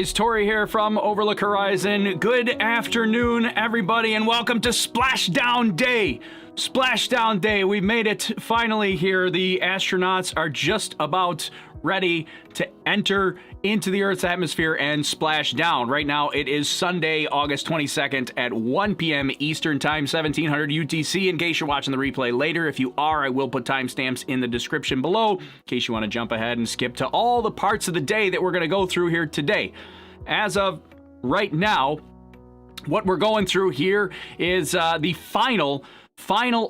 guys, Tori here from Overlook Horizon. Good afternoon, everybody, and welcome to Splashdown Day. Splashdown Day, we've made it finally here. The astronauts are just about ready to enter into the Earth's atmosphere and splash down. Right now, it is Sunday, August 22nd at 1 p.m. Eastern Time, 1700 UTC. In case you're watching the replay later, if you are, I will put timestamps in the description below in case you want to jump ahead and skip to all the parts of the day that we're going to go through here today. As of right now, what we're going through here is the final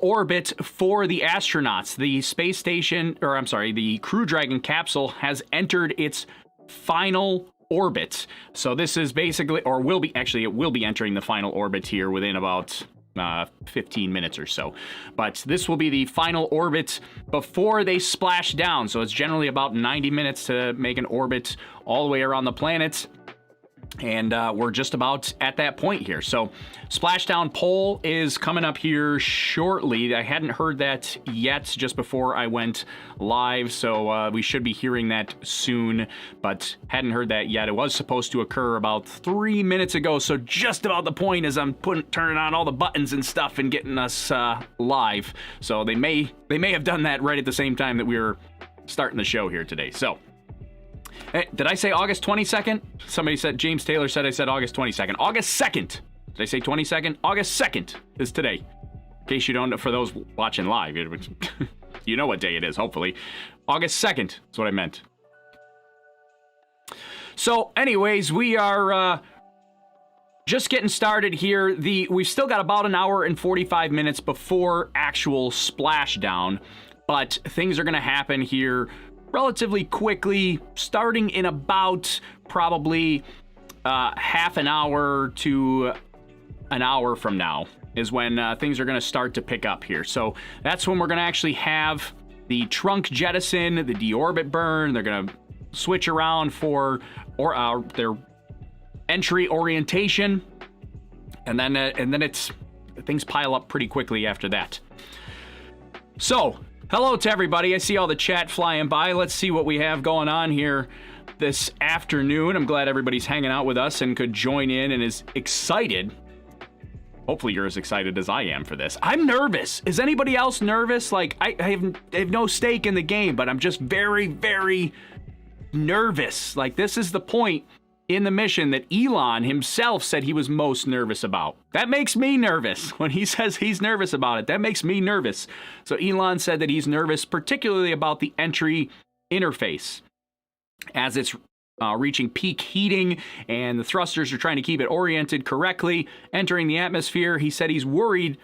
orbit for the astronauts. The space station, or I'm sorry, the Crew Dragon capsule has entered its final orbit. So this is basically, or will be, actually it will be entering the final orbit here within about 15 minutes or so. But this will be the final orbit before they splash down. So it's generally about 90 minutes to make an orbit all the way around the planet. And we're just about at that point here. So Splashdown poll is coming up here shortly. I hadn't heard that yet just before I went live, so we should be hearing that soon, but hadn't heard that yet. It was supposed to occur about 3 minutes ago, so just about the point as I'm turning on all the buttons and stuff and getting us live. So they may have done that right at the same time that we were starting the show here today. So hey, did I say August 22nd? Somebody said, James Taylor said I said August 22nd. August 2nd. Did I say 22nd? August 2nd is today. In case you don't know, for those watching live, you know what day it is, hopefully. August 2nd is what I meant. So, anyways, we are just getting started here. We've still got about an hour and 45 minutes before actual splashdown, but things are going to happen here relatively quickly, starting in about probably half an hour to an hour from now is when things are going to start to pick up here. So that's when we're going to actually have the trunk jettison, the deorbit burn. They're going to switch around for their entry orientation, and then things pile up pretty quickly after that. So hello to everybody. I see all the chat flying by. Let's see what we have going on here this afternoon. I'm glad everybody's hanging out with us and could join in and is excited. Hopefully you're as excited as I am for this. I'm nervous. Is anybody else nervous? Like, I have no stake in the game, but I'm just very, very nervous. Like, this is the point in the mission that Elon himself said he was most nervous about. That makes me nervous. When he says he's nervous about it, that makes me nervous. So Elon said that he's nervous particularly about the entry interface as it's reaching peak heating and the thrusters are trying to keep it oriented correctly entering the atmosphere. He said he's worried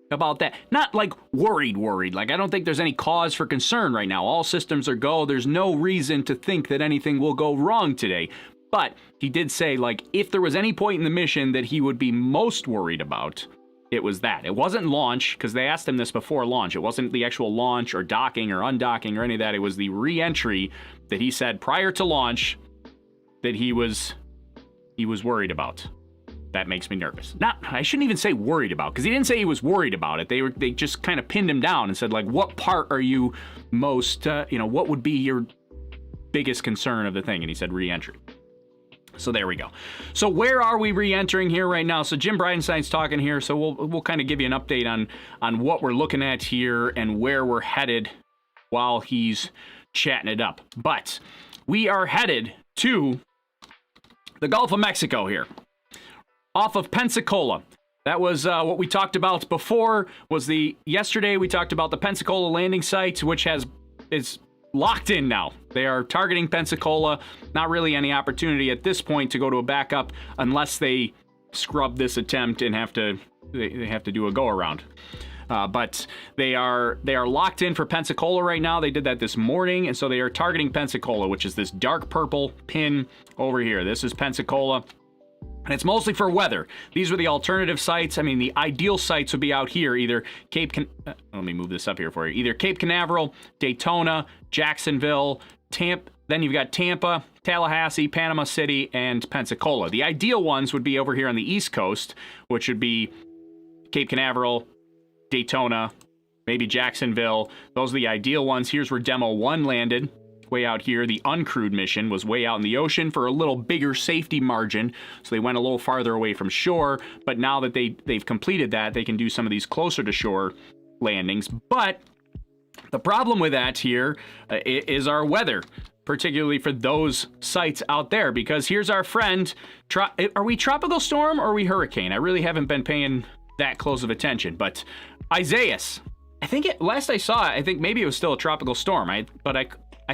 about that. Not like worried. Like, I don't think there's any cause for concern right now. All systems are go. There's no reason to think that anything will go wrong today. But he did say, like, if there was any point in the mission that he would be most worried about, it was that. It wasn't launch, because they asked him this before launch. It wasn't the actual launch or docking or undocking or any of that. It was the re-entry that he said prior to launch that he was worried about. That makes me nervous. I shouldn't even say worried about, because he didn't say he was worried about it. They just kind of pinned him down and said, like, what part are you most, what would be your biggest concern of the thing? And he said re-entry. So there we go. So where are we re-entering here right now? So Jim Bridenstine's talking here, so we'll kind of give you an update on what we're looking at here and where we're headed while he's chatting it up. But we are headed to the Gulf of Mexico here, off of Pensacola. That was what we talked about before. Yesterday we talked about the Pensacola landing site, which is locked in now. They are targeting Pensacola. Not really any opportunity at this point to go to a backup unless they scrub this attempt and they have to do a go around. But they are locked in for Pensacola right now. They did that this morning, and so they are targeting Pensacola, which is this dark purple pin over here. This is Pensacola. And it's mostly for weather. These are the alternative sites. I mean, the ideal sites would be out here, either let me move this up here for you. Either Cape Canaveral, Daytona, Jacksonville, then you've got Tampa, Tallahassee, Panama City, and Pensacola. The ideal ones would be over here on the East Coast, which would be Cape Canaveral, Daytona, maybe Jacksonville. Those are the ideal ones. Here's where Demo 1 landed way out here. The uncrewed mission was way out in the ocean for a little bigger safety margin, so they went a little farther away from shore. But now that they've completed that, they can do some of these closer to shore landings. But the problem with that here is our weather, particularly for those sites out there, because here's our friend. Are we tropical storm or are we hurricane? I really haven't been paying that close of attention, but Isaias, I think last I saw it, I think maybe it was still a tropical storm. I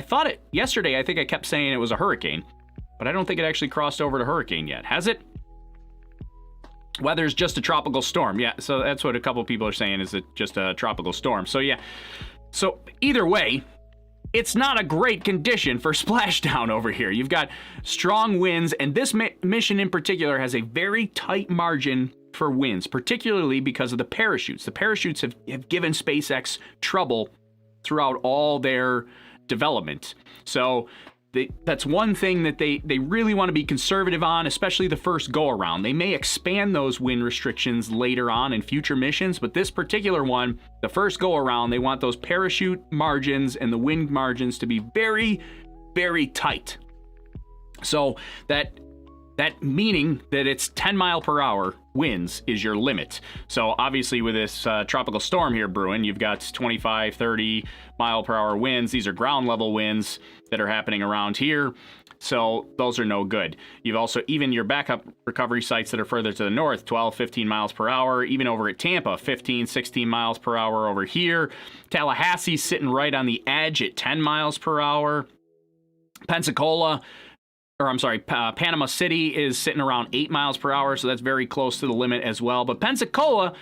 thought it yesterday. I think I kept saying it was a hurricane, but I don't think it actually crossed over to hurricane yet. Has it? Weather's just a tropical storm. Yeah, so that's what a couple people are saying, is it just a tropical storm. So yeah, so either way, it's not a great condition for splashdown over here. You've got strong winds, and this mission in particular has a very tight margin for winds, particularly because of the parachutes. The parachutes have given SpaceX trouble throughout all their development. So that's one thing that they really want to be conservative on, especially the first go around. They may expand those wind restrictions later on in future missions, but this particular one, the first go around, they want those parachute margins and the wind margins to be very, very tight. So that meaning that it's 10 mile per hour winds is your limit. So obviously with this tropical storm here brewing, you've got 25, 30 mile per hour winds. These are ground level winds that are happening around here. So those are no good. You've also, even your backup recovery sites that are further to the north, 12, 15 miles per hour. Even over at Tampa, 15, 16 miles per hour over here. Tallahassee's sitting right on the edge at 10 miles per hour. Panama City is sitting around 8 miles per hour, so that's very close to the limit as well. But Pensacola,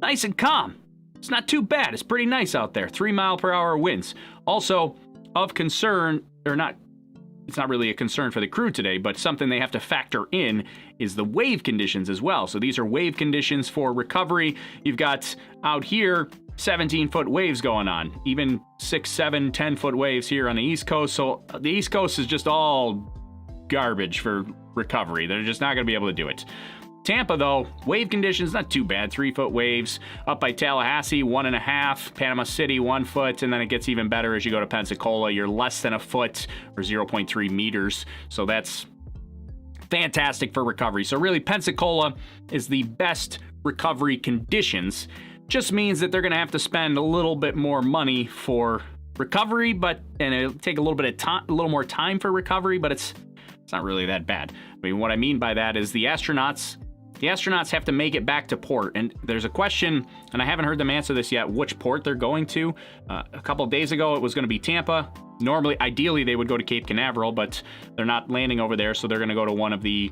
nice and calm. It's not too bad. It's pretty nice out there. 3 mile per hour winds. Also, of concern, or not, it's not really a concern for the crew today, but something they have to factor in is the wave conditions as well. So these are wave conditions for recovery. You've got out here 17-foot waves going on, even 6, 7, 10-foot waves here on the East Coast. So the East Coast is just all garbage for recovery. They're just not going to be able to do it. Tampa, though, wave conditions, not too bad. 3-foot waves. Up by Tallahassee, 1.5. Panama City, 1 foot. And then it gets even better as you go to Pensacola. You're less than a foot, or 0.3 meters. So that's fantastic for recovery. So really, Pensacola is the best recovery conditions. Just means that they're going to have to spend a little bit more money for recovery, and it'll take a little bit of time, a little more time for recovery, but it's not really that bad. I mean, what I mean by that is the astronauts have to make it back to port. And there's a question, and I haven't heard them answer this yet, which port they're going to. A couple of days ago, it was going to be Tampa. Ideally, they would go to Cape Canaveral, but they're not landing over there, so they're going to go to one of the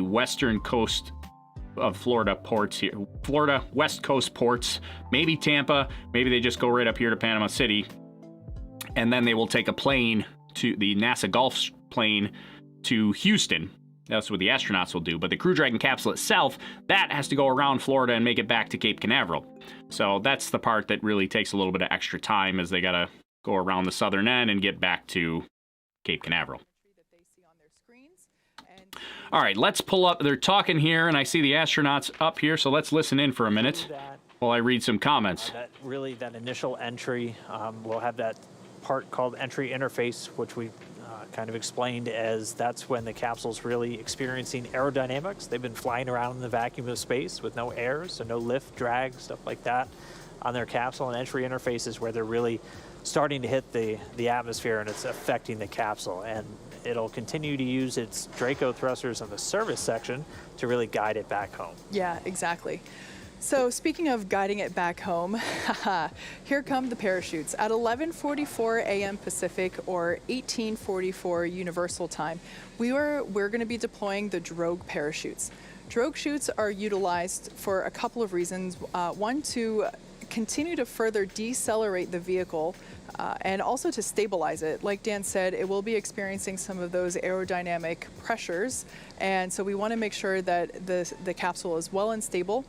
western coast of Florida ports here. Florida West Coast ports. Maybe Tampa. Maybe they just go right up here to Panama City. And then they will take a plane, to the NASA Gulf plane, to Houston. That's what the astronauts will do. But the Crew Dragon capsule itself, that has to go around Florida and make it back to Cape Canaveral. So that's the part that really takes a little bit of extra time, as they got to go around the southern end and get back to Cape Canaveral. All right, let's pull up. They're talking here, and I see the astronauts up here, so let's listen in for a minute while I read some comments. That initial entry, we'll have that part called entry interface, which we kind of explained as that's when the capsule's really experiencing aerodynamics. They've been flying around in the vacuum of space with no air, so no lift, drag, stuff like that on their capsule. And entry interface is where they're really starting to hit the atmosphere, and it's affecting the capsule. And it'll continue to use its Draco thrusters in the service section to really guide it back home. Yeah, exactly. So speaking of guiding it back home, here come the parachutes. At 11:44 a.m. Pacific or 18:44 Universal Time, we're going to be deploying the drogue parachutes. Drogue chutes are utilized for a couple of reasons. One, to continue to further decelerate the vehicle and also to stabilize it. Like Dan said, it will be experiencing some of those aerodynamic pressures, and so we want to make sure that the capsule is well and stable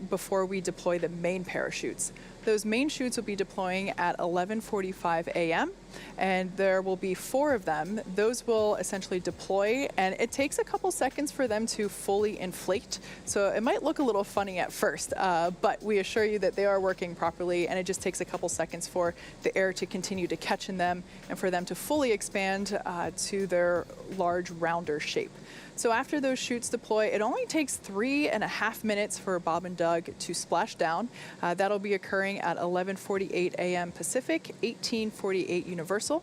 before we deploy the main parachutes. Those main chutes will be deploying at 11:45 a.m. and there will be 4 of them. Those will essentially deploy, and it takes a couple seconds for them to fully inflate. So it might look a little funny at first, but we assure you that they are working properly, and it just takes a couple seconds for the air to continue to catch in them and for them to fully expand to their large rounder shape. So after those chutes deploy, it only takes 3.5 minutes for Bob and Doug to splash down. That'll be occurring at 11:48 a.m. Pacific, 18:48 Universal.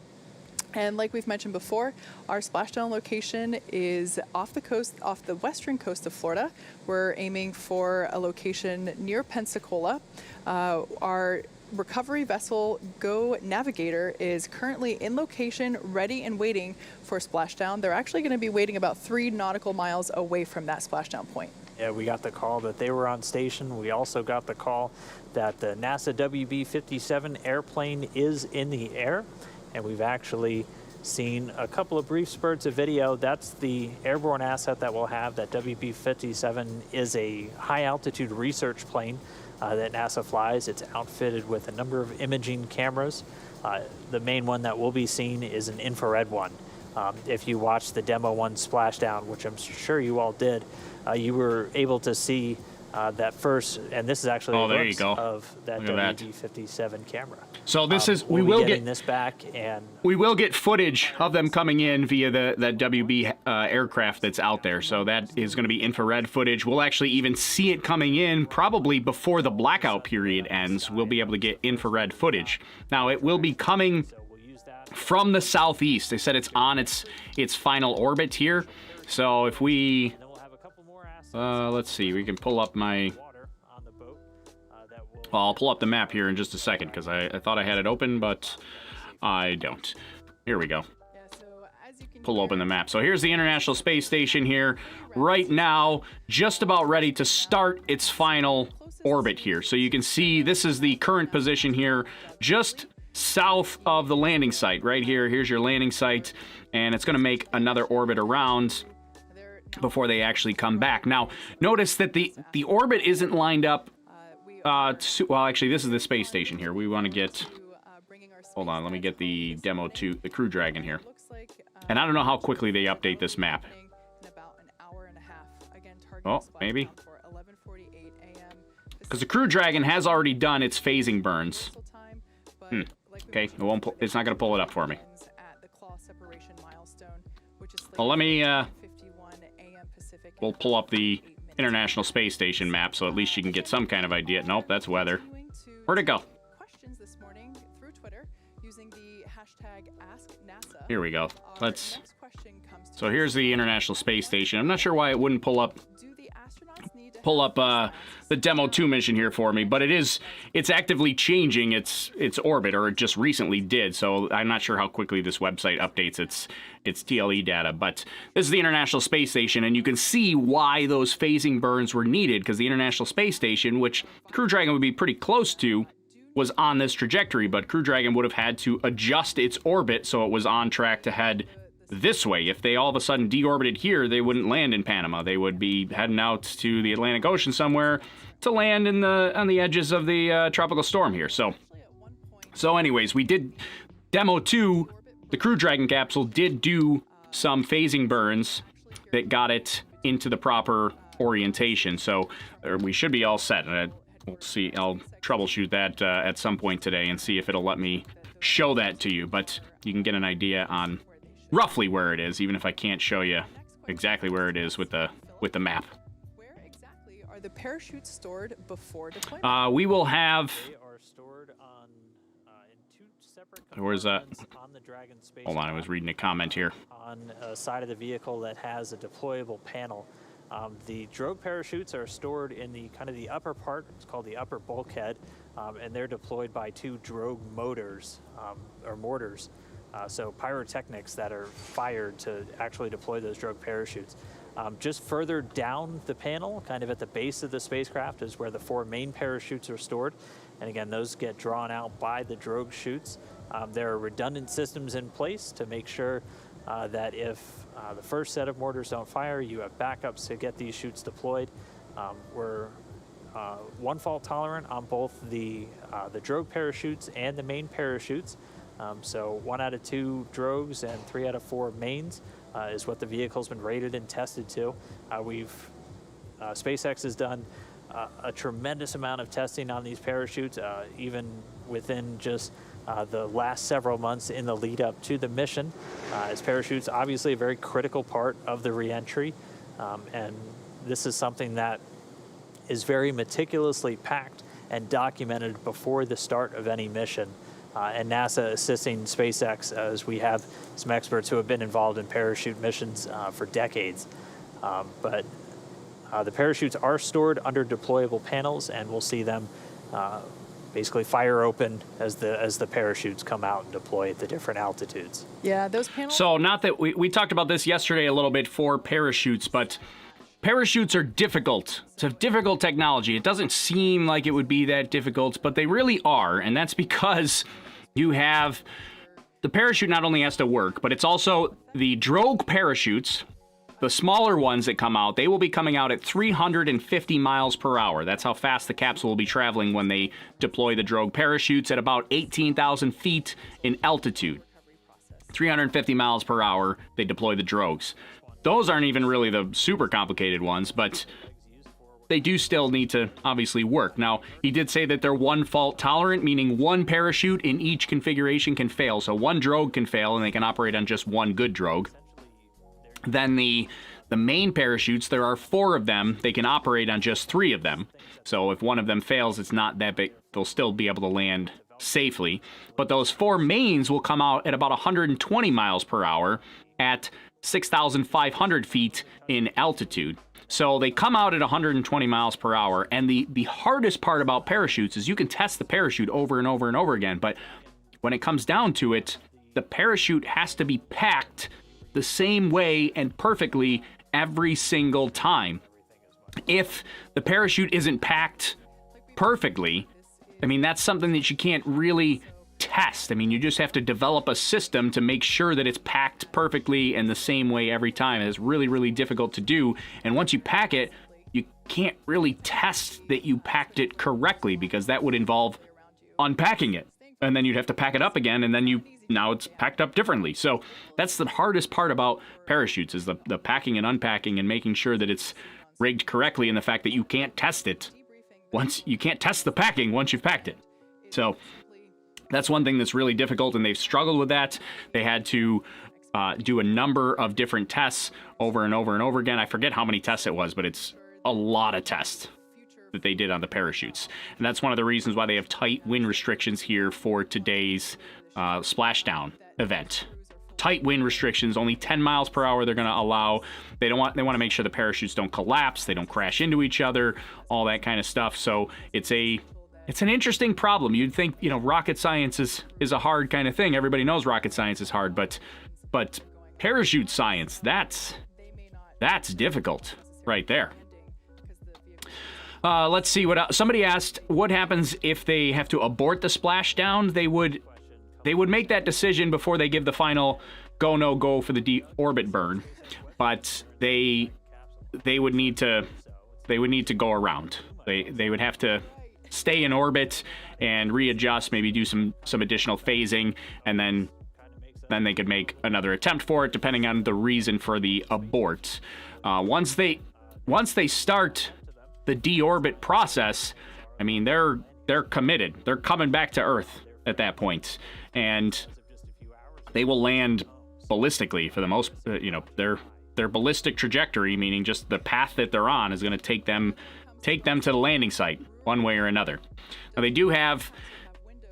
And like we've mentioned before, our splashdown location is off the western coast of Florida. We're aiming for a location near Pensacola. Our recovery vessel Go Navigator is currently in location, ready and waiting for splashdown. They're actually going to be waiting about 3 nautical miles away from that splashdown point. Yeah, we got the call that they were on station. We also got the call that the NASA WB-57 airplane is in the air, and we've actually seen a couple of brief spurts of video. That's the airborne asset that we'll have. That WB-57 is a high-altitude research plane that NASA flies. It's outfitted with a number of imaging cameras. The main one that will be seen is an infrared one. If you watched the Demo 1 splashdown, which I'm sure you all did, you were able to see that first, and this is actually a glimpse of that WB-57 camera. So this is we will get this back, and we will get footage of them coming in via that WB aircraft that's out there. So that is going to be infrared footage. We'll actually even see it coming in probably before the blackout period ends. We'll be able to get infrared footage. Now it will be coming from the southeast. They said it's on its final orbit here. So if we let's see, we can pull up my. Well, I'll pull up the map here in just a second because I thought I had it open, but I don't. Here we go. Pull open the map. So here's the International Space Station here right now, just about ready to start its final orbit here. So you can see this is the current position here, just south of the landing site right here. Here's your landing site, and it's going to make another orbit around before they actually come back. Now, notice that the orbit isn't lined up. Well, actually, this is the space station here. We want to get. Hold on, let me get the Demo 2, the Crew Dragon here. And I don't know how quickly they update this map. Oh, maybe. Because the Crew Dragon has already done its phasing burns. Okay, it's not going to pull it up for me. Well, let me. We'll pull up the International Space Station map, so at least you can get some kind of idea. Nope, that's weather. Where'd it go? Here we go. So here's the International Space Station. I'm not sure why it wouldn't pull up the Demo 2 mission here for me, but it's actively changing its orbit, or it just recently did, so I'm not sure how quickly this website updates its TLE data. But this is the International Space Station, and you can see why those phasing burns were needed, because the International Space Station, which Crew Dragon would be pretty close to, was on this trajectory, but Crew Dragon would have had to adjust its orbit so it was on track to head this way. If they all of a sudden deorbited here, they wouldn't land in Panama. They would be heading out to the Atlantic Ocean somewhere to land on the edges of the tropical storm here. So anyways, we did Demo 2, the Crew Dragon capsule did do some phasing burns that got it into the proper orientation. So we should be all set. We'll see. I'll troubleshoot that at some point today and see if it'll let me show that to you. But you can get an idea on roughly where it is, even if I can't show you exactly where it is with the map. Where exactly are the parachutes stored before deployment? We will have. They are stored on in 2 separate Where's that? on the Dragon space. Hold on, I was reading a comment here. On a side of the vehicle that has a deployable panel. The drogue parachutes are stored in the kind of the upper part. It's called the upper bulkhead, and they're deployed by 2 drogue motors or mortars. So pyrotechnics that are fired to actually deploy those drogue parachutes. Just further down the panel, kind of at the base of the spacecraft, is where the 4 main parachutes are stored. And again, those get drawn out by the drogue chutes. There are redundant systems in place to make sure that if the first set of mortars don't fire, you have backups to get these chutes deployed. We're one fault tolerant on both the drogue parachutes and the main parachutes. So 1 out of 2 drogues and 3 out of 4 mains is what the vehicle's been rated and tested to. SpaceX has done a tremendous amount of testing on these parachutes, even within just the last several months in the lead up to the mission. As parachutes, obviously a very critical part of the reentry, and this is something that is very meticulously packed and documented before the start of any mission. And NASA assisting SpaceX, as we have some experts who have been involved in parachute missions for decades. But the parachutes are stored under deployable panels, and we'll see them basically fire open as the parachutes come out and deploy at the different altitudes. Yeah, those panels. So not that we talked about this yesterday a little bit for parachutes, but parachutes are difficult. It's a difficult technology. It doesn't seem like it would be that difficult, but they really are, and that's because you have the parachute not only has to work, but it's also the drogue parachutes. The smaller ones that come out, they will be coming out at 350 miles per hour. That's how fast the capsule will be traveling when they deploy the drogue parachutes at about 18,000 feet in altitude. 350 miles per hour, they deploy the drogues. Those aren't even really the super complicated ones, but they do still need to obviously work. Now, he did say that they're one fault tolerant, meaning one parachute in each configuration can fail. So one drogue can fail and they can operate on just one good drogue. Then the main parachutes, there are 4 of them. They can operate on just 3 of them. So if one of them fails, it's not that big. They'll still be able to land safely. But those 4 mains will come out at about 120 miles per hour at 6,500 feet in altitude. So they come out at 120 miles per hour. And the hardest part about parachutes is you can test the parachute over and over and over again. But when it comes down to it, the parachute has to be packed the same way and perfectly every single time. If the parachute isn't packed perfectly, I mean, that's something that you can't really test. I mean, you just have to develop a system to make sure that it's packed perfectly and the same way every time. It's really, really difficult to do. And once you pack it, you can't really test that you packed it correctly because that would involve unpacking it. And then you'd have to pack it up again, and then now it's packed up differently. So that's the hardest part about parachutes is the packing and unpacking and making sure that it's rigged correctly, and the fact that you can't test it you can't test the packing once you've packed it. So that's one thing that's really difficult, and they've struggled with that. They had to do a number of different tests over and over and over again. I forget how many tests it was, but it's a lot of tests that they did on the parachutes. And that's one of the reasons why they have tight wind restrictions here for today's Splashdown event. Tight wind restrictions, only 10 miles per hour they're going to allow. They want to make sure the parachutes don't collapse, they don't crash into each other, all that kind of stuff. So it's an interesting problem. You'd think, rocket science is a hard kind of thing. Everybody knows rocket science is hard, but parachute science, that's difficult right there. Let's see what else. Somebody asked what happens if they have to abort the splashdown. They would make that decision before they give the final go no go for the deorbit burn, but they would need to go around. They would have to stay in orbit and readjust, maybe do some additional phasing, and then they could make another attempt for it, depending on the reason for the abort. Once they start the deorbit process, I mean, they're committed. They're coming back to Earth at that point, and they will land ballistically for the most. Their ballistic trajectory, meaning just the path that they're on, is going to take them to the landing site one way or another. Now they do have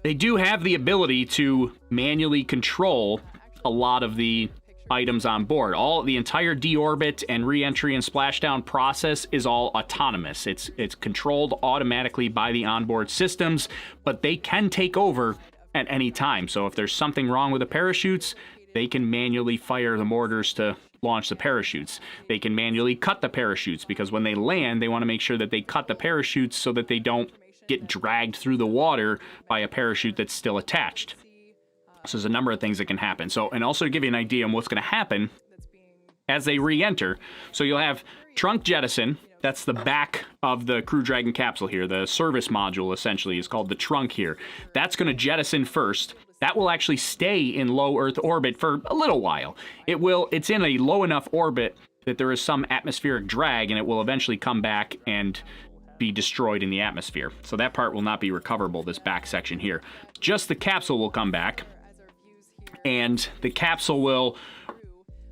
the ability to manually control a lot of the items on board. The entire deorbit and re-entry and splashdown process is all autonomous. It's controlled automatically by the onboard systems, but they can take over at any time. So if there's something wrong with the parachutes, they can manually fire the mortars to launch the parachutes. They can manually cut the parachutes because when they land, they want to make sure that they cut the parachutes so that they don't get dragged through the water by a parachute that's still attached. So there's a number of things that can happen. So, and also to give you an idea on what's going to happen as they re-enter. So you'll have trunk jettison, That's the back of the Crew Dragon capsule here. The service module, essentially, is called the trunk here. That's going to jettison first. That will actually stay in low Earth orbit for a little while. It's in a low enough orbit that there is some atmospheric drag, and it will eventually come back and be destroyed in the atmosphere. So that part will not be recoverable, this back section here. Just the capsule will come back, and the capsule will,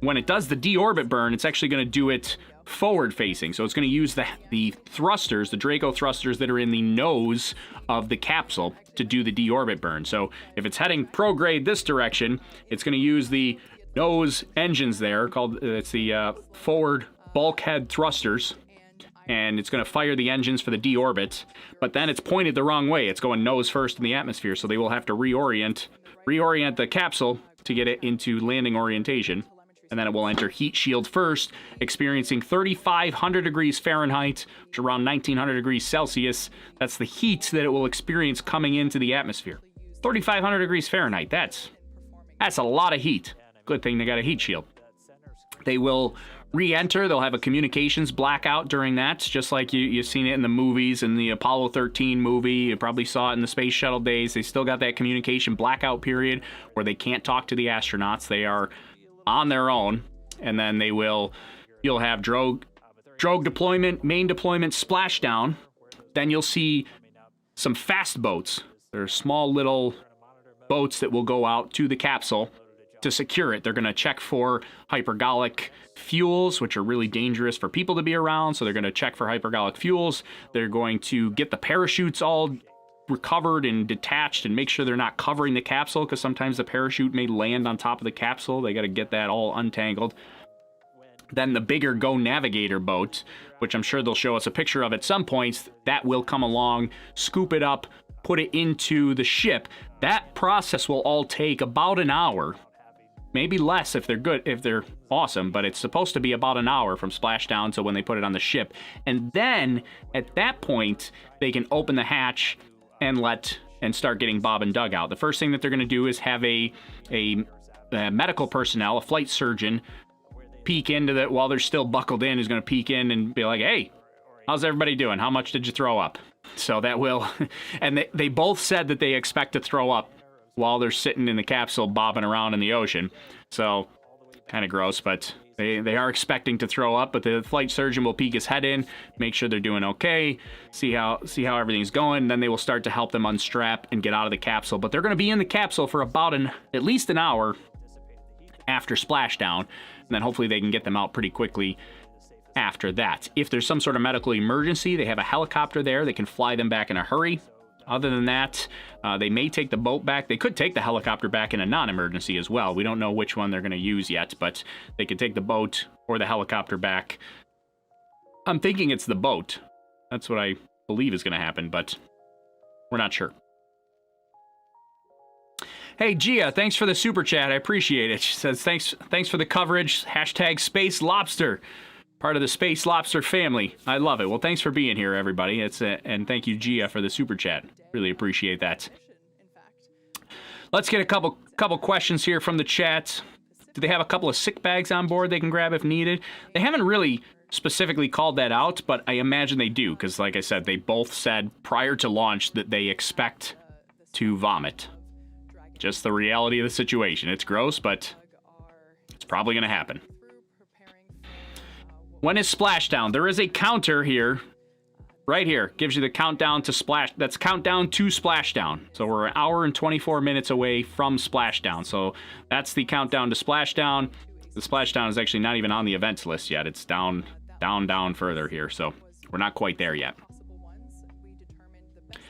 when it does the deorbit burn, it's actually going to do it forward facing. So it's going to use the thrusters, the Draco thrusters that are in the nose of the capsule to do the deorbit burn. So if it's heading prograde this direction, it's going to use the nose engines there, it's the forward bulkhead thrusters, and it's going to fire the engines for the deorbit, but then it's pointed the wrong way. It's going nose first in the atmosphere, so they will have to reorient the capsule to get it into landing orientation, and then it will enter heat shield first, experiencing 3,500 degrees Fahrenheit, which is around 1,900 degrees Celsius. That's the heat that it will experience coming into the atmosphere. 3,500 degrees Fahrenheit, that's a lot of heat. Good thing they got a heat shield. They will re-enter. They'll have a communications blackout during that, just like you've seen it in the movies, in the Apollo 13 movie. You probably saw it in the Space Shuttle days. They still got that communication blackout period where they can't talk to the astronauts. They are on their own, and then you'll have drogue deployment, main deployment, splashdown. Then you'll see some fast boats. They're small little boats that will go out to the capsule to secure it. They're going to check for hypergolic fuels, which are really dangerous for people to be around. So they're going to check for hypergolic fuels. They're going to get the parachutes all recovered and detached and make sure they're not covering the capsule, because sometimes the parachute may land on top of the capsule. They got to get that all untangled. Then the bigger Go Navigator boat, which I'm sure they'll show us a picture of at some points, that will come along, scoop it up, put it into the ship. That process will all take about an hour. Maybe less if they're awesome, but it's supposed to be about an hour from splashdown to when they put it on the ship. And then, at that point, they can open the hatch and start getting Bob and Doug out. The first thing that they're going to do is have a medical personnel, a flight surgeon, peek into that while they're still buckled in, is going to peek in and be like, hey, how's everybody doing? How much did you throw up? So that will, and they both said that they expect to throw up while they're sitting in the capsule bobbing around in the ocean. So kind of gross, but they are expecting to throw up. But the flight surgeon will peek his head in, make sure they're doing okay, see how everything's going. Then they will start to help them unstrap and get out of the capsule. But they're going to be in the capsule for about at least an hour after splashdown, and then hopefully they can get them out pretty quickly after that. If there's some sort of medical emergency, they have a helicopter there that can fly them back in a hurry. Other than that, they may take the boat back. They could take the helicopter back in a non-emergency as well. We don't know which one they're going to use yet, but they could take the boat or the helicopter back. I'm thinking it's the boat. That's what I believe is going to happen, but we're not sure. Hey, Gia, thanks for the super chat. I appreciate it. She says, thanks for the coverage. Hashtag Space Lobster. Part of the Space Lobster family. I love it. Well, thanks for being here, everybody. And thank you, Gia, for the super chat. Really appreciate that. Let's get a couple questions here from the chat. Do they have a couple of sick bags on board they can grab if needed? They haven't really specifically called that out, but I imagine they do, because like I said, they both said prior to launch that they expect to vomit. Just the reality of the situation. It's gross, but it's probably going to happen. When is splashdown? There is a counter here. Right here. Gives you the countdown to splash. That's countdown to splashdown. So we're an hour and 24 minutes away from splashdown. So that's the countdown to splashdown. The splashdown is actually not even on the events list yet. It's down further here. So we're not quite there yet.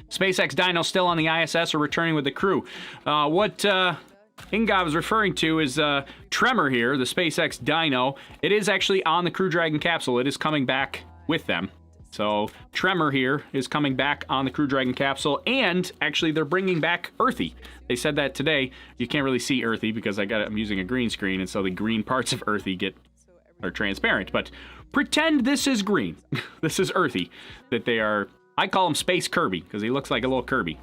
SpaceX Dino still on the ISS or returning with the crew. What Inga was referring to is Tremor here, the SpaceX Dino. It is actually on the Crew Dragon capsule. It is coming back with them. So Tremor here is coming back on the Crew Dragon capsule, and actually they're bringing back Earthy. They said that today. You can't really see Earthy because I'm using a green screen, and so the green parts of Earthy are transparent. But pretend this is green. This is Earthy. That they are. I call him Space Kirby because he looks like a little Kirby.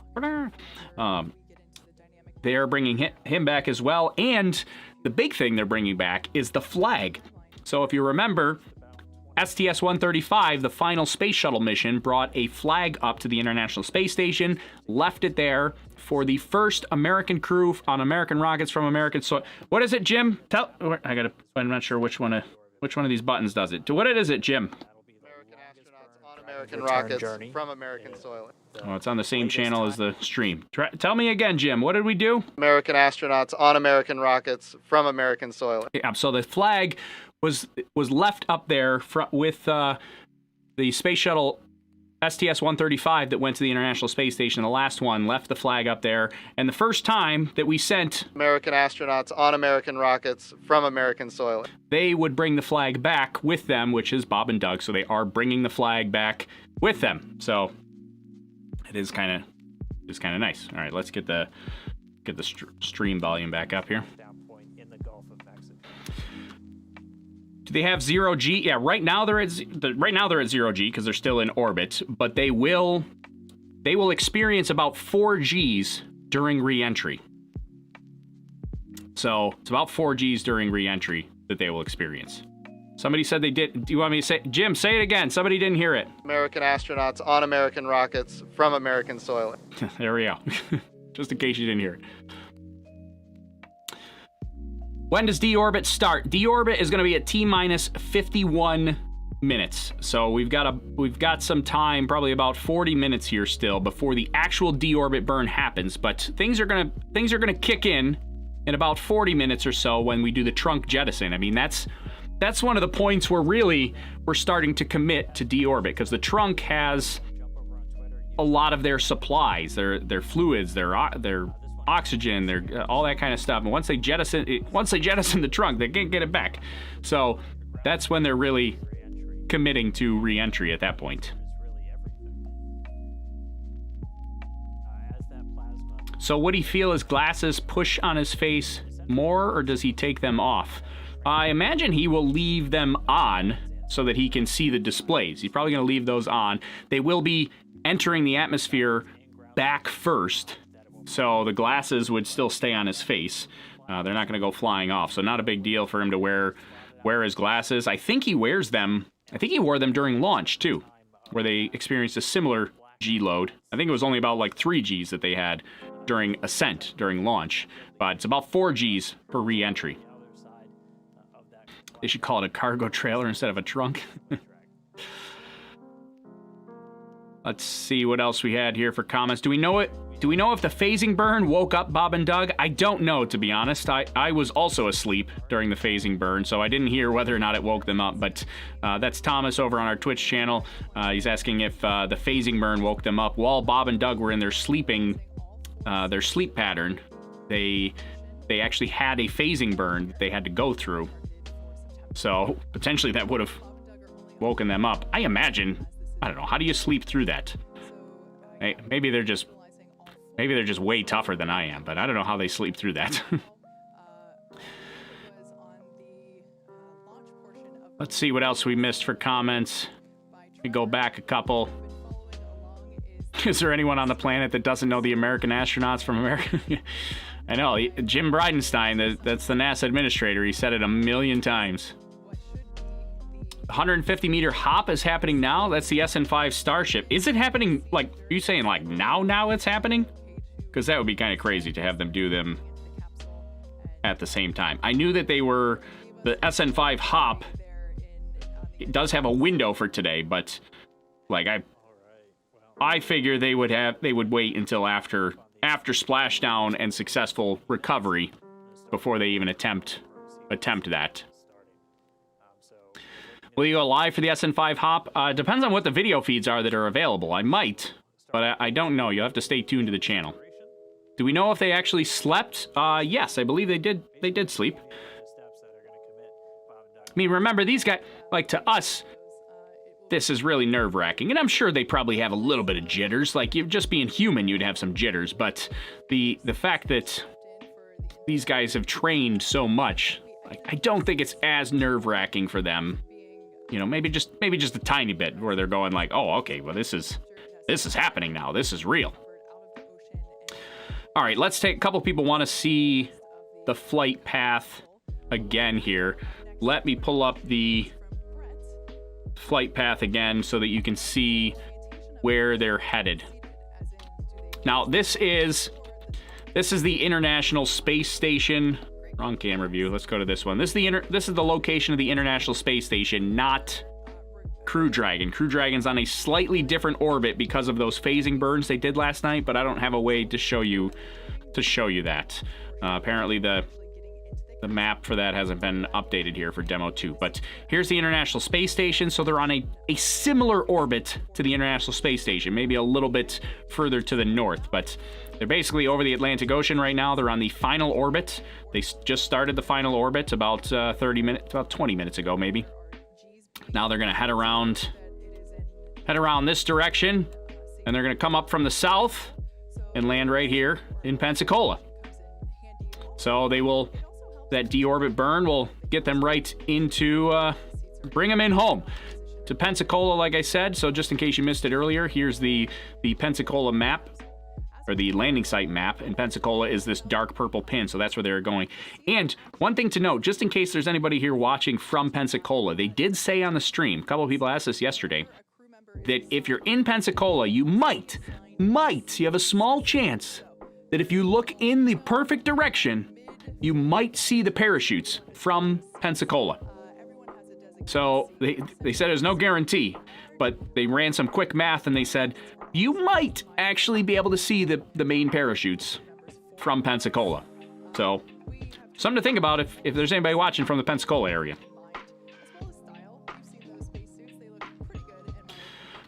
They are bringing him back as well, and the big thing they're bringing back is the flag. So if you remember, STS-135, the final space shuttle mission, brought a flag up to the International Space Station, left it there for the first American crew on American rockets from American soil. What is it, Jim? I'm not sure which one of these buttons does it. What is it, Jim? American astronauts on American rockets from American soil. Oh, it's on the same channel as the stream. Tell me again, Jim. What did we do? American astronauts on American rockets from American soil. Yeah, so the flag was left up there with the space shuttle STS-135 that went to the International Space Station. The last one left the flag up there. And the first time that we sent American astronauts on American rockets from American soil, they would bring the flag back with them, which is Bob and Doug. So they are bringing the flag back with them. So it is kind of nice. All right, let's get the stream volume back up here. Do they have 0G? Yeah, right now they're at 0G because they're still in orbit, but they will experience about 4Gs during re-entry. So it's about 4Gs during re-entry that they will experience. Somebody said they did. Do you want me to say, Jim, say it again? Somebody didn't hear it. American astronauts on American rockets from American soil. There we go. Just in case you didn't hear it. When does Deorbit start? Deorbit is going to be at T-minus 51 minutes. So we've got some time, probably about 40 minutes here still before the actual deorbit burn happens. But things are gonna kick in about 40 minutes or so when we do the trunk jettison. I mean, that's one of the points where really we're starting to commit to deorbit, because the trunk has a lot of their supplies, their fluids, their oxygen, their all that kind of stuff. And once they jettison the trunk, they can't get it back. So that's when they're really committing to re-entry at that point. So would he feel his glasses push on his face more, or does he take them off? I imagine he will leave them on so that he can see the displays. He's probably going to leave those on. They will be entering the atmosphere back first, so the glasses would still stay on his face. They're not going to go flying off, so not a big deal for him to wear his glasses. I think he wears them. I think he wore them during launch too, where they experienced a similar G load. I think it was only about like 3 Gs that they had during ascent, during launch, but it's about 4 Gs for re-entry. They should call it a cargo trailer instead of a trunk. Let's see what else we had here for comments. Do we know it? Do we know if the phasing burn woke up Bob and Doug? I don't know, to be honest. I was also asleep during the phasing burn, so I didn't hear whether or not it woke them up. But that's Thomas over on our Twitch channel. He's asking if the phasing burn woke them up while Bob and Doug were in their sleep pattern. They actually had a phasing burn that they had to go through. So potentially that would have woken them up. I imagine. I don't know. How do you sleep through that? Hey, maybe they're just way tougher than I am, but I don't know how they sleep through that. Let's see what else we missed for comments. We go back a couple. Is there anyone on the planet that doesn't know the American astronauts from America? I know, Jim Bridenstine, that's the NASA administrator. He said it a million times. 150-meter hop is happening now. That's the SN5 Starship. Is it happening, like, are you saying like now it's happening? Because that would be kind of crazy to have them do them at the same time. I knew that they were, the SN5 hop, it does have a window for today, but like I figure they would wait until after splashdown and successful recovery before they even attempt that. Will you go live for the SN5 hop? Depends on what the video feeds are that are available. I might, but I don't know. You'll have to stay tuned to the channel. Do we know if they actually slept? Yes, I believe they did. They did sleep. I mean, remember, these guys, like, to us, this is really nerve-wracking, and I'm sure they probably have a little bit of jitters. Like, you just being human, you'd have some jitters, but the fact that these guys have trained so much, like, I don't think it's as nerve-wracking for them. You know, maybe just a tiny bit where they're going like, oh, okay, well, this is happening now. This is real. All right, let's take a couple people want to see the flight path again here. Let me pull up the flight path again so that you can see where they're headed. Now, this is the International Space Station. Wrong camera view. Let's go to this one. This is the location of the International Space Station, not Crew Dragon. Crew Dragon's on a slightly different orbit because of those phasing burns they did last night, but I don't have a way to show you that. Apparently the map for that hasn't been updated here for Demo 2. But here's the International Space Station, so they're on a similar orbit to the International Space Station, maybe a little bit further to the north, but they're basically over the Atlantic Ocean right now. They're on the final orbit. They just started the final orbit about 20 minutes ago, maybe. Now they're going to head around this direction, and they're going to come up from the south and land right here in Pensacola. So that deorbit burn will get them right into, bring them in home to Pensacola, like I said. So just in case you missed it earlier, here's the Pensacola map, or the landing site map, and Pensacola is this dark purple pin, so that's where they're going. And one thing to note, just in case there's anybody here watching from Pensacola, they did say on the stream, a couple of people asked us yesterday, that if you're in Pensacola, you you have a small chance that if you look in the perfect direction, you might see the parachutes from Pensacola. So they said there's no guarantee, but they ran some quick math and they said you might actually be able to see the main parachutes from Pensacola. So something to think about if there's anybody watching from the Pensacola area.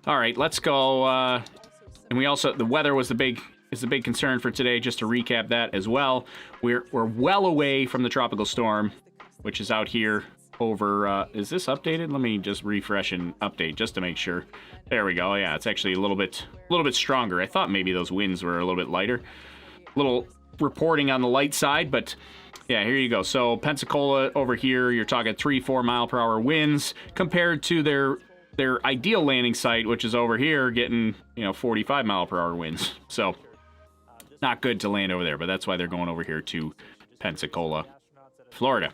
All right, let's go. And we also, the weather was the big concern for today. Just to recap that as well, we're well away from the tropical storm, which is out here over. Is this updated? Let me just refresh and update just to make sure. There we go. Yeah, it's actually a little bit stronger. I thought maybe those winds were a little bit lighter. Little reporting on the light side, but yeah, here you go. So Pensacola over here, you're talking 3-4 mile per hour winds compared to their ideal landing site, which is over here, getting 45 mile per hour winds. So not good to land over there, but that's why they're going over here to Pensacola, Florida.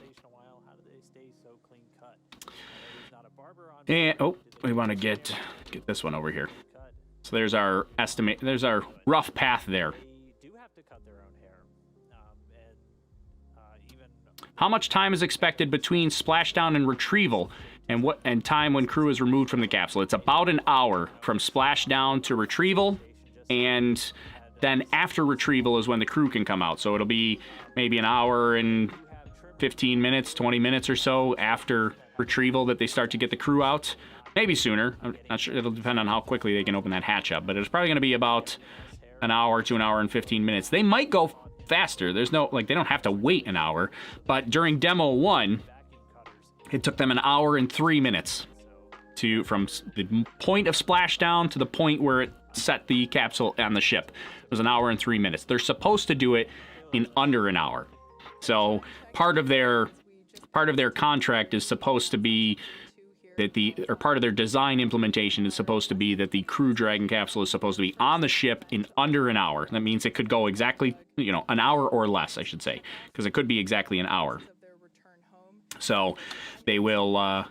And we want to get this one over here. So there's our estimate. There's our rough path there. How much time is expected between splashdown and retrieval, and time when crew is removed from the capsule? It's about an hour from splashdown to retrieval, and then after retrieval is when the crew can come out. So it'll be maybe an hour and 15 minutes, 20 minutes or so after retrieval that they start to get the crew out. Maybe sooner. I'm not sure. It'll depend on how quickly they can open that hatch up. But it's probably going to be about an hour to an hour and 15 minutes. They might go faster. There's no, they don't have to wait an hour. But during Demo 1, it took them an hour and 3 minutes from the point of splashdown to the point where it set the capsule on the ship. It was an hour and 3 minutes. They're supposed to do it in under an hour. So part of their contract is supposed to be that part of their design implementation is supposed to be that the Crew Dragon capsule is supposed to be on the ship in under an hour. That means it could go exactly, an hour or less, I should say, because it could be exactly an hour. So they will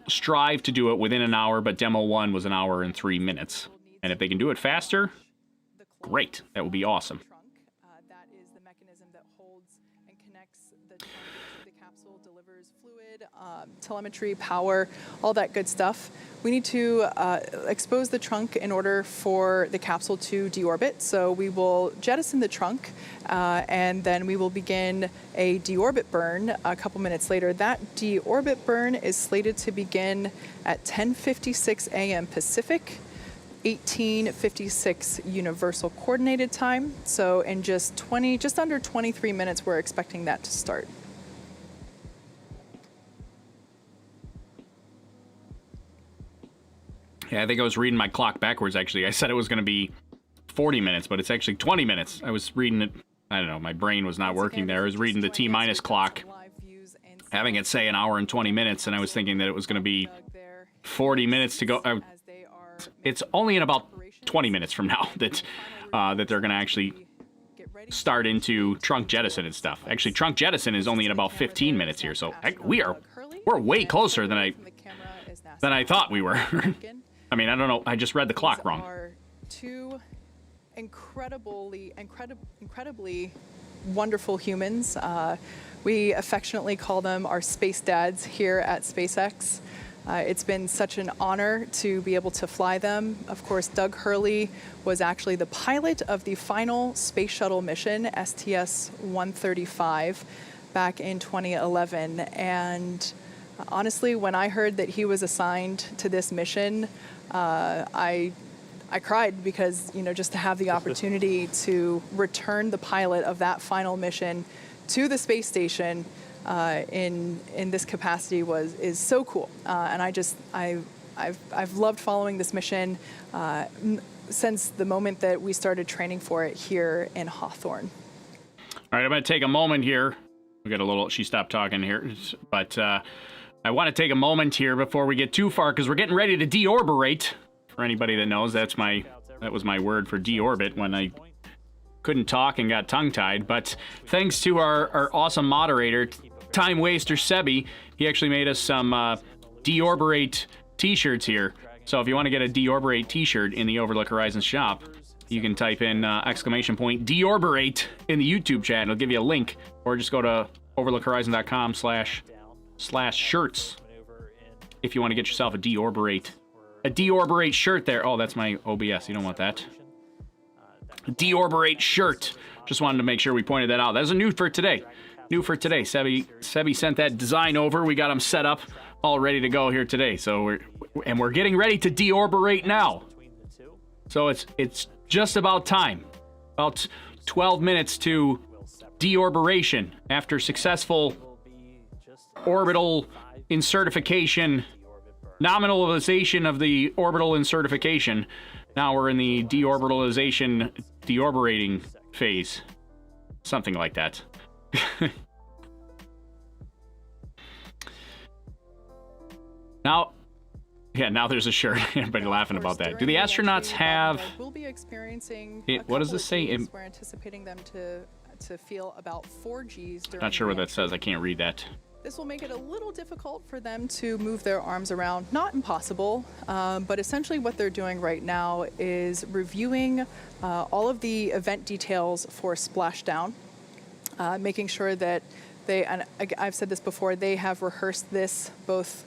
strive to do it within an hour, but Demo 1 was an hour and 3 minutes. And if they can do it faster, great. That would be awesome. That is the mechanism that holds and connects the trunk to the capsule, delivers fluid, telemetry, power, all that good stuff. We need to expose the trunk in order for the capsule to deorbit. So we will jettison the trunk, and then we will begin a deorbit burn a couple minutes later. That deorbit burn is slated to begin at 10:56 a.m. Pacific, 18:56 Universal Coordinated Time. So in just under 23 minutes, we're expecting that to start. Yeah, I think I was reading my clock backwards, actually. I said it was going to be 40 minutes, but it's actually 20 minutes. I was reading it, I don't know, my brain was not working there. I was reading the T-minus clock, having it say an hour and 20 minutes, and I was thinking that it was going to be 40 minutes to go. It's only in about 20 minutes from now that they're going to actually start into trunk jettison and stuff. Actually, trunk jettison is only in about 15 minutes here, so we're We're way closer than I thought we were. I mean, I don't know. I just read the clock wrong. Are two incredibly wonderful humans. We affectionately call them our space dads here at SpaceX. It's been such an honor to be able to fly them. Of course, Doug Hurley was actually the pilot of the final Space Shuttle mission, STS-135, back in 2011. And honestly, when I heard that he was assigned to this mission, I cried because, you know, just to have the opportunity to return the pilot of that final mission to the space station in this capacity is so cool. And I've loved following this mission since the moment that we started training for it here in Hawthorne. All right, I'm going to take a moment here. We got a little, she stopped talking here, but I want to take a moment here before we get too far because we're getting ready to deorbit. For anybody that knows, that was my word for deorbit when I couldn't talk and got tongue-tied. But thanks to our awesome moderator, Time Waster Sebi, he actually made us some deorbit t-shirts here. So if you want to get a deorbit t-shirt in the Overlook Horizons shop, you can type in ! deorbit in the YouTube chat. It'll give you a link, or just go to overlookhorizon.com/shirts if you want to get yourself a deorbit shirt there. Oh, that's my OBS. You don't want that. Deorbit shirt. Just wanted to make sure we pointed that out. That's a new for today. Sebi sent that design over. We got them set up, all ready to go here today. So we're getting ready to deorbit now. So it's just about time. About 12 minutes to deorbitation after successful orbital incertification, nominalization of the orbital incertification. Now we're in the deorbitalization, deorbiting phase. Something like that. Now there's a shirt. Everybody laughing about that. Do the astronauts have... We'll be experiencing what does this say? We're anticipating them to feel about 4 Gs during... Not sure what that says. I can't read that. This will make it a little difficult for them to move their arms around. Not impossible, but essentially what they're doing right now is reviewing all of the event details for Splashdown, making sure that they, and I've said this before, they have rehearsed this both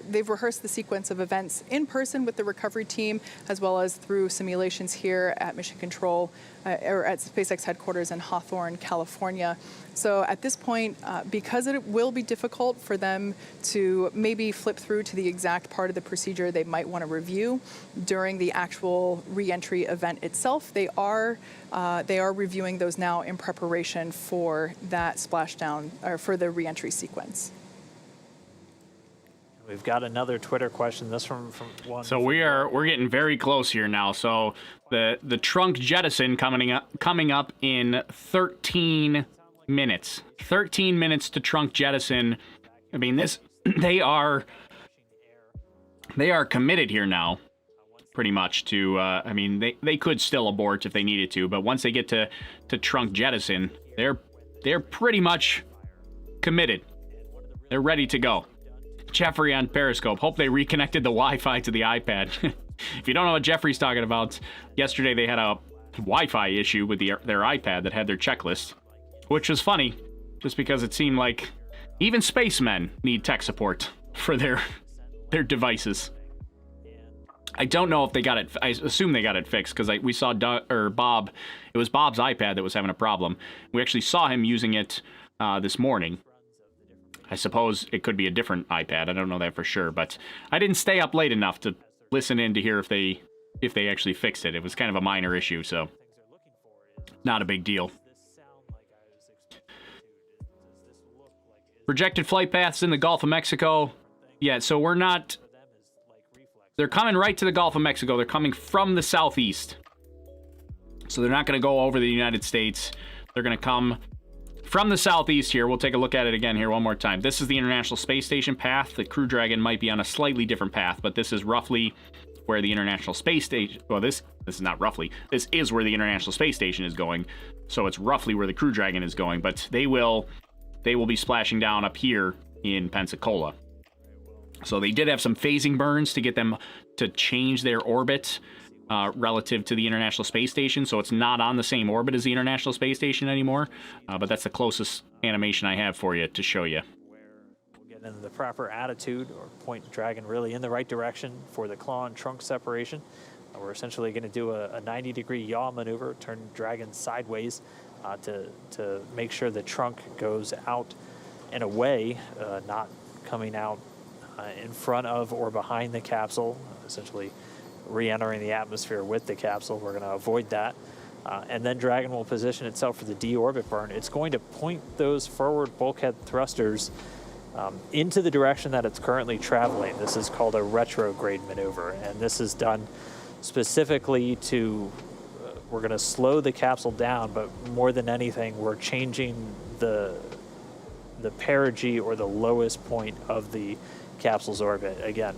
they've rehearsed the sequence of events in person with the recovery team, as well as through simulations here at Mission Control, or at SpaceX headquarters in Hawthorne, California. So at this point, because it will be difficult for them to maybe flip through to the exact part of the procedure they might want to review during the actual re-entry event itself, they are reviewing those now in preparation for that splashdown, or for the re-entry sequence. We've got another Twitter question. This from one. So we're getting very close here now. So the trunk jettison coming up in 13 minutes. 13 minutes to trunk jettison. I mean, they are committed here now, pretty much to. I mean, they could still abort if they needed to, but once they get to trunk jettison, they're pretty much committed. They're ready to go. Jeffrey on Periscope. Hope they reconnected the Wi-Fi to the iPad. If you don't know what Jeffrey's talking about, yesterday they had a Wi-Fi issue with their iPad that had their checklist, which was funny, just because it seemed like even spacemen need tech support for their devices. I don't know if they got it. I assume they got it fixed because we saw Bob. It was Bob's iPad that was having a problem. We actually saw him using it this morning. I suppose it could be a different iPad. I don't know that for sure, but I didn't stay up late enough to listen in to hear if they actually fixed it. It was kind of a minor issue, so not a big deal. Projected flight paths in the Gulf of Mexico. Yeah, so we're not... They're coming right to the Gulf of Mexico. They're coming from the southeast. So they're not going to go over the United States. They're going to come from the southeast here. We'll take a look at it again here one more time. This is the International Space Station path. The Crew Dragon might be on a slightly different path, but this is roughly where the International Space Station... Well, this is not roughly. This is where the International Space Station is going. So it's roughly where the Crew Dragon is going, but they will they will be splashing down up here in Pensacola. So they did have some phasing burns to get them to change their orbit relative to the International Space Station, so it's not on the same orbit as the International Space Station anymore, but that's the closest animation I have for you to show you. We'll get into the proper attitude or point Dragon really in the right direction for the claw and trunk separation. We're essentially going to do a 90-degree yaw maneuver, turn Dragon sideways to make sure the trunk goes out and away, not coming out in front of or behind the capsule, essentially re-entering the atmosphere with the capsule. We're going to avoid that. And then Dragon will position itself for the deorbit burn. It's going to point those forward bulkhead thrusters into the direction that it's currently traveling. This is called a retrograde maneuver, and this is done specifically to, we're going to slow the capsule down, but more than anything, we're changing the perigee or the lowest point of the capsule's orbit. Again,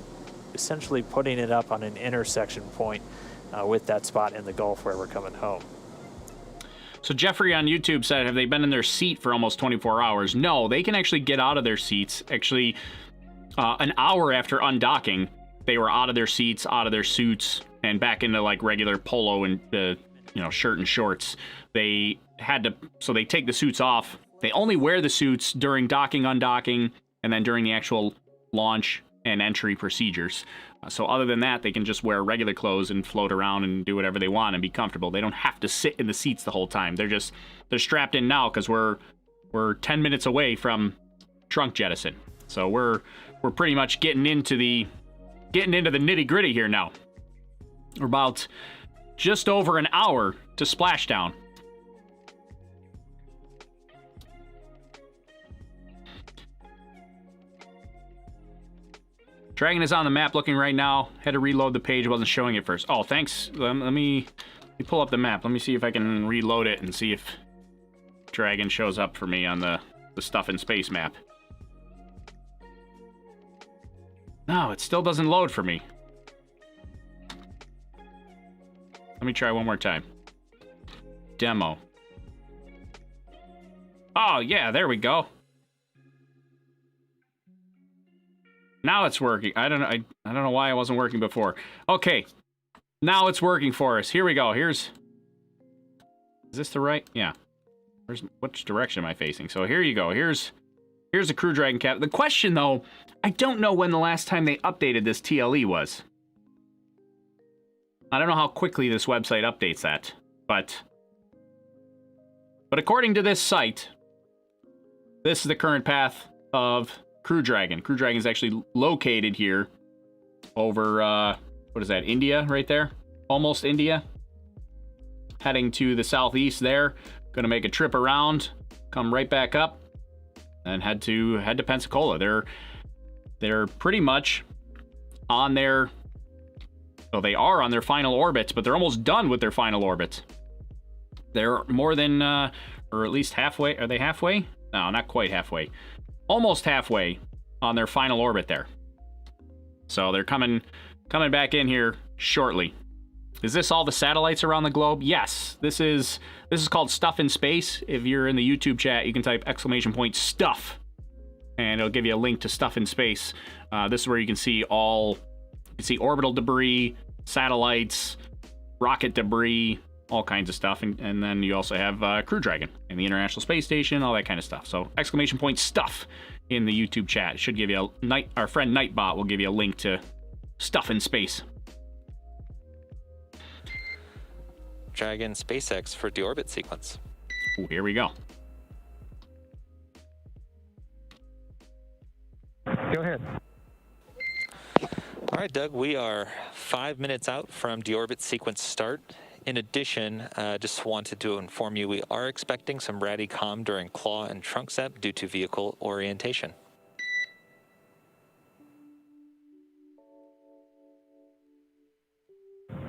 essentially putting it up on an intersection point with that spot in the Gulf where we're coming home. So Jeffrey on YouTube said, have they been in their seat for almost 24 hours? No, they can actually get out of their seats. Actually, an hour after undocking, they were out of their seats, out of their suits, and back into like regular polo and shirt and shorts. They had to, so they take the suits off. They only wear the suits during docking, undocking, and then during the actual launch and entry procedures. So other than that, they can just wear regular clothes and float around and do whatever they want and be comfortable. They don't have to sit in the seats the whole time. They're strapped in now because we're 10 minutes away from trunk jettison. So we're pretty much getting into the nitty-gritty here now. We're about just over an hour to splashdown. Dragon is on the map looking right now. Had to reload the page, wasn't showing it first. Oh, thanks. Let me pull up the map. Let me see if I can reload it and see if Dragon shows up for me on the stuff in space map. No, it still doesn't load for me. Let me try one more time. Demo. Oh, yeah, there we go. Now it's working. I don't know why it wasn't working before. Okay. Now it's working for us. Here we go. Is this the right? Yeah. Which direction am I facing? So here you go. Here's the Crew Dragon cap. The question though, I don't know when the last time they updated this TLE was. I don't know how quickly this website updates that, but according to this site, this is the current path of Crew Dragon. Crew Dragon is actually located here over, what is that, India right there? Almost India. Heading to the southeast there. Gonna make a trip around, come right back up, and head to Pensacola. They're pretty much on their, well, they are on their final orbits, but they're almost done with their final orbit. They're more than, or at least halfway. Are they halfway? No, not quite halfway. Almost halfway on their final orbit there. So they're coming back in here shortly. Is this all the satellites around the globe? Yes. This is called Stuff in Space. If you're in the YouTube chat, you can type !stuff and it'll give you a link to Stuff in Space. This is where you can see orbital debris, satellites, rocket debris, all kinds of stuff, and then you also have Crew Dragon and the International Space Station, all that kind of stuff. So !stuff in the YouTube chat. It should give you our friend Nightbot will give you a link to Stuff in Space. Dragon SpaceX for deorbit sequence. Ooh, here we go. Go ahead. All right, Doug, we are 5 minutes out from deorbit sequence start. In addition, just wanted to inform you we are expecting some RADI-COM during claw and trunk set due to vehicle orientation.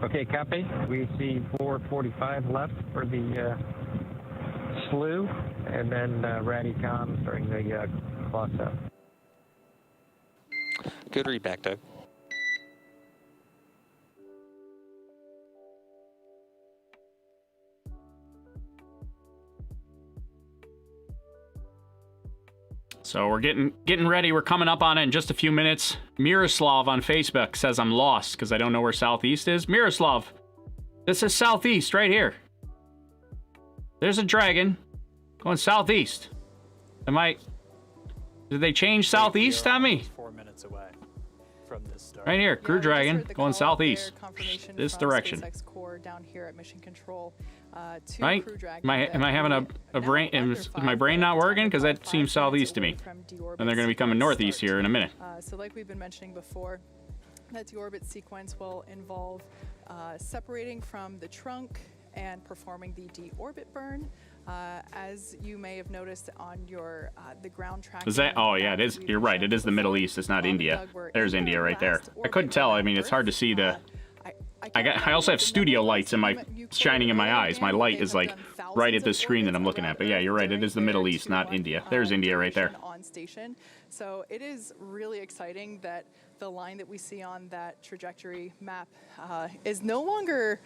Okay, copy. We see 445 left for the slew, and then RADI-COM during the claw set. Good read back, Doug. So we're getting ready. We're coming up on it in just a few minutes. Miroslav on Facebook says I'm lost because I don't know where southeast is. Miroslav, this is southeast right here. There's a dragon going southeast. Did they change southeast on me? 4 minutes away from this start. Right here, Crew Dragon going southeast. This direction. SpaceX core down here at Mission Control. Right? Am I having a brain? Is my brain not working? Because that seems southeast to me. And they're going to be coming northeast here in a minute. So like we've been mentioning before, that deorbit sequence will involve separating from the trunk and performing the deorbit burn. As you may have noticed on your the ground track. Is that? Oh yeah, it is. You're right. It is the Middle East. It's not India. There's India right there. I couldn't tell. I mean, it's hard to see the. I also have studio lights shining in my eyes. My light is like right at the screen that I'm looking at. But yeah, you're right. It is the Middle East, not India. There's India right there. On station. So it is really exciting that the line that we see on that trajectory map is no longer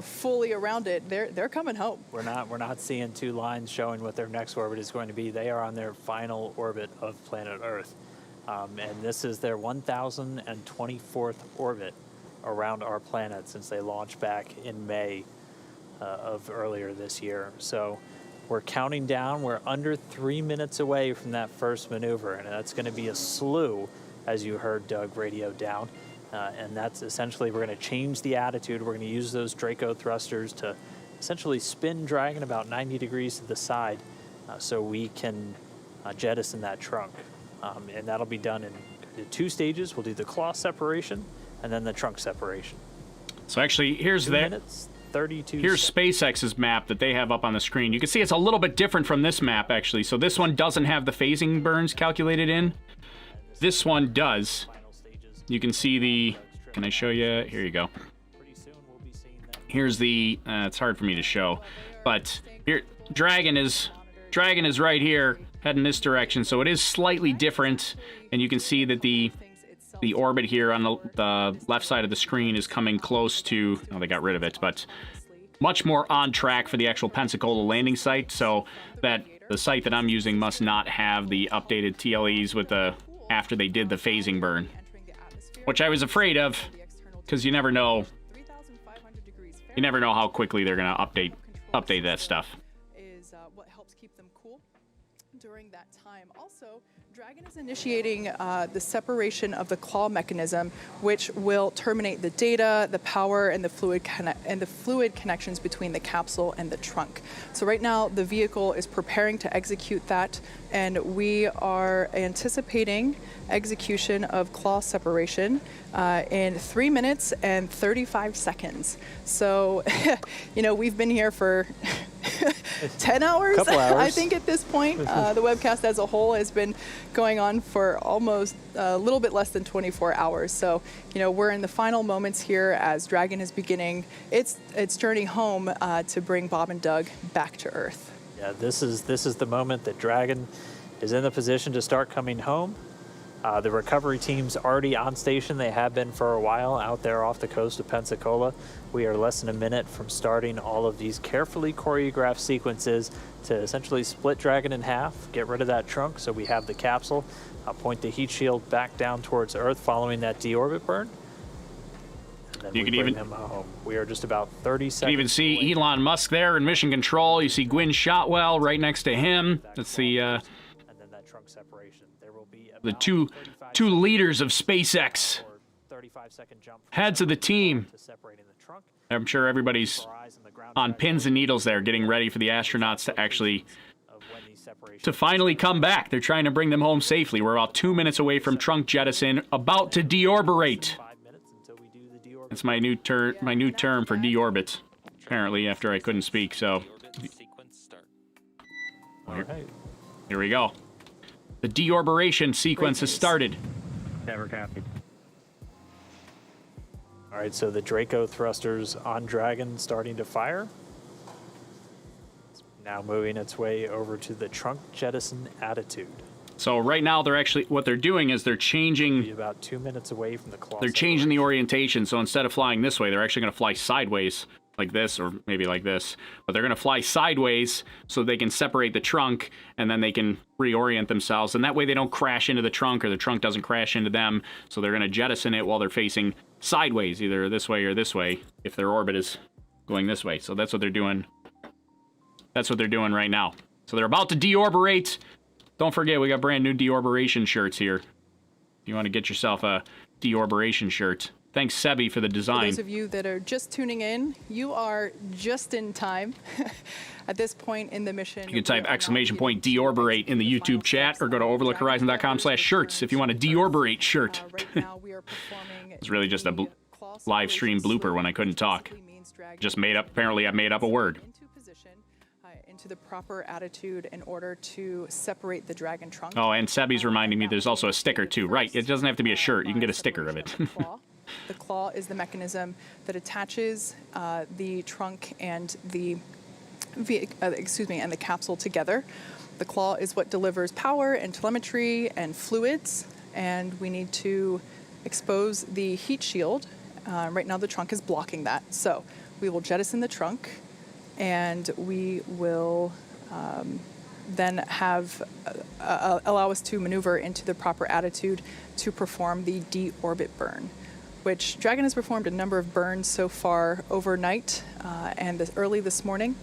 fully around it. They're coming home. We're not seeing two lines showing what their next orbit is going to be. They are on their final orbit of planet Earth. And this is their 1,024th orbit around our planet since they launched back in May of earlier this year. So we're counting down. We're under 3 minutes away from that first maneuver, and that's going to be a slew, as you heard Doug radio down. And that's essentially, we're going to change the attitude. We're going to use those Draco thrusters to essentially spin Dragon about 90 degrees to the side so we can jettison that trunk. And that'll be done in 2 stages. We'll do the claw separation and then the trunk separation. So actually, here's 2 minutes, 32 Here's seconds. SpaceX's map that they have up on the screen. You can see it's a little bit different from this map, actually. So this one doesn't have the phasing burns calculated in. This one does. You can see the... Can I show you? Here you go. Here's the... it's hard for me to show. But here, Dragon is right here, heading this direction. So it is slightly different. And you can see that the orbit here on the left side of the screen is coming close to... Oh, they got rid of it, but much more on track for the actual Pensacola landing site. So that the site that I'm using must not have the updated TLEs with the... after they did the phasing burn, which I was afraid of, because you never know how quickly they're going to update that stuff. Is what helps keep them cool during that time. Also, Dragon is initiating the separation of the claw mechanism, which will terminate the data, the power, and the fluid connections between the capsule and the trunk. So right now, the vehicle is preparing to execute that, and we are anticipating execution of claw separation in 3 minutes and 35 seconds. So, we've been here for 10 hours, Couple hours. I think, at this point. The webcast as a whole has been going on for almost a little bit less than 24 hours. So, we're in the final moments here as Dragon is beginning its journey home to bring Bob and Doug back to Earth. Yeah, this is the moment that Dragon is in the position to start coming home. The recovery team's already on station. They have been for a while out there off the coast of Pensacola. We are less than a minute from starting all of these carefully choreographed sequences to essentially split Dragon in half, get rid of that trunk so we have the capsule, point the heat shield back down towards Earth following that deorbit burn. And then You we can bring even- them home. We are just about 30 seconds. You can even see away. Elon Musk there in mission control. You see Gwynne Shotwell right next to him. That's the And then that trunk separation. There will be the about two 35 leaders of SpaceX, or 35-second jump from heads of the team. to separating the trunk. I'm sure everybody's Our eyes on the ground on track pins and needles there, getting ready for the astronauts to actually of when these separations to finally come back. They're trying to bring them home safely. We're about 2 minutes away from trunk jettison, about to deorbit. 5 minutes until we do the deorbit. That's my new term for deorbit. Apparently, after I couldn't speak, so Deorbit sequence start. All right. here we go. The deorbitation sequence has started. Never copied. All right, so the Draco thrusters on Dragon starting to fire. It's now moving its way over to the trunk jettison attitude. So right now, what they're doing is they're Be changing about 2 minutes away from the claw. the orientation. So instead of flying this way, they're actually going to fly sideways like this, or maybe like this, but they're going to fly sideways so they can separate the trunk, and then they can reorient themselves, and that way they don't crash into the trunk, or the trunk doesn't crash into them. So they're going to jettison it while they're facing sideways, either this way or this way, if their orbit is going this way. So that's what they're doing. That's what they're doing right now. So they're about to deorbitate. Don't forget, we got brand new deorbitation shirts here. If you want to get yourself a deorbitation shirt. Thanks, Sebi, for the design. For those of you that are just tuning in, you are just in time. At this point in the mission, you can type !deorbitate in the YouTube chat, or go to overlookhorizon.com/shirts if you want a deorbitate shirt. Right now we are performing It's really just a live stream blooper when I couldn't talk. Just made up, apparently I made up a word. Into position, into the proper attitude in order to separate the Dragon trunk. Oh, and Sebi's reminding me there's also a sticker too. Right, it doesn't have to be a shirt. You can get a sticker of it. The claw is the mechanism that attaches the trunk and the and the capsule together. The claw is what delivers power and telemetry and fluids, and we need to expose the heat shield. Right now the trunk is blocking that, so we will jettison the trunk, and we will then have allow us to maneuver into the proper attitude to perform the deorbit burn, which Dragon has performed a number of burns so far overnight and early this morning.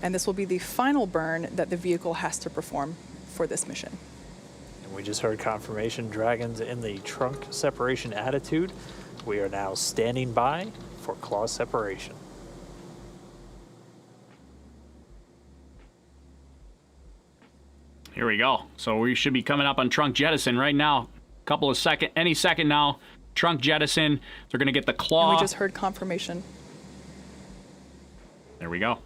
And this will be the final burn that the vehicle has to perform for this mission. And we just heard confirmation Dragon's in the trunk separation attitude. We are now standing by for claw separation. Here we go. So we should be coming up on trunk jettison right now. Any second now. Trunk jettison. They're going to get the claw. And we just heard confirmation. There we go.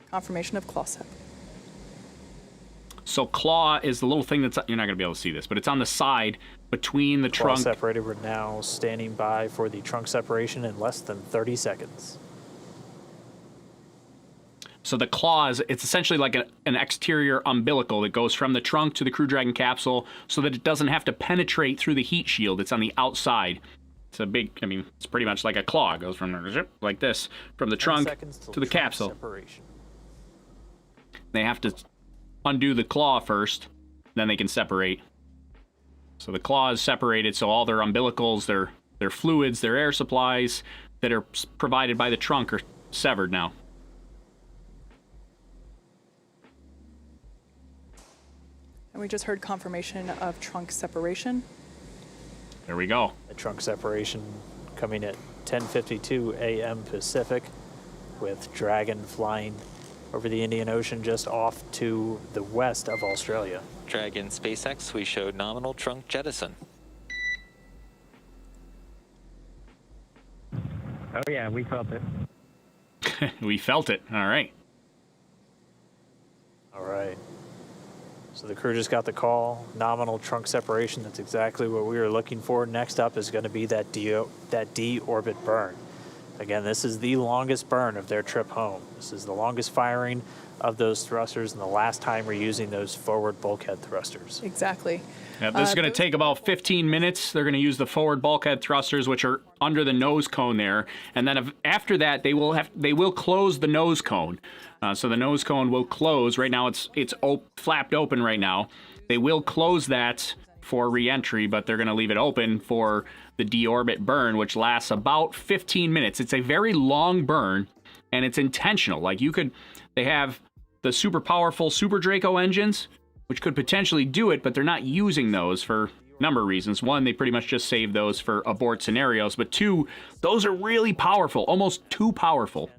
Confirmation of claw sep. So claw is the little thing that's, you're not going to be able to see this, but it's on the side between the Claw trunk. separated. We're now standing by for the trunk separation in less than 30 seconds. So the claws, it's essentially like an exterior umbilical that goes from the trunk to the Crew Dragon capsule so that it doesn't have to penetrate through the heat shield. It's on the outside. It's a big, I mean, it's pretty much like a claw. It goes from like this, from the trunk to the capsule. Separation. They have to undo the claw first, then they can separate. So the claw is separated, so all their umbilicals, their fluids, their air supplies that are provided by the trunk are severed now. And we just heard confirmation of trunk separation. There we go. The trunk separation coming at 10:52 a.m. Pacific, with Dragon flying over the Indian Ocean just off to the west of Australia. Dragon SpaceX, we showed nominal trunk jettison. Oh yeah, we felt it. We felt it. All right. All right. So the crew just got the call, nominal trunk separation. That's exactly what we were looking for. Next up is going to be that deorbit burn. Again, this is the longest burn of their trip home. This is the longest firing of those thrusters and the last time we're using those forward bulkhead thrusters. Exactly. Yeah, this is going to take about 15 minutes. They're going to use the forward bulkhead thrusters, which are under the nose cone there, and then after that, they will close the nose cone. So the nose cone will close. Right now, it's flapped open right now. They will close that for re-entry, but they're going to leave it open for the deorbit burn, which lasts about 15 minutes. It's a very long burn, and it's intentional. Like they have the super powerful Super Draco engines, which could potentially do it, but they're not using those for a number of reasons. One, they pretty much just save those for abort scenarios, but two, those are really powerful, almost too powerful.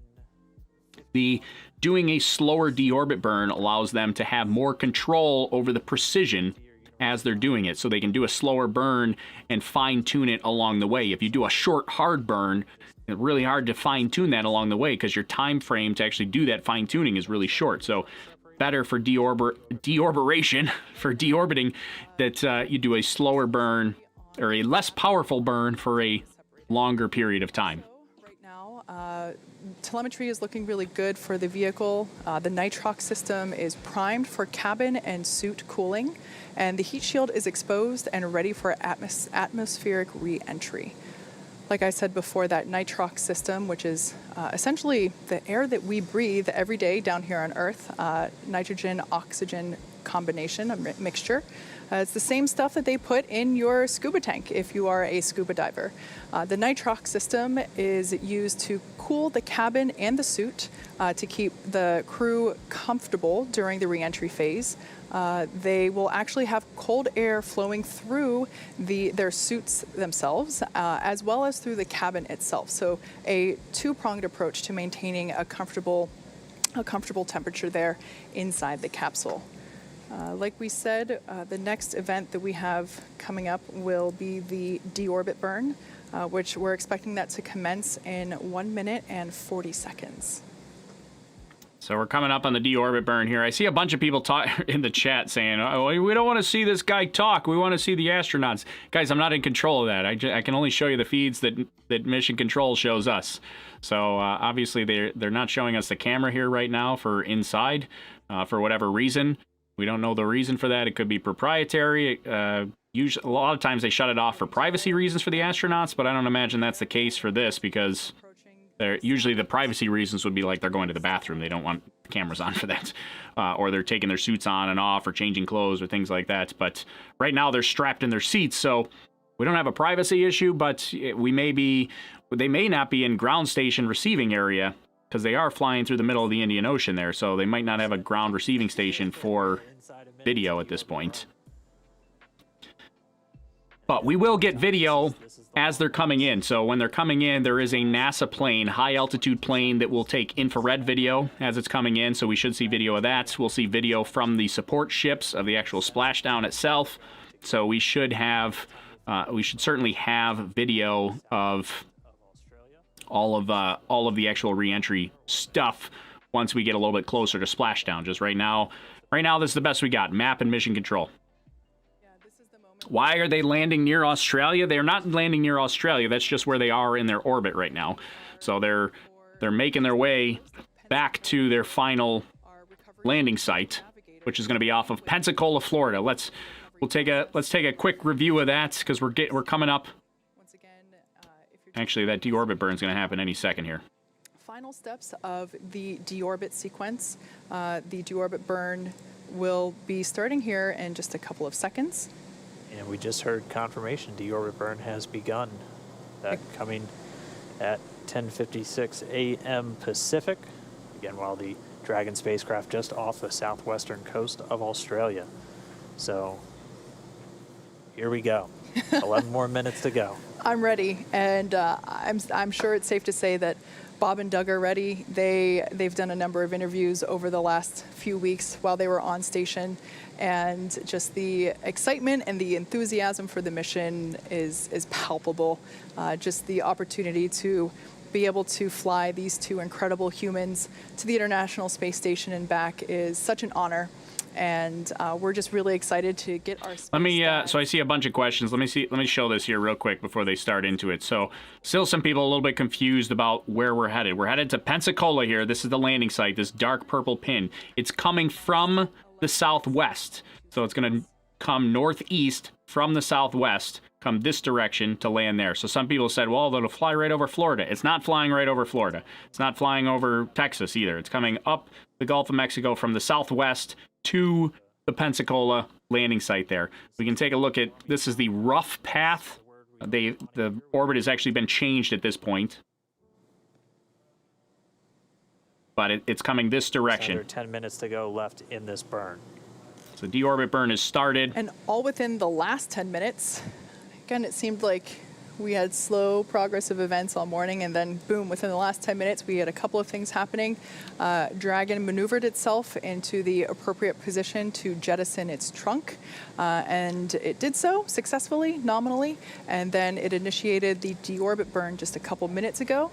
Doing a slower deorbit burn allows them to have more control over the precision as they're doing it, so they can do a slower burn and fine-tune it along the way. If you do a short, hard burn, it's really hard to fine-tune that along the way because your time frame to actually do that fine-tuning is really short. So better for deorbitation, for deorbiting, that you do a slower burn or a less powerful burn for a longer period of time. Right now, telemetry is looking really good for the vehicle. The nitrox system is primed for cabin and suit cooling, and the heat shield is exposed and ready for atmospheric re-entry. Like I said before, that nitrox system, which is essentially the air that we breathe every day down here on Earth, nitrogen-oxygen combination, a mixture. It's the same stuff that they put in your scuba tank if you are a scuba diver. The nitrox system is used to cool the cabin and the suit to keep the crew comfortable during the re-entry phase. They will actually have cold air flowing through their suits themselves, as well as through the cabin itself. So a two-pronged approach to maintaining a comfortable temperature there inside the capsule. Like we said, the next event that we have coming up will be the deorbit burn, which we're expecting that to commence in 1 minute and 40 seconds. So we're coming up on the deorbit burn here. I see a bunch of people in the chat saying, oh, we don't want to see this guy talk. We want to see the astronauts. Guys, I'm not in control of that. I can only show you the feeds that Mission Control shows us. So obviously they're not showing us the camera here right now for inside for whatever reason. We don't know the reason for that. It could be proprietary. Usually, a lot of times they shut it off for privacy reasons for the astronauts, but I don't imagine that's the case for this because usually the privacy reasons would be like they're going to the bathroom. They don't want cameras on for that. Or they're taking their suits on and off or changing clothes or things like that. But right now they're strapped in their seats, so we don't have a privacy issue, but they may not be in ground station receiving area because they are flying through the middle of the Indian Ocean there, so they might not have a ground receiving station for video at this point. But we will get video as they're coming in. So when they're coming in, there is a NASA plane, high-altitude plane, that will take infrared video as it's coming in, so we should see video of that. We'll see video from the support ships of the actual splashdown itself. So we should certainly have video of all of the actual re-entry stuff once we get a little bit closer to splashdown. Just right now this is the best we got. Map and mission control. Why are they landing near Australia? They're not landing near Australia. That's just where they are in their orbit right now. So they're making their way back to their final landing site, which is going to be off of Pensacola, Florida. Let's take a quick review of that because we're coming up. Actually, that deorbit burn is going to happen any second here. Final steps of the deorbit sequence. The deorbit burn will be starting here in just a couple of seconds. And we just heard confirmation deorbit burn has begun. That coming at 10:56 a.m. Pacific. Again, while the Dragon spacecraft just off the southwestern coast of Australia. So here we go. 11 more minutes to go. I'm ready, and I'm sure it's safe to say that Bob and Doug are ready. They've done a number of interviews over the last few weeks while they were on station, and just the excitement and the enthusiasm for the mission is palpable. Just the opportunity to be able to fly these two incredible humans to the International Space Station and back is such an honor. And we're just really excited to get our space. So I see a bunch of questions. Let me show this here real quick before they start into it. So still some people a little bit confused about where we're headed. We're headed to Pensacola here. This is the landing site, this dark purple pin. It's coming from the southwest. So it's going to come northeast from the southwest, come this direction to land there. So some people said, well, it'll fly right over Florida. It's not flying right over Florida. It's not flying over Texas either. It's coming up the Gulf of Mexico from the southwest to the Pensacola landing site there. We can take a look at, this is the rough path. The orbit has actually been changed at this point. But it's coming this direction. Under 10 minutes to go left in this burn. So deorbit burn has started. And all within the last 10 minutes. Again, it seemed like we had slow progressive events all morning, and then boom, within the last 10 minutes, we had a couple of things happening. Dragon maneuvered itself into the appropriate position to jettison its trunk, and it did so successfully, nominally, and then it initiated the deorbit burn just a couple minutes ago.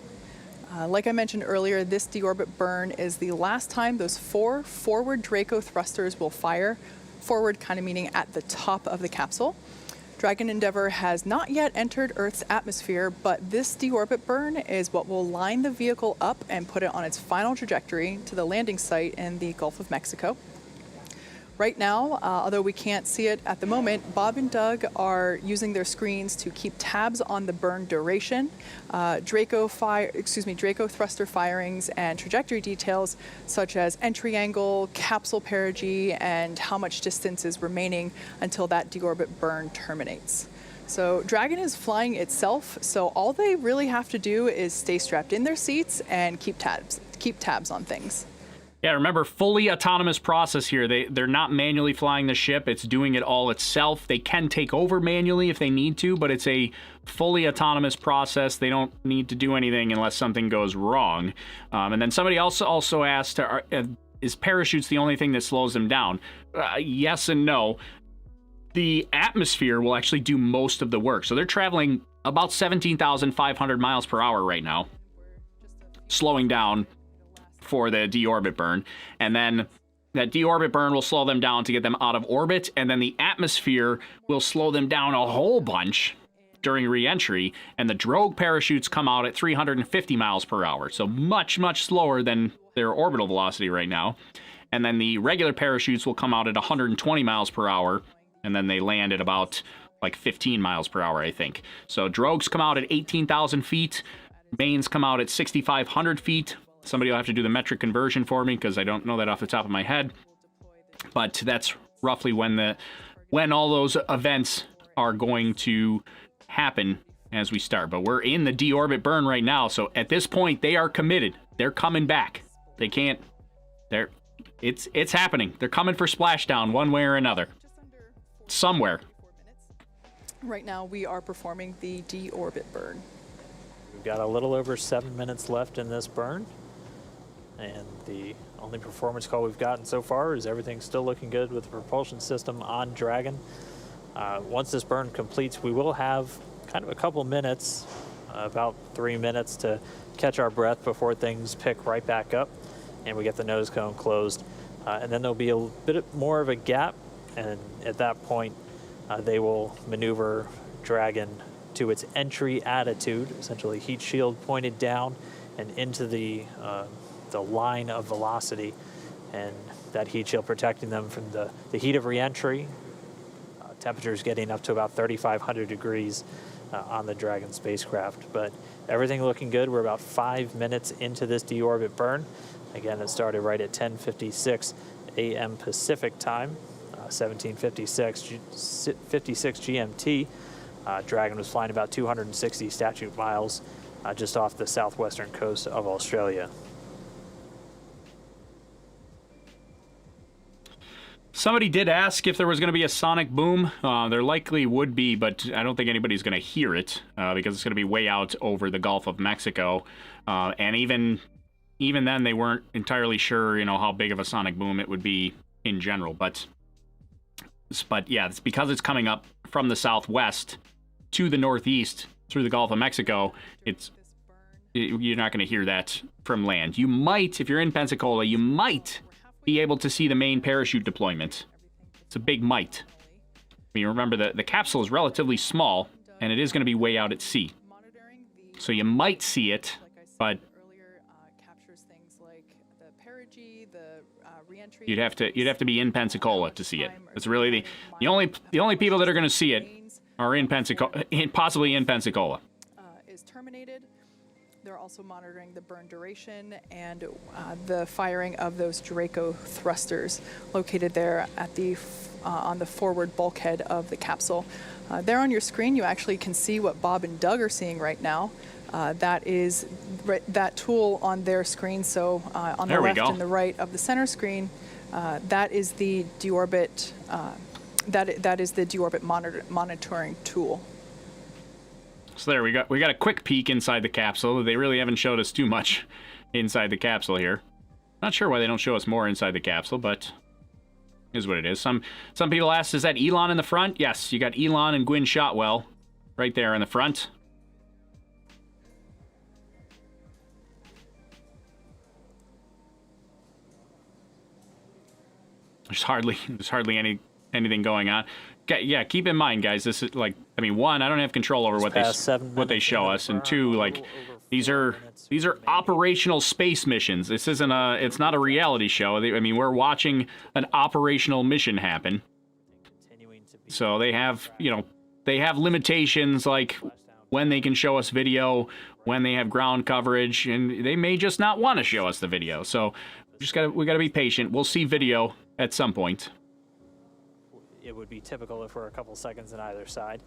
Like I mentioned earlier, this deorbit burn is the last time those 4 forward Draco thrusters will fire, forward kind of meaning at the top of the capsule. Dragon Endeavour has not yet entered Earth's atmosphere, but this deorbit burn is what will line the vehicle up and put it on its final trajectory to the landing site in the Gulf of Mexico. Right now, although we can't see it at the moment, Bob and Doug are using their screens to keep tabs on the burn duration, Draco thruster firings, and trajectory details such as entry angle, capsule perigee, and how much distance is remaining until that deorbit burn terminates. So Dragon is flying itself, so all they really have to do is stay strapped in their seats and keep tabs on things. Yeah, remember, fully autonomous process here. They're not manually flying the ship. It's doing it all itself. They can take over manually if they need to, but it's a fully autonomous process. They don't need to do anything unless something goes wrong. And then somebody else also asked, is parachutes the only thing that slows them down? Yes and no. The atmosphere will actually do most of the work. So they're traveling about 17,500 miles per hour right now, slowing down for the deorbit burn, and then that deorbit burn will slow them down to get them out of orbit, and then the atmosphere will slow them down a whole bunch during re-entry, and the drogue parachutes come out at 350 miles per hour, so much slower than their orbital velocity right now. And then the regular parachutes will come out at 120 miles per hour, and then they land at about like 15 miles per hour, I think. So drogues come out at 18,000 feet, mains come out at 6,500 feet. Somebody will have to do the metric conversion for me because I don't know that off the top of my head. But that's roughly when all those events are going to happen as we start. But we're in the deorbit burn right now, so at this point they are committed. They're coming back. They can't. It's happening. They're coming for Splashdown one way or another. Somewhere. Right now we are performing the deorbit burn. We've got a little over 7 minutes left in this burn. And the only performance call we've gotten so far is everything's still looking good with the propulsion system on Dragon. Once this burn completes, we will have kind of a couple minutes, about 3 minutes to catch our breath before things pick right back up and we get the nose cone closed. And then there'll be a bit more of a gap, and at that point they will maneuver Dragon to its entry attitude, essentially heat shield pointed down and into the line of velocity, and that heat shield protecting them from the heat of re-entry. Temperatures getting up to about 3,500 degrees on the Dragon spacecraft, but everything looking good. We're about 5 minutes into this deorbit burn. Again, it started right at 10:56 a.m. Pacific time, 17:56 GMT. Dragon was flying about 260 statute miles just off the southwestern coast of Australia. Somebody did ask if there was going to be a sonic boom. There likely would be, but I don't think anybody's going to hear it because it's going to be way out over the Gulf of Mexico. And even then, they weren't entirely sure, how big of a sonic boom it would be in general. But yeah, it's because it's coming up from the southwest to the northeast through the Gulf of Mexico. You're not going to hear that from land. You might, if you're in Pensacola, you might be able to see the main parachute deployment. It's a big might. I mean, remember, the capsule is relatively small, and it is going to be way out at sea. So you might see it, but you'd have to be in Pensacola to see it. It's really the only people that are going to see it are in Pensacola, possibly in Pensacola. Is terminated. They're also monitoring the burn duration and the firing of those Draco thrusters located there at on the forward bulkhead of the capsule. There on your screen, you actually can see what Bob and Doug are seeing right now. That is that tool on their screen. So on the left and the right of the center screen, that is the deorbit. That is the deorbit monitoring tool. So there we got a quick peek inside the capsule. They really haven't showed us too much inside the capsule here. Not sure why they don't show us more inside the capsule, but is what it is. Some people asked, is that Elon in the front? Yes, you got Elon and Gwynne Shotwell right there in the front. There's hardly anything going on. Yeah, keep in mind, guys, this is one, I don't have control over what they show us, and two, These are operational space missions. This isn't it's not a reality show. I mean, we're watching an operational mission happen. So they have, they have limitations like when they can show us video, when they have ground coverage, and they may just not want to show us the video. So we gotta be patient. We'll see video at some point. It would be typical if we're a couple seconds on either side,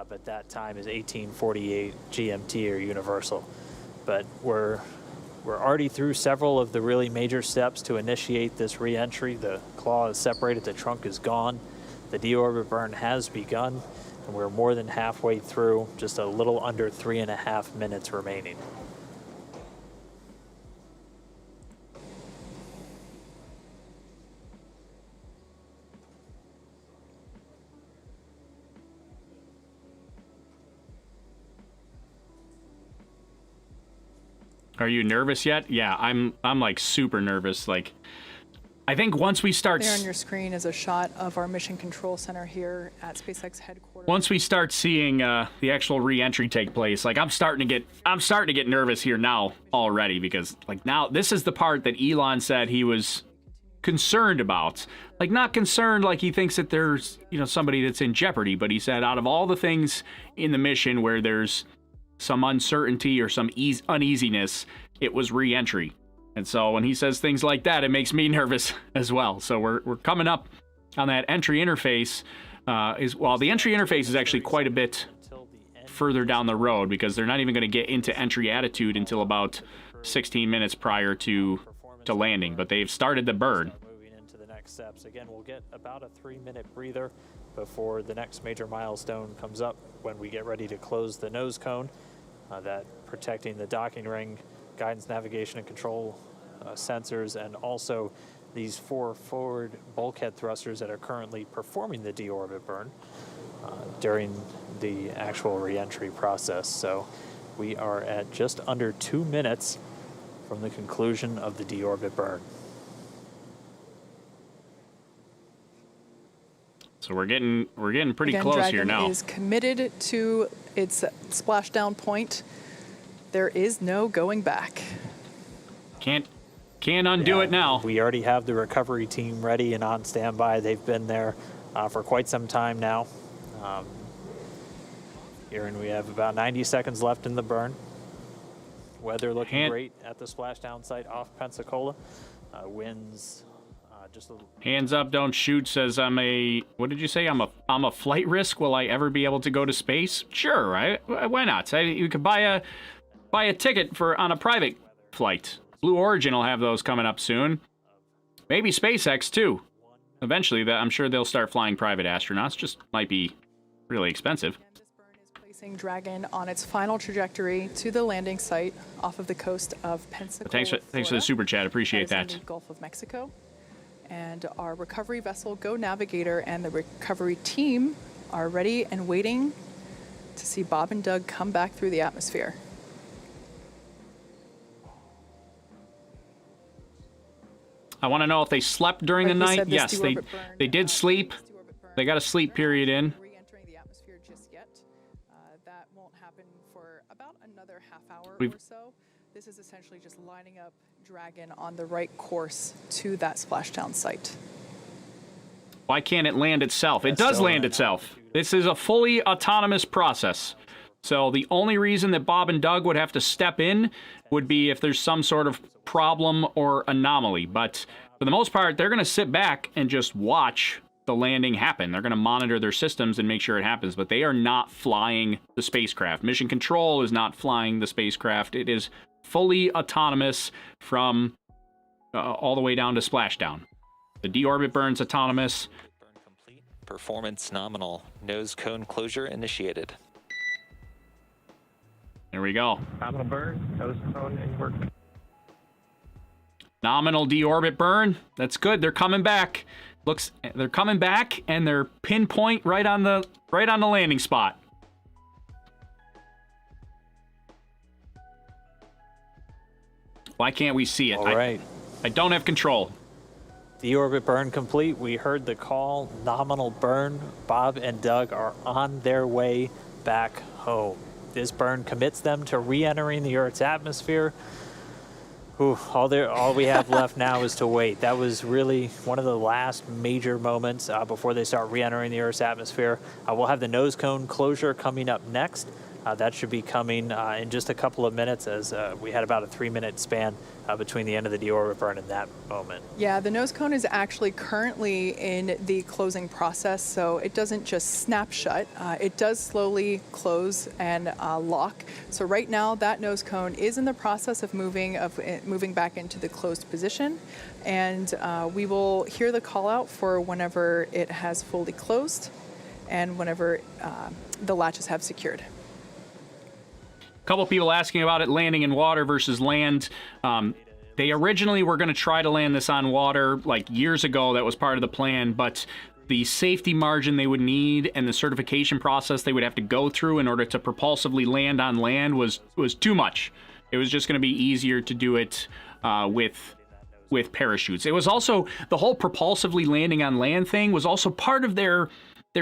but that time is 1848 GMT or Universal. But we're already through several of the really major steps to initiate this re-entry. The claw is separated, the trunk is gone, the deorbit burn has begun, and we're more than halfway through, just a little under 3.5 minutes remaining. Are you nervous yet? Yeah, I'm like super nervous. Like, I think once we start... There on your screen is a shot of our mission control center here at SpaceX headquarters. Once we start seeing the actual re-entry take place, like I'm starting to get nervous here now already, because like now this is the part that Elon said he was concerned about. Like, not concerned like he thinks that there's, somebody that's in jeopardy, but he said out of all the things in the mission where there's some uncertainty or some uneasiness, it was re-entry. And so when he says things like that, it makes me nervous as well. So we're coming up on that entry interface. The entry interface is actually quite a bit further down the road, because they're not even going to get into entry attitude until about 16 minutes prior to landing. But they've started the burn. Moving into the next steps. Again, we'll get about a 3-minute breather before the next major milestone comes up, when we get ready to close the nose cone, that protecting the docking ring, guidance, navigation, and control sensors, and also these 4 forward bulkhead thrusters that are currently performing the deorbit burn during the actual re-entry process. So we are at just under 2 minutes from the conclusion of the deorbit burn. So we're getting pretty Again, close Dragon here now. is committed to its splashdown point. There is no going back. Can't undo it now. We already have the recovery team ready and on standby. They've been there for quite some time now. Here, and we have about 90 seconds left in the burn. Weather looking great at the splashdown site off Pensacola. Winds just a little. Hands up, don't shoot says what did you say? I'm a flight risk. Will I ever be able to go to space? Sure, right? Why not? You could buy a ticket on a private flight. Blue Origin will have those coming up soon. Maybe SpaceX too. Eventually, I'm sure they'll start flying private astronauts. Just might be really expensive. This burn is placing Dragon on its final trajectory to the landing site off of the coast of Pensacola. Thanks for the super chat. Appreciate that. In the Gulf of Mexico. And our recovery vessel, Go Navigator, and the recovery team are ready and waiting to see Bob and Doug come back through the atmosphere. I want to know if they slept during the night. Yes, they did sleep. They got a sleep period in. Re-entering the atmosphere just yet. That won't happen for about another half hour or so. This is essentially just lining up Dragon on the right course to that splashdown site. Why can't it land itself? It does land itself. This is a fully autonomous process. So the only reason that Bob and Doug would have to step in would be if there's some sort of problem or anomaly. But for the most part, they're going to sit back and just watch the landing happen. They're going to monitor their systems and make sure it happens. But they are not flying the spacecraft. Mission Control is not flying the spacecraft. It is fully autonomous from all the way down to splashdown. The deorbit burn's autonomous. Burn complete. Performance nominal. Nose cone closure initiated. There we go. Nominal burn, nose cone in work. Nominal deorbit burn. That's good. They're coming back. They're coming back, and they're pinpoint right on the landing spot. Why can't we see it? All right. I don't have control. Deorbit burn complete. We heard the call. Nominal burn. Bob and Doug are on their way back home. this burn commits them to re-entering the Earth's atmosphere, all we have left now is to wait. That was really one of the last major moments before they start re-entering the Earth's atmosphere. We'll have the nose cone closure coming up next. That should be coming in just a couple of minutes, as we had about a 3-minute span between the end of the deorbit burn and that moment. Yeah, the nose cone is actually currently in the closing process, so it doesn't just snap shut. It does slowly close and lock. So right now, that nose cone is in the process of moving back into the closed position, and we will hear the call out for whenever it has fully closed and whenever the latches have secured. Couple people asking about it landing in water versus land. They originally were going to try to land this on water like years ago. That was part of the plan, but the safety margin they would need and the certification process they would have to go through in order to propulsively land on land was too much. It was just going to be easier to do it with parachutes. It was also, the whole propulsively landing on land thing was also part of their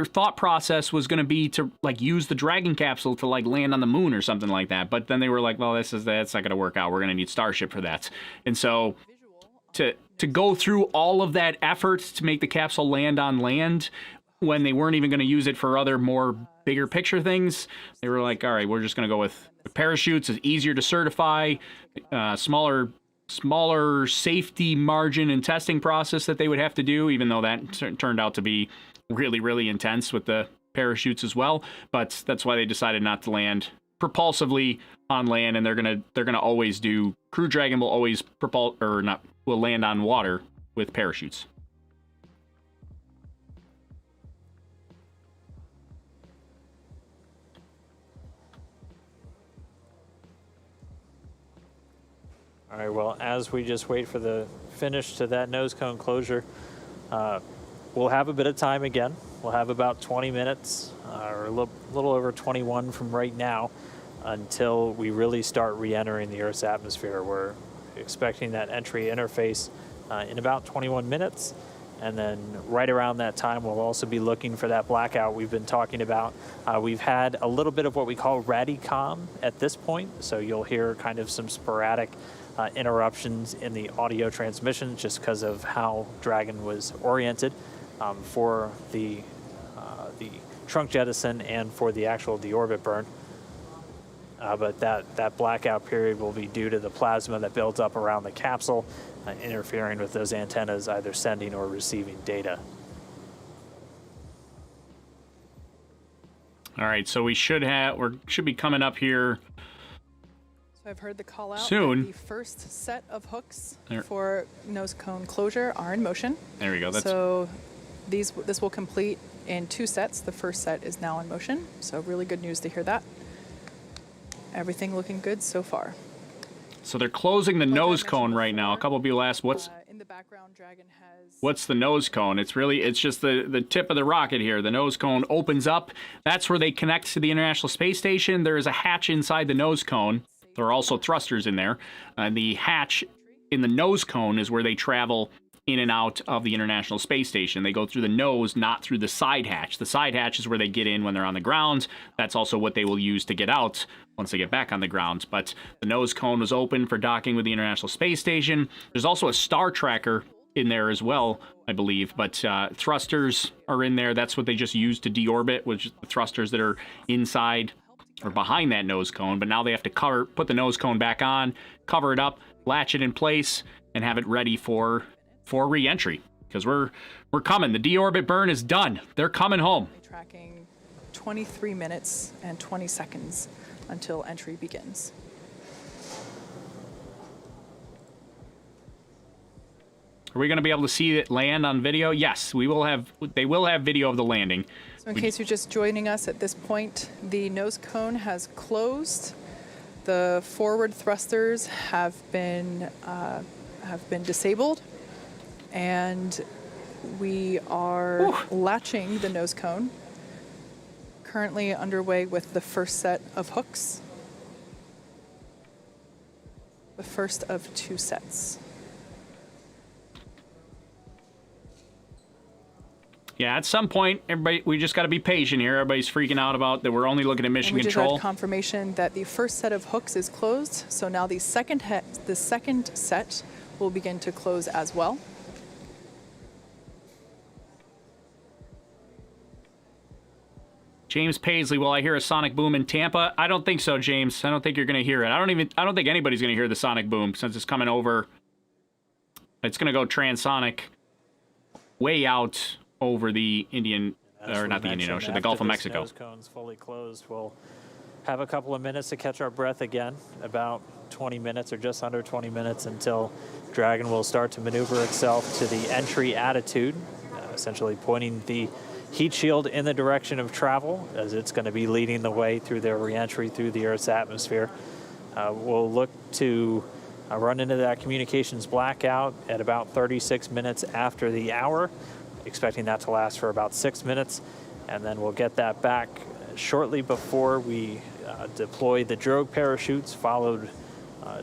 thought process was going to be to like use the Dragon capsule to like land on the moon or something like that. But then they were like, well, that's not going to work out. We're going to need Starship for that. And so to go through all of that effort to make the capsule land on land when they weren't even going to use it for other more bigger picture things, they were like, all right, we're just going to go with parachutes. It's easier to certify, smaller safety margin and testing process that they would have to do, even though that turned out to be really, really intense with the parachutes as well. But that's why they decided not to land propulsively on land, and they're gonna always do, Crew Dragon will always will land on water with parachutes. All right, well, as we just wait for the finish to that nose cone closure, we'll have a bit of time again. We'll have about 20 minutes, or a little over 21 from right now, until we really start re-entering the Earth's atmosphere. We're expecting that entry interface in about 21 minutes. And then right around that time, we'll also be looking for that blackout we've been talking about. We've had a little bit of what we call Radicom at this point. So you'll hear kind of some sporadic interruptions in the audio transmission just because of how Dragon was oriented for the trunk jettison and for the actual deorbit burn. But that blackout period will be due to the plasma that builds up around the capsule, interfering with those antennas either sending or receiving data. All right, so we should be coming up here. So I've heard the call out. Soon. The first set of hooks for nose cone closure are in motion. There we go. So this will complete in 2 sets. The first set is now in motion. So really good news to hear that. Everything looking good so far. So they're closing the nose cone right now. A couple of people asked, in the background, Dragon has... What's the nose cone? It's just the tip of the rocket here. The nose cone opens up. That's where they connect to the International Space Station. There is a hatch inside the nose cone. There are also thrusters in there. The hatch in the nose cone is where they travel in and out of the International Space Station. They go through the nose, not through the side hatch. The side hatch is where they get in when they're on the ground. That's also what they will use to get out once they get back on the ground. But the nose cone was open for docking with the International Space Station. There's also a star tracker in there as well, I believe. But thrusters are in there. That's what they just used to deorbit, which is the thrusters that are inside or behind that nose cone. But now they have to put the nose cone back on, cover it up, latch it in place, and have it ready for re-entry, because we're coming. The deorbit burn is done. They're coming home. Tracking 23 minutes and 20 seconds until entry begins. Are we going to be able to see it land on video? Yes, we will have. They will have video of the landing. So in case you're just joining us at this point, the nose cone has closed. The forward thrusters have been disabled. And we are latching the nose cone. Currently underway with the first set of hooks. The first of 2 sets. Yeah, at some point, we just got to be patient here. Everybody's freaking out about that we're only looking at mission and we control. just had confirmation that the first set of hooks is closed, so now the second set will begin to close as well. James Paisley, will I hear a sonic boom in Tampa? I don't think so, James. I don't think you're going to hear it. I don't think anybody's going to hear the sonic boom since it's coming over. It's going to go transonic way out over the Indian, or not the Indian Ocean, the Gulf of Mexico. Nose cone's fully closed. We'll have a couple of minutes to catch our breath again, about 20 minutes or just under 20 minutes until Dragon will start to maneuver itself to the entry attitude, essentially pointing the heat shield in the direction of travel, as it's going to be leading the way through their re-entry through the Earth's atmosphere. We'll look to run into that communications blackout at about 36 minutes after the hour, expecting that to last for about 6 minutes, and then we'll get that back shortly before we deploy the drogue parachutes, followed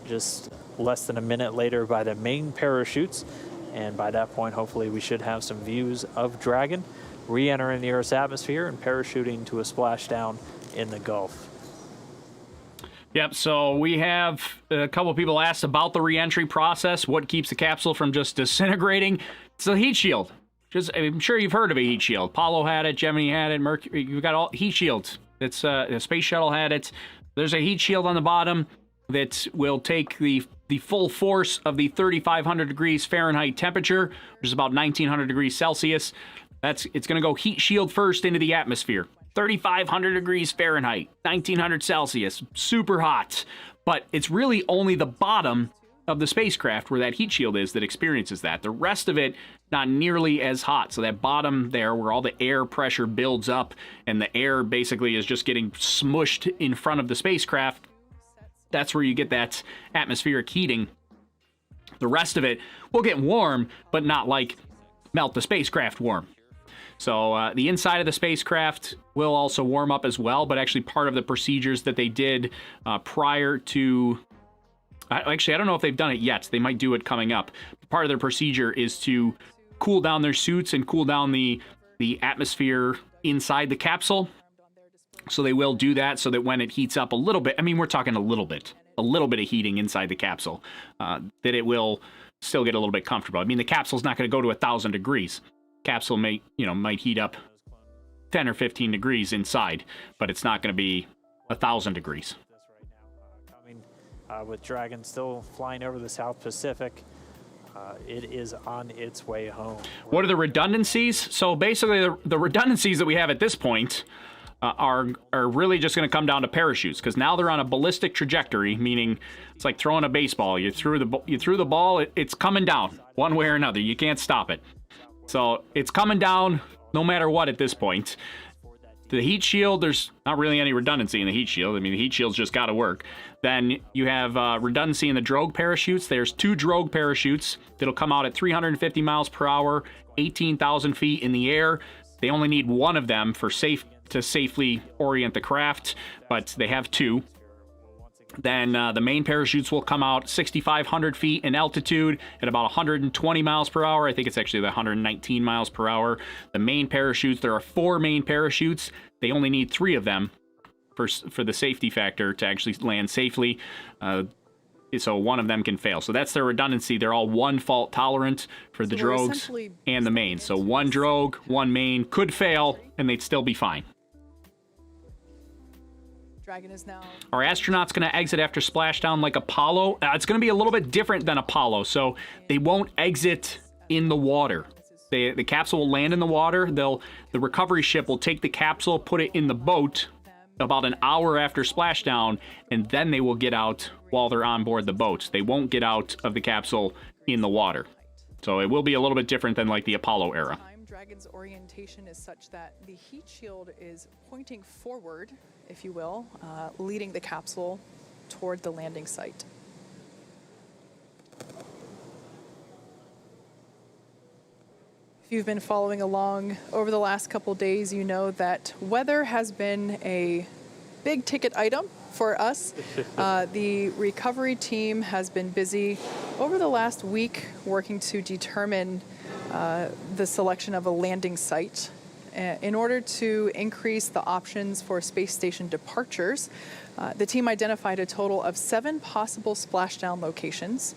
just less than a minute later by the main parachutes, and by that point hopefully we should have some views of Dragon re-entering the Earth's atmosphere and parachuting to a splashdown in the Gulf. Yep, so we have a couple people asked about the re-entry process. What keeps the capsule from just disintegrating? It's the heat shield. I'm sure you've heard of a heat shield. Apollo had it, Gemini had it, Mercury. You've got all heat shields. It's the Space Shuttle had it. There's a heat shield on the bottom that will take the full force of the 3,500 degrees Fahrenheit temperature, which is about 1,900 degrees Celsius. It's going to go heat shield first into the atmosphere. 3,500 degrees Fahrenheit, 1,900 Celsius, super hot. But it's really only the bottom of the spacecraft where that heat shield is that experiences that. The rest of it, not nearly as hot. So that bottom there where all the air pressure builds up and the air basically is just getting smushed in front of the spacecraft, that's where you get that atmospheric heating. The rest of it will get warm, but not like melt the spacecraft warm. So the inside of the spacecraft will also warm up as well, but actually part of the procedures that they did prior to... Actually, I don't know if they've done it yet. They might do it coming up. Part of their procedure is to cool down their suits and cool down the atmosphere inside the capsule. So they will do that so that when it heats up a little bit, I mean, we're talking a little bit of heating inside the capsule, that it will still get a little bit comfortable. I mean, the capsule's not going to go to 1,000 degrees. Capsule might heat up 10 or 15 degrees inside, but it's not going to be 1,000 degrees. With Dragon still flying over the South Pacific, it is on its way home. What are the redundancies? So basically, the redundancies that we have at this point are really just going to come down to parachutes, because now they're on a ballistic trajectory, meaning it's like throwing a baseball. You threw the ball, it's coming down one way or another. You can't stop it. So it's coming down no matter what at this point. The heat shield, there's not really any redundancy in the heat shield. I mean, the heat shield's just got to work. Then you have redundancy in the drogue parachutes. There's 2 drogue parachutes that'll come out at 350 miles per hour, 18,000 feet in the air. They only need one of them to safely orient the craft, but they have 2. Then the main parachutes will come out 6,500 feet in altitude at about 120 miles per hour. I think it's actually 119 miles per hour. The main parachutes, there are 4 main parachutes. They only need 3 of them for the safety factor to actually land safely. So one of them can fail. So that's their redundancy. They're all 1 fault tolerant for the drogues and the main. So 1 drogue, 1 main could fail, and they'd still be fine. Dragon is now... Are astronauts going to exit after splashdown like Apollo? It's going to be a little bit different than Apollo, so they won't exit in the water. The capsule will land in the water. The recovery ship will take the capsule, put it in the boat about an hour after splashdown, and then they will get out while they're on board the boat. They won't get out of the capsule in the water. So it will be a little bit different than like the Apollo era. Dragon's orientation is such that the heat shield is pointing forward, if you will, leading the capsule toward the landing site. If you've been following along over the last couple days, you know that weather has been a big ticket item for us. The recovery team has been busy over the last week working to determine the selection of a landing site. In order to increase the options for space station departures, the team identified a total of 7 possible splashdown locations.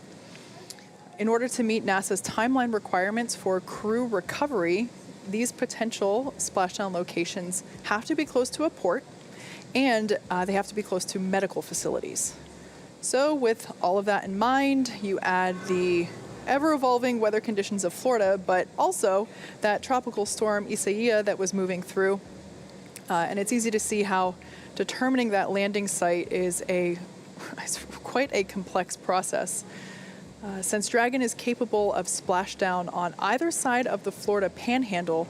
In order to meet NASA's timeline requirements for crew recovery, these potential splashdown locations have to be close to a port, and they have to be close to medical facilities. So with all of that in mind, you add the ever-evolving weather conditions of Florida, but also that tropical storm Isaiah that was moving through. And it's easy to see how determining that landing site is quite a complex process. Since Dragon is capable of splashdown on either side of the Florida Panhandle,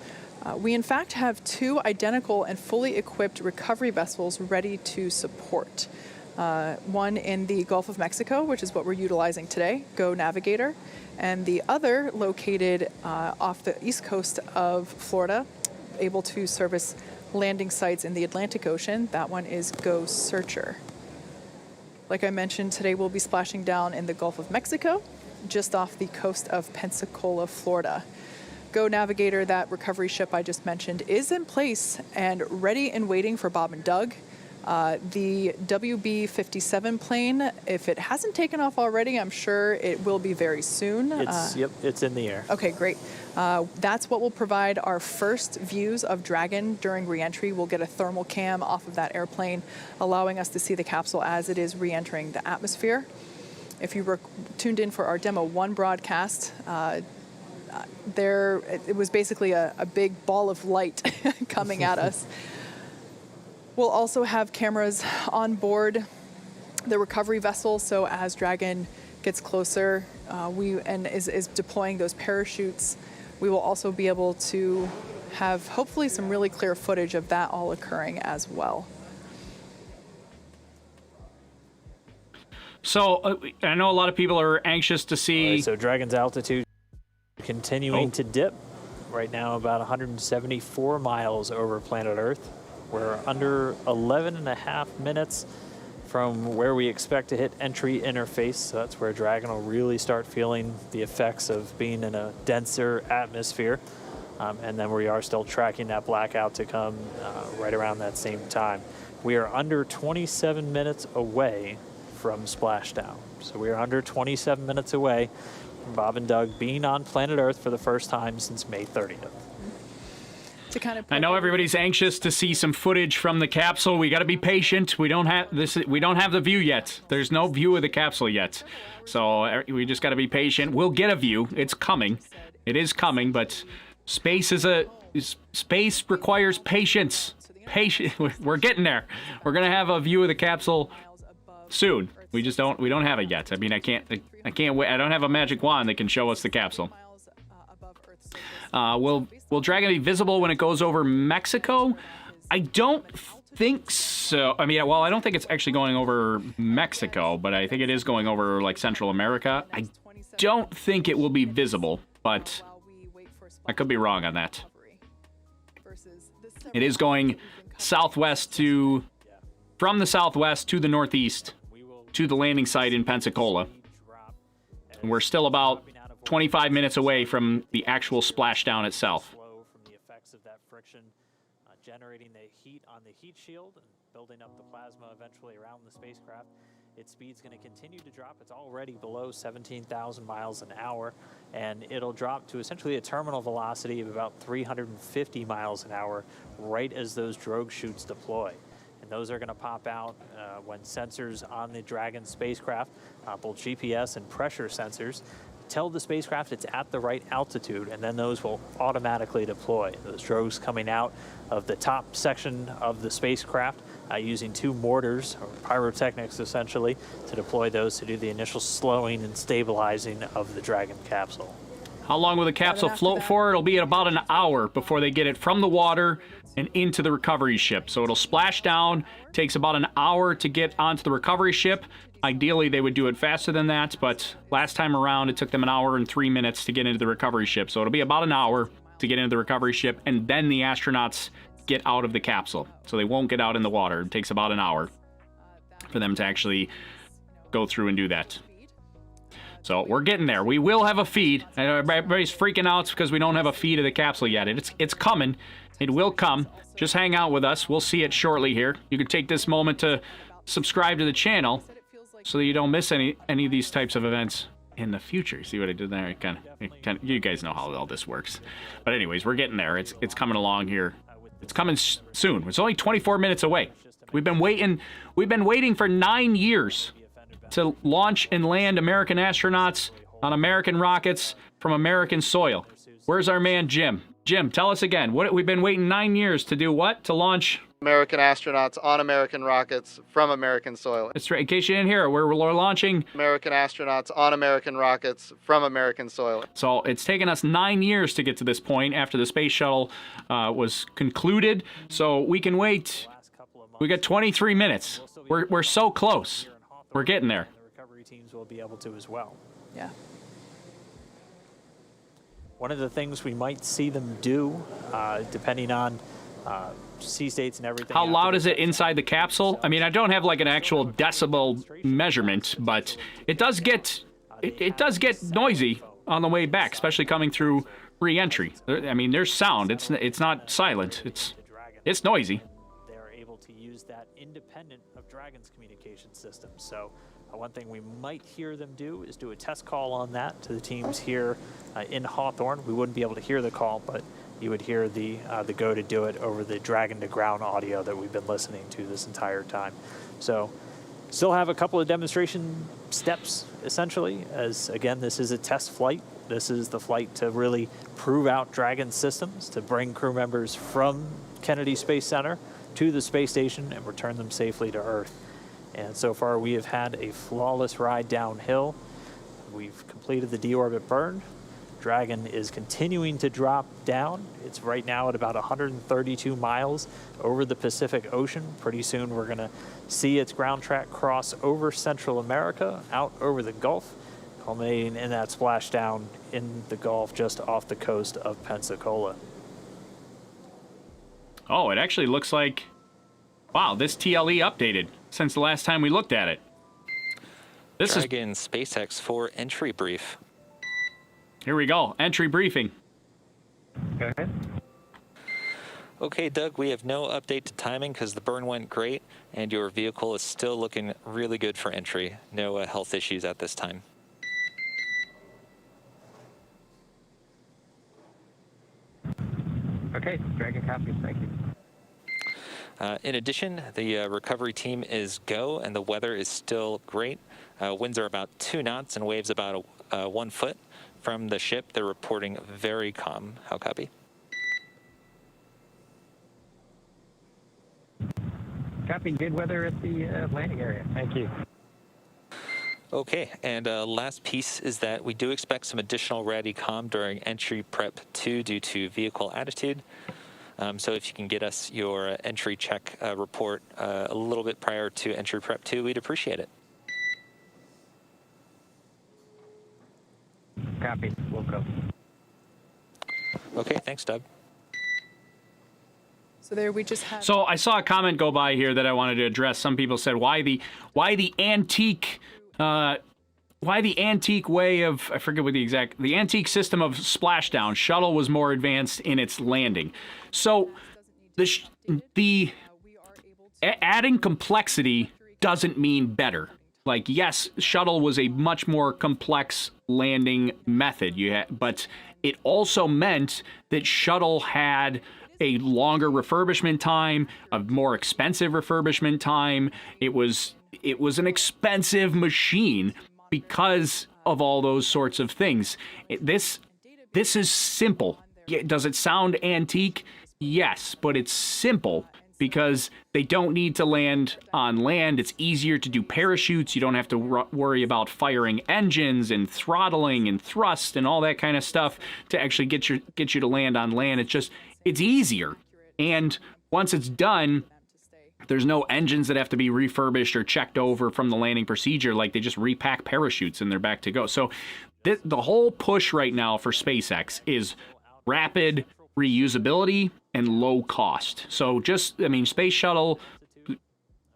we in fact have 2 identical and fully equipped recovery vessels ready to support. One in the Gulf of Mexico, which is what we're utilizing today, Go Navigator, and the other located off the east coast of Florida, able to service landing sites in the Atlantic Ocean. That one is Go Searcher. Like I mentioned, today we'll be splashing down in the Gulf of Mexico, just off the coast of Pensacola, Florida. Go Navigator, that recovery ship I just mentioned, is in place and ready and waiting for Bob and Doug. The WB-57 plane, if it hasn't taken off already, I'm sure it will be very soon. It's in the air. Okay, great. That's what will provide our first views of Dragon during re-entry. We'll get a thermal cam off of that airplane, allowing us to see the capsule as it is re-entering the atmosphere. If you were tuned in for our Demo 1 broadcast, it was basically a big ball of light coming at us. We'll also have cameras on board the recovery vessel, so as Dragon gets closer and is deploying those parachutes, we will also be able to have hopefully some really clear footage of that all occurring as well. So I know a lot of people are anxious to see. Right, so Dragon's altitude continuing to dip. Right now about 174 miles over planet Earth. We're under 11.5 minutes from where we expect to hit entry interface. So that's where Dragon will really start feeling the effects of being in a denser atmosphere. And then we are still tracking that blackout to come right around that same time. We are under 27 minutes away from splashdown. So we are under 27 minutes away from Bob and Doug being on planet Earth for the first time since May 30th. I know everybody's anxious to see some footage from the capsule. We got to be patient. We don't have the view yet. There's no view of the capsule yet. So we just got to be patient. We'll get a view. It's coming. It is coming, but space requires patience. We're getting there. We're going to have a view of the capsule soon. We don't have it yet. I mean, I can't wait. I don't have a magic wand that can show us the capsule. Will Dragon be visible when it goes over Mexico? I don't think so. I mean, well, I don't think it's actually going over Mexico, but I think it is going over like Central America. I don't think it will be visible, but I could be wrong on that. It is going from the southwest to the northeast to the landing site in Pensacola. And we're still about 25 minutes away from the actual splashdown itself. From the effects of that friction, generating the heat on the heat shield and building up the plasma eventually around the spacecraft. Its speed's going to continue to drop. It's already below 17,000 miles an hour, and it'll drop to essentially a terminal velocity of about 350 miles an hour right as those drogue chutes deploy. And those are going to pop out when sensors on the Dragon spacecraft, both GPS and pressure sensors, tell the spacecraft it's at the right altitude, and then those will automatically deploy. Those drogues coming out of the top section of the spacecraft using 2 mortars, or pyrotechnics essentially, to deploy those to do the initial slowing and stabilizing of the Dragon capsule. How long will the capsule float for? It'll be at about an hour before they get it from the water and into the recovery ship. So it'll splash down, takes about an hour to get onto the recovery ship. Ideally, they would do it faster than that, but last time around, it took them an hour and 3 minutes to get into the recovery ship. So it'll be about an hour to get into the recovery ship, and then the astronauts get out of the capsule. So they won't get out in the water. It takes about an hour for them to actually go through and do that. So we're getting there. We will have a feed. And everybody's freaking out because we don't have a feed of the capsule yet. It's coming. It will come. Just hang out with us. We'll see it shortly here. You can take this moment to subscribe to the channel so that you don't miss any of these types of events in the future. See what I did there? You guys know how all this works. But anyways, we're getting there. It's coming along here. It's coming soon. It's only 24 minutes away. We've been waiting for 9 years to launch and land American astronauts on American rockets from American soil. Where's our man Jim? Jim, tell us again. What we've been waiting 9 years to do? What? To launch American astronauts on American rockets from American soil. That's right. In case you didn't hear, we're launching American astronauts on American rockets from American soil. So it's taken us 9 years to get to this point after the Space Shuttle was concluded. So we can wait. We got 23 minutes. We're so close. We're getting there. The recovery teams will be able to as well. Yeah. One of the things we might see them do, depending on sea states and everything. How loud is it inside the capsule? I mean, I don't have like an actual decibel measurement, but it does get noisy on the way back, especially coming through re-entry. I mean, there's sound. It's not silent. It's noisy. They're able to use that independent of Dragon's communication system. So one thing we might hear them do is do a test call on that to the teams here in Hawthorne. We wouldn't be able to hear the call, but you would hear the go to do it over the Dragon to ground audio that we've been listening to this entire time. So still have a couple of demonstration steps, essentially, as, again, this is a test flight. This is the flight to really prove out Dragon systems, to bring crew members from Kennedy Space Center to the space station and return them safely to Earth. And so far, we have had a flawless ride downhill. We've completed the deorbit burn. Dragon is continuing to drop down. It's right now at about 132 miles over the Pacific Ocean. Pretty soon, we're going to see its ground track cross over Central America, out over the Gulf, culminating in that splashdown in the Gulf just off the coast of Pensacola. Oh, it actually looks like, wow, this TLE updated since the last time we looked at it. This Dragon SpaceX for entry brief. Here we go. Entry briefing. Go ahead. Okay, Doug, we have no update to timing because the burn went great, and your vehicle is still looking really good for entry. No health issues at this time. Okay, Dragon copies. Thank you. In addition, the recovery team is go, and the weather is still great. Winds are about 2 knots and waves about 1 foot. From the ship, they're reporting very calm. How copy? Copy. Good weather at the landing area. Thank you. Okay, and last piece is that we do expect some additional RADI-COM during entry prep 2 due to vehicle attitude. So if you can get us your entry check report a little bit prior to entry prep 2, we'd appreciate it. Copy. We'll go. Okay, thanks, Doug. So there we just had. So I saw a comment go by here that I wanted to address. Some people said, why the antique way of, I forget what the antique system of splashdown shuttle was more advanced in its landing. So the adding complexity doesn't mean better. Like, yes, shuttle was a much more complex landing method, but it also meant that shuttle had a longer refurbishment time, a more expensive refurbishment time. It was an expensive machine because of all those sorts of things. This is simple. Does it sound antique? Yes, but it's simple because they don't need to land on land. It's easier to do parachutes. You don't have to worry about firing engines and throttling and thrust and all that kind of stuff to actually get you to land on land. It's easier. And once it's done, there's no engines that have to be refurbished or checked over from the landing procedure. Like, they just repack parachutes and they're back to go. So the whole push right now for SpaceX is rapid reusability and low cost. So Space Shuttle,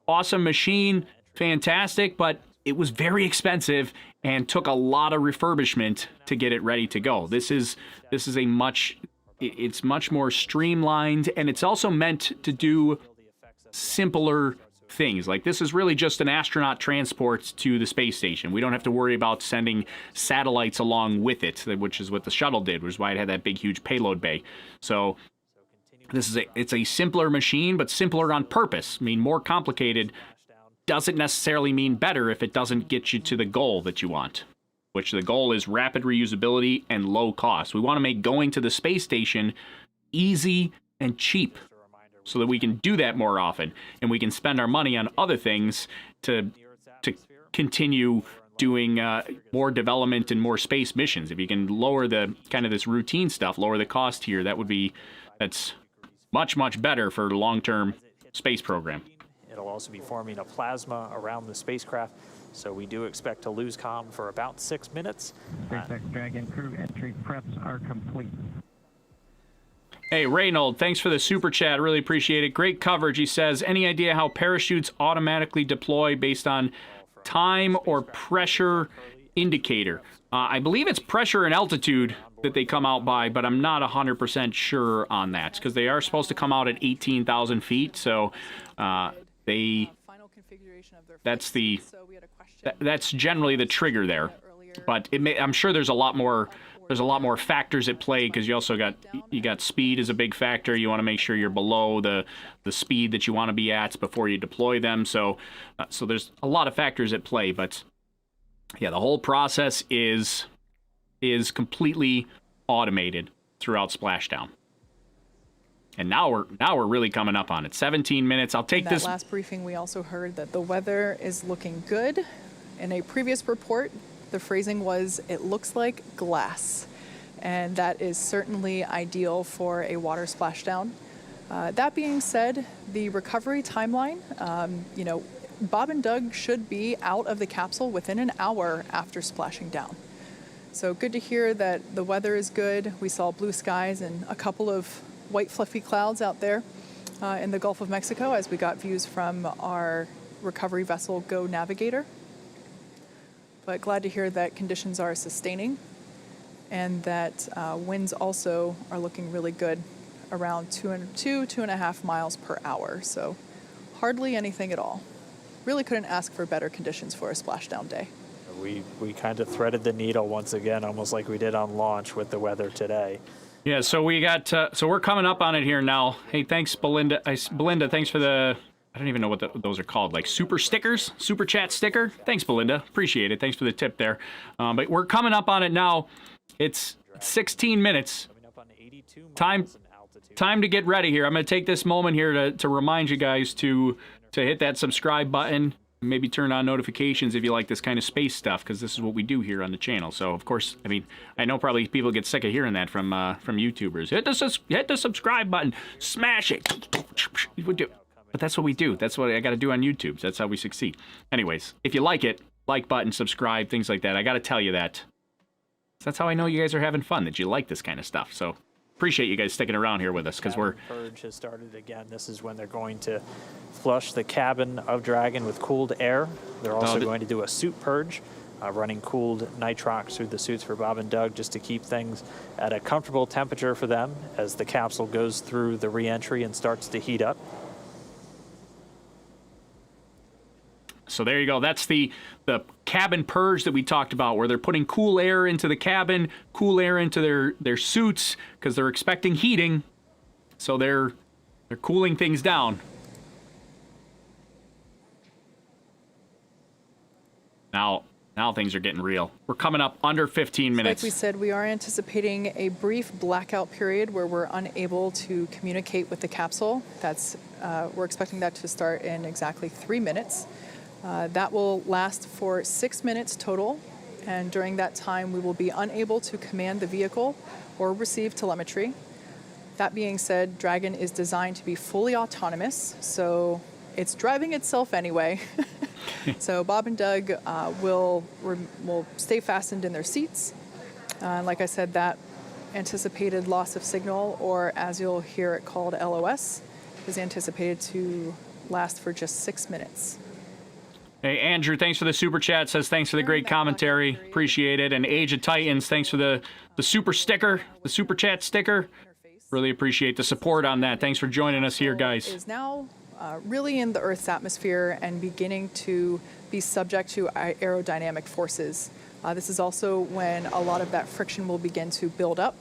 awesome machine, fantastic, but it was very expensive and took a lot of refurbishment to get it ready to go. This is it's much more streamlined, and it's also meant to do simpler things. Like, this is really just an astronaut transport to the space station. We don't have to worry about sending satellites along with it, which is what the shuttle did, which is why it had that big, huge payload bay. So it's a simpler machine, but simpler on purpose. I mean, more complicated doesn't necessarily mean better if it doesn't get you to the goal that you want, which the goal is rapid reusability and low cost. We want to make going to the space station easy and cheap, so that we can do that more often, and we can spend our money on other things to continue doing more development and more space missions. If you can lower the kind of this routine stuff, lower the cost here, that's much better for the long-term space program. It'll also be forming a plasma around the spacecraft, so we do expect to lose comm for about 6 minutes. SpaceX Dragon crew entry preps are complete. Hey, Reynold, thanks for the super chat. Really appreciate it. Great coverage, he says. Any idea how parachutes automatically deploy based on time or pressure indicator? I believe it's pressure and altitude that they come out by, but I'm not 100% sure on that, because they are supposed to come out at 18,000 feet, so that's generally the trigger there. But I'm sure there's a lot more factors at play, because you got speed is a big factor. You want to make sure you're below the speed that you want to be at before you deploy them. So there's a lot of factors at play. But yeah, the whole process is completely automated throughout Splashdown. And now we're really coming up on it. 17 minutes. I'll take this. In that last briefing, we also heard that the weather is looking good. In a previous report, the phrasing was, "It looks like glass," and that is certainly ideal for a water splashdown. That being said, the recovery timeline, Bob and Doug should be out of the capsule within an hour after splashing down. So good to hear that the weather is good. We saw blue skies and a couple of white fluffy clouds out there in the Gulf of Mexico as we got views from our recovery vessel Go Navigator. But glad to hear that conditions are sustaining, and that winds also are looking really good, around 2.5 miles per hour. So hardly anything at all. Really couldn't ask for better conditions for a splashdown day. We kind of threaded the needle once again, almost like we did on launch with the weather today. Yeah, so we got so we're coming up on it here now. Hey, thanks, Belinda. Belinda, thanks for the. I don't even know what those are called, like super stickers, super chat sticker. Thanks, Belinda. Appreciate it. Thanks for the tip there. But we're coming up on it now. It's 16 minutes. Time to get ready here. I'm going to take this moment here to remind you guys to hit that subscribe button. Maybe turn on notifications if you like this kind of space stuff, because this is what we do here on the channel. So, of course, I mean, I know probably people get sick of hearing that from YouTubers. Hit the subscribe button. Smash it. But that's what we do. That's what I got to do on YouTube. That's how we succeed. Anyways, if you like it, like button, subscribe, things like that. I got to tell you that. That's how I know you guys are having fun, that you like this kind of stuff. So appreciate you guys sticking around here with us, because we're... Purge has started again. This is when they're going to flush the cabin of Dragon with cooled air. They're also going to do a suit purge, running cooled nitrox through the suits for Bob and Doug, just to keep things at a comfortable temperature for them as the capsule goes through the re-entry and starts to heat up. So there you go. That's the cabin purge that we talked about, where they're putting cool air into the cabin, cool air into their suits, because they're expecting heating. So they're cooling things down. Now things are getting real. We're coming up under 15 minutes. Like we said, we are anticipating a brief blackout period where we're unable to communicate with the capsule. We're expecting that to start in exactly 3 minutes. That will last for 6 minutes total, and during that time we will be unable to command the vehicle or receive telemetry. That being said, Dragon is designed to be fully autonomous, so it's driving itself anyway. So Bob and Doug will stay fastened in their seats. Like I said, that anticipated loss of signal, or as you'll hear it called LOS, is anticipated to last for just 6 minutes. Hey, Andrew, thanks for the super chat. Says thanks for the great commentary. Appreciate it. And Age of Titans, thanks for the super sticker, the super chat sticker. Really appreciate the support on that. Thanks for joining us here, guys. Is now really in the Earth's atmosphere and beginning to be subject to aerodynamic forces. This is also when a lot of that friction will begin to build up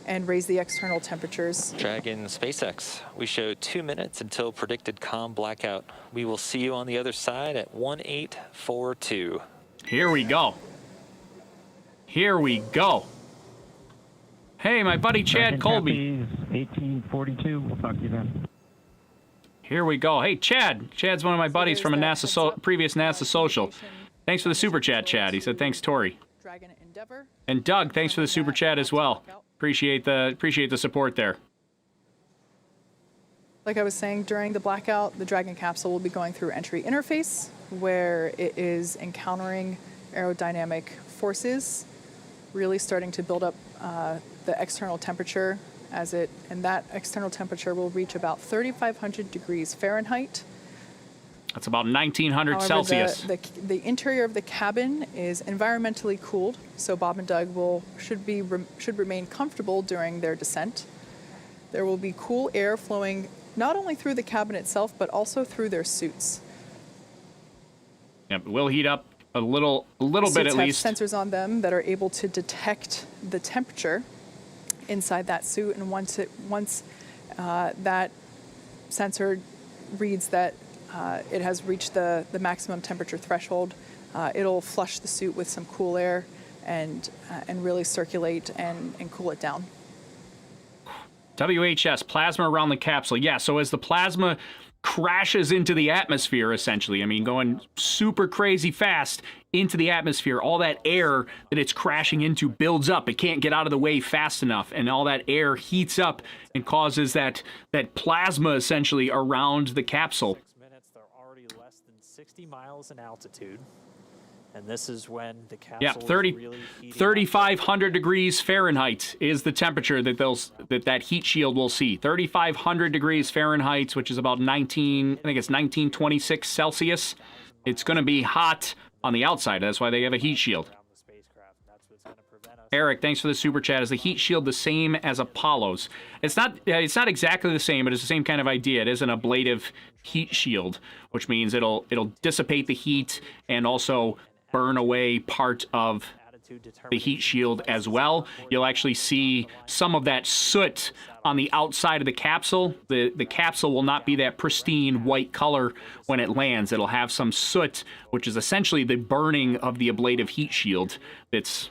and raise the external temperatures. Dragon SpaceX, we show 2 minutes until predicted calm blackout. We will see you on the other side at 1842. Here we go. Here we go. Hey, my buddy Chad Colby. 1842. We'll talk to you then. Here we go. Hey, Chad. Chad's one of my buddies from a NASA previous NASA social. Thanks for the super chat, Chad. He said thanks, Tori. Dragon Endeavor. And Doug, thanks for the super chat as well. Appreciate the support there. Like I was saying, during the blackout, the Dragon capsule will be going through entry interface, where it is encountering aerodynamic forces, really starting to build up the external temperature and that external temperature will reach about 3,500 degrees Fahrenheit. That's about 1900 However, Celsius. The interior of the cabin is environmentally cooled, so Bob and Doug should remain comfortable during their descent. There will be cool air flowing not only through the cabin itself, but also through their suits. Yep, we'll heat up a little bit at least. Suits have sensors on them that are able to detect the temperature inside that suit, and once that sensor reads that it has reached the maximum temperature threshold, it'll flush the suit with some cool air and really circulate and cool it down. WHS, plasma around the capsule. Yeah, so as the plasma crashes into the atmosphere, essentially, I mean, going super crazy fast into the atmosphere, all that air that it's crashing into builds up. It can't get out of the way fast enough, and all that air heats up and causes that plasma, essentially, around the capsule. 6 minutes, they're already less than 60 miles in altitude. And this is when the capsule is really heating 3,500 degrees Fahrenheit is the temperature that that heat shield will see. 3,500 degrees Fahrenheit, which is about 1926 Celsius. It's going to be hot on the outside. That's why they have a heat shield. Eric, thanks for the super chat. Is the heat shield the same as Apollo's? It's not exactly the same, but it's the same kind of idea. It is an ablative heat shield, which means it'll dissipate the heat and also burn away part of the heat shield as well. You'll actually see some of that soot on the outside of the capsule. The capsule will not be that pristine white color when it lands. It'll have some soot, which is essentially the burning of the ablative heat shield that's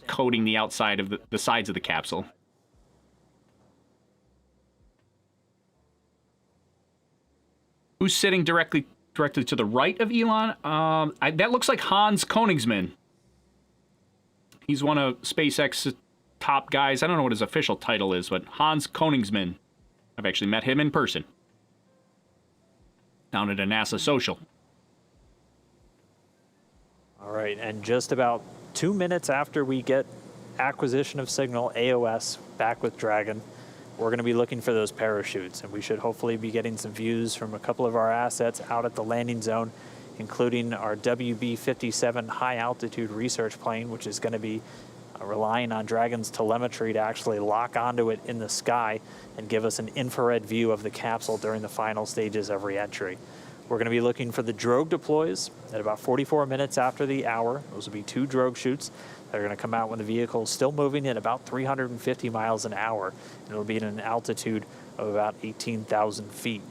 coating the outside of the sides of the capsule. Who's sitting directly to the right of Elon? That looks like Hans Koenigsmann. He's one of SpaceX's top guys. I don't know what his official title is, but Hans Koenigsmann. I've actually met him in person down at a NASA social. All right, and just about 2 minutes after we get acquisition of signal, AOS, back with Dragon, we're going to be looking for those parachutes, and we should hopefully be getting some views from a couple of our assets out at the landing zone, including our WB-57 high-altitude research plane, which is going to be relying on Dragon's telemetry to actually lock onto it in the sky and give us an infrared view of the capsule during the final stages of re-entry. We're going to be looking for the drogue deploys at about 44 minutes after the hour. Those will be 2 drogue shoots that are going to come out when the vehicle is still moving at about 350 miles an hour. And it'll be at an altitude of about 18,000 feet.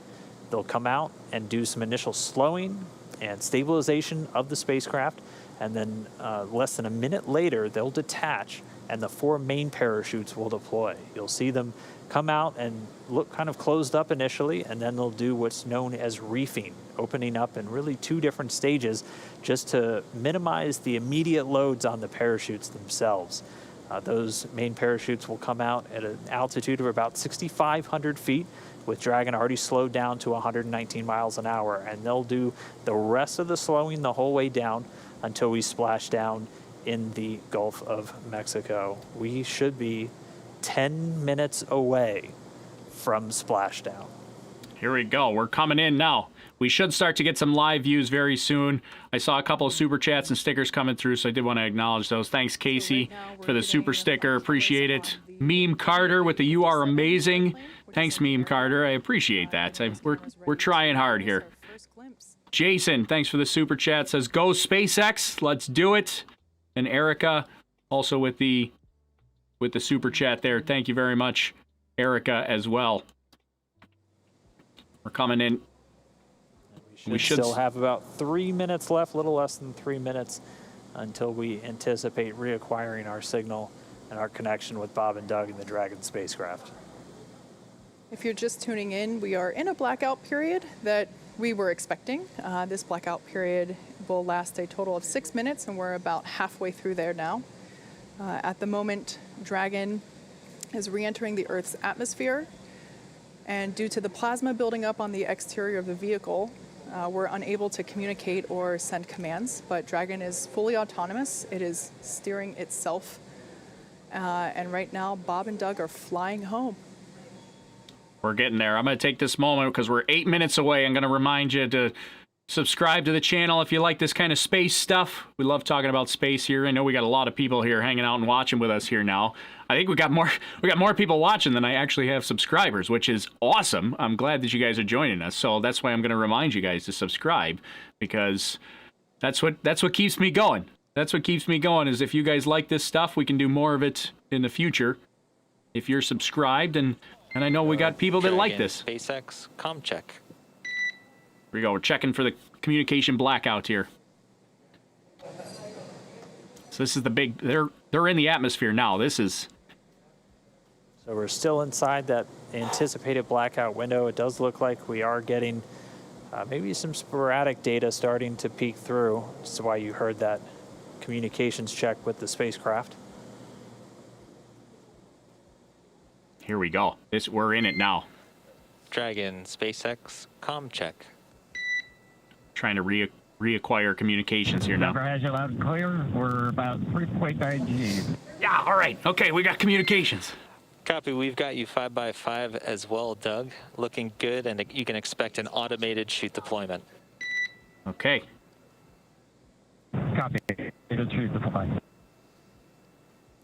They'll come out and do some initial slowing and stabilization of the spacecraft. And then less than a minute later, they'll detach and the 4 main parachutes will deploy. You'll see them come out and look kind of closed up initially, and then they'll do what's known as reefing, opening up in really 2 different stages just to minimize the immediate loads on the parachutes themselves. Those main parachutes will come out at an altitude of about 6,500 feet, with Dragon already slowed down to 119 miles an hour, and they'll do the rest of the slowing the whole way down until we splash down in the Gulf of Mexico. We should be 10 minutes away from Splashdown. Here we go. We're coming in now. we should start to get some live views very soon. I saw a couple of super chats and stickers coming through, so I did want to acknowledge those. Thanks, Casey, for the super sticker. Appreciate it. Meme Carter with the "You are amazing." Thanks, Meme Carter. I appreciate that. We're trying hard here. Jason, thanks for the super chat. Says, "Go SpaceX, let's do it." And Erica, also with the super chat there. Thank you very much, Erica, as well. We're coming in. We should still have about 3 minutes left, a little less than 3 minutes, until we anticipate reacquiring our signal and our connection with Bob and Doug in the Dragon spacecraft. If you're just tuning in, we are in a blackout period that we were expecting. This blackout period will last a total of 6 minutes, and we're about halfway through there now. At the moment, Dragon is re-entering the Earth's atmosphere, and due to the plasma building up on the exterior of the vehicle, we're unable to communicate or send commands, but Dragon is fully autonomous. It is steering itself. And right now, Bob and Doug are flying home. We're getting there. I'm going to take this moment because we're 8 minutes away. I'm going to remind you to subscribe to the channel if you like this kind of space stuff. We love talking about space here. I know we got a lot of people here hanging out and watching with us here now. I think we got more people watching than I actually have subscribers, which is awesome. I'm glad that you guys are joining us. So that's why I'm going to remind you guys to subscribe, because that's what keeps me going. That's what keeps me going, is if you guys like this stuff, we can do more of it in the future. If you're subscribed, and I know we got people that like this. SpaceX comm check. Here we go. We're checking for the communication blackout here. So this is the big. They're in the atmosphere now. This is. So we're still inside that anticipated blackout window. It does look like we are getting maybe some sporadic data starting to peek through. Which is why you heard that communications check with the spacecraft. Here we go. We're in it now. Dragon SpaceX comm check. Trying to reacquire communications here now. Number has you loud and clear. We're about 3.9 G. Yeah, all right. Okay, we got communications. Copy. We've got you 5x5 as well, Doug. Looking good, and you can expect an automated chute deployment. Okay. Copy. It'll shoot the fly.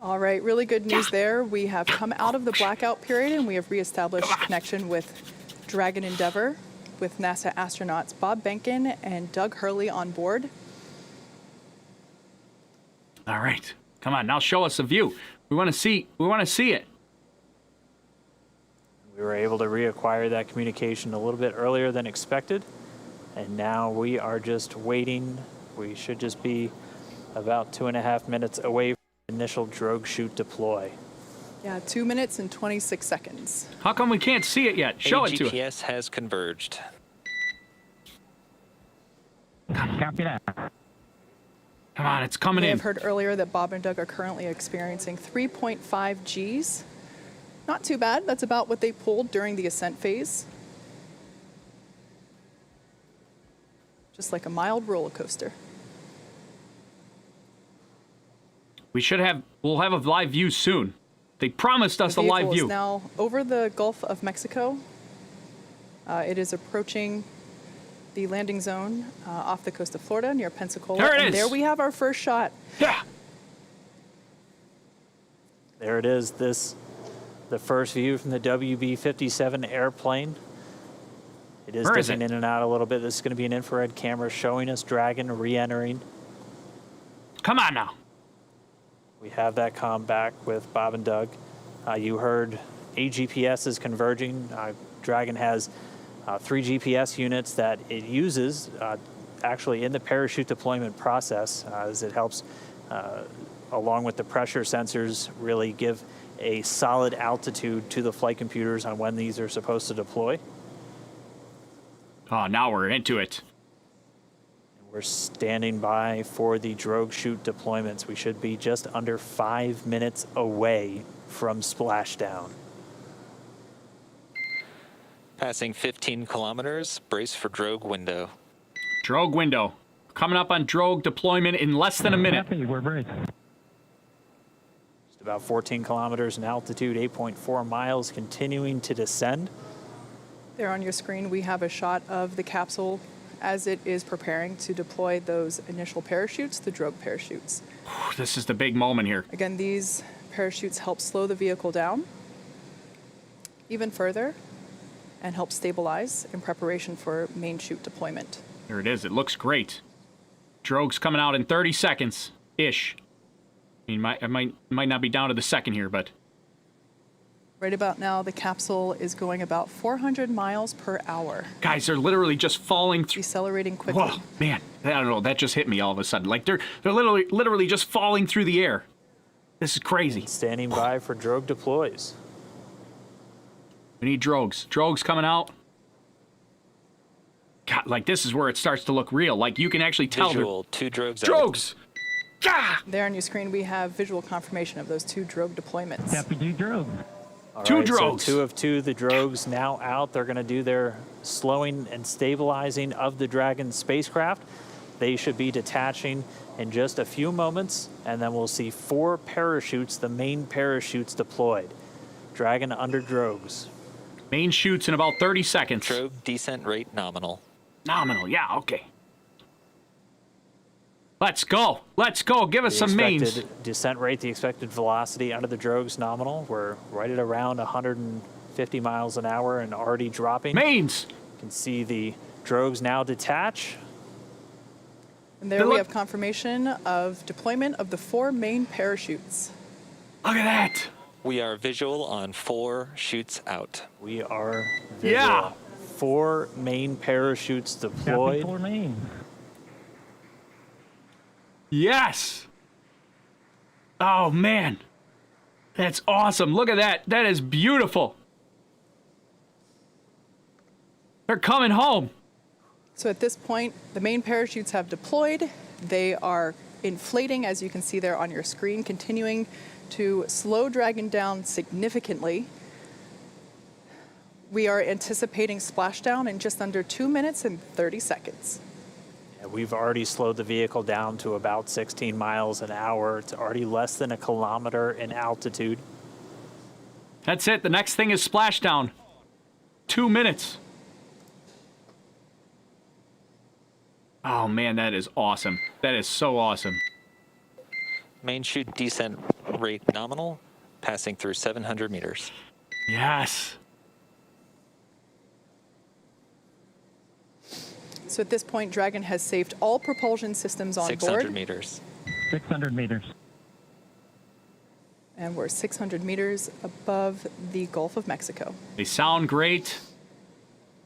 All right, really good news there. We have come out of the blackout period, and we have reestablished connection with Dragon Endeavour, with NASA astronauts Bob Behnken and Doug Hurley on board. All right. Come on, now show us a view. We want to see it. We were able to reacquire that communication a little bit earlier than expected, and now we are just waiting. We should just be about 2.5 minutes away from the initial drogue chute deploy. Yeah, 2 minutes and 26 seconds. How come we can't see it yet? Show it to us. GPS has converged. Copy that. Come on, it's coming You may in. have heard earlier that Bob and Doug are currently experiencing 3.5 Gs. Not too bad. That's about what they pulled during the ascent phase. Just like a mild roller coaster. We'll have a live view soon. They promised us a live The vehicle view. is now over the Gulf of Mexico. It is approaching the landing zone off the coast of Florida near Pensacola. There it and is. there we have our first shot. Yeah. There it is. The first view from the WB-57 airplane. It is Where is dipping it? in and out a little bit. This is going to be an infrared camera showing us Dragon re-entering. Come on now. We have that comm back with Bob and Doug. You heard AGPS is converging. Dragon has 3 GPS units that it uses actually in the parachute deployment process, as it helps, along with the pressure sensors, really give a solid altitude to the flight computers on when these are supposed to deploy. Oh, now we're into it. We're standing by for the drogue chute deployments. We should be just under 5 minutes away from splashdown. Passing 15 kilometers. Brace for drogue window. Drogue window. Coming up on drogue deployment in less than a minute. Copy. We're braced. Just about 14 kilometers in altitude, 8.4 miles, continuing to descend. There on your screen, we have a shot of the capsule as it is preparing to deploy those initial parachutes, the drogue parachutes. This is the big moment here. Again, these parachutes help slow the vehicle down even further and help stabilize in preparation for main chute deployment. There it is. It looks great. Drogue's coming out in 30 seconds-ish. I mean, it might not be down to the second here, but... Right about now, the capsule is going about 400 miles per hour. Guys, they're literally just falling through. Decelerating quickly. Whoa, man, I don't know. That just hit me all of a sudden. Like they're literally just falling through the air. This is crazy. Standing by for drogue deploys. We need drogues. Drogues coming out. God, like this is where it starts to look real. Like you can actually tell. Visual, 2 drogues. Drogues. Ah! There on your screen, we have visual confirmation of those 2 drogue deployments. Copy, 2 drogue. All 2 right, drogues. So 2 of 2, the drogues now out. They're going to do their slowing and stabilizing of the Dragon spacecraft. They should be detaching in just a few moments, and then we'll see 4 parachutes, the main parachutes deployed. Dragon under drogues. Main shoots in about 30 seconds. Drogue descent rate nominal. Nominal, yeah, okay. Let's go. Let's go. Give us some mains. Descent rate, the expected velocity under the drogues nominal. We're right at around 150 miles an hour and already dropping. Mains. You can see the drogues now detach. And there we have confirmation of deployment of the 4 main parachutes. Look at that. We are visual on 4 shoots out. We are visual. Yeah. 4 main parachutes deployed. Copy, 4 main. Yes. Oh, man. That's awesome. Look at that. That is beautiful. They're coming home. So at this point, the main parachutes have deployed. They are inflating, as you can see there on your screen, continuing to slow Dragon down significantly. We are anticipating splashdown in just under 2 minutes and 30 seconds. We've already slowed the vehicle down to about 16 miles an hour. It's already less than 1 kilometer in altitude. That's it. The next thing is splashdown. 2 minutes. Oh, man, that is awesome. That is so awesome. Main chute descent rate nominal, passing through 700 meters. Yes. So at this point, Dragon has saved all propulsion systems on 600 board. meters. 600 meters. And we're 600 meters above the Gulf of Mexico. They sound great.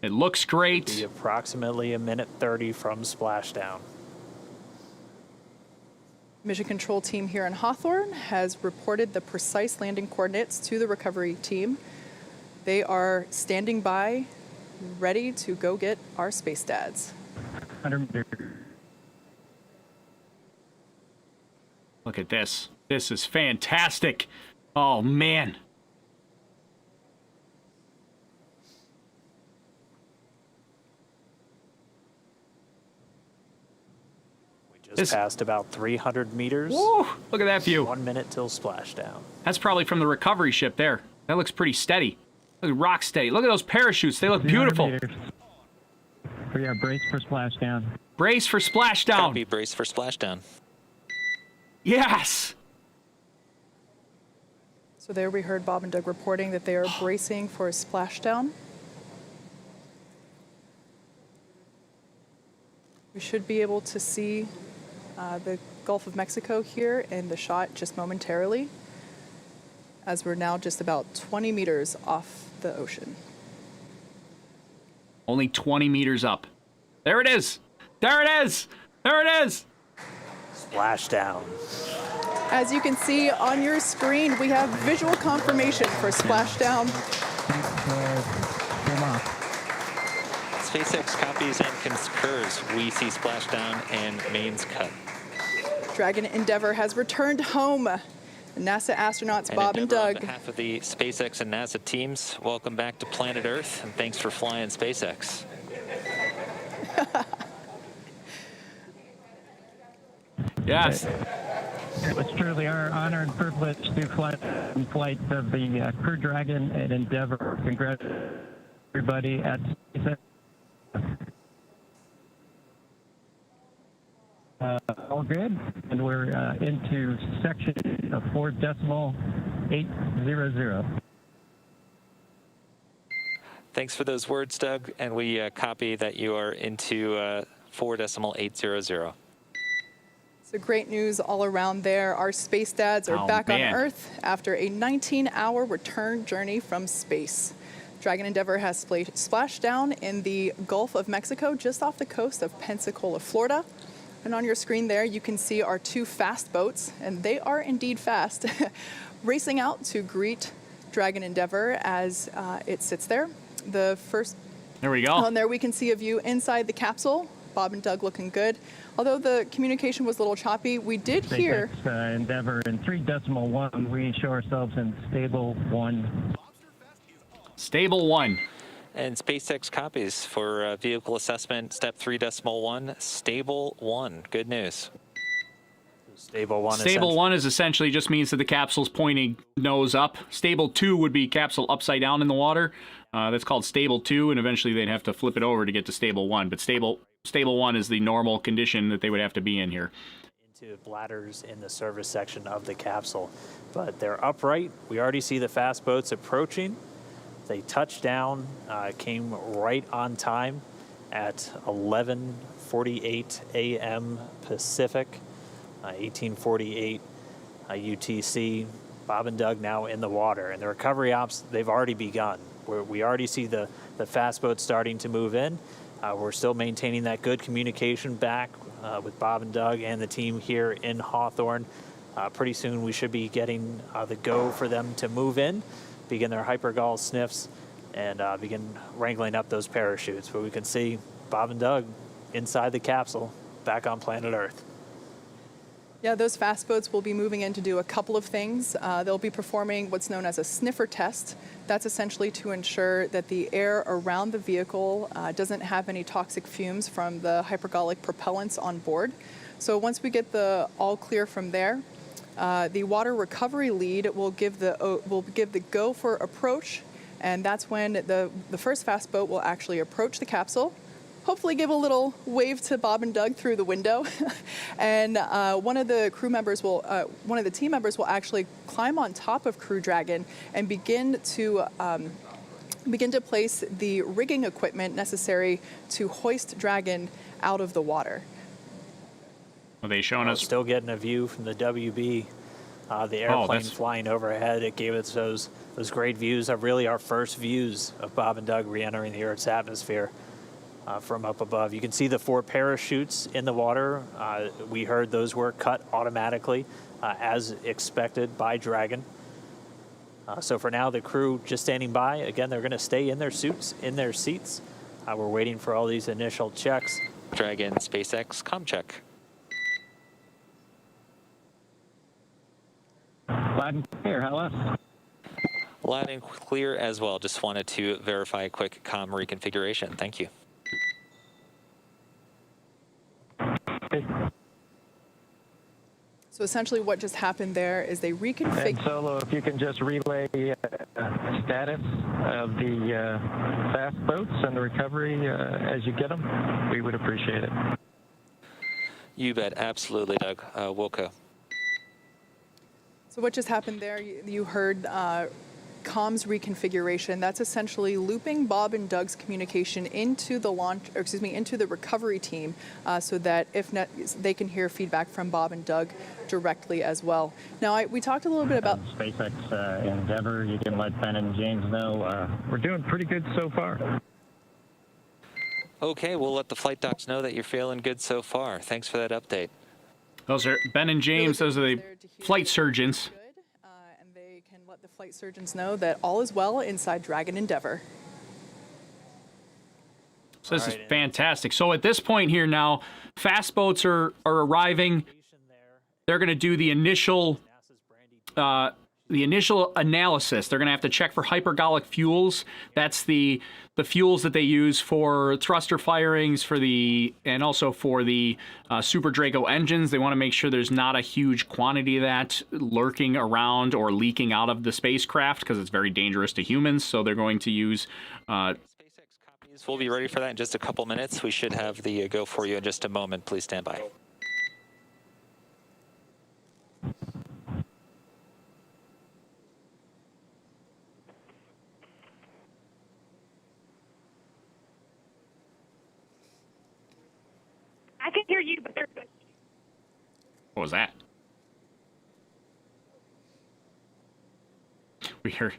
It looks great. Be approximately 1:30 from splashdown. Mission control team here in Hawthorne has reported the precise landing coordinates to the recovery team. They are standing by, ready to go get our space dads. 100 meters. Look at this. This is fantastic. Oh, man. We just passed about 300 meters. Woo! Look at that view. 1 minute till splashdown. That's probably from the recovery ship there. That looks pretty steady. Look, rock steady. Look at those parachutes. They look beautiful. Meters. We are braced for splashdown. Brace for splashdown. Copy, brace for splashdown. Yes. So there we heard Bob and Doug reporting that they are bracing for a splashdown. We should be able to see the Gulf of Mexico here in the shot just momentarily, as we're now just about 20 meters off the ocean. Only 20 meters up. There it is. There it is. There it is. Splashdown. As you can see on your screen, we have visual confirmation for splashdown. SpaceX copies and concurs. We see splashdown and mains cut. Dragon Endeavour has returned home. NASA astronauts Bob and Endeavour, Doug. on behalf of the SpaceX and NASA teams, welcome back to planet Earth, and thanks for flying SpaceX. Yes. It was truly our honor and privilege to fly in flight of the Crew Dragon and Endeavour. Congratulations. everybody at SpaceX. All good, and we're into section of 4.800. Thanks for those words, Doug, and we copy that you are into 4.800. So great news all around there. Our space dads are back on Earth after a 19-hour return journey from space. Dragon Endeavour has splashed down in the Gulf of Mexico, just off the coast of Pensacola, Florida. And on your screen there, you can see our two fast boats, and they are indeed fast, racing out to greet Dragon Endeavour as it sits there. The first there we go. On there, we can see a view inside the capsule. Bob and Doug looking good. Although the communication was a little choppy, we did hear... Endeavour in 3.1, we show ourselves in stable 1. Stable 1. And SpaceX copies for vehicle assessment, step 3.1, stable 1. Good news. Stable 1. Stable 1 is essentially just means that the capsule's pointing nose up. Stable 2 would be capsule upside down in the water. That's called stable 2, and eventually they'd have to flip it over to get to stable 1. But stable 1 is the normal condition that they would have to be in here. Into bladders in the service section of the capsule. But they're upright. We already see the fast boats approaching. They touched down, came right on time at 11:48 a.m. Pacific, 18:48 UTC. Bob and Doug now in the water, and the recovery ops, they've already begun. We already see the fast boats starting to move in. We're still maintaining that good communication back with Bob and Doug and the team here in Hawthorne. Pretty soon we should be getting the go for them to move in, begin their hypergol sniffs, and begin wrangling up those parachutes. But we can see Bob and Doug inside the capsule, back on planet Earth. Yeah, those fast boats will be moving in to do a couple of things. They'll be performing what's known as a sniffer test. That's essentially to ensure that the air around the vehicle doesn't have any toxic fumes from the hypergolic propellants on board. So once we get the all clear from there, the water recovery lead will give the go for approach, and that's when the first fast boat will actually approach the capsule. Hopefully give a little wave to Bob and Doug through the window. And one of the team members will actually climb on top of Crew Dragon and begin to place the rigging equipment necessary to hoist Dragon out of the water. Are they showing us? Still getting a view from the WB. The airplane flying overhead, it gave us those great views of really our first views of Bob and Doug re-entering the Earth's atmosphere. From up above. You can see the 4 parachutes in the water. We heard those were cut automatically as expected by Dragon. So for now, the crew just standing by. Again, they're going to stay in their suits, in their seats. We're waiting for all these initial checks. Dragon, SpaceX, comm check. Loud and clear, hello. Loud and clear as well. Just wanted to verify a quick comm reconfiguration. Thank you. So essentially what just happened there is they reconfigured... And Solo, if you can just relay status of the fast boats and the recovery as you get them, we would appreciate it. You bet. Absolutely, Doug. Wilco. So what just happened there, you heard comms reconfiguration. That's essentially looping Bob and Doug's communication into the into the recovery team, so that they can hear feedback from Bob and Doug directly as well. Now, we talked a little bit about SpaceX Endeavour. You can let Ben and James know we're doing pretty good so far. Okay, we'll let the flight docs know that you're feeling good so far. Thanks for that update. Those are Ben and James. Those are the flight surgeons. And they can let the flight surgeons know that all is well inside Dragon Endeavour. So this is fantastic. So at this point here now, fast boats are arriving. They're going to do the initial analysis. They're going to have to check for hypergolic fuels. That's the fuels that they use for thruster firings and also for the Super Draco engines. They want to make sure there's not a huge quantity of that lurking around or leaking out of the spacecraft because it's very dangerous to humans. So they're going to use We'll be ready for that in just a couple minutes. We should have the go for you in just a moment. Please stand by. I can hear you, but they're good. What was that? Weird.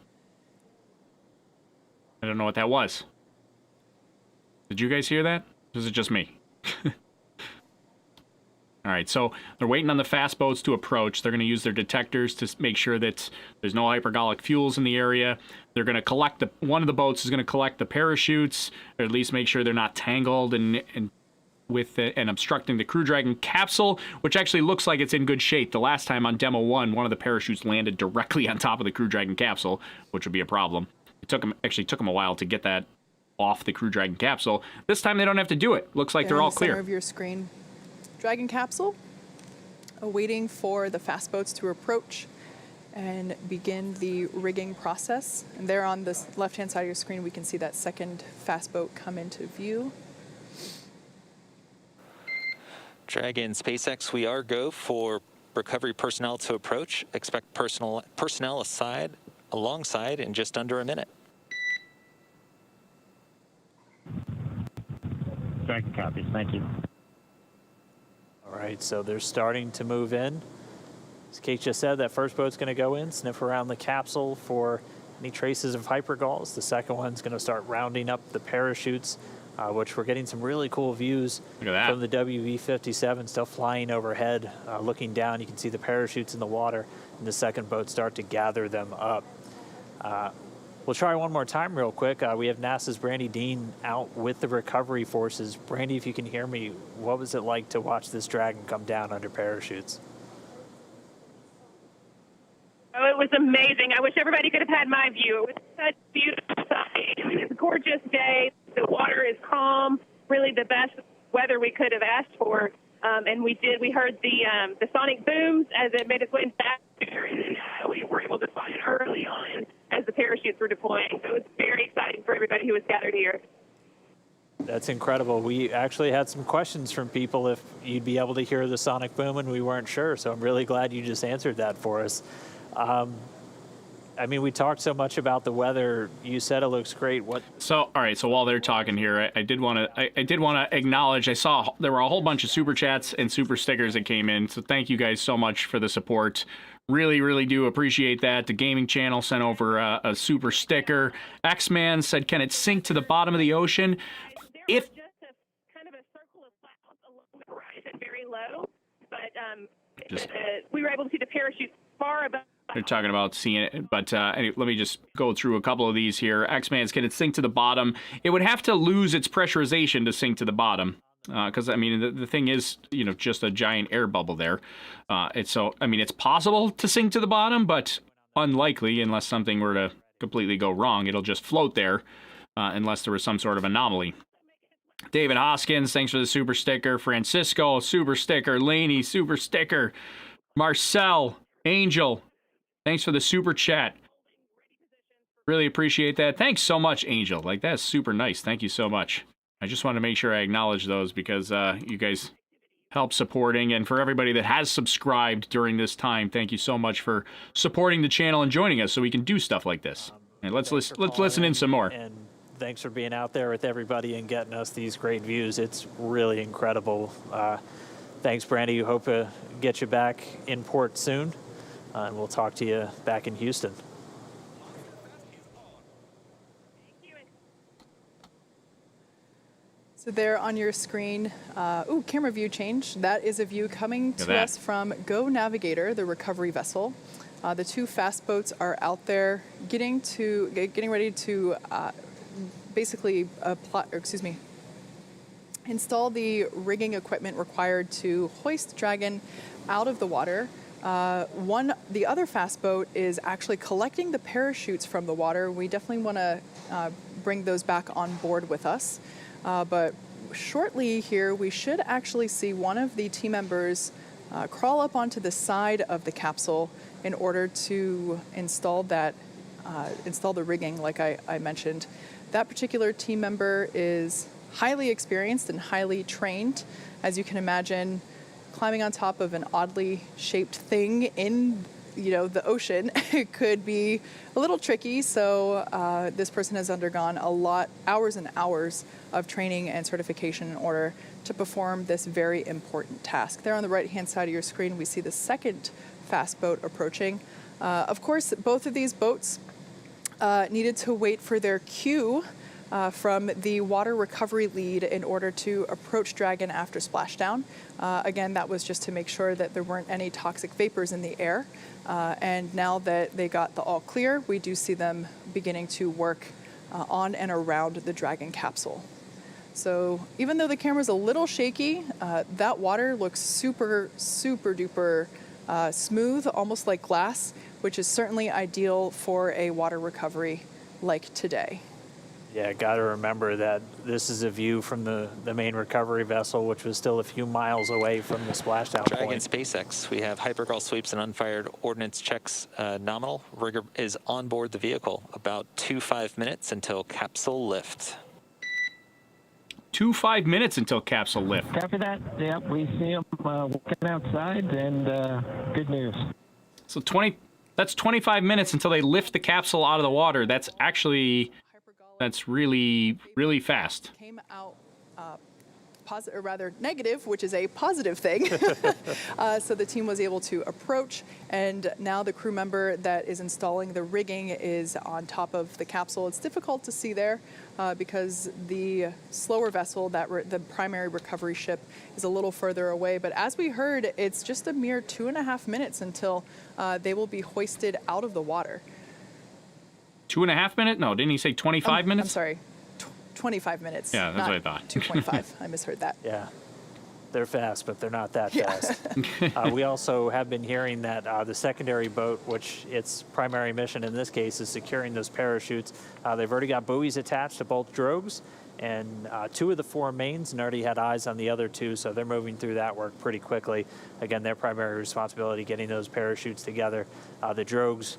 I don't know what that was. Did you guys hear that? Or is it just me? All right, so they're waiting on the fast boats to approach. They're going to use their detectors to make sure that there's no hypergolic fuels in the area. They're going to collect one of the boats is going to collect the parachutes, or at least make sure they're not tangled and obstructing the Crew Dragon capsule, which actually looks like it's in good shape. The last time on Demo 1, one of the parachutes landed directly on top of the Crew Dragon capsule, which would be a problem. It took them a while to get that off the Crew Dragon capsule. This time they don't have to do it. Looks like they're all clear. Center of your screen, Dragon capsule, waiting for the fast boats to approach and begin the rigging process. And there on the left-hand side of your screen, we can see that second fast boat come into view. Dragon SpaceX, we are go for recovery personnel to approach. Expect personnel alongside in just under a minute. Dragon copies. Thank you. All right, so they're starting to move in. As Kate just said, that first boat's going to go in, sniff around the capsule for any traces of hypergalls. The second one's going to start rounding up the parachutes, which we're getting some really cool views from the WV-57 still flying overhead. Looking down, you can see the parachutes in the water, and the second boat start to gather them up. We'll try one more time real quick. We have NASA's Brandy Dean out with the recovery forces. Brandy, if you can hear me, what was it like to watch this Dragon come down under parachutes? Oh, it was amazing. I wish everybody could have had my view. It was such a beautiful sight. I mean, it's a gorgeous day. The water is calm, really the best weather we could have asked for. And we heard the sonic booms as it made its way back there, and we were able to find it early on as the parachutes were deploying. So it was very exciting for everybody who was gathered here. That's incredible. We actually had some questions from people if you'd be able to hear the sonic boom, and we weren't sure. So I'm really glad you just answered that for us. I mean, we talked so much about the weather. You said it looks great. So, all right. So while they're talking here, I did want to acknowledge. I saw there were a whole bunch of super chats and super stickers that came in. So thank you guys so much for the support. Really, really do appreciate that. The gaming channel sent over a super sticker. X-Man said, "Can it sink to the bottom of the ocean?" There was just a kind of a circle of clouds along the horizon, very low, but we were able to see the parachutes far above. They're talking about seeing it, but anyway, let me just go through a couple of these here. X-Man's, can it sink to the bottom? It would have to lose its pressurization to sink to the bottom, because I mean the thing is, just a giant air bubble there. It's possible to sink to the bottom, but unlikely unless something were to completely go wrong. It'll just float there, unless there was some sort of anomaly. David Hoskins, thanks for the super sticker. Francisco, super sticker. Laney, super sticker. Marcel, Angel, thanks for the super chat. Really appreciate that. Thanks so much, Angel. That's super nice. Thank you so much. I just want to make sure I acknowledge those because you guys help supporting. And for everybody that has subscribed during this time, thank you so much for supporting the channel and joining us so we can do stuff like this. And let's listen in some more. And thanks for being out there with everybody and getting us these great views. It's really incredible. Thanks, Brandy. Hope to get you back in port soon. And we'll talk to you back in Houston. So there on your screen, camera view change. That is a view coming to us from Go Navigator, the recovery vessel. The two fast boats are out there getting ready to install the rigging equipment required to hoist Dragon out of the water. The other fast boat is actually collecting the parachutes from the water. We definitely want to bring those back on board with us. But shortly here, we should actually see one of the team members crawl up onto the side of the capsule in order to install the rigging, like I mentioned. That particular team member is highly experienced and highly trained. As you can imagine, climbing on top of an oddly shaped thing in the ocean could be a little tricky. So this person has undergone hours and hours of training and certification in order to perform this very important task. There on the right-hand side of your screen, we see the second fast boat approaching. Of course, both of these boats needed to wait for their cue from the water recovery lead in order to approach Dragon after splashdown. Again, that was just to make sure that there weren't any toxic vapors in the air. And now that they got the all clear, we do see them beginning to work on and around the Dragon capsule. So even though the camera's a little shaky, that water looks super, super duper smooth, almost like glass, which is certainly ideal for a water recovery like today. Yeah, got to remember that this is a view from the main recovery vessel, which was still a few miles away from the splashdown Dragon point. SpaceX. We have hypergol sweeps and unfired ordnance checks nominal. Rigger is on board the vehicle. About 5 minutes until capsule lift. 5 minutes until capsule lift. Copy that. Yep, we see them working outside, and good news. So that's 25 minutes until they lift the capsule out of the water. That's really, really fast. Came out positive, or rather negative, which is a positive thing. So the team was able to approach, and now the crew member that is installing the rigging is on top of the capsule. It's difficult to see there because the slower vessel, the primary recovery ship, is a little further away. But as we heard, it's just a mere 2.5 minutes until they will be hoisted out of the water. 2.5 minutes? No, didn't he say 25 minutes? I'm sorry, 25 minutes. Yeah, that's what I thought. 2.5. I misheard that. Yeah, they're fast, but they're not that fast. We also have been hearing that the secondary boat, which its primary mission in this case is securing those parachutes, they've already got buoys attached to both drogues, and 2 of the 4 mains, and already had eyes on the other 2, so they're moving through that work pretty quickly. Again, their primary responsibility, getting those parachutes together. The drogues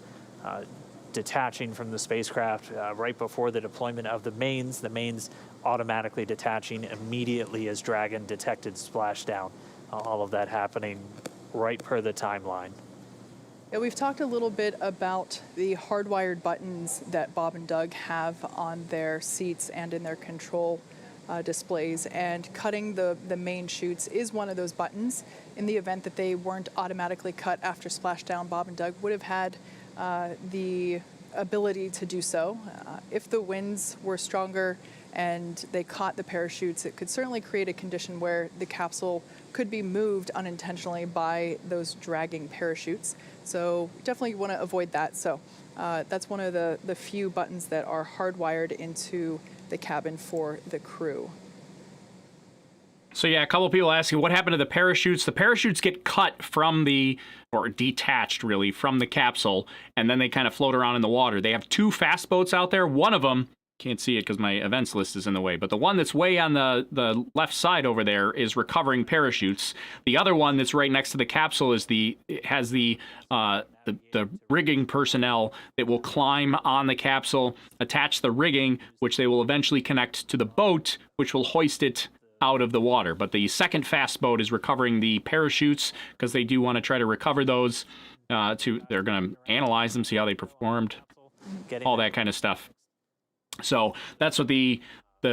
detaching from the spacecraft right before the deployment of the mains automatically detaching immediately as Dragon detected splashdown. All of that happening right per the timeline. Yeah, we've talked a little bit about the hardwired buttons that Bob and Doug have on their seats and in their control displays, and cutting the main chutes is one of those buttons. In the event that they weren't automatically cut after splashdown, Bob and Doug would have had the ability to do so. If the winds were stronger and they caught the parachutes, it could certainly create a condition where the capsule could be moved unintentionally by those dragging parachutes. So definitely want to avoid that. So that's one of the few buttons that are hardwired into the cabin for the crew. So yeah, a couple of people asking what happened to the parachutes. The parachutes get cut or detached really from the capsule, and then they kind of float around in the water. They have 2 fast boats out there. One of them, can't see it because my events list is in the way, but the one that's way on the left side over there is recovering parachutes. The other one that's right next to the capsule has the rigging personnel that will climb on the capsule, attach the rigging, which they will eventually connect to the boat, which will hoist it out of the water. But the second fast boat is recovering the parachutes because they do want to try to recover those. They're going to analyze them, see how they performed, all that kind of stuff. So that's what the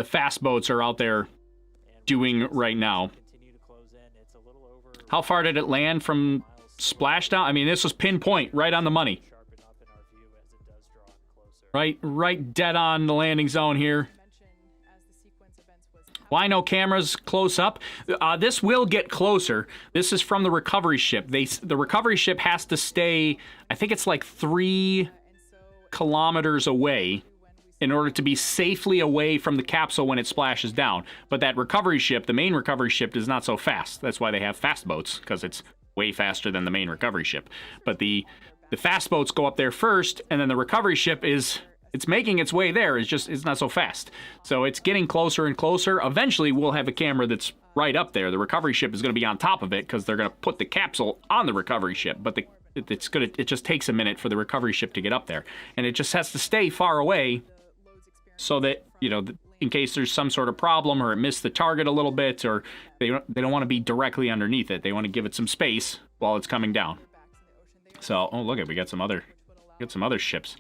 fast boats are out there doing right now. How far did it land from splashdown? I mean, this was pinpoint, right on the money. Right dead on the landing zone here. Why no cameras close up? This will get closer. This is from the recovery ship. The recovery ship has to stay, I think it's like 3 kilometers away in order to be safely away from the capsule when it splashes down. But that recovery ship, the main recovery ship, is not so fast. That's why they have fast boats, because it's way faster than the main recovery ship. But the fast boats go up there first, and then the recovery ship it's making its way there. It's not so fast. So it's getting closer and closer. Eventually, we'll have a camera that's right up there. The recovery ship is going to be on top of it because they're going to put the capsule on the recovery ship. But it just takes a minute for the recovery ship to get up there. And it just has to stay far away so that, you know, in case there's some sort of problem or it missed the target a little bit, or they don't want to be directly underneath it. They want to give it some space while it's coming down. So, oh, look, we got some other ships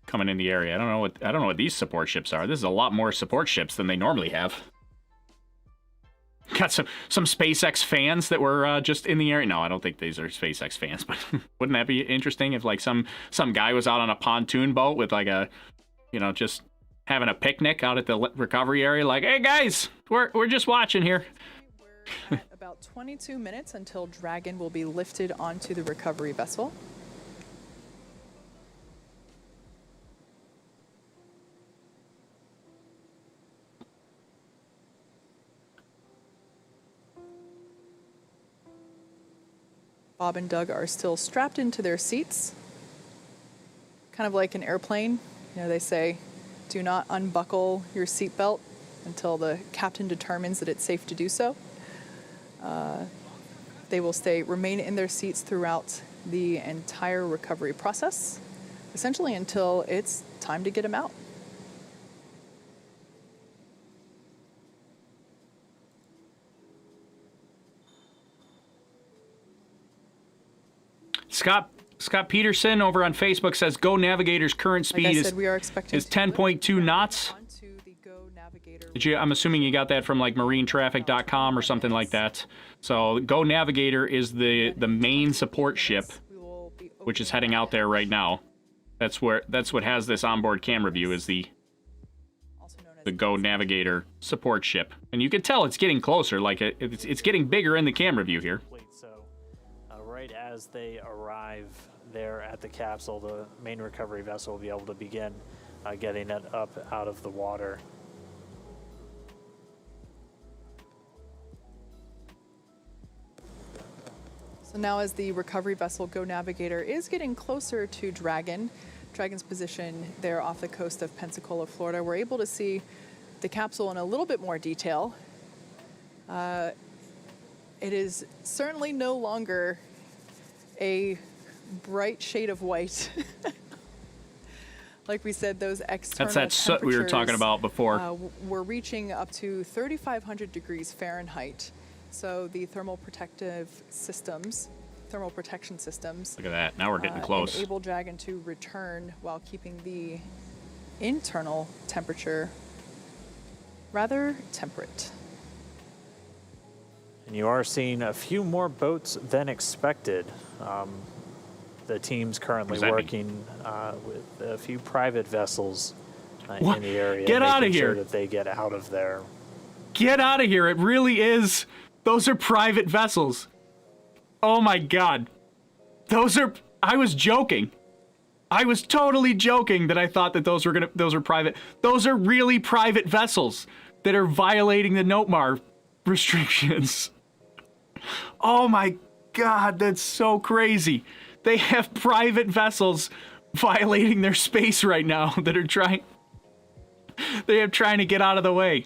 coming in the area. I don't know what these support ships are. This is a lot more support ships than they normally have. Got some SpaceX fans that were just in the area. No, I don't think these are SpaceX fans, but wouldn't that be interesting if like some guy was out on a pontoon boat with like a, you know, just having a picnic out at the recovery area, like, hey guys, we're just watching here. We're at about 22 minutes until Dragon will be lifted onto the recovery vessel. Bob and Doug are still strapped into their seats, kind of like an airplane. You know, they say, do not unbuckle your seatbelt until the captain determines that it's safe to do so. They will remain in their seats throughout the entire recovery process, essentially until it's time to get them out. Scott Peterson over on Facebook says Go Navigator's current speed is 10.2 knots. I'm assuming you got that from like marinetraffic.com or something like that. So Go Navigator is the main support ship, which is heading out there right now. That's what has this onboard camera view, is the Go Navigator support ship. And you can tell it's getting closer, like it's getting bigger in the camera view here. Right as they arrive there at the capsule, the main recovery vessel will be able to begin getting it up out of the water. So now as the recovery vessel Go Navigator is getting closer to Dragon's position there off the coast of Pensacola, Florida, we're able to see the capsule in a little bit more detail. It is certainly no longer a bright shade of white. Like we said, those external That's that soot we were talking about before. We're reaching up to 3,500 degrees Fahrenheit. So the thermal protection systems. Look at that. Now we're getting close. Enable Dragon to return while keeping the internal temperature rather temperate. And you are seeing a few more boats than expected. The team's currently working with a few private vessels in the area. Get out of here! Sure that they get out of there. Get out of here! It really is. Those are private vessels. Oh my God. I was joking. I was totally joking that I thought that those were private. Those are really private vessels that are violating the NOTMAR restrictions. Oh my God, that's so crazy. They have private vessels violating their space right now that are trying to get out of the way.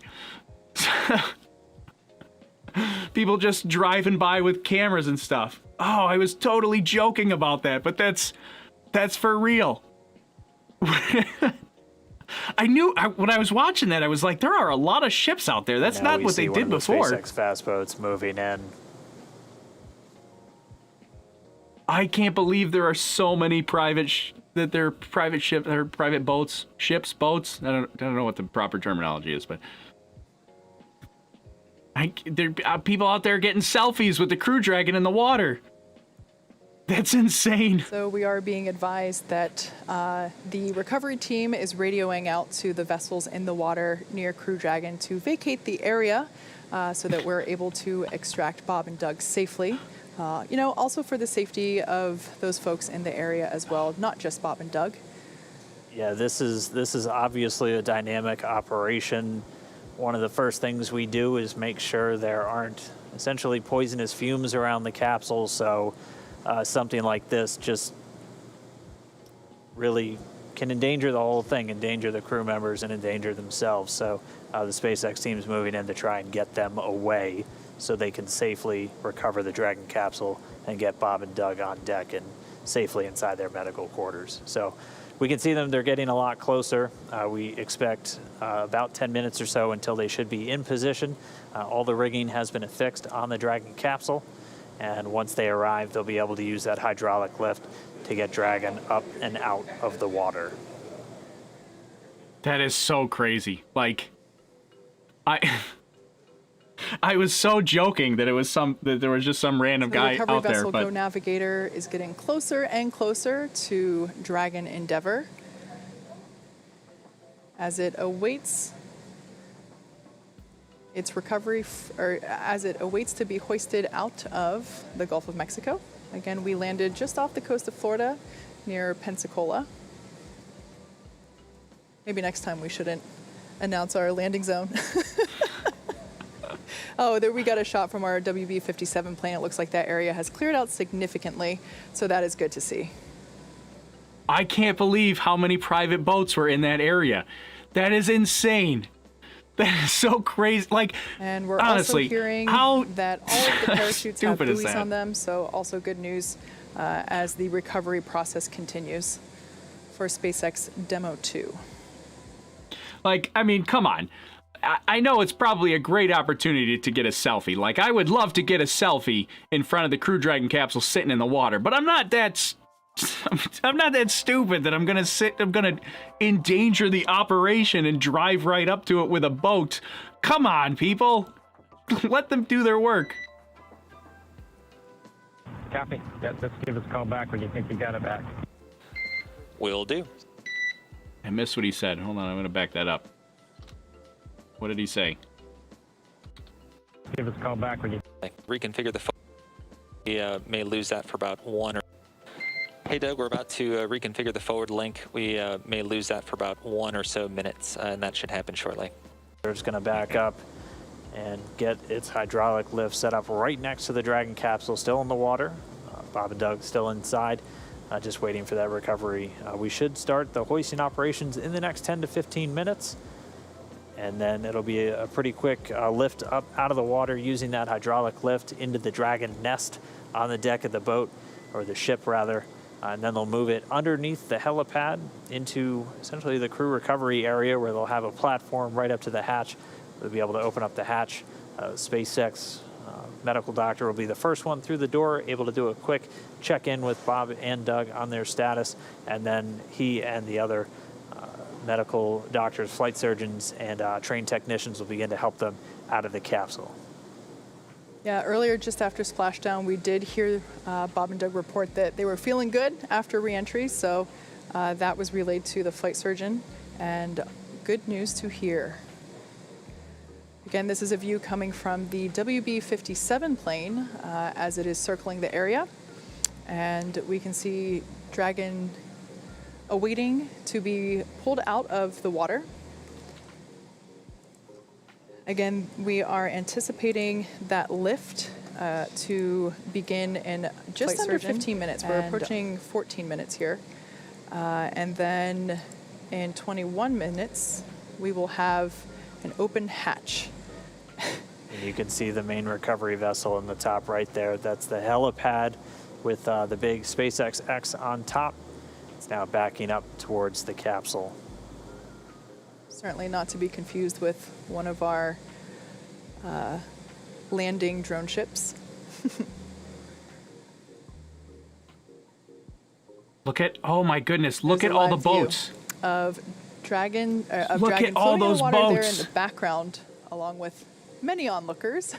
People just driving by with cameras and stuff. Oh, I was totally joking about that, but that's for real. I knew when I was watching that, I was like, there are a lot of ships out there. That's not what they did before. SpaceX fast boats moving in. I can't believe there are so many private ships or private boats, boats. I don't know what the proper terminology is, but there are people out there getting selfies with the Crew Dragon in the water. That's insane. So we are being advised that the recovery team is radioing out to the vessels in the water near Crew Dragon to vacate the area so that we're able to extract Bob and Doug safely. Also for the safety of those folks in the area as well, not just Bob and Doug. Yeah, this is obviously a dynamic operation. One of the first things we do is make sure there aren't essentially poisonous fumes around the capsule, so something like this just really can endanger the whole thing, endanger the crew members and endanger themselves. So the SpaceX team is moving in to try and get them away so they can safely recover the Dragon capsule and get Bob and Doug on deck and safely inside their medical quarters. So we can see them, they're getting a lot closer. We expect about 10 minutes or so until they should be in position. All the rigging has been affixed on the Dragon capsule, and once they arrive, they'll be able to use that hydraulic lift to get Dragon up and out of the water. That is so crazy. Like, I was so joking that there was just some random guy out there. The recovery vessel Go Navigator is getting closer and closer to Dragon Endeavour as it awaits its recovery, or as it awaits to be hoisted out of the Gulf of Mexico. Again, we landed just off the coast of Florida near Pensacola. Maybe next time we shouldn't announce our landing zone. Oh, there we got a shot from our WB-57 plane. It looks like that area has cleared out significantly, so that is good to see. I can't believe how many private boats were in that area. That is insane. That is so crazy. Like, and we're honestly, also hearing that all of the parachutes have buoys on them, so also good news as the recovery process continues for SpaceX DM-2. Like, I mean, come on. I know it's probably a great opportunity to get a selfie. Like, I would love to get a selfie in front of the Crew Dragon capsule sitting in the water, but I'm not that stupid that I'm gonna endanger the operation and drive right up to it with a boat. Come on, people. Let them do their work. Copy. Just give us a call back when you think you got it back. Will do. I missed what he said. Hold on, I'm gonna back that up. What did he say? Give us a call back when you reconfigure the phone. We may lose that for about 1 or... Hey Doug, we're about to reconfigure the forward link. We may lose that for about 1 or so minutes, and that should happen shortly. They're just going to back up and get its hydraulic lift set up right next to the Dragon capsule, still in the water. Bob and Doug still inside, just waiting for that recovery. We should start the hoisting operations in the next 10 to 15 minutes. And then it'll be a pretty quick lift up out of the water using that hydraulic lift into the Dragon nest on the deck of the boat, or the ship rather. And then they'll move it underneath the helipad into essentially the crew recovery area, where they'll have a platform right up to the hatch. They'll be able to open up the hatch. SpaceX medical doctor will be the first one through the door, able to do a quick check-in with Bob and Doug on their status. And then he and the other medical doctors, flight surgeons, and trained technicians will begin to help them out of the capsule. Yeah, earlier, just after splashdown, we did hear Bob and Doug report that they were feeling good after re-entry, so that was relayed to the flight surgeon, and good news to hear. Again, this is a view coming from the WB-57 plane as it is circling the area, and we can see Dragon awaiting to be pulled out of the water. Again, we are anticipating that lift to begin in just under 15 minutes. We're approaching 14 minutes here. And then in 21 minutes, we will have an open hatch. And you can see the main recovery vessel in the top right there. That's the helipad with the big SpaceX X on top. It's now backing up towards the capsule. Certainly not to be confused with one of our landing drone ships. Look at, oh my goodness, look at all the boats. Of Dragon, of look Dragon at all those in the water there in boats the background, along with many onlookers.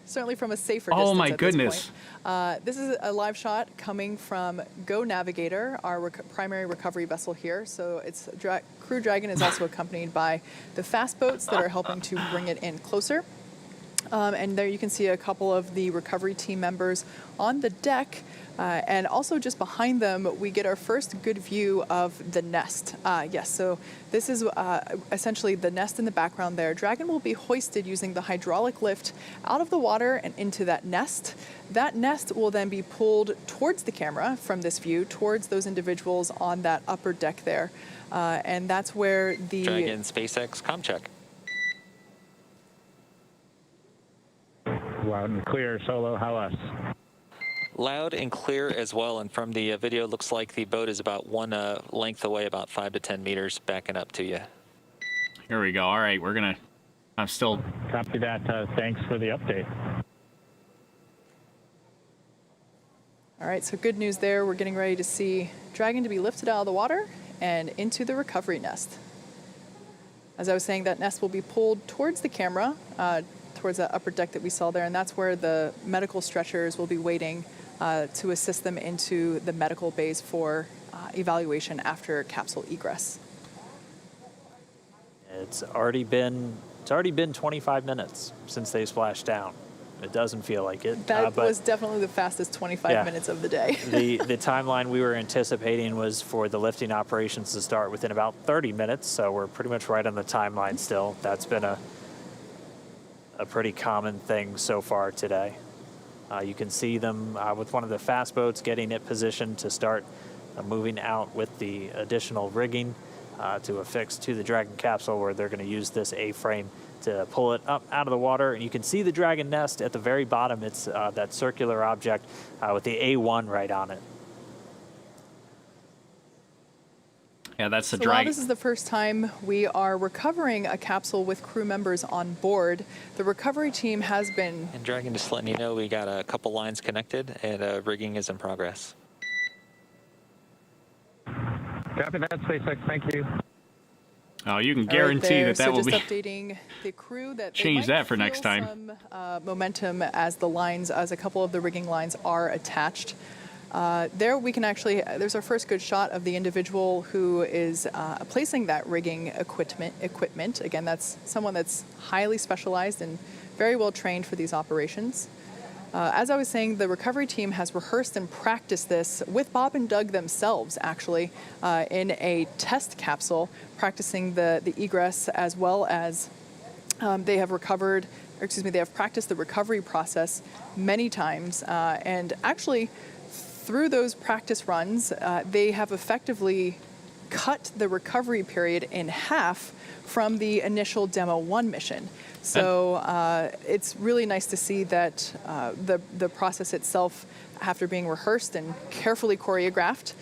Certainly from a safer distance. Oh my at goodness. This point. This is a live shot coming from Go Navigator, our primary recovery vessel here. So it's Crew Dragon is also accompanied by the fast boats that are helping to bring it in closer. And there you can see a couple of the recovery team members on the deck. And also just behind them, we get our first good view of the nest. Yes, so this is essentially the nest in the background there. Dragon will be hoisted using the hydraulic lift out of the water and into that nest. That nest will then be pulled towards the camera from this view, towards those individuals on that upper deck there. And that's where the... Dragon SpaceX comm check. Loud and clear, Solo, how us? Loud and clear as well, and from the video, it looks like the boat is about one length away, about 5 to 10 meters, backing up to you. Here we go. All right, we're gonna. I'm still. Copy that. Thanks for the update. All right, so good news there. We're getting ready to see Dragon to be lifted out of the water and into the recovery nest. As I was saying, that nest will be pulled towards the camera, towards that upper deck that we saw there, and that's where the medical stretchers will be waiting to assist them into the medical bays for evaluation after capsule egress. It's already been 25 minutes since they splashed down. It doesn't feel like it. That was definitely the fastest 25 minutes of the day. the timeline we were anticipating was for the lifting operations to start within about 30 minutes, so we're pretty much right on the timeline still. That's been a pretty common thing so far today. You can see them with one of the fast boats getting it positioned to start moving out with the additional rigging to affix to the Dragon capsule, where they're going to use this A-frame to pull it up out of the water. And you can see the Dragon nest at the very bottom. It's that circular object with the A1 right on it. Yeah, that's the So while Dragon. this is the first time we are recovering a capsule with crew members on board, the recovery team has been... And Dragon, just letting you know, we got a couple lines connected, and rigging is in progress. Copy that, SpaceX. Thank you. Oh, you can Right guarantee there. that so will just be. updating the crew that they Change might that for feel next time. Some momentum as the lines, as a couple of the rigging lines are attached. There we can actually, there's our first good shot of the individual who is placing that rigging equipment. Again, that's someone that's highly specialized and very well trained for these operations. As I was saying, the recovery team has rehearsed and practiced this with Bob and Doug themselves, actually, in a test capsule, practicing the egress, as well as they have practiced the recovery process many times. And actually, through those practice runs, they have effectively cut the recovery period in half from the initial Demo 1 mission. So it's really nice to see that the process itself, after being rehearsed and carefully choreographed,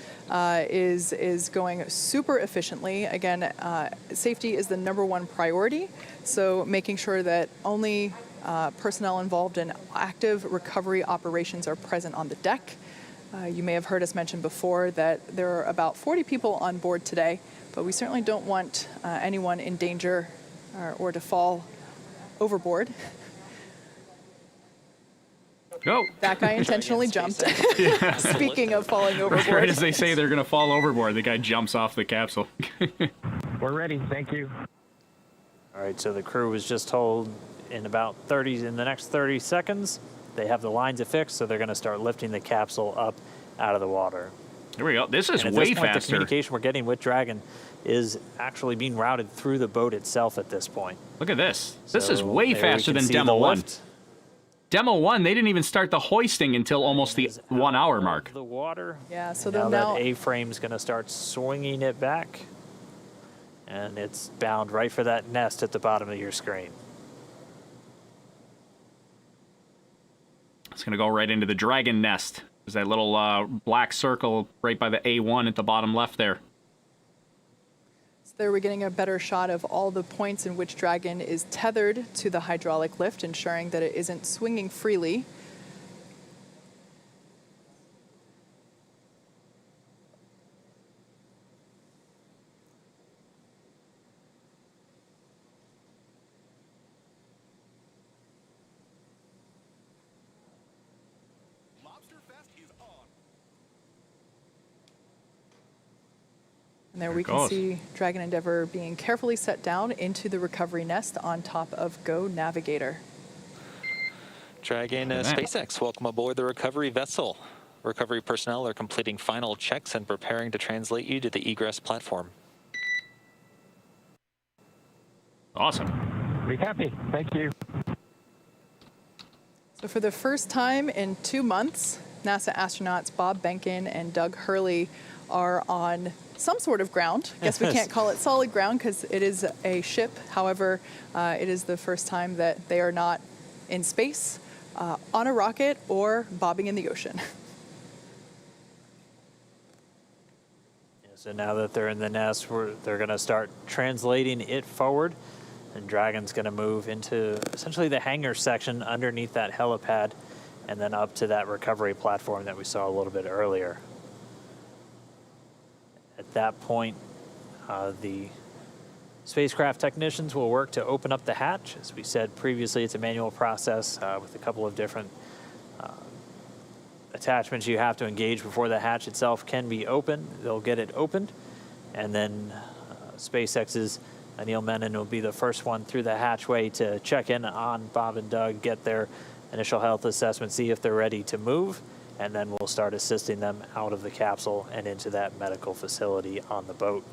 is going super efficiently. Again, safety is the #1 priority, so making sure that only personnel involved in active recovery operations are present on the deck. You may have heard us mention before that there are about 40 people on board today, but we certainly don't want anyone in danger or to fall overboard. Go. That guy intentionally jumped. Speaking of falling overboard. Right as they say they're going to fall overboard, the guy jumps off the capsule. We're ready. Thank you. All right, so the crew was just told in the next 30 seconds, they have the lines affixed, so they're going to start lifting the capsule up out of the water. Here we go. This is And at way this point, faster. The communication we're getting with Dragon is actually being routed through the boat itself at this point. Look at this. This is So way there we faster can than see Demo the 1. lift. Demo 1, they didn't even start the hoisting until almost the 1 hour mark. The water. Yeah, so now they'll that now... A-frame's going to start swinging it back, and it's bound right for that nest at the bottom of your screen. It's going to go right into the Dragon nest. There's that little black circle right by the A1 at the bottom left there. So there we're getting a better shot of all the points in which Dragon is tethered to the hydraulic lift, ensuring that it isn't swinging freely. And there we can see Dragon Endeavour being carefully set down into the recovery nest on top of Go Navigator. Dragon SpaceX, welcome aboard the recovery vessel. Recovery personnel are completing final checks and preparing to translate you to the egress platform. Awesome. We copy. Thank you. So for the first time in 2 months, NASA astronauts Bob Behnken and Doug Hurley are on some sort of ground. I guess we can't call it solid ground because it is a ship. However, it is the first time that they are not in space, on a rocket, or bobbing in the ocean. So now that they're in the nest, they're going to start translating it forward, and Dragon's going to move into essentially the hangar section underneath that helipad, and then up to that recovery platform that we saw a little bit earlier. At that point, the spacecraft technicians will work to open up the hatch. As we said previously, it's a manual process with a couple of different attachments you have to engage before the hatch itself can be opened. They'll get it opened, and then SpaceX's Neil Menon will be the first one through the hatchway to check in on Bob and Doug, get their initial health assessment, see if they're ready to move, and then we'll start assisting them out of the capsule and into that medical facility on the boat.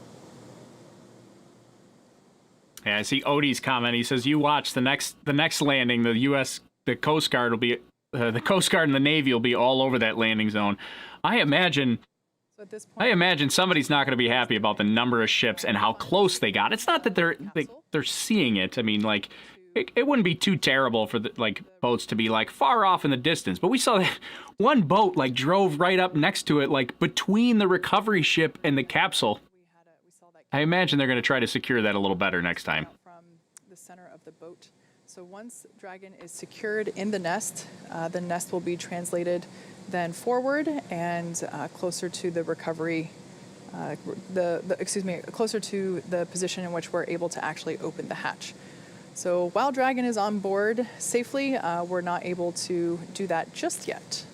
Yeah, I see Odie's comment. He says, "You watch the next landing. The Coast Guard will be the Coast Guard and the Navy will be all over that landing zone." I imagine somebody's not going to be happy about the number of ships and how close they got. It's not that they're seeing it. I mean, like, it wouldn't be too terrible for the boats to be like far off in the distance. But we saw that one boat drove right up next to it, between the recovery ship and the capsule. I imagine they're going to try to secure that a little better next time. From the center of the boat. So once Dragon is secured in the nest will be translated then forward and closer to the recovery, closer to the position in which we're able to actually open the hatch. So while Dragon is on board safely, we're not able to do that just yet.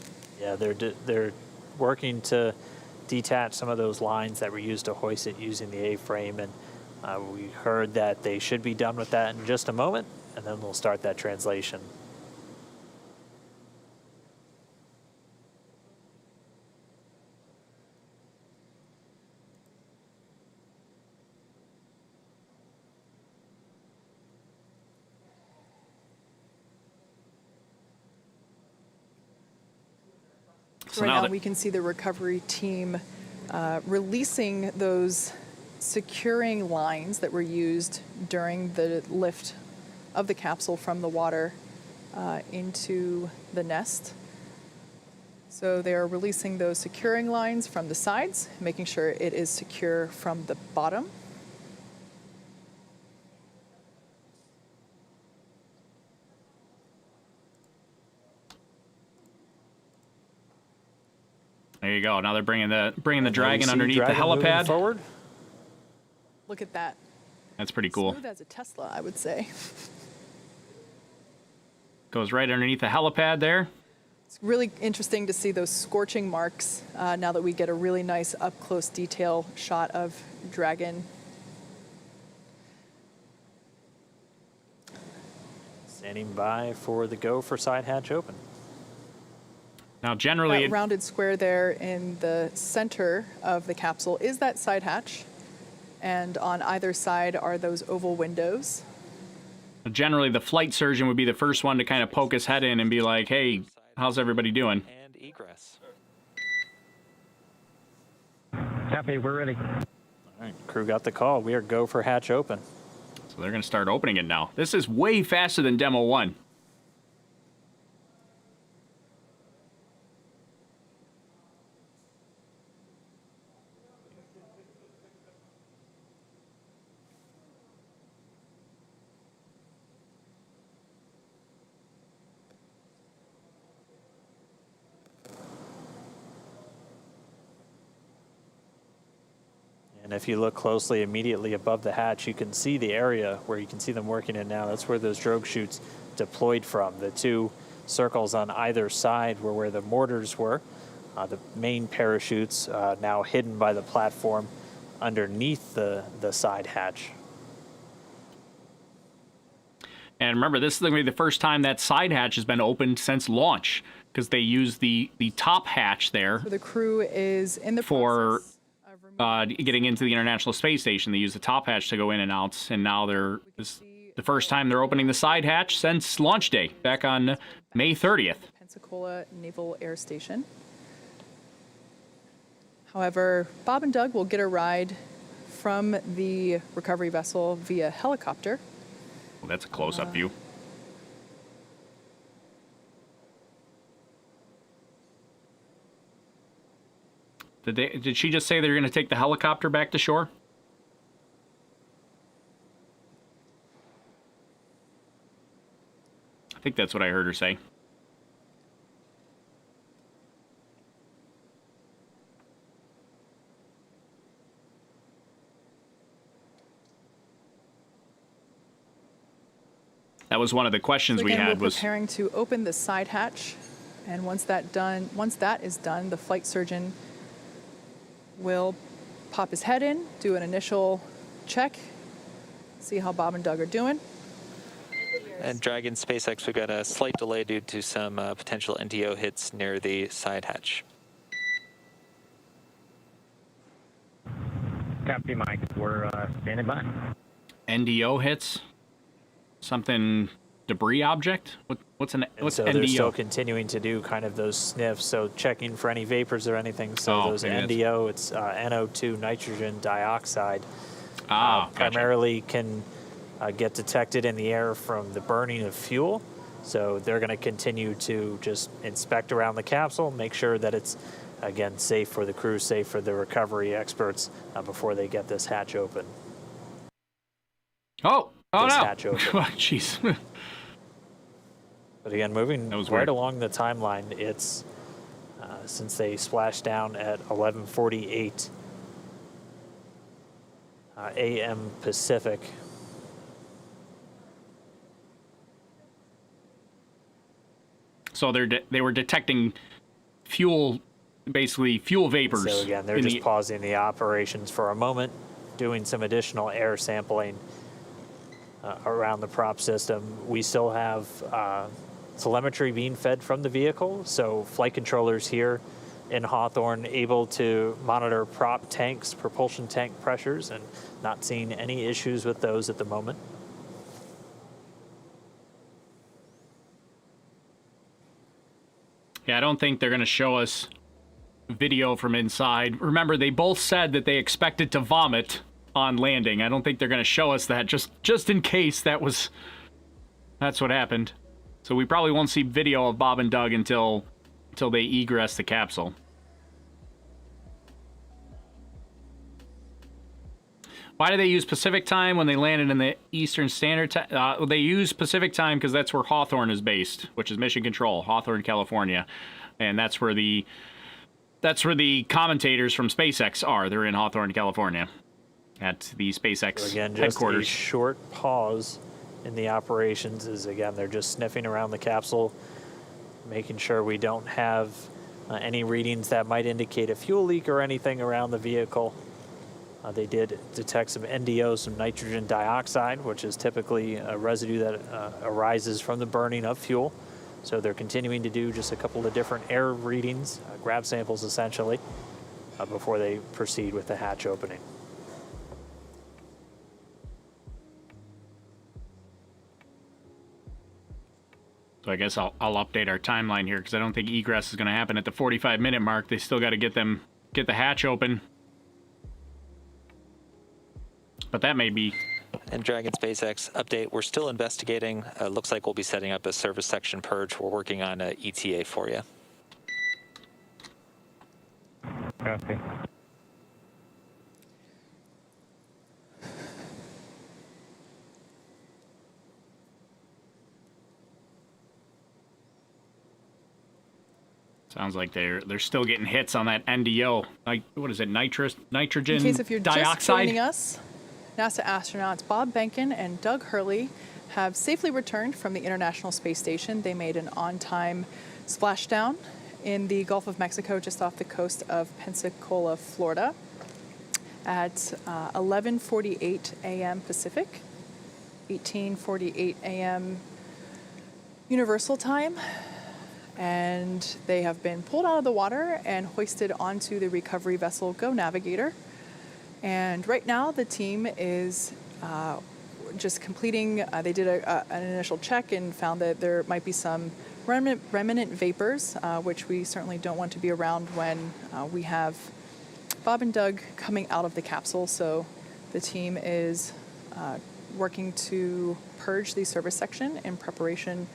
Yeah, they're working to detach some of those lines that were used to hoist it using the A-frame, and we heard that they should be done with that in just a moment, and then we'll start that translation. So right now we can see the recovery team releasing those securing lines that were used during the lift of the capsule from the water into the nest. So they are releasing those securing lines from the sides, making sure it is secure from the bottom. There you go. Now they're bringing the Dragon underneath the helipad. Forward. Look at that. That's pretty cool. Smooth as a Tesla, I would say. Goes right underneath the helipad there. It's really interesting to see those scorching marks now that we get a really nice up-close detail shot of Dragon. Standing by for the go for side hatch open. Now, generally, that rounded square there in the center of the capsule is that side hatch, and on either side are those oval windows. Generally, the flight surgeon would be the first one to kind of poke his head in and be like, "Hey, how's everybody doing?" And egress. Copy, we're ready. All right, crew got the call. We are go for hatch open. So they're going to start opening it now. This is way faster than Demo 1. And if you look closely, immediately above the hatch, you can see the area where you can see them working in now. That's where those drogue chutes deployed from. The two circles on either side were where the mortars were. The main parachutes now hidden by the platform underneath the side hatch. And remember, this is going to be the first time that side hatch has been opened since launch, because they use the top hatch there. So the crew is in the for process of getting into the International Space Station. They use the top hatch to go in and out, and now this is the first time they're opening the side hatch since launch day, back on May 30th. Pensacola Naval Air Station. However, Bob and Doug will get a ride from the recovery vessel via helicopter. Well, that's a close-up view. Did she just say they're going to take the helicopter back to shore? I think that's what I heard her say. That was one of the questions So again, we had. we're preparing to open the side hatch, and once that is done, the flight surgeon will pop his head in, do an initial check, see how Bob and Doug are doing. And Dragon SpaceX, we've got a slight delay due to some potential NDO hits near the side hatch. Copy, Mike. We're standing by. NDO hits? Something debris object? What's So NDO? they're still continuing to do kind of those sniffs, so checking for any vapors or anything. So those NDO, it's NO2, nitrogen dioxide, gotcha. primarily can get detected in the air from the burning of fuel. So they're going to continue to just inspect around the capsule, make sure that it's, again, safe for the crew, safe for the recovery experts before they get this hatch open. Oh no! Hatch open. Jeez. But again, moving That was right weird. along the timeline, it's since they splashed down at 11:48 a.m. Pacific. So they were detecting fuel, basically fuel vapors. So again, they're just pausing the operations for a moment, doing some additional air sampling around the prop system. We still have telemetry being fed from the vehicle, so flight controllers here in Hawthorne able to monitor prop tanks, propulsion tank pressures, and not seeing any issues with those at the moment. Yeah, I don't think they're going to show us video from inside. Remember, they both said that they expected to vomit on landing. I don't think they're going to show us that, just in case that's what happened. So we probably won't see video of Bob and Doug until they egress the capsule. Why do they use Pacific time when they landed in the Eastern Standard Time? They use Pacific time because that's where Hawthorne is based, which is Mission Control, Hawthorne, California, and that's where the commentators from SpaceX are. They're in Hawthorne, California, at the SpaceX So again, just headquarters. a short pause in the operations is, again, they're just sniffing around the capsule, making sure we don't have any readings that might indicate a fuel leak or anything around the vehicle. They did detect some NDO, some nitrogen dioxide, which is typically a residue that arises from the burning of fuel. So they're continuing to do just a couple of different air readings, grab samples essentially, before they proceed with the hatch opening. So I guess I'll update our timeline here because I don't think egress is going to happen at the 45-minute mark. They still got to get the hatch open. But that may be. And Dragon SpaceX update, we're still investigating. Looks like we'll be setting up a service section purge. We're working on a ETA for you. Copy. Sounds like they're still getting hits on that NDO. Like, what is it? Nitrogen In case if you're dioxide? just joining us, NASA astronauts Bob Behnken and Doug Hurley have safely returned from the International Space Station. They made an on-time splashdown in the Gulf of Mexico just off the coast of Pensacola, Florida at 11:48 a.m. Pacific, 18:48 a.m. Universal Time. And they have been pulled out of the water and hoisted onto the recovery vessel Go Navigator. And right now the team is just completing, they did an initial check and found that there might be some remnant vapors, which we certainly don't want to be around when we have Bob and Doug coming out of the capsule. So the team is working to purge the service section in preparation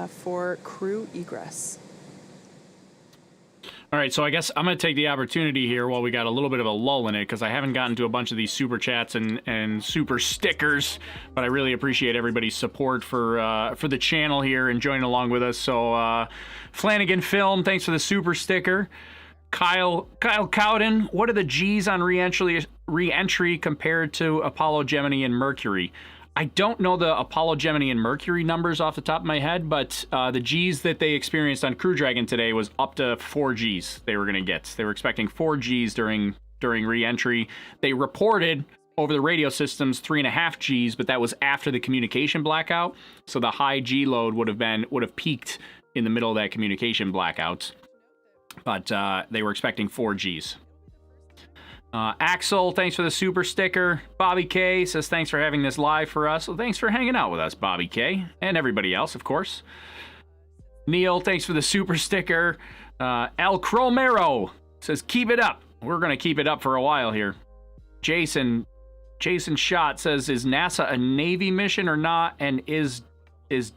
for crew egress. All right, so I guess I'm going to take the opportunity here while we got a little bit of a lull in it, because I haven't gotten to a bunch of these super chats and super stickers, but I really appreciate everybody's support for the channel here and joining along with us. So Flanagan Film, thanks for the super sticker. Kyle Cowden, what are the G's on re-entry compared to Apollo, Gemini, and Mercury? I don't know the Apollo, Gemini, and Mercury numbers off the top of my head, but the G's that they experienced on Crew Dragon today was up to 4 G's they were going to get. They were expecting 4 G's during re-entry. They reported over the radio systems 3.5 G's, but that was after the communication blackout. So the high G load would have peaked in the middle of that communication blackout. But they were expecting 4 G's. Axel, thanks for the super sticker. Bobby K says thanks for having this live for us. Well, thanks for hanging out with us, Bobby K, and everybody else, of course. Neil, thanks for the super sticker. El Cromero says keep it up. We're going to keep it up for a while here. Jason Schott says, is NASA a Navy mission or not? And is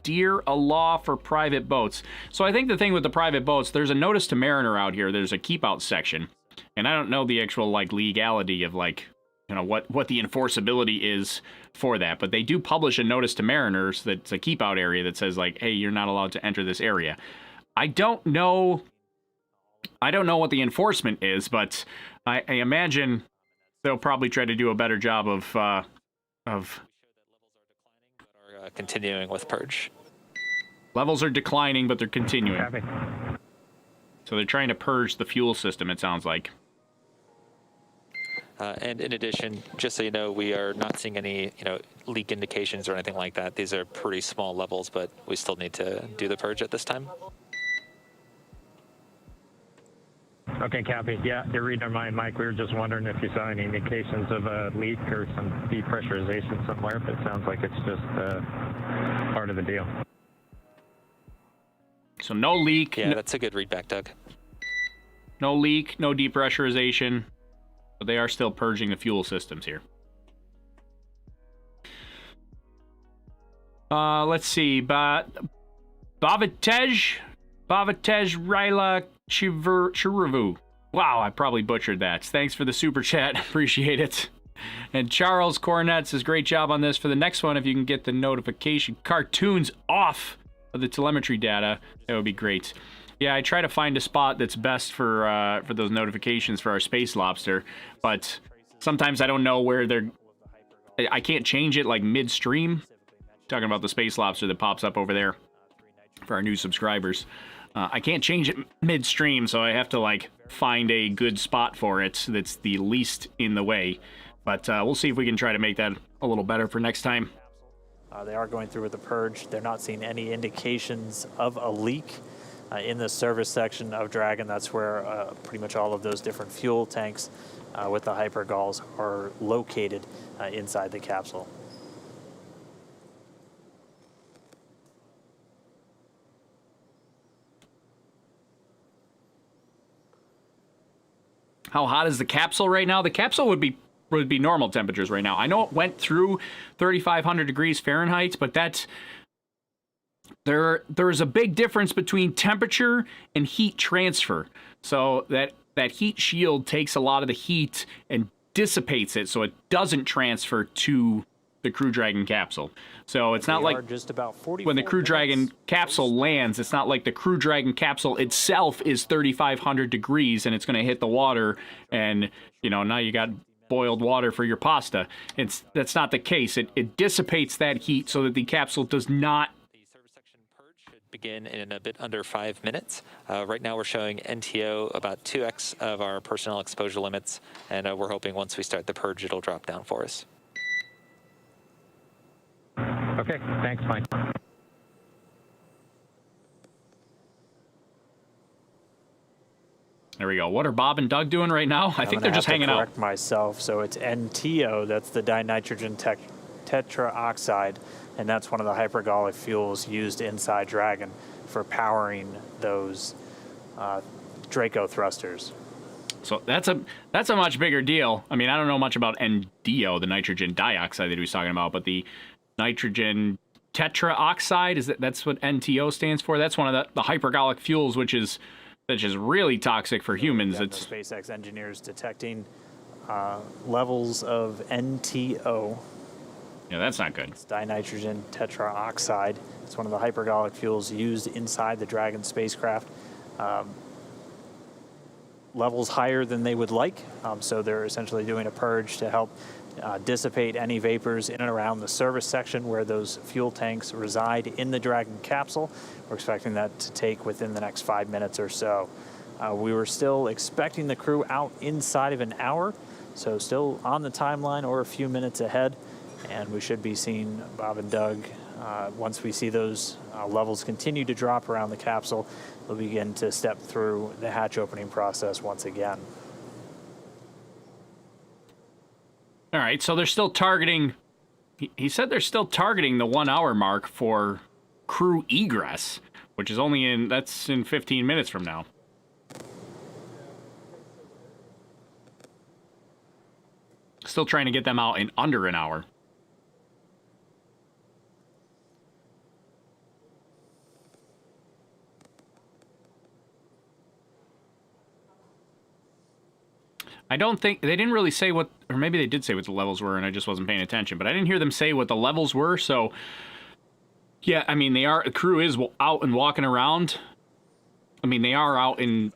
DEER a law for private boats? So I think the thing with the private boats, there's a notice to mariner out here. There's a keep out section. And I don't know the actual legality of what the enforceability is for that, but they do publish a notice to mariners that's a keep out area that says hey, you're not allowed to enter this area. I don't know what the enforcement is, but I imagine they'll probably try to do a better job of continuing with purge. Levels are declining, but they're continuing. Copy. So they're trying to purge the fuel system, it sounds like. And in addition, just so you know, we are not seeing any, leak indications or anything like that. These are pretty small levels, but we still need to do the purge at this time. Okay, copy. Yeah, you're reading our mind, Mike. We were just wondering if you saw any indications of a leak or some depressurization somewhere, but it sounds like it's just part of the deal. So no leak. Yeah, that's a good readback, Doug. No leak, no depressurization, but they are still purging the fuel systems here. Let's see. Bavatej Raila Chiravu. Wow, I probably butchered that. Thanks for the super chat. Appreciate it. And Charles Cornett says, great job on this. For the next one, if you can get the notification cartoons off of the telemetry data, that would be great. Yeah, I try to find a spot that's best for those notifications for our Space Lobster, but sometimes I don't know where they're... I can't change it midstream. Talking about the Space Lobster that pops up over there for our new subscribers. I can't change it midstream, so I have to find a good spot for it that's the least in the way. But we'll see if we can try to make that a little better for next time. They are going through with the purge. They're not seeing any indications of a leak in the service section of Dragon. That's where pretty much all of those different fuel tanks with the hypergalls are located inside the capsule. How hot is the capsule right now? The capsule would be normal temperatures right now. I know it went through 3,500 degrees Fahrenheit, but there's a big difference between temperature and heat transfer. So that heat shield takes a lot of the heat and dissipates it, so it doesn't transfer to the Crew Dragon capsule. So it's not like just about when the Crew Dragon capsule lands, it's not like the Crew Dragon capsule itself is 3,500 degrees and it's going to hit the water and, now you got boiled water for your pasta. That's not the case. It dissipates that heat so that the capsule does not... The service section purge should begin in a bit under 5 minutes. Right now we're showing NTO about 2x of our personnel exposure limits, and we're hoping once we start the purge, it'll drop down for us. Okay, thanks, Mike. There we go. What are Bob and Doug doing right now? I think they're just hanging out. Correct myself. So it's NTO. That's the dinitrogen tetraoxide, and that's one of the hypergallic fuels used inside Dragon for powering those Draco thrusters. So that's a much bigger deal. I mean, I don't know much about NDO, the nitrogen dioxide that he was talking about, but the nitrogen tetraoxide, that's what NTO stands for. That's one of the hypergallic fuels, which is which is really toxic for humans. It's the SpaceX engineers detecting levels of NTO. Yeah, that's not good. It's dinitrogen tetroxide. It's one of the hypergolic fuels used inside the Dragon spacecraft. Levels higher than they would like, so they're essentially doing a purge to help dissipate any vapors in and around the service section where those fuel tanks reside in the Dragon capsule. We're expecting that to take within the next 5 minutes or so. We were still expecting the crew out inside of an hour, so still on the timeline or a few minutes ahead, and we should be seeing Bob and Doug. Once we see those levels continue to drop around the capsule, we'll begin to step through the hatch opening process once again. All right, so they're still targeting, he said they're still targeting the 1 hour mark for crew egress, which is only that's in 15 minutes from now. Still trying to get them out in under an hour. I don't think, they didn't really say what, or maybe they did say what the levels were and I just wasn't paying attention, but I didn't hear them say what the levels were, so, yeah, I mean, the crew is out and walking around. I mean, they are out in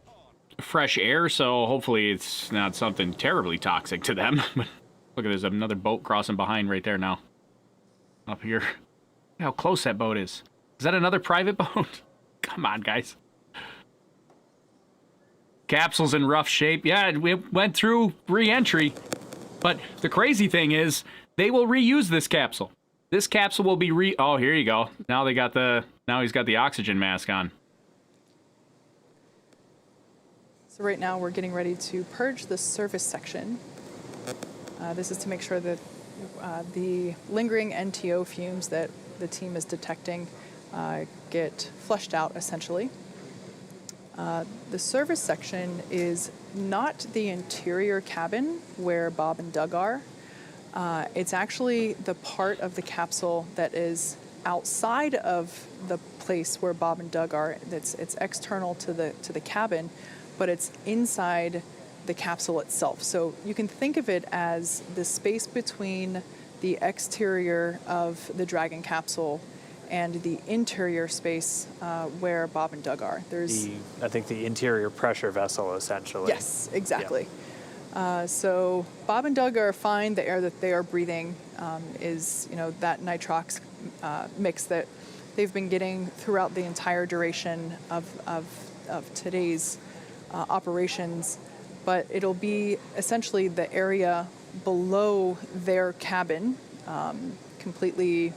fresh air, so hopefully it's not something terribly toxic to them. Look at, there's another boat crossing behind right there now. Up here. Look how close that boat is. Is that another private boat? Come on, guys. Capsule's in rough shape. Yeah, we went through re-entry. But the crazy thing is, they will reuse this capsule. This capsule will be oh, here you go. Now they got now he's got the oxygen mask on. So right now we're getting ready to purge the service section. This is to make sure that the lingering NTO fumes that the team is detecting get flushed out, essentially. The service section is not the interior cabin where Bob and Doug are. It's actually the part of the capsule that is outside of the place where Bob and Doug are. It's external to the cabin, but it's inside the capsule itself. So you can think of it as the space between the exterior of the Dragon capsule and the interior space where Bob and Doug are. There's, I think, the interior pressure vessel, essentially. Yes, exactly. Yeah. So Bob and Doug are fine. The air that they are breathing is, that nitrox mix that they've been getting throughout the entire duration of today's operations. But it'll be essentially the area below their cabin, completely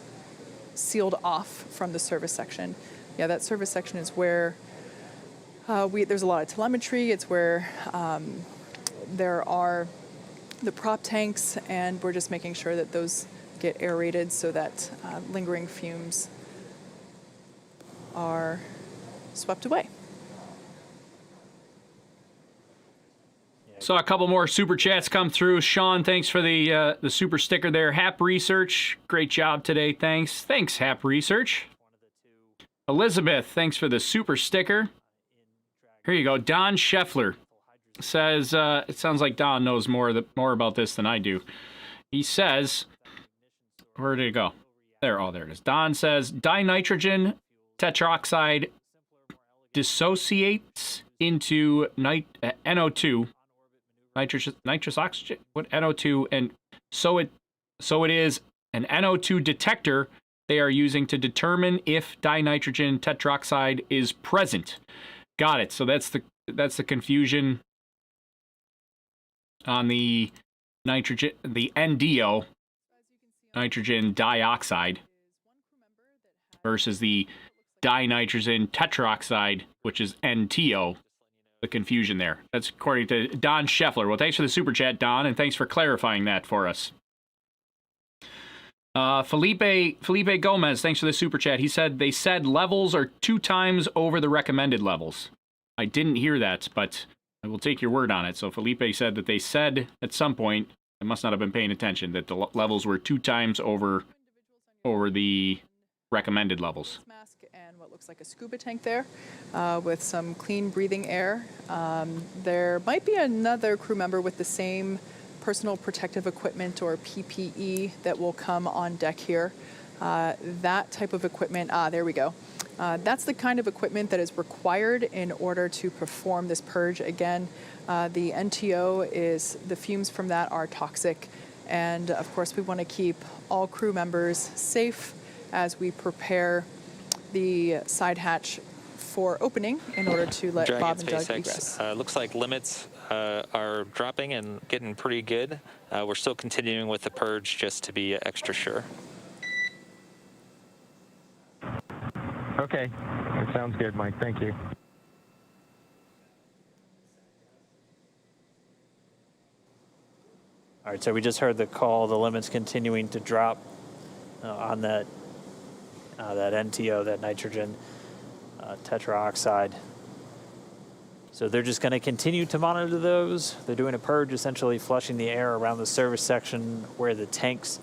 sealed off from the service section. Yeah, that service section is where there's a lot of telemetry. It's where there are the prop tanks, and we're just making sure that those get aerated so that lingering fumes are swept away. Saw a couple more super chats come through. Sean, thanks for the super sticker there. Hap Research, great job today. Thanks, Hap Research. Elizabeth, thanks for the super sticker. Here you go. Don Scheffler says, it sounds like Don knows more about this than I do. He says, where did it go? There it is. Don says, dinitrogen tetroxide dissociates into NO2. Nitrous oxygen, what NO2, and so it is an NO2 detector they are using to determine if dinitrogen tetroxide is present. Got it. So that's the confusion on the nitrogen, the NDO, nitrogen dioxide, versus the dinitrogen tetroxide, which is NTO. The confusion there. That's according to Don Scheffler. Well, thanks for the super chat, Don, and thanks for clarifying that for us. Felipe Gomez, thanks for the super chat. He said they said levels are 2 times over the recommended levels. I didn't hear that, but I will take your word on it. So Felipe said that they said at some point, I must not have been paying attention, that the levels were 2 times over the recommended levels. looks like a scuba tank there with some clean breathing air. There might be another crew member with the same personal protective equipment or PPE that will come on deck here. That type of equipment, there we go. That's the kind of equipment that is required in order to perform this purge. Again, the NTO is, the fumes from that are toxic. And of course, we want to keep all crew members safe as we prepare the side hatch for opening in order to let Dragon Bob and Doug SpaceX, egress. looks like limits are dropping and getting pretty good. We're still continuing with the purge just to be extra sure. Okay, that sounds good, Mike. Thank you. All right, so we just heard the call. The limit's continuing to drop on that NTO, that nitrogen tetraoxide. So they're just going to continue to monitor those. They're doing a purge, essentially flushing the air around the service section where the tanks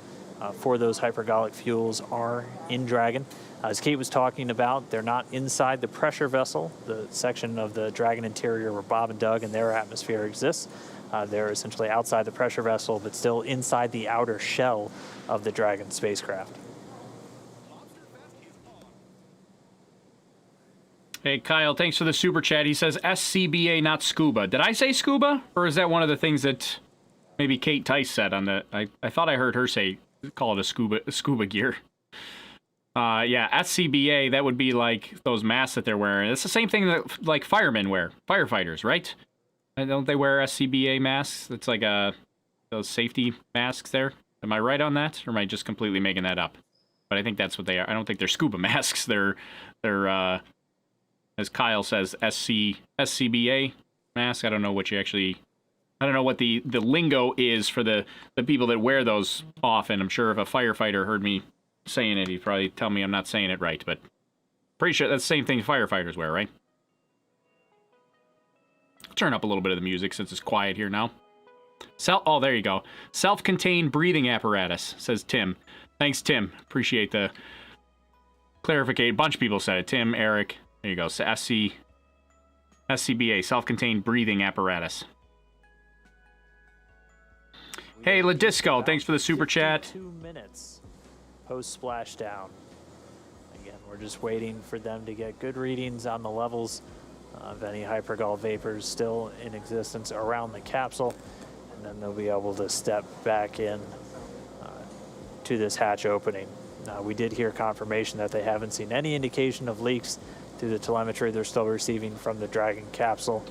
for those hypergolic fuels are in Dragon. As Kate was talking about, they're not inside the pressure vessel, the section of the Dragon interior where Bob and Doug and their atmosphere exists. They're essentially outside the pressure vessel, but still inside the outer shell of the Dragon spacecraft. Hey, Kyle, thanks for the super chat. He says SCBA, not scuba. Did I say scuba? Or is that one of the things that maybe Kate Tice said on the... I thought I heard her say, call it a scuba gear. Yeah, SCBA, that would be like those masks that they're wearing. It's the same thing that like firemen wear, firefighters, right? And don't they wear SCBA masks? It's like those safety masks there. Am I right on that? Or am I just completely making that up? But I think that's what they are. I don't think they're scuba masks. They're as Kyle says, SCBA mask. I don't know what the lingo is for the people that wear those often. I'm sure if a firefighter heard me saying it, he'd probably tell me I'm not saying it right, but pretty sure that's the same thing firefighters wear, right? Turn up a little bit of the music since it's quiet here now. Oh, there you go. Self-contained breathing apparatus, says Tim. Thanks, Tim. Appreciate the clarification. A bunch of people said it. Tim, Eric. There you go. So SCBA, self-contained breathing apparatus. Hey, Ladisco, thanks for the super chat. 2 minutes post splashdown. Again, we're just waiting for them to get good readings on the levels of any hypergol vapors still in existence around the capsule, and then they'll be able to step back in to this hatch opening. We did hear confirmation that they haven't seen any indication of leaks through the telemetry they're still receiving from the Dragon capsule.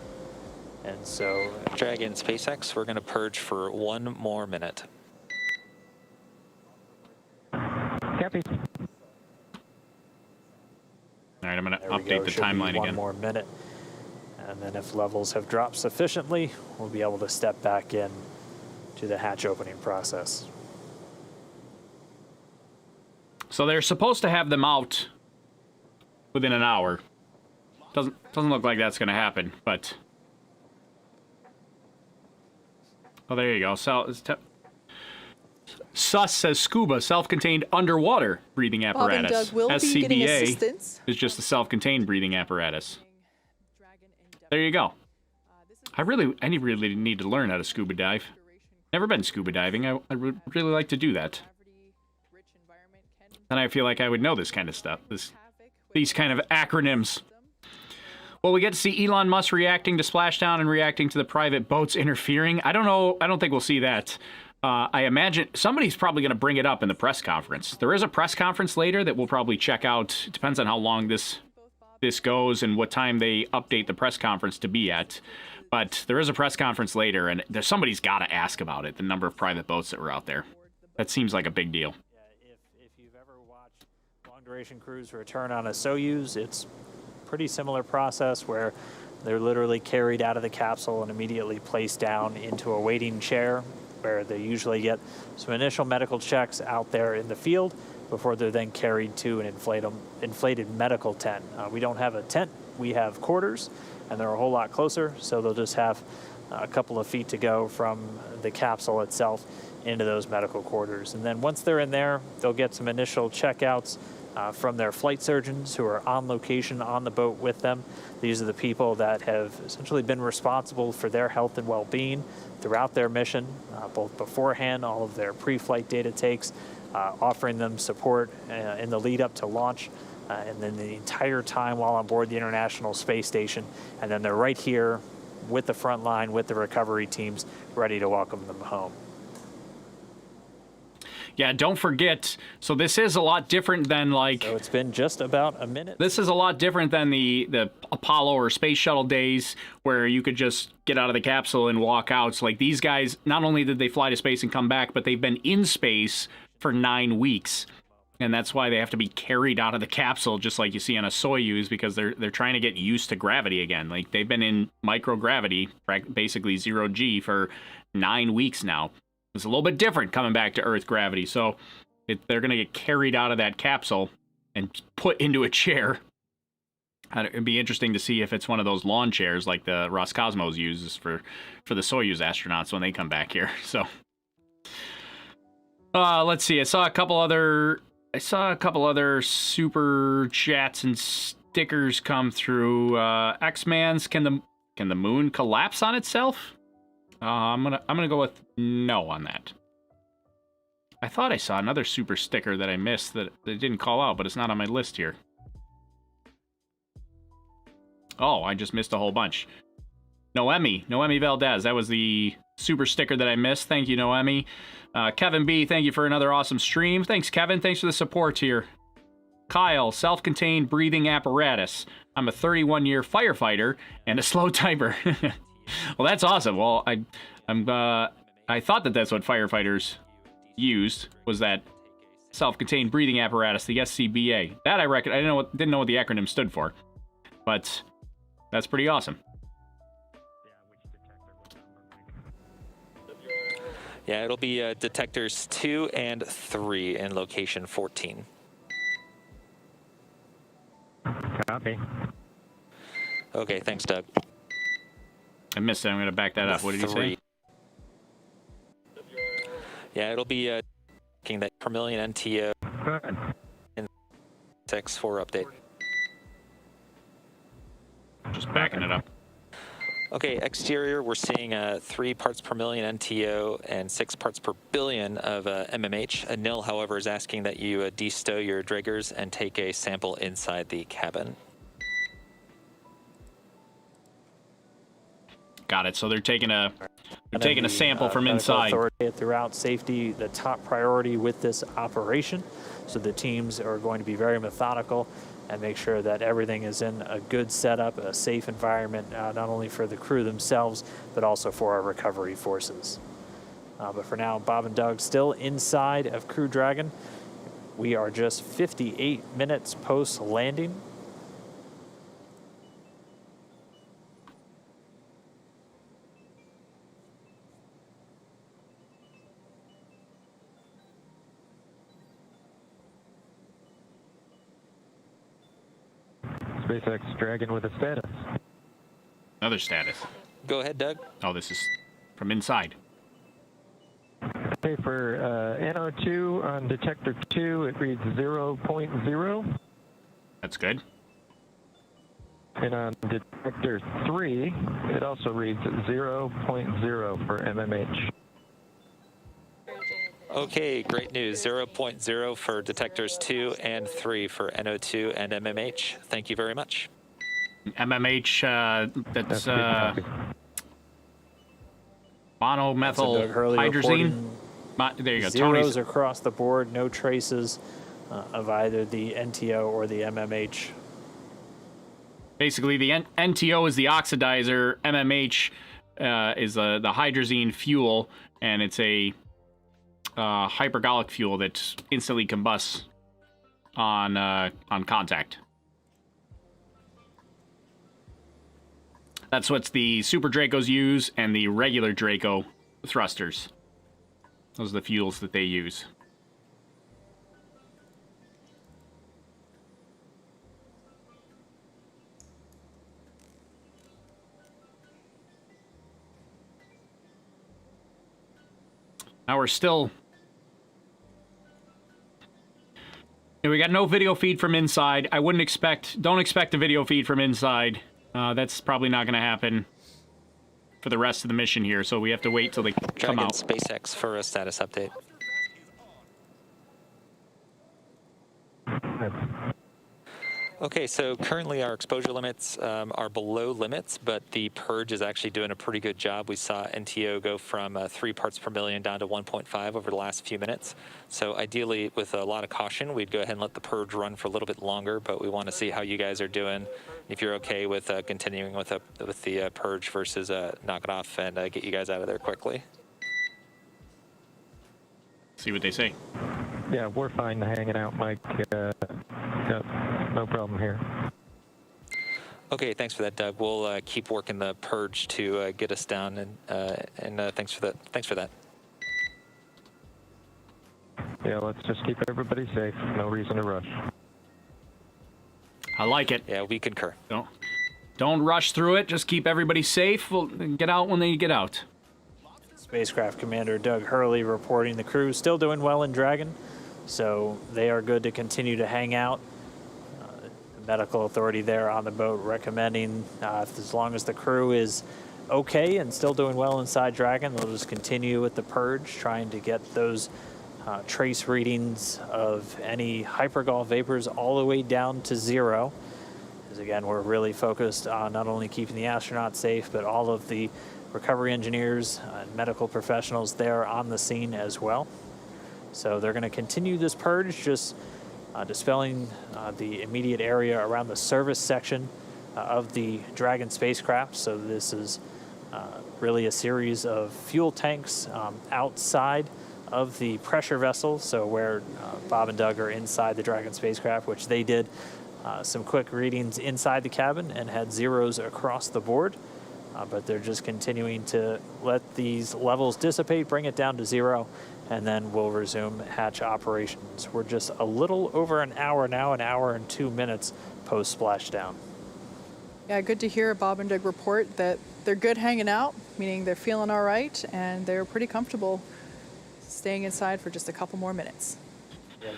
And so... Dragon SpaceX, we're going to purge for 1 more minute. Copy. All right, I'm going to update the timeline again. 1 more minute. And then if levels have dropped sufficiently, we'll be able to step back in to the hatch opening process. So they're supposed to have them out within an hour. Doesn't look like that's going to happen, but... Oh, there you go. Sus says scuba, self-contained underwater breathing apparatus. Bob and Doug will be getting assistance. Is just a self-contained breathing apparatus. There you go. I really need to learn how to scuba dive. Never been scuba diving. I would really like to do that. And I feel like I would know this kind of stuff. These kind of acronyms. Well, we get to see Elon Musk reacting to Splashdown and reacting to the private boats interfering. I don't know. I don't think we'll see that. I imagine somebody's probably going to bring it up in the press conference. There is a press conference later that we'll probably check out. It depends on how long this goes and what time they update the press conference to be at. But there is a press conference later, and somebody's got to ask about it, the number of private boats that were out there. That seems like a big deal. If you've ever watched long-duration crews return on a Soyuz, it's a pretty similar process where they're literally carried out of the capsule and immediately placed down into a waiting chair, where they usually get some initial medical checks out there in the field before they're then carried to an inflated medical tent. We don't have a tent, we have quarters, and they're a whole lot closer, so they'll just have a couple of feet to go from the capsule itself into those medical quarters. And then once they're in there, they'll get some initial checkouts from their flight surgeons who are on location on the boat with them. These are the people that have essentially been responsible for their health and well-being throughout their mission, both beforehand, all of their pre-flight data takes, offering them support in the lead up to launch, and then the entire time while on board the International Space Station. And then they're right here with the front line, with the recovery teams, ready to welcome them home. Yeah, don't forget, so this is a lot different than like... So it's been just about a minute. This is a lot different than the Apollo or Space Shuttle days where you could just get out of the capsule and walk out. So like these guys, not only did they fly to space and come back, but they've been in space for 9 weeks. And that's why they have to be carried out of the capsule, just like you see on a Soyuz, because they're trying to get used to gravity again. Like they've been in microgravity, basically 0G, for 9 weeks now. It's a little bit different coming back to Earth gravity, so they're going to get carried out of that capsule and put into a chair. It'd be interesting to see if it's one of those lawn chairs like the Roscosmos uses for the Soyuz astronauts when they come back here. So, let's see. I saw a couple other super chats and stickers come through. X-Man's, can the moon collapse on itself? I'm gonna go with no on that. I thought I saw another super sticker that I missed that didn't call out, but it's not on my list here. Oh, I just missed a whole bunch. Noemi Valdez, that was the super sticker that I missed. Thank you, Noemi. Kevin B, thank you for another awesome stream. Thanks, Kevin. Thanks for the support here. Kyle, self-contained breathing apparatus. I'm a 31-year firefighter and a slow typer. Well, that's awesome. Well, I thought that's what firefighters used, was that self-contained breathing apparatus, the SCBA. That I reckon. I didn't know what the acronym stood for, but that's pretty awesome. Yeah, it'll be detectors 2 and 3 in location 14. Copy. Okay, thanks, Doug. I missed it. I'm going to back that up. What did you say? Yeah, it'll be that per million NTO in 6-4 update. Just backing it up. Okay, exterior, we're seeing 3 parts per million NTO and 6 parts per billion of MMH. Anil, however, is asking that you de-stow your Draggers and take a sample inside the cabin. Got it. So they're taking a sample from inside. Throughout safety, the top priority with this operation. So the teams are going to be very methodical and make sure that everything is in a good setup, a safe environment, not only for the crew themselves, but also for our recovery forces. But for now, Bob and Doug still inside of Crew Dragon. We are just 58 minutes post-landing. SpaceX Dragon with a status. Another status. Go ahead, Doug. Oh, this is from inside. Okay, for NO2 on detector 2, it reads 0.0. That's good. And on detector 3, it also reads 0.0 for MMH. Okay, great news. 0.0 for detectors 2 and 3 for NO2 and MMH. Thank you very much. MMH, that's monomethyl hydrazine. There you go. Zeros across the board, no traces of either the NTO or the MMH. Basically, the NTO is the oxidizer, MMH is the hydrazine fuel, and it's a hypergolic fuel that instantly combusts on contact. That's what the Super Dracos use, and the regular Draco thrusters. Those are the fuels that they use. Now we're still We got no video feed from inside. I don't expect a video feed from inside. That's probably not going to happen for the rest of the mission here, so we have to wait till they come out. SpaceX for a status update. Okay, so currently our exposure limits are below limits, but the purge is actually doing a pretty good job. We saw NTO go from 3 parts per million down to 1.5 over the last few minutes. So ideally, with a lot of caution, we'd go ahead and let the purge run for a little bit longer, but we want to see how you guys are doing. If you're okay with continuing with the purge versus knock it off and get you guys out of there quickly. See what they say. Yeah, we're fine hanging out, Mike. No problem here. Okay, thanks for that, Doug. We'll keep working the purge to get us down, and thanks for that. Thanks for that. Yeah, let's just keep everybody safe. No reason to rush. I like it. Yeah, we concur. Don't rush through it. Just keep everybody safe. We'll get out when they get out. Spacecraft Commander Doug Hurley reporting the crew still doing well in Dragon, so they are good to continue to hang out. The medical authority there on the boat recommending as long as the crew is okay and still doing well inside Dragon, they'll just continue with the purge, trying to get those trace readings of any hypergol vapors all the way down to 0. Because again, we're really focused on not only keeping the astronauts safe, but all of the recovery engineers and medical professionals there on the scene as well. So they're going to continue this purge, just dispelling the immediate area around the service section of the Dragon spacecraft. So this is really a series of fuel tanks outside of the pressure vessel, so where Bob and Doug are inside the Dragon spacecraft, which they did some quick readings inside the cabin and had zeros across the board. But they're just continuing to let these levels dissipate, bring it down to 0, and then we'll resume hatch operations. We're just a little over an hour now, an hour and 2 minutes post splashdown. Yeah, good to hear Bob and Doug report that they're good hanging out, meaning they're feeling all right, and they're pretty comfortable staying inside for just a couple more minutes. Yeah,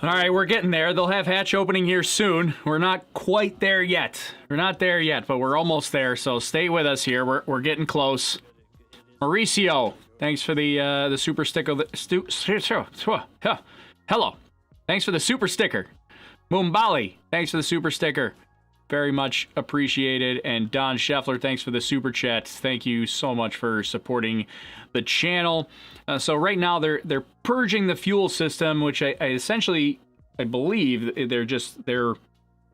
All right, we're getting there. They'll have hatch opening here soon. We're not quite there yet. We're not there yet, but we're almost there, so stay with us here. We're getting close. Mauricio, thanks for the super sticker. Hello. Thanks for the super sticker. Mumbali, thanks for the super sticker. Very much appreciated. And Don Scheffler, thanks for the super chat. Thank you so much for supporting the channel. So right now they're purging the fuel system, which I believe they're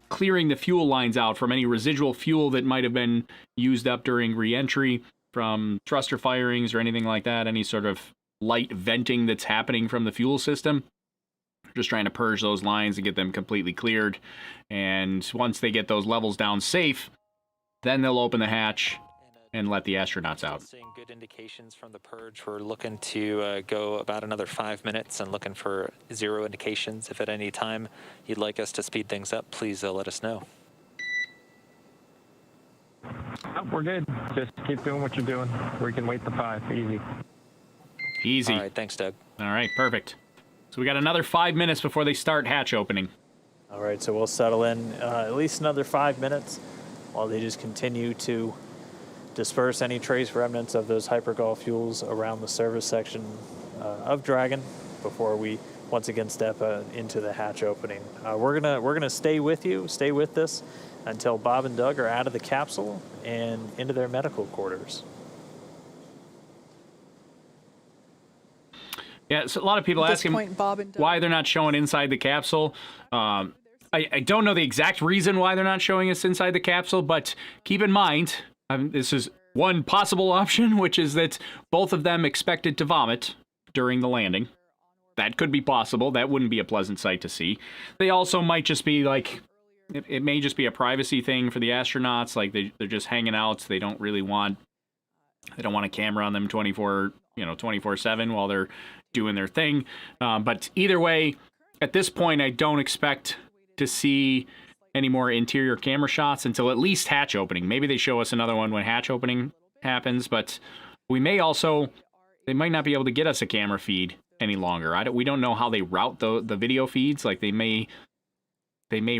clearing the fuel lines out from any residual fuel that might have been used up during re-entry from thruster firings or anything like that, any sort of light venting that's happening from the fuel system. Just trying to purge those lines and get them completely cleared. And once they get those levels down safe, then they'll open the hatch and let the astronauts out. Seeing good indications from the purge. We're looking to go about another 5 minutes and looking for 0 indications. If at any time you'd like us to speed things up, please let us know. Oh, we're good. Just keep doing what you're doing. We can wait the 5. Easy. Easy. All right, thanks, Doug. All right, perfect. So we got another 5 minutes before they start hatch opening. All right, so we'll settle in at least another 5 minutes while they just continue to disperse any trace remnants of those hypergol fuels around the service section of Dragon before we once again step into the hatch opening. We're gonna stay with you, stay with this until Bob and Doug are out of the capsule and into their medical quarters. Yeah, so a lot of people asking why they're not showing inside the capsule. I don't know the exact reason why they're not showing us inside the capsule, but keep in mind, this is one possible option, which is that both of them expected to vomit during the landing. That could be possible. That wouldn't be a pleasant sight to see. They also might just be like, it may just be a privacy thing for the astronauts. Like they're just hanging out. They don't want a camera on them 24/7 while they're doing their thing. But either way, at this point, I don't expect to see any more interior camera shots until at least hatch opening. Maybe they show us another one when hatch opening happens, but we may also they might not be able to get us a camera feed any longer. We don't know how they route the video feeds. Like they may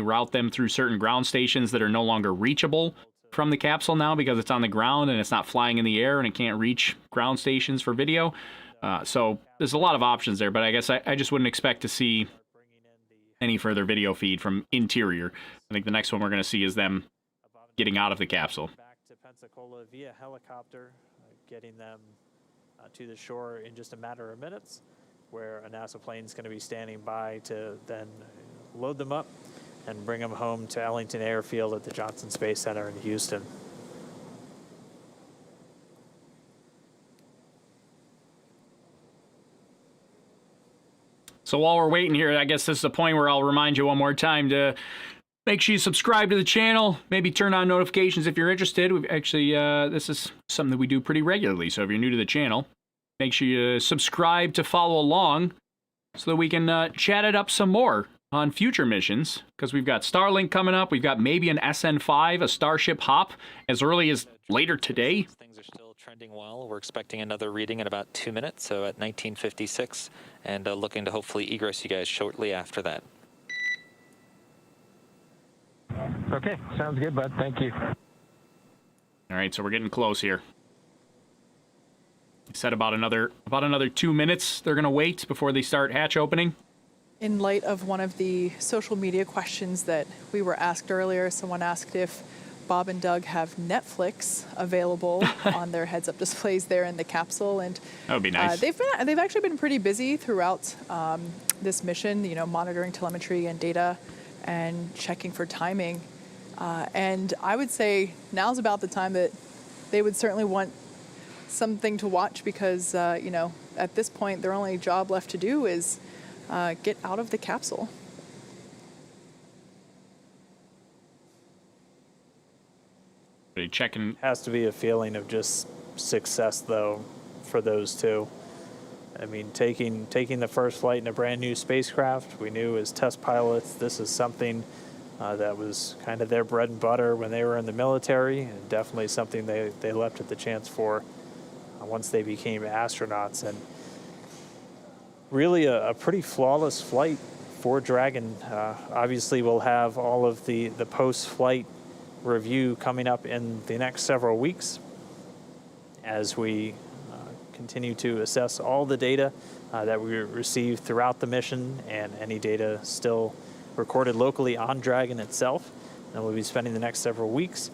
route them through certain ground stations that are no longer reachable from the capsule now because it's on the ground and it's not flying in the air and it can't reach ground stations for video. So there's a lot of options there, but I guess I just wouldn't expect to see any further video feed from interior. I think the next one we're going to see is them getting out of the capsule. Back to Pensacola via helicopter, getting them to the shore in just a matter of minutes, where a NASA plane is going to be standing by to then load them up and bring them home to Ellington Airfield at the Johnson Space Center in Houston. So while we're waiting here, I guess this is the point where I'll remind you one more time to make sure you subscribe to the channel. Maybe turn on notifications if you're interested. We've actually, this is something that we do pretty regularly. So if you're new to the channel, make sure you subscribe to follow along so that we can chat it up some more on future missions. Because we've got Starlink coming up. We've got maybe an SN5, a Starship hop, as early as later today. Things are still trending well. We're expecting another reading in about 2 minutes, so at 1956, and looking to hopefully egress you guys shortly after that. Okay, sounds good, bud. Thank you. All right, so we're getting close here. Said about another 2 minutes they're going to wait before they start hatch opening. In light of one of the social media questions that we were asked earlier, someone asked if Bob and Doug have Netflix available on their heads-up displays there in the capsule, and that would be nice. They've actually been pretty busy throughout this mission, you know, monitoring telemetry and data and checking for timing. And I would say now's about the time that they would certainly want something to watch because, you know, at this point, their only job left to do is get out of the capsule. Are you checking? Has to be a feeling of just success, though, for those two. I mean, taking the first flight in a brand new spacecraft, we knew as test pilots, this is something that was kind of their bread and butter when they were in the military, and definitely something they leapt at the chance for once they became astronauts. And really a pretty flawless flight for Dragon. Obviously, we'll have all of the post-flight review coming up in the next several weeks as we continue to assess all the data that we received throughout the mission and any data still recorded locally on Dragon itself. And we'll be spending the next several weeks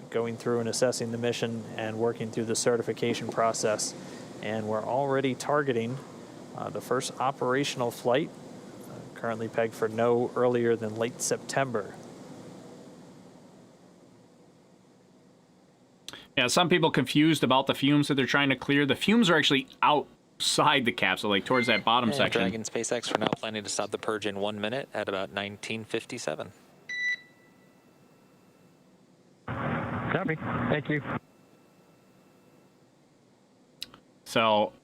going through and assessing the mission and working through the certification process. And we're already targeting the first operational flight, currently pegged for no earlier than late September. Yeah, some people confused about the fumes that they're trying to clear. The fumes are actually outside the capsule, like towards that bottom section. Dragon SpaceX are now planning to stop the purge in 1 minute at about 1957. Copy. Thank you. So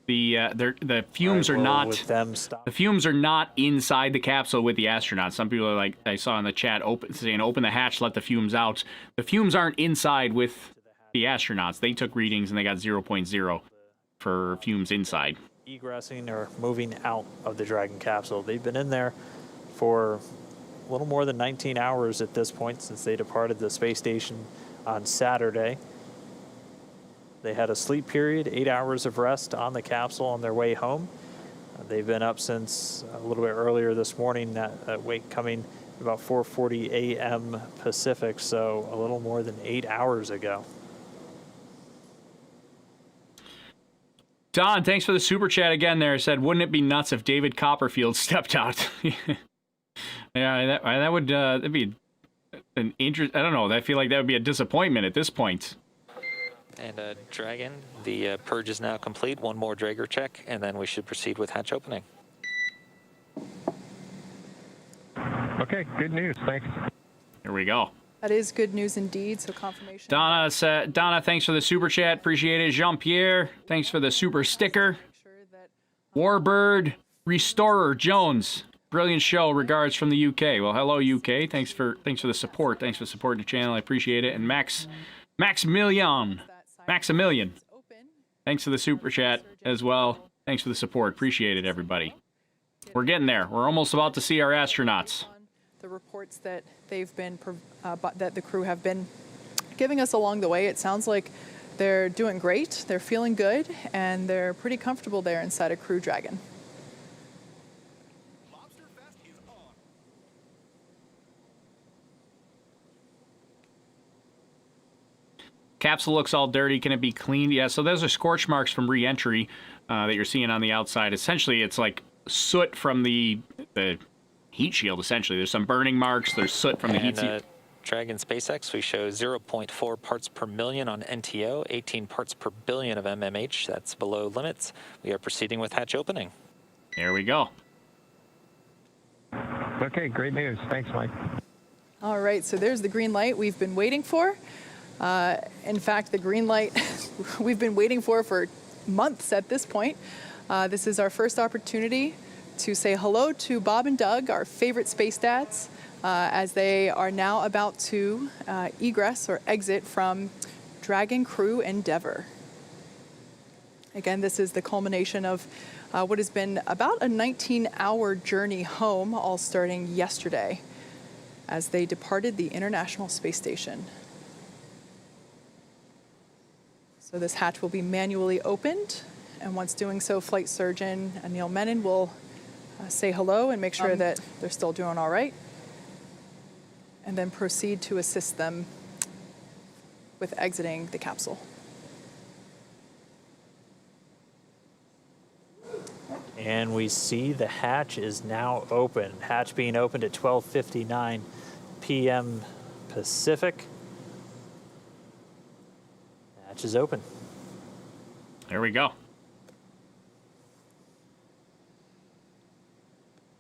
the fumes are not the fumes are not inside the capsule with the astronauts. Some people are like, I saw in the chat saying open the hatch, let the fumes out. The fumes aren't inside with the astronauts. They took readings and they got 0.0 for fumes inside. Egressing or moving out of the Dragon capsule. They've been in there for a little more than 19 hours at this point since they departed the space station on Saturday. They had a sleep period, 8 hours of rest on the capsule on their way home. They've been up since a little bit earlier this morning, that wake coming about 4:40 a.m. Pacific, so a little more than 8 hours ago. Don, thanks for the super chat again there. Said, wouldn't it be nuts if David Copperfield stepped out? Yeah, that would that'd be an interest. I don't know. I feel like that would be a disappointment at this point. And Dragon, the purge is now complete. One more Drager check, and then we should proceed with hatch opening. Okay, good news. Thanks. Here we go. That is good news indeed, so confirmation. Donna, thanks for the super chat. Appreciate it. Jean-Pierre, thanks for the super sticker. Warbird, Restorer Jones, brilliant show. Regards from the UK. Well, hello UK. Thanks for the support. Thanks for supporting the channel. I appreciate it. And Maximilian. Thanks for the super chat as well. Thanks for the support. Appreciate it, everybody. We're getting there. We're almost about to see our astronauts. The reports that they've been, that the crew have been giving us along the way, it sounds like they're doing great, they're feeling good, and they're pretty comfortable there inside a Crew Dragon. Capsule looks all dirty. Can it be cleaned? Yeah, so those are scorch marks from re-entry that you're seeing on the outside. Essentially, it's like soot from the heat shield, essentially. There's some burning marks. There's soot from the heat shield. Dragon SpaceX, we show 0.4 parts per million on NTO, 18 parts per billion of MMH. That's below limits. We are proceeding with hatch opening. There we go. Okay, great news. Thanks, Mike. All right, so there's the green light we've been waiting for. In fact, the green light we've been waiting for months at this point. This is our first opportunity to say hello to Bob and Doug, our favorite space dads, as they are now about to egress or exit from Dragon Crew Endeavour. Again, this is the culmination of what has been about a 19-hour journey home, all starting yesterday as they departed the International Space Station. So this hatch will be manually opened, and once doing so, Flight Surgeon Neil Menon will say hello and make sure that they're still doing all right, and then proceed to assist them with exiting the capsule. And we see the hatch is now open. Hatch being opened at 12:59 p.m. Pacific. Hatch is open. There we go.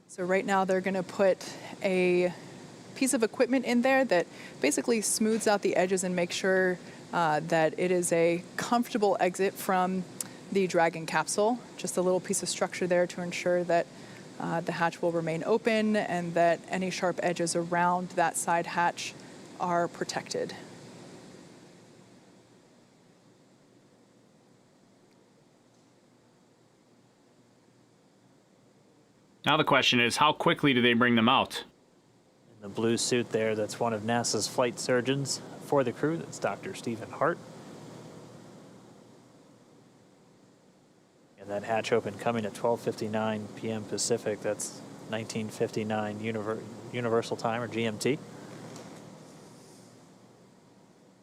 So right now they're going to put a piece of equipment in there that basically smooths out the edges and makes sure that it is a comfortable exit from the Dragon capsule. Just a little piece of structure there to ensure that the hatch will remain open and that any sharp edges around that side hatch are protected. Now the question is, how quickly do they bring them out? In the blue suit there, that's one of NASA's flight surgeons for the crew. That's Dr. Stephen Hart. And that hatch open coming at 12:59 p.m. Pacific. That's 19:59 Universal Time, or GMT.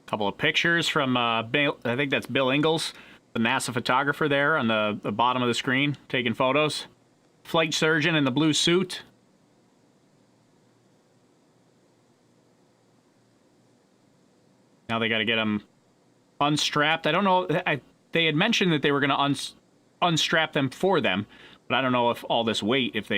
Couple of pictures from, Bill, I think that's Bill Ingalls, the NASA photographer there on the bottom of the screen, taking photos. Flight surgeon in the blue suit. Now they got to get them unstrapped. I don't know. They had mentioned that they were going to unstrap them for them, but I don't know if all this weight, if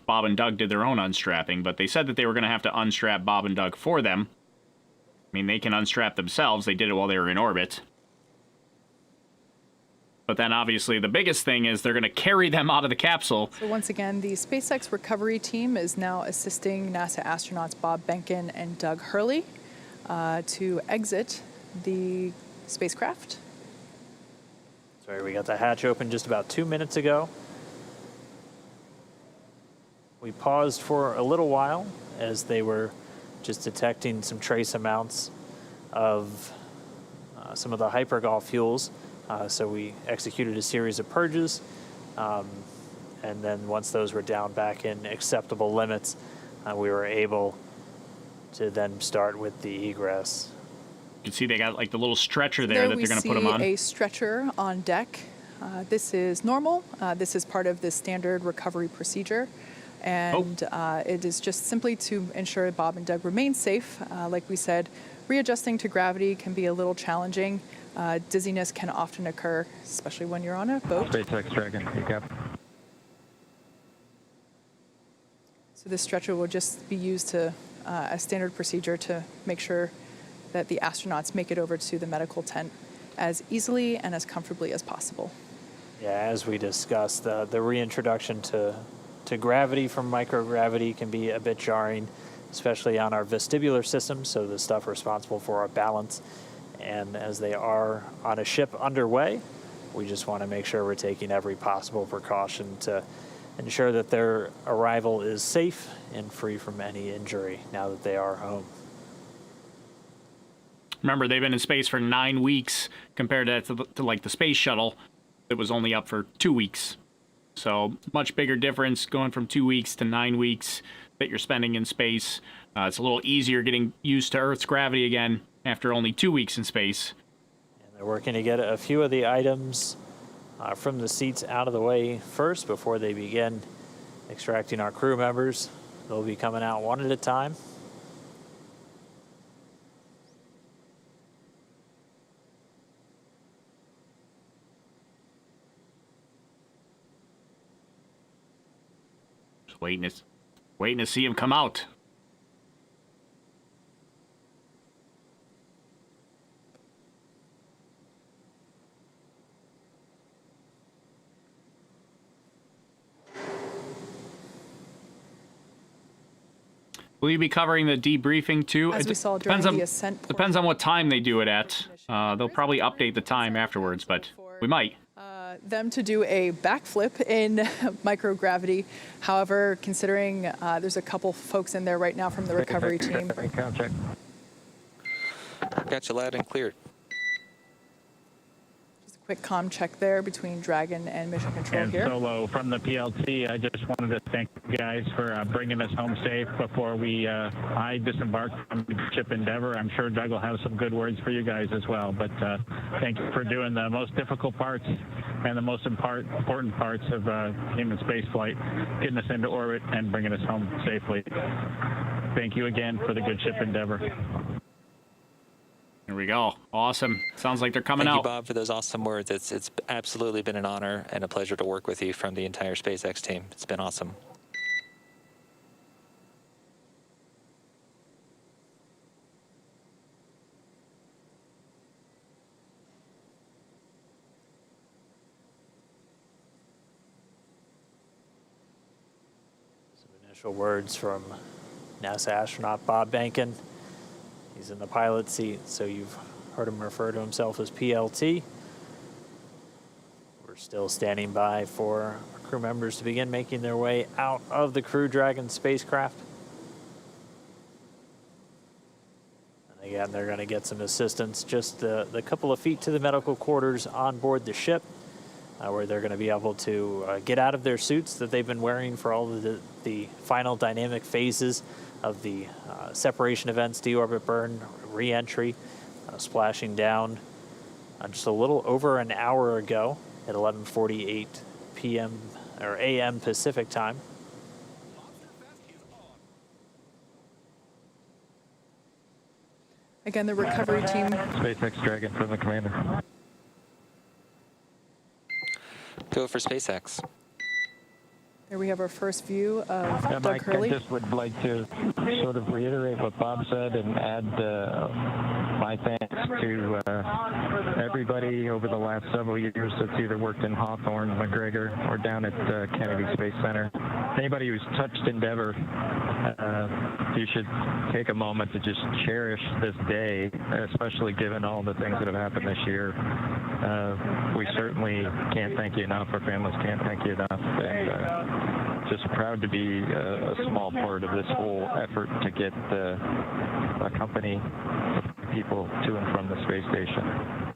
Bob and Doug did their own unstrapping, but they said that they were going to have to unstrap Bob and Doug for them. I mean, they can unstrap themselves. They did it while they were in orbit. But then obviously the biggest thing is they're going to carry them out of the capsule. So once again, the SpaceX recovery team is now assisting NASA astronauts Bob Behnken and Doug Hurley to exit the spacecraft. Sorry, we got the hatch open just about 2 minutes ago. We paused for a little while as they were just detecting some trace amounts of some of the hypergol fuels. So we executed a series of purges, and then once those were down back in acceptable limits, we were able to then start with the egress. You can see they got like the little stretcher there that they're going to put them on. We see a stretcher on deck. This is normal. This is part of the standard recovery procedure. And it is just simply to ensure Bob and Doug remain safe. Like we said, readjusting to gravity can be a little challenging. Dizziness can often occur, especially when you're on a boat. SpaceX Dragon, CCtCap. So this stretcher will just be used to as standard procedure to make sure that the astronauts make it over to the medical tent as easily and as comfortably as possible. Yeah, as we discussed, the reintroduction to gravity from microgravity can be a bit jarring, especially on our vestibular system, so the stuff responsible for our balance And as they are on a ship underway, we just want to make sure we're taking every possible precaution to ensure that their arrival is safe and free from any injury now that they are home. Remember, they've been in space for 9 weeks compared to like the Space Shuttle that was only up for 2 weeks. So much bigger difference going from 2 weeks to 9 weeks that you're spending in space. It's a little easier getting used to Earth's gravity again after only 2 weeks in space. And they're working to get a few of the items from the seats out of the way first before they begin extracting our crew members. They'll be coming out one at a time. Just waiting to see him come out. Will you be covering the debriefing too? As we saw during the ascent portion. Depends on what time they do it at. They'll probably update the time afterwards, but we might. Them to do a backflip in microgravity. However, considering there's a couple folks in there right now from the recovery team. Got you loud and clear. Quick comm check there between Dragon and Mission Control and here. Solo from the PLT, I just wanted to thank you guys for bringing us home safe before I disembarked from the ship Endeavor. I'm sure Doug will have some good words for you guys as well, but thank you for doing the most difficult parts and the most important parts of human space flight, getting us into orbit and bringing us home safely. Thank you again for the good ship Endeavor. Here we go. Awesome. Sounds like they're coming out. Thank you, Bob, for those awesome words. It's absolutely been an honor and a pleasure to work with you from the entire SpaceX team. It's been awesome. Some initial words from NASA astronaut Bob Behnken. He's in the pilot seat, so you've heard him refer to himself as PLT. We're still standing by for our crew members to begin making their way out of the Crew Dragon spacecraft. And again, they're going to get some assistance just the couple of feet to the medical quarters on board the ship, where they're going to be able to get out of their suits that they've been wearing for all of the final dynamic phases of the separation events, deorbit burn, re-entry, splashing down just a little over an hour ago at 11:48 p.m. or a.m. Pacific time. Again, the recovery team. SpaceX Dragon from the commander. Go for SpaceX. Here we have our first view of Doug Mike, Hurley. I just would like to sort of reiterate what Bob said and add my thanks to everybody over the last several years that's either worked in Hawthorne, McGregor, or down at Kennedy Space Center. Anybody who's touched Endeavor, you should take a moment to just cherish this day, especially given all the things that have happened this year. We certainly can't thank you enough. Our families can't thank you enough. And just proud to be a small part of this whole effort to get a company people to and from the space station.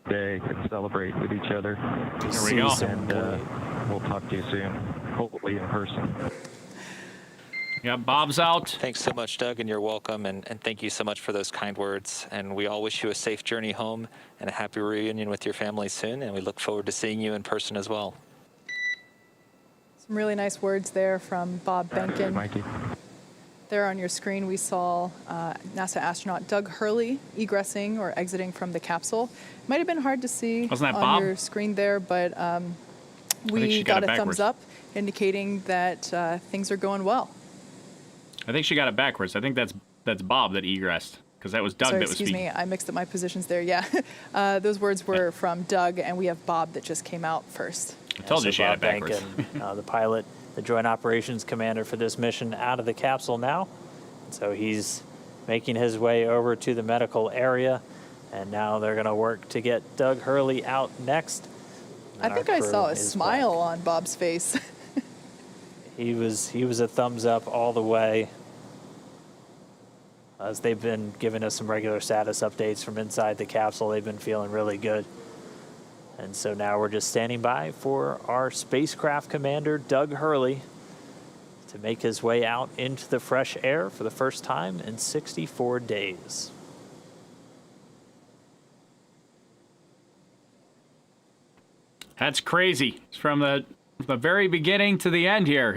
They can celebrate with each other. There we go. And we'll talk to you soon, hopefully in person. Yeah, Bob's out. Thanks so much, Doug, and you're welcome. And thank you so much for those kind words. And we all wish you a safe journey home and a happy reunion with your family soon. And we look forward to seeing you in person as well. Some really nice words there from Bob Behnken. Mikey. There on your screen, we saw NASA astronaut Doug Hurley egressing or exiting from the capsule. Might have been hard to see Wasn't that on Bob? your screen there, but we got a thumbs up indicating that things are going well. I think she got it backwards. I think that's Bob that egressed, because that was Doug Sorry, that was excuse speaking. me, I mixed up my positions there. Yeah, those words were from Doug, and we have Bob that just came out first. I told you she had it backwards. Behnken, the pilot, the Joint Operations Commander for this mission, out of the capsule now. So he's making his way over to the medical area. And now they're going to work to get Doug Hurley out next. I think I saw a smile on Bob's face. He was a thumbs up all the way. As they've been giving us some regular status updates from inside the capsule, they've been feeling really good. And so now we're just standing by for our spacecraft commander, Doug Hurley, to make his way out into the fresh air for the first time in 64 days. That's crazy. It's from the very beginning to the end here.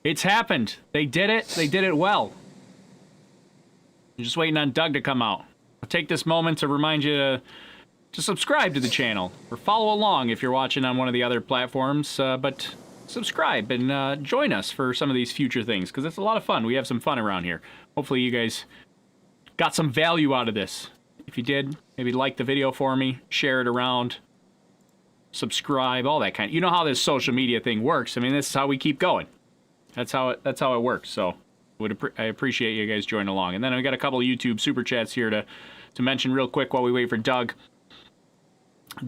It's happened. They did it. They did it well. You're just waiting on Doug to come out. I'll take this moment to remind you to subscribe to the channel or follow along if you're watching on one of the other platforms. But subscribe and join us for some of these future things because it's a lot of fun. We have some fun around here. Hopefully you guys got some value out of this. If you did, maybe like the video for me, share it around, subscribe, all that kind of. You know how this social media thing works. I mean, this is how we keep going. That's how it works. So I appreciate you guys joining along. And then I got a couple of YouTube super chats here to mention real quick while we wait for Doug.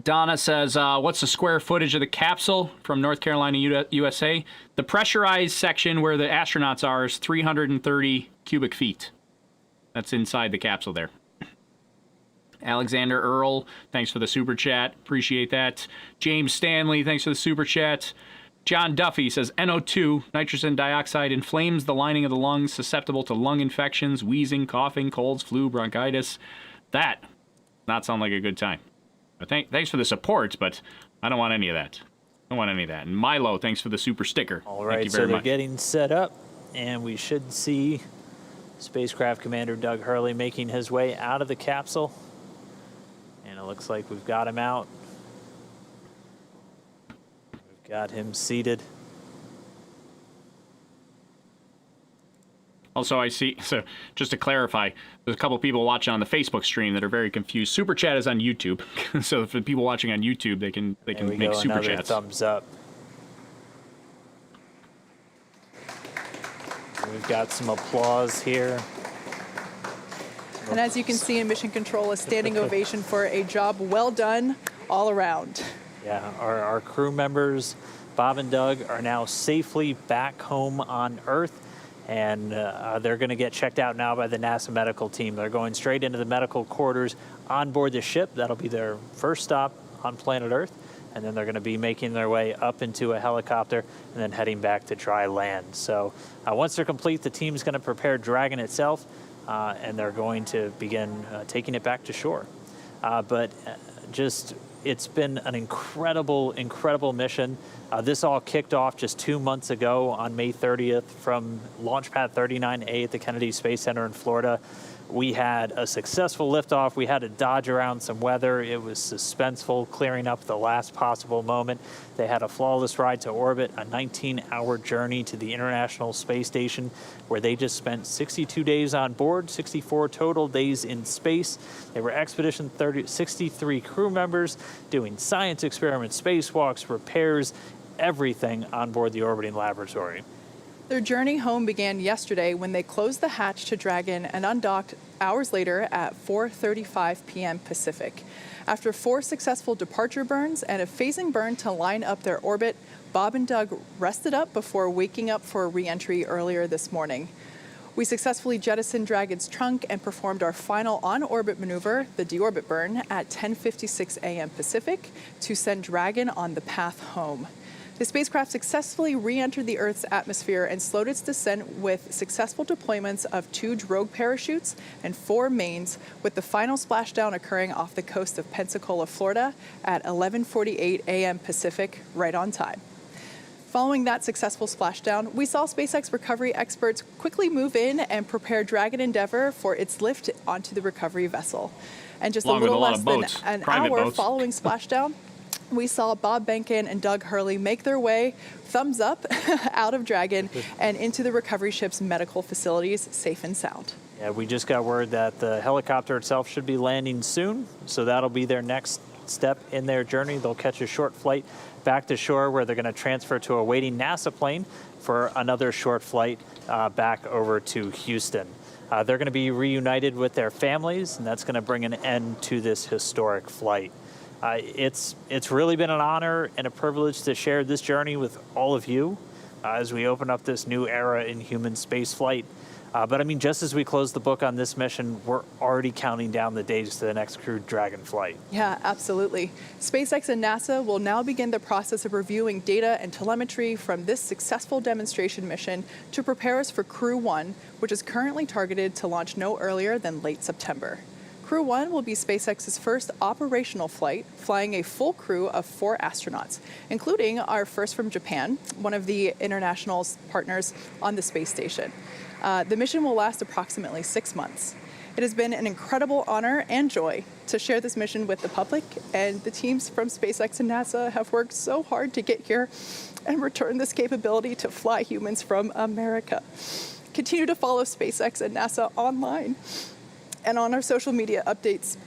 Donna says, what's the square footage of the capsule from North Carolina, USA? The pressurized section where the astronauts are is 330 cubic feet. That's inside the capsule there. Alexander Earl, thanks for the super chat. Appreciate that. James Stanley, thanks for the super chat. John Duffy says, NO2, nitrogen dioxide, inflames the lining of the lungs, susceptible to lung infections, wheezing, coughing, colds, flu, bronchitis. That not sound like a good time. But thanks for the support, but I don't want any of that. I don't want any of that. And Milo, thanks for the super sticker. All right, so they're getting set up, and we should see spacecraft commander Doug Hurley making his way out of the capsule. And it looks like we've got him out. We've got him seated. Also, I see, so just to clarify, there's a couple of people watching on the Facebook stream that are very confused. Super Chat is on YouTube. So for people watching on YouTube, they can make super chats. Thumbs up. We've got some applause here. And as you can see in Mission Control, a standing ovation for a job well done all around. Yeah, our crew members, Bob and Doug, are now safely back home on Earth. And they're going to get checked out now by the NASA medical team. They're going straight into the medical quarters on board the ship. That'll be their first stop on planet Earth. And then they're going to be making their way up into a helicopter and then heading back to dry land. So once they're complete, the team's going to prepare Dragon itself, and they're going to begin taking it back to shore. It's been an incredible, incredible mission. This all kicked off just 2 months ago on May 30th from Launch Pad 39A at the Kennedy Space Center in Florida. We had a successful liftoff. We had to dodge around some weather. It was suspenseful, clearing up the last possible moment. They had a flawless ride to orbit, a 19-hour journey to the International Space Station, where they just spent 62 days on board, 64 total days in space. They were Expedition 63 crew members doing science experiments, spacewalks, repairs, everything on board the orbiting laboratory. Their journey home began yesterday when they closed the hatch to Dragon and undocked hours later at 4:35 p.m. Pacific. After 4 successful departure burns and a phasing burn to line up their orbit, Bob and Doug rested up before waking up for re-entry earlier this morning. We successfully jettisoned Dragon's trunk and performed our final on-orbit maneuver, the deorbit burn, at 10:56 a.m. Pacific to send Dragon on the path home. The spacecraft successfully re-entered the Earth's atmosphere and slowed its descent with successful deployments of 2 drogue parachutes and 4 mains, with the final splashdown occurring off the coast of Pensacola, Florida at 11:48 a.m. Pacific, right on time. Following that successful splashdown, we saw SpaceX recovery experts quickly move in and prepare Dragon Endeavour for its lift onto the recovery vessel. And just a little less than an hour following splashdown, we saw Bob Behnken and Doug Hurley make their way, thumbs up, out of Dragon and into the recovery ship's medical facilities, safe and sound. Yeah, we just got word that the helicopter itself should be landing soon, so that'll be their next step in their journey. They'll catch a short flight back to shore where they're going to transfer to a waiting NASA plane for another short flight back over to Houston. They're going to be reunited with their families, and that's going to bring an end to this historic flight. It's really been an honor and a privilege to share this journey with all of you as we open up this new era in human space flight. But I mean, just as we close the book on this mission, we're already counting down the days to the next Crew Dragon flight. Yeah, absolutely. SpaceX and NASA will now begin the process of reviewing data and telemetry from this successful demonstration mission to prepare us for Crew 1, which is currently targeted to launch no earlier than late September. Crew 1 will be SpaceX's first operational flight, flying a full crew of 4 astronauts, including our first from Japan, one of the international partners on the space station. The mission will last approximately 6 months. It has been an incredible honor and joy to share this mission with the public, and the teams from SpaceX and NASA have worked so hard to get here and return this capability to fly humans from America. Continue to follow SpaceX and NASA online and on our social media updates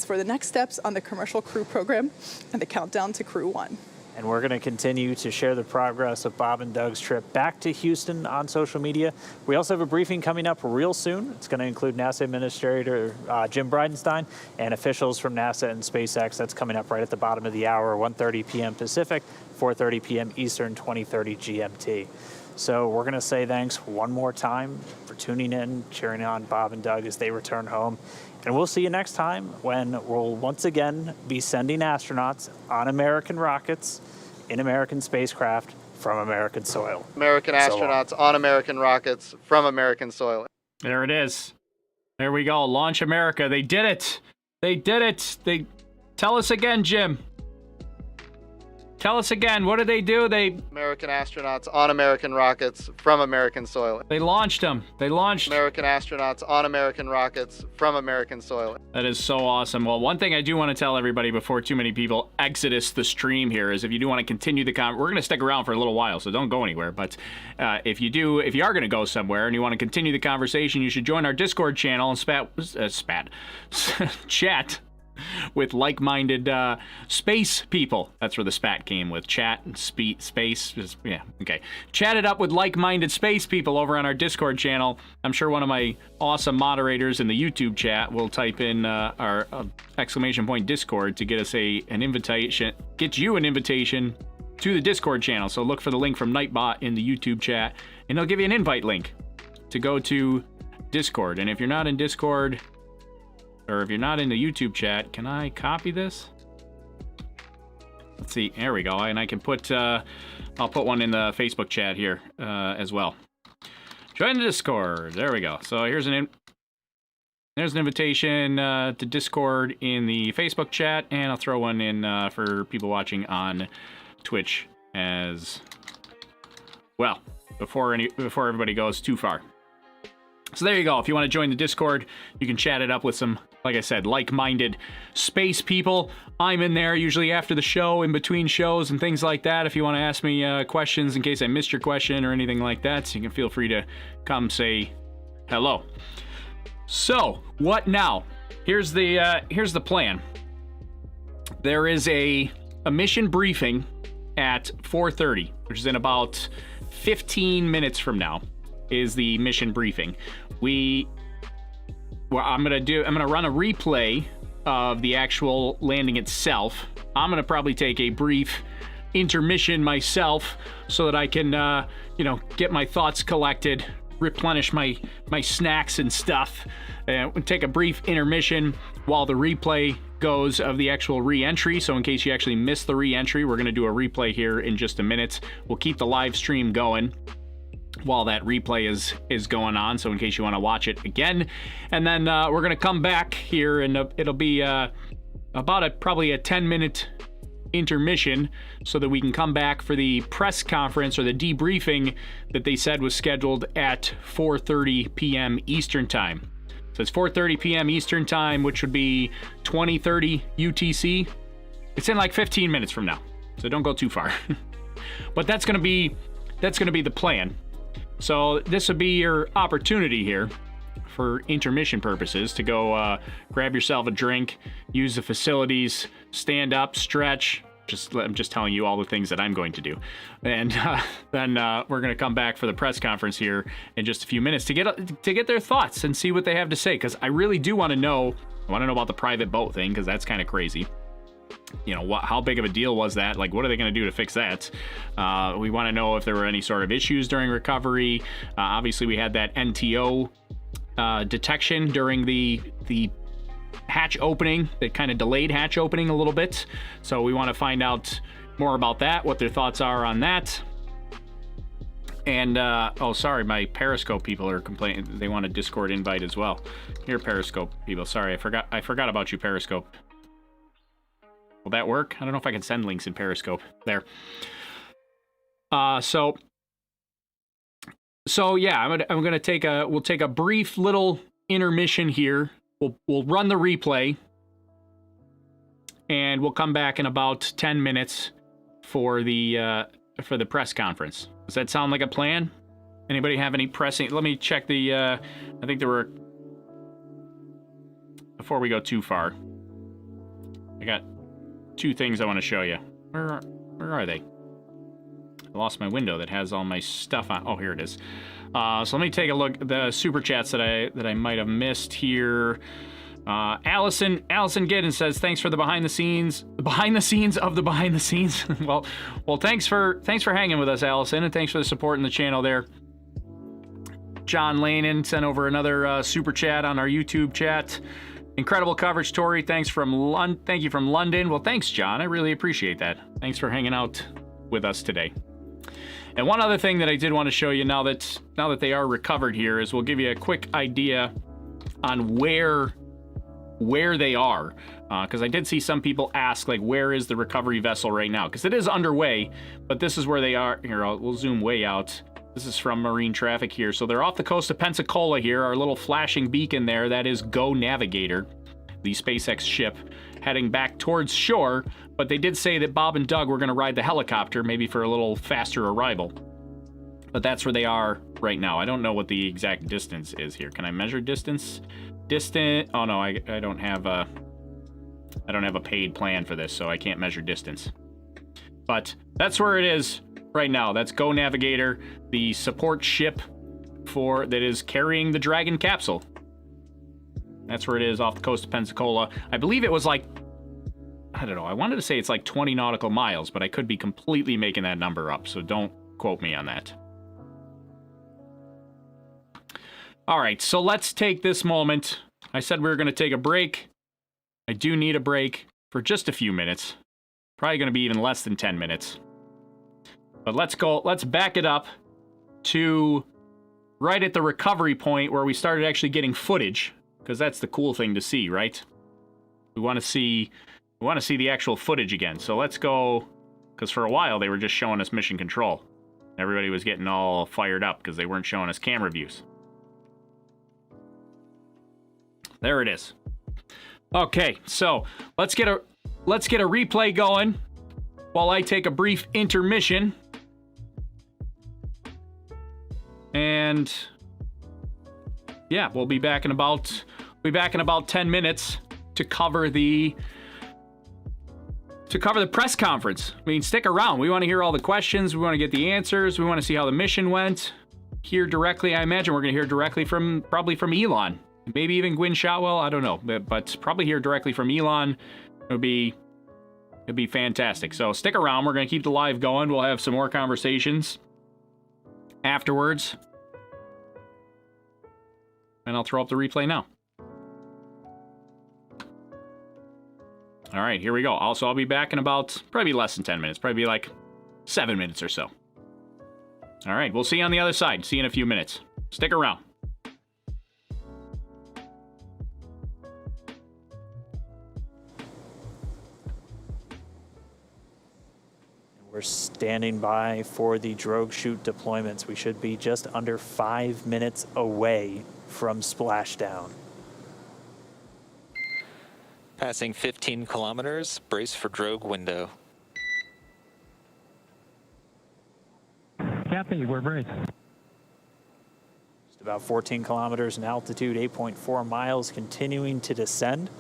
for the next steps on the commercial crew program and the countdown to Crew 1. And we're going to continue to share the progress of Bob and Doug's trip back to Houston on social media. We also have a briefing coming up real soon. It's going to include NASA Administrator Jim Bridenstine and officials from NASA and SpaceX. That's coming up right at the bottom of the hour, 1:30 p.m. Pacific, 4:30 p.m. Eastern, 2030 GMT. So we're going to say thanks one more time for tuning in, cheering on Bob and Doug as they return home. And we'll see you next time when we'll once again be sending astronauts on American rockets in American spacecraft from American soil. American astronauts on American rockets from American soil. There it is. There we go. Launch America. They did it. They did it. Tell us again, Jim. Tell us again. What did they do? American astronauts on American rockets from American soil. They launched them. They launched American astronauts on American rockets from American soil. That is so awesome. Well, one thing I do want to tell everybody before too many people exodus the stream here is if you do want to continue the we're going to stick around for a little while, so don't go anywhere. But if you are going to go somewhere and you want to continue the conversation, you should join our Discord channel and chat with like-minded space people. That's where the spat came with chat and space. Yeah, okay. Chat it up with like-minded space people over on our Discord channel. I'm sure one of my awesome moderators in the YouTube chat will type in our exclamation point Discord to get us an invitation, get you an invitation to the Discord channel. So look for the link from Nightbot in the YouTube chat, and they'll give you an invite link to go to Discord. And if you're not in Discord, or if you're not in the YouTube chat, can I copy this? Let's see. There we go. And I can put, I'll put one in the Facebook chat here as well. Join the Discord. There we go. So here's there's an invitation to Discord in the Facebook chat, and I'll throw one in for people watching on Twitch as well before everybody goes too far. So there you go. If you want to join the Discord, you can chat it up with some, like I said, like-minded space people. I'm in there usually after the show, in between shows and things like that. If you want to ask me questions in case I missed your question or anything like that, so you can feel free to come say hello. So, what now? Here's the plan. There is a mission briefing at 4:30, which is in about 15 minutes from now. Is the mission briefing. I'm gonna run a replay of the actual landing itself. I'm gonna probably take a brief intermission myself so that I can get my thoughts collected, replenish my snacks and stuff, and take a brief intermission while the replay goes of the actual re-entry. So in case you actually missed the re-entry, we're gonna do a replay here in just a minute. We'll keep the live stream going while that replay is going on, so in case you want to watch it again. And then we're going to come back here, and it'll be probably a 10-minute intermission so that we can come back for the press conference or the debriefing that they said was scheduled at 4:30 p.m. Eastern Time. So it's 4:30 p.m. Eastern Time, which would be 20:30 UTC. It's in like 15 minutes from now, so don't go too far. But that's going to be the plan. So this would be your opportunity here for intermission purposes to go grab yourself a drink, use the facilities, stand up, stretch, I'm just telling you all the things that I'm going to do. And then we're going to come back for the press conference here in just a few minutes to get their thoughts and see what they have to say, because I really do want to know. I want to know about the private boat thing, because that's kind of crazy. You know, how big of a deal was that? Like, what are they going to do to fix that? We want to know if there were any sort of issues during recovery. Obviously, we had that NTO detection during the hatch opening that kind of delayed hatch opening a little bit. So we want to find out more about that, what their thoughts are on that. And, oh, sorry, my Periscope people are complaining. They want a Discord invite as well. Here, Periscope people. Sorry, I forgot about you, Periscope. Will that work? I don't know if I can send links in Periscope. There. So yeah, I'm gonna take we'll take a brief little intermission here. We'll run the replay, and we'll come back in about 10 minutes for the press conference. Does that sound like a plan? Anybody have any pressing? Let me check the. I think there were. Before we go too far, I got 2 things I want to show you. Where are they? I lost my window that has all my stuff on. Oh, here it is. So let me take a look at the super chats that I might have missed here. Allison Giddens says, thanks for the behind the scenes of the behind the scenes. well, thanks for hanging with us, Allison, and thanks for the support in the channel there. John Lanin sent over another super chat on our YouTube chat. Incredible coverage, Tori. Thank you from London. Well, thanks, John. I really appreciate that. Thanks for hanging out with us today. And one other thing that I did want to show you now that they are recovered here is we'll give you a quick idea on where they are, because I did see some people ask, like, where is the recovery vessel right now? Because it is underway, but this is where they are. Here, we'll zoom way out. This is from marine traffic here. So they're off the coast of Pensacola here. Our little flashing beacon there, that is Go Navigator, the SpaceX ship, heading back towards shore. But they did say that Bob and Doug were going to ride the helicopter, maybe for a little faster arrival. But that's where they are right now. I don't know what the exact distance is here. Can I measure distance? Oh no, I don't have a paid plan for this, so I can't measure distance. But that's where it is right now. That's Go Navigator, the support ship that is carrying the Dragon capsule. That's where it is, off the coast of Pensacola. I believe it was like, I don't know, I wanted to say it's like 20 nautical miles, but I could be completely making that number up, so don't quote me on that. All right, so let's take this moment. I said we were going to take a break. I do need a break for just a few minutes. Probably going to be even less than 10 minutes. But let's back it up to right at the recovery point where we started actually getting footage, because that's the cool thing to see, right? We want to see the actual footage again. So let's go, because for a while they were just showing us mission control. Everybody was getting all fired up because they weren't showing us camera views. There it is. Okay, so let's get a replay going while I take a brief intermission. And yeah, we'll be back in about 10 minutes to cover the press conference. I mean, stick around. We want to hear all the questions. We want to get the answers. We want to see how the mission went. Hear directly. I imagine we're going to hear directly probably from Elon. Maybe even Gwynne Shotwell. I don't know, but probably hear directly from Elon. It'd be fantastic. So stick around. We're going to keep the live going. We'll have some more conversations afterwards. And I'll throw up the replay now. All right, here we go. Also, I'll be back in about probably less than 10 minutes. Probably like 7 minutes or so. All right, we'll see you on the other side. See you in a few minutes. Stick around. We're standing by for the drogue chute deployments. We should be just under 5 minutes away from splashdown. Passing 15 kilometers, brace for drogue window. Copy, we're braced. Just about 14 kilometers in altitude, 8.4 miles, continuing to descend.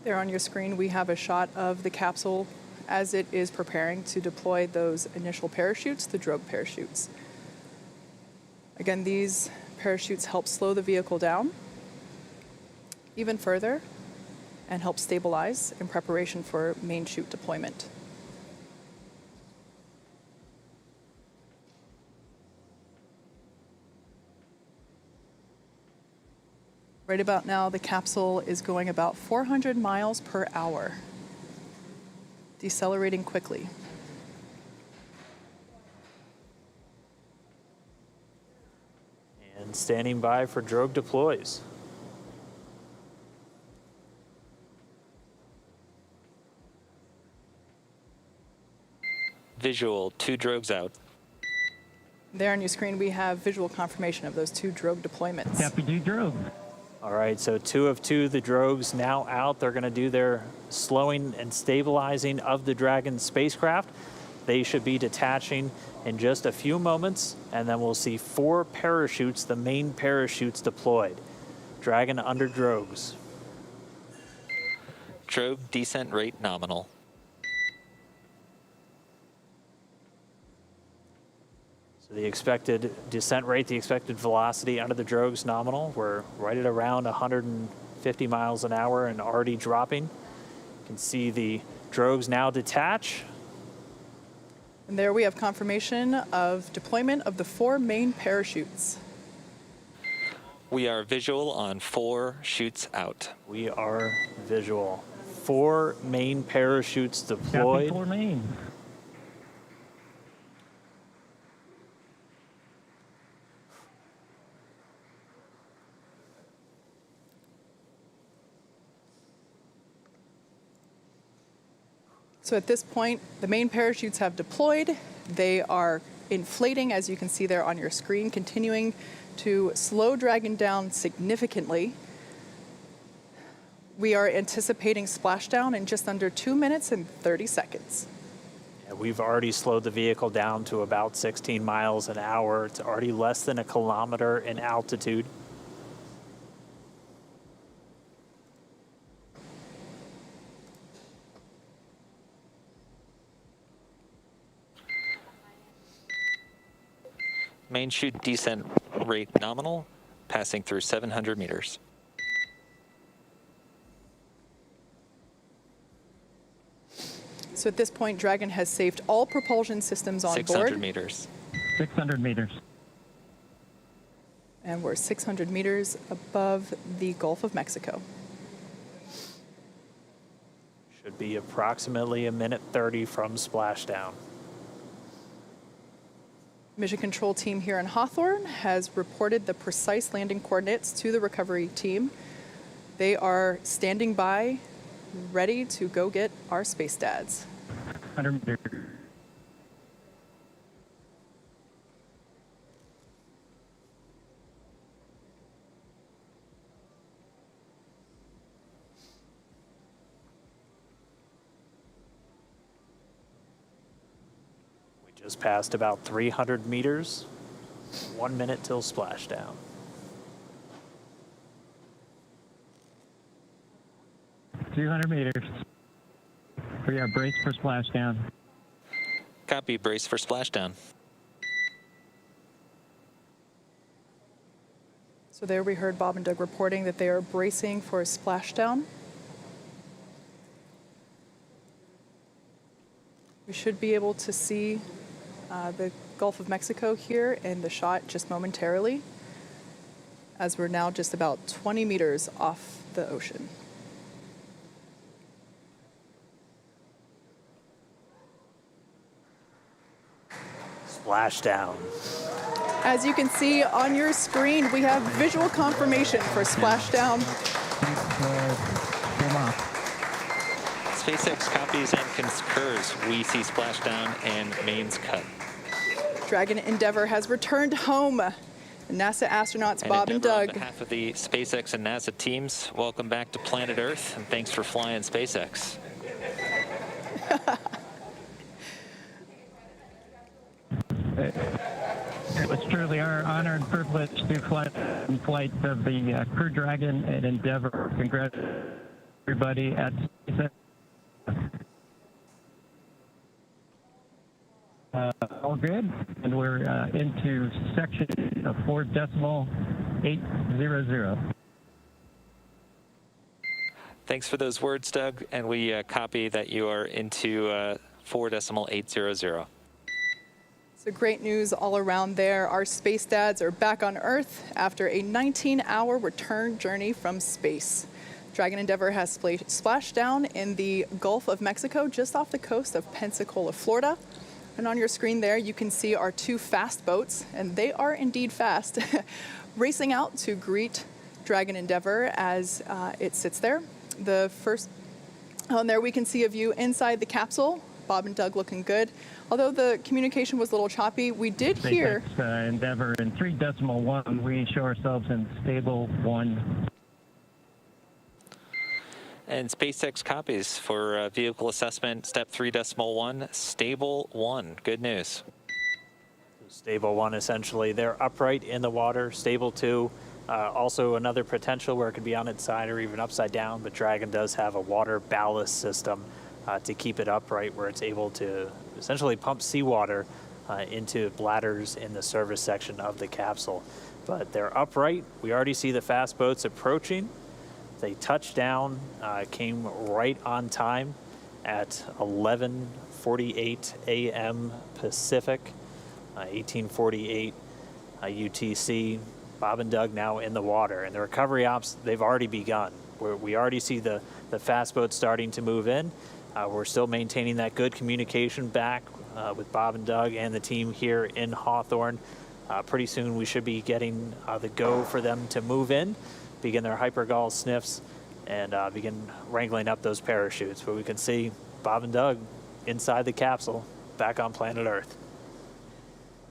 There on your screen, we have a shot of the capsule as it is preparing to deploy those initial parachutes, the drogue parachutes. Again, these parachutes help slow the vehicle down even further and help stabilize in preparation for main chute deployment. Right about now, the capsule is going about 400 miles per hour, decelerating quickly. And standing by for drogue deploys. Visual, 2 drogues out. There on your screen, we have visual confirmation of those 2 drogue deployments. Copy, 2 drogue. All right, so 2 of 2, the drogues now out. They're going to do their slowing and stabilizing of the Dragon spacecraft. They should be detaching in just a few moments, and then we'll see 4 parachutes, the main parachutes deployed. Dragon under drogues. Drogue descent rate nominal. So the expected descent rate, the expected velocity under the drogues nominal. We're right at around 150 miles an hour and already dropping. You can see the drogues now detach. And there we have confirmation of deployment of the 4 main parachutes. We are visual on 4 chutes out. We are visual. 4 main parachutes deployed. Copy, 4 main. So at this point, the main parachutes have deployed. They are inflating, as you can see there on your screen, continuing to slow Dragon down significantly. We are anticipating splashdown in just under 2 minutes and 30 seconds. And we've already slowed the vehicle down to about 16 miles an hour. It's already less than 1 kilometer in altitude. Main chute descent rate nominal, passing through 700 meters. So at this point, Dragon has saved all propulsion systems on 600 board. meters. 600 meters. And we're 600 meters above the Gulf of Mexico. Should be approximately 1:30 from splashdown. Mission control team here in Hawthorne has reported the precise landing coordinates to the recovery team. They are standing by, ready to go get our space dads. 100 meters. Just passed about 300 meters. 1 minute till splashdown. $200 meters. We are braced for splashdown. Copy, brace for splashdown. So there we heard Bob and Doug reporting that they are bracing for a splashdown. We should be able to see the Gulf of Mexico here in the shot just momentarily, as we're now just about 20 meters off the ocean. Splashdown. As you can see on your screen, we have visual confirmation for splashdown. SpaceX copies and concurs. We see splashdown and mains cut. Dragon Endeavour has returned home. NASA astronauts Bob and Doug. On behalf of the SpaceX and NASA teams, welcome back to planet Earth, and thanks for flying SpaceX. It was truly our honor and privilege to fly in flight of the Crew Dragon and Endeavour. Congratulations, everybody at SpaceX. All good, and we're into section of 4.800. Thanks for those words, Doug, and we copy that you are into 4.800. So great news all around there. Our space dads are back on Earth after a 19-hour return journey from space. Dragon Endeavour has splashed down in the Gulf of Mexico, just off the coast of Pensacola, Florida. And on your screen there, you can see our two fast boats, and they are indeed fast, racing out to greet Dragon Endeavour as it sits there. The first, on there we can see a view inside the capsule. Bob and Doug looking good. Although the communication was a little choppy, we did hear... SpaceX Endeavour in 3.1, we show ourselves in stable 1. And SpaceX copies for vehicle assessment, step 3.1, stable 1. Good news. Stable 1, essentially, they're upright in the water. Stable 2, also another potential where it could be on its side or even upside down, but Dragon does have a water ballast system to keep it upright, where it's able to essentially pump seawater into bladders in the service section of the capsule. But they're upright. We already see the fast boats approaching. They touched down, came right on time at 11:48 a.m. Pacific, 18:48 UTC. Bob and Doug now in the water, and the recovery ops, they've already begun. We already see the fast boats starting to move in. We're still maintaining that good communication back with Bob and Doug and the team here in Hawthorne. Pretty soon we should be getting the go for them to move in, begin their hypergol sniffs, and begin wrangling up those parachutes. But we can see Bob and Doug inside the capsule, back on planet Earth.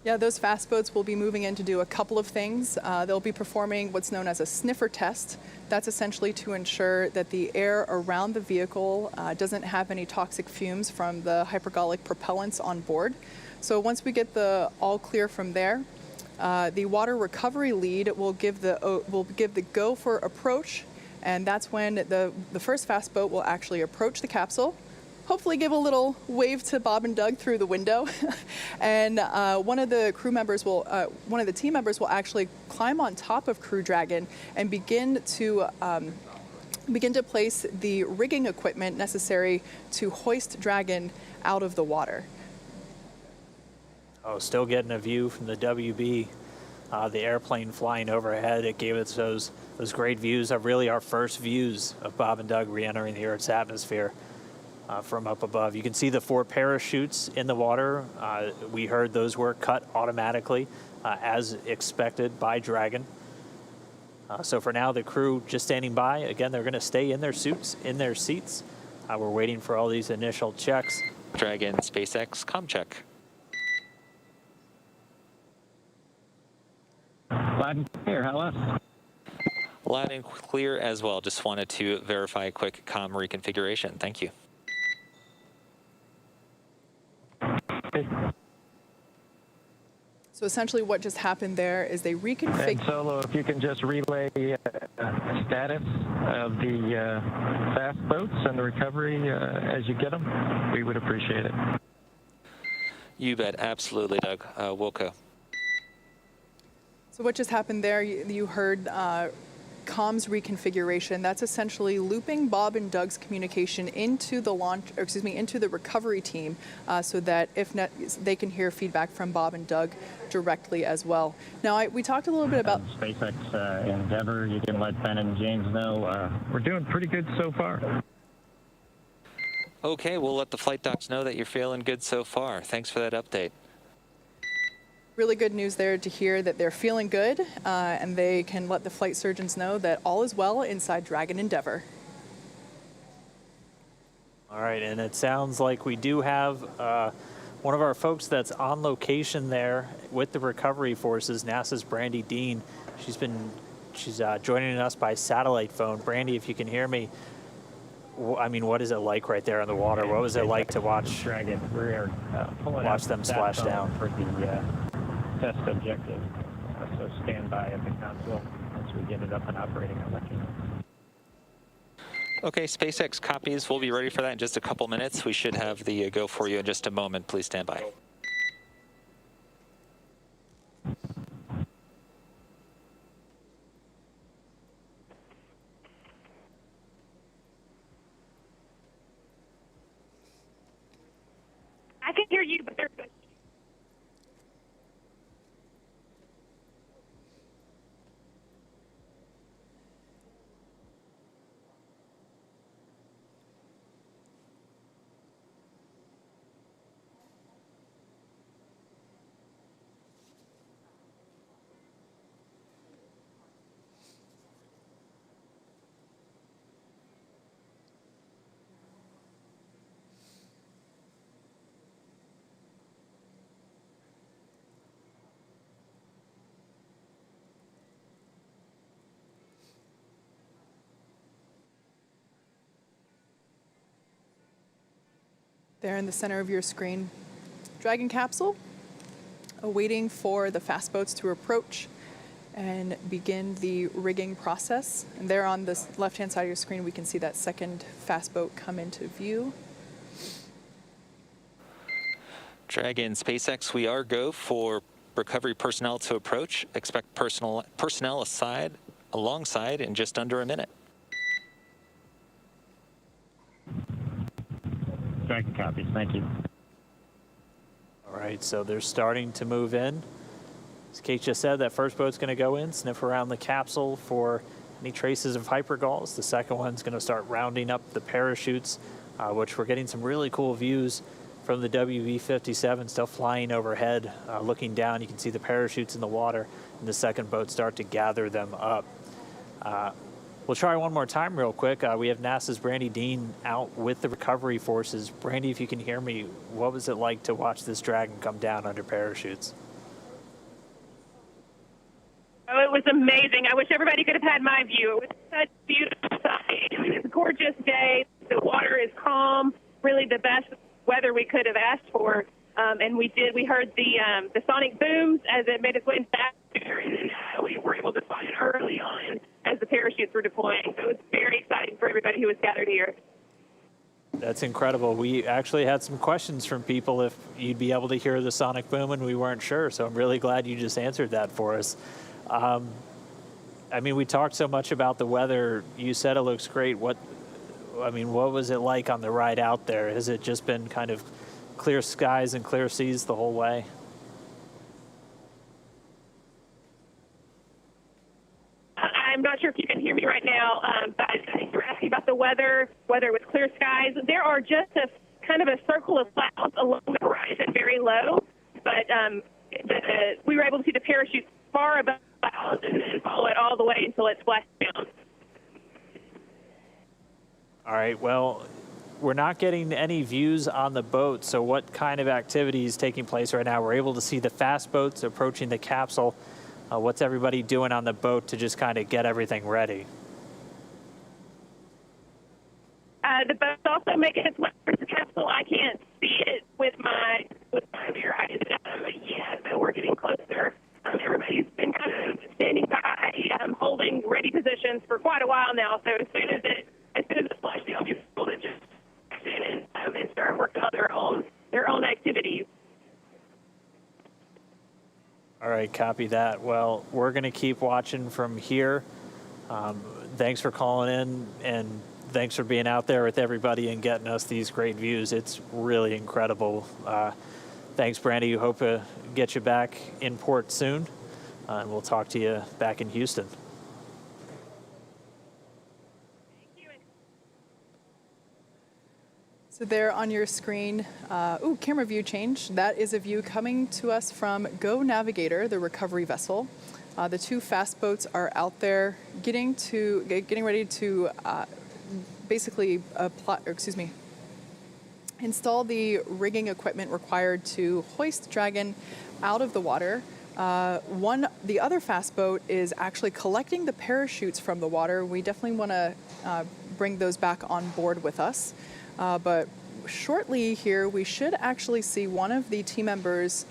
Yeah, those fast boats will be moving in to do a couple of things. They'll be performing what's known as a sniffer test. That's essentially to ensure that the air around the vehicle doesn't have any toxic fumes from the hypergolic propellants on board. So once we get the all clear from there, the water recovery lead will give the go for approach, and that's when the first fast boat will actually approach the capsule. Hopefully give a little wave to Bob and Doug through the window. And one of the team members will actually climb on top of Crew Dragon and begin to place the rigging equipment necessary to hoist Dragon out of the water. Oh, still getting a view from the WB, the airplane flying overhead. It gave us those great views of really our first views of Bob and Doug re-entering the Earth's atmosphere. From up above. You can see the 4 parachutes in the water. We heard those were cut automatically as expected by Dragon. So for now, the crew just standing by. Again, they're going to stay in their suits, in their seats. We're waiting for all these initial checks. Dragon, SpaceX, comm check. Loud and clear, how else? Loud and clear as well. Just wanted to verify a quick comm reconfiguration. Thank you. So essentially what just happened there is they reconfigured... And Solo, if you can just relay status of the fast boats and the recovery as you get them, we would appreciate it. You bet. Absolutely, Doug. Wilco. So what just happened there, you heard comms reconfiguration. That's essentially looping Bob and Doug's communication into the into the recovery team, so that they can hear feedback from Bob and Doug directly as well. Now, we talked a little bit about SpaceX Endeavour. You can let Ben and James know we're doing pretty good so far. Okay, we'll let the flight docs know that you're feeling good so far. Thanks for that update. Really good news there to hear that they're feeling good, and they can let the flight surgeons know that all is well inside Dragon Endeavour. All right, and it sounds like we do have one of our folks that's on location there with the recovery forces, NASA's Brandy Dean. She's joining us by satellite phone. Brandy, if you can hear me, I mean, what is it like right there in the water? What was it like to watch Dragon? We're watch them splash down for the test objective. So stand by at the console once we get it up and operating. I'll let you know. Okay, SpaceX copies. We'll be ready for that in just a couple minutes. We should have the go for you in just a moment. Please stand by. I can hear you, but there's a There in the center of your screen, Dragon capsule, awaiting for the fast boats to approach and begin the rigging process. And there on the left-hand side of your screen, we can see that second fast boat come into view. Dragon SpaceX, we are go for recovery personnel to approach. Expect personnel alongside in just under a minute. Dragon copies. Thank you. All right, so they're starting to move in. As Kate just said, that first boat's going to go in, sniff around the capsule for any traces of hypergalls. The second one's going to start rounding up the parachutes, which we're getting some really cool views from the WV-57 still flying overhead. Looking down, you can see the parachutes in the water, and the second boat start to gather them up. We'll try one more time real quick. We have NASA's Brandy Dean out with the recovery forces. Brandy, if you can hear me, what was it like to watch this Dragon come down under parachutes? Oh, it was amazing. I wish everybody could have had my view. It was such a beautiful sight. I mean, it's a gorgeous day. The water is calm, really the best weather we could have asked for. And we heard the sonic booms as it made its way back there, and then we were able to find it early on as the parachutes were deploying. So it was very exciting for everybody who was gathered here. That's incredible. We actually had some questions from people if you'd be able to hear the sonic boom, and we weren't sure. So I'm really glad you just answered that for us. I mean, we talked so much about the weather. You said it looks great. What was it like on the ride out there? Has it just been kind of clear skies and clear seas the whole way? I'm not sure if you can hear me right now, but I think you're asking about the weather with clear skies. There are just a kind of a circle of clouds along the horizon, very low, but we were able to see the parachutes far above the clouds and then follow it all the way until it splashed down. All right, well, we're not getting any views on the boat, so what kind of activity is taking place right now? We're able to see the fast boats approaching the capsule. What's everybody doing on the boat to just kind of get everything ready? The boat's also making its way towards the capsule. I can't see it with my bare eyes. Yeah, but we're getting closer. Everybody's been kind of standing by, holding ready positions for quite a while now. So as soon as the splashdown, people to just stand and start working on their own activities. All right, copy that. Well, we're going to keep watching from here. Thanks for calling in, and thanks for being out there with everybody and getting us these great views. It's really incredible. Thanks, Brandy. Hope to get you back in port soon, and we'll talk to you back in Houston. So there on your screen, camera view change. That is a view coming to us from Go Navigator, the recovery vessel. The two fast boats are out there getting ready to install the rigging equipment required to hoist Dragon out of the water. The other fast boat is actually collecting the parachutes from the water. We definitely want to bring those back on board with us. But shortly here, we should actually see one of the team members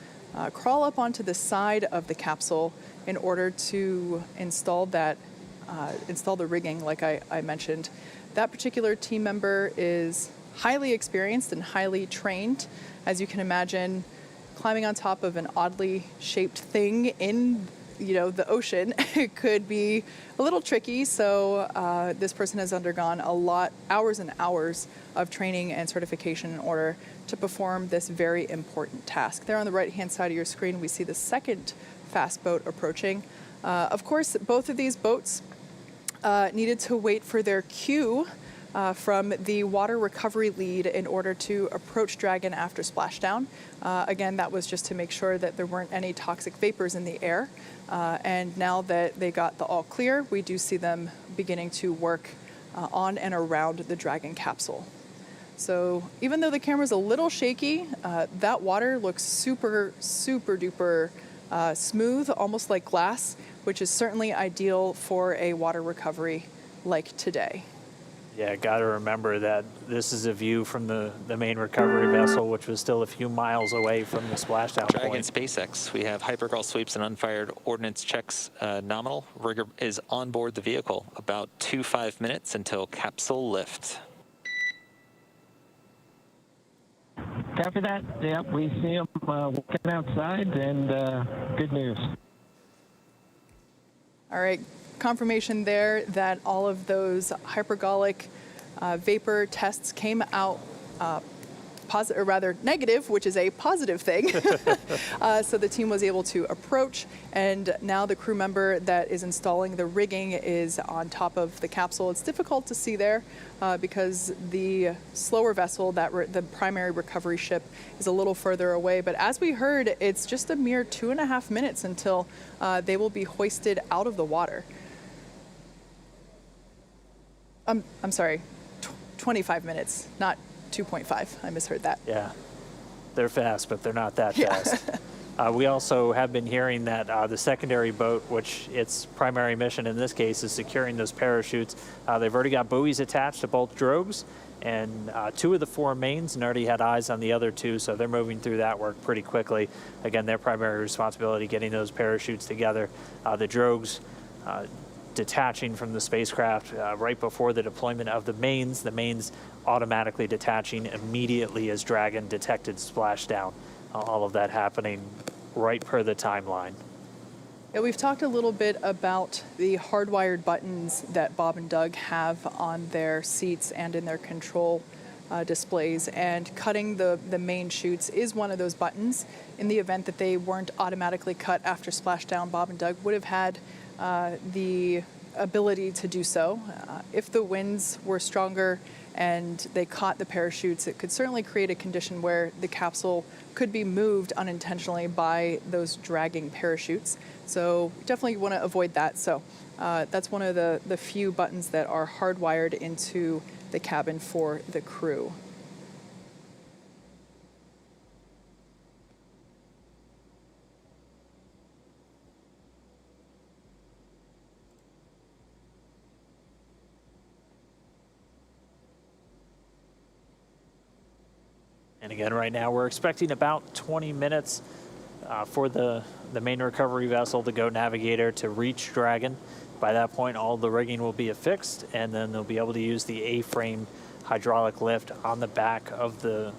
crawl up onto the side of the capsule in order to install the rigging, like I mentioned. That particular team member is highly experienced and highly trained. As you can imagine, climbing on top of an oddly shaped thing in the ocean could be a little tricky. So this person has undergone hours and hours of training and certification in order to perform this very important task. There on the right-hand side of your screen, we see the second fast boat approaching. Of course, both of these boats needed to wait for their cue from the water recovery lead in order to approach Dragon after splashdown. Again, that was just to make sure that there weren't any toxic vapors in the air. And now that they got the all clear, we do see them beginning to work on and around the Dragon capsule. So even though the camera's a little shaky, that water looks super, super duper smooth, almost like glass, which is certainly ideal for a water recovery like today. Yeah, got to remember that this is a view from the main recovery vessel, which was still a few miles away from the splashdown Dragon point. SpaceX. We have hypergol sweeps and unfired ordnance checks nominal. Rigger is on board the vehicle. About 5 minutes until capsule lift. Copy that. Yep, we see them working outside, and good news. All right, confirmation there that all of those hypergolic vapor tests came out positive, or rather negative, which is a positive thing. So the team was able to approach, and now the crew member that is installing the rigging is on top of the capsule. It's difficult to see there because the slower vessel, the primary recovery ship, is a little further away. But as we heard, it's just a mere 2.5 minutes until they will be hoisted out of the water. I'm sorry, 25 minutes, not 2.5. I misheard that. Yeah, they're fast, but they're not that fast. We also have been hearing that the secondary boat, which its primary mission in this case is securing those parachutes, they've already got buoys attached to both drogues, and 2 of the 4 mains, and already had eyes on the other 2, so they're moving through that work pretty quickly. Again, their primary responsibility, getting those parachutes together. The drogues detaching from the spacecraft right before the deployment of the mains automatically detaching immediately as Dragon detected splashdown. All of that happening right per the timeline. Yeah, we've talked a little bit about the hardwired buttons that Bob and Doug have on their seats and in their control displays, and cutting the main chutes is one of those buttons. In the event that they weren't automatically cut after splashdown, Bob and Doug would have had the ability to do so. If the winds were stronger and they caught the parachutes, it could certainly create a condition where the capsule could be moved unintentionally by those dragging parachutes. So definitely want to avoid that. So that's one of the few buttons that are hardwired into the cabin for the crew. And again, right now we're expecting about 20 minutes for the main recovery vessel, the Go Navigator, to reach Dragon. By that point, all the rigging will be affixed, and then they'll be able to use the A-frame hydraulic lift on the back of the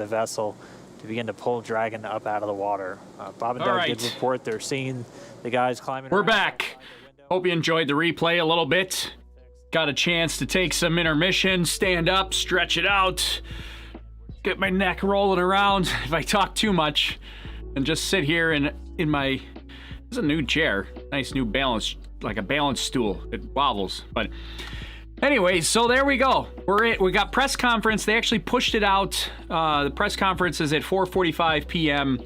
vessel to begin to pull Dragon up out of the water. Bob and Doug did report they're seeing the guys climbing. We're back. Hope you enjoyed the replay a little bit. Got a chance to take some intermission, stand up, stretch it out, get my neck rolling around if I talk too much, and just sit here in my, it's a new chair, nice new balance, like a balance stool. It wobbles. But anyway, so there we go. We got press conference. They actually pushed it out. The press conference is at 4:45 p.m.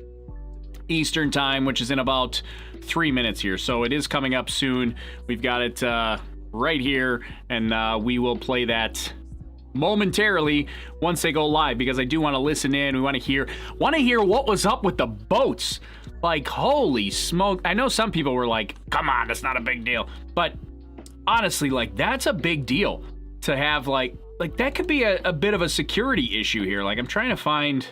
Eastern time, which is in about 3 minutes here. So it is coming up soon. We've got it right here, and we will play that momentarily once they go live, because I do want to listen in. We want to hear what was up with the boats. Like, holy smoke. I know some people were like, come on, that's not a big deal. But honestly, like, that's a big deal to have, like that could be a bit of a security issue here. Like, I'm trying to find,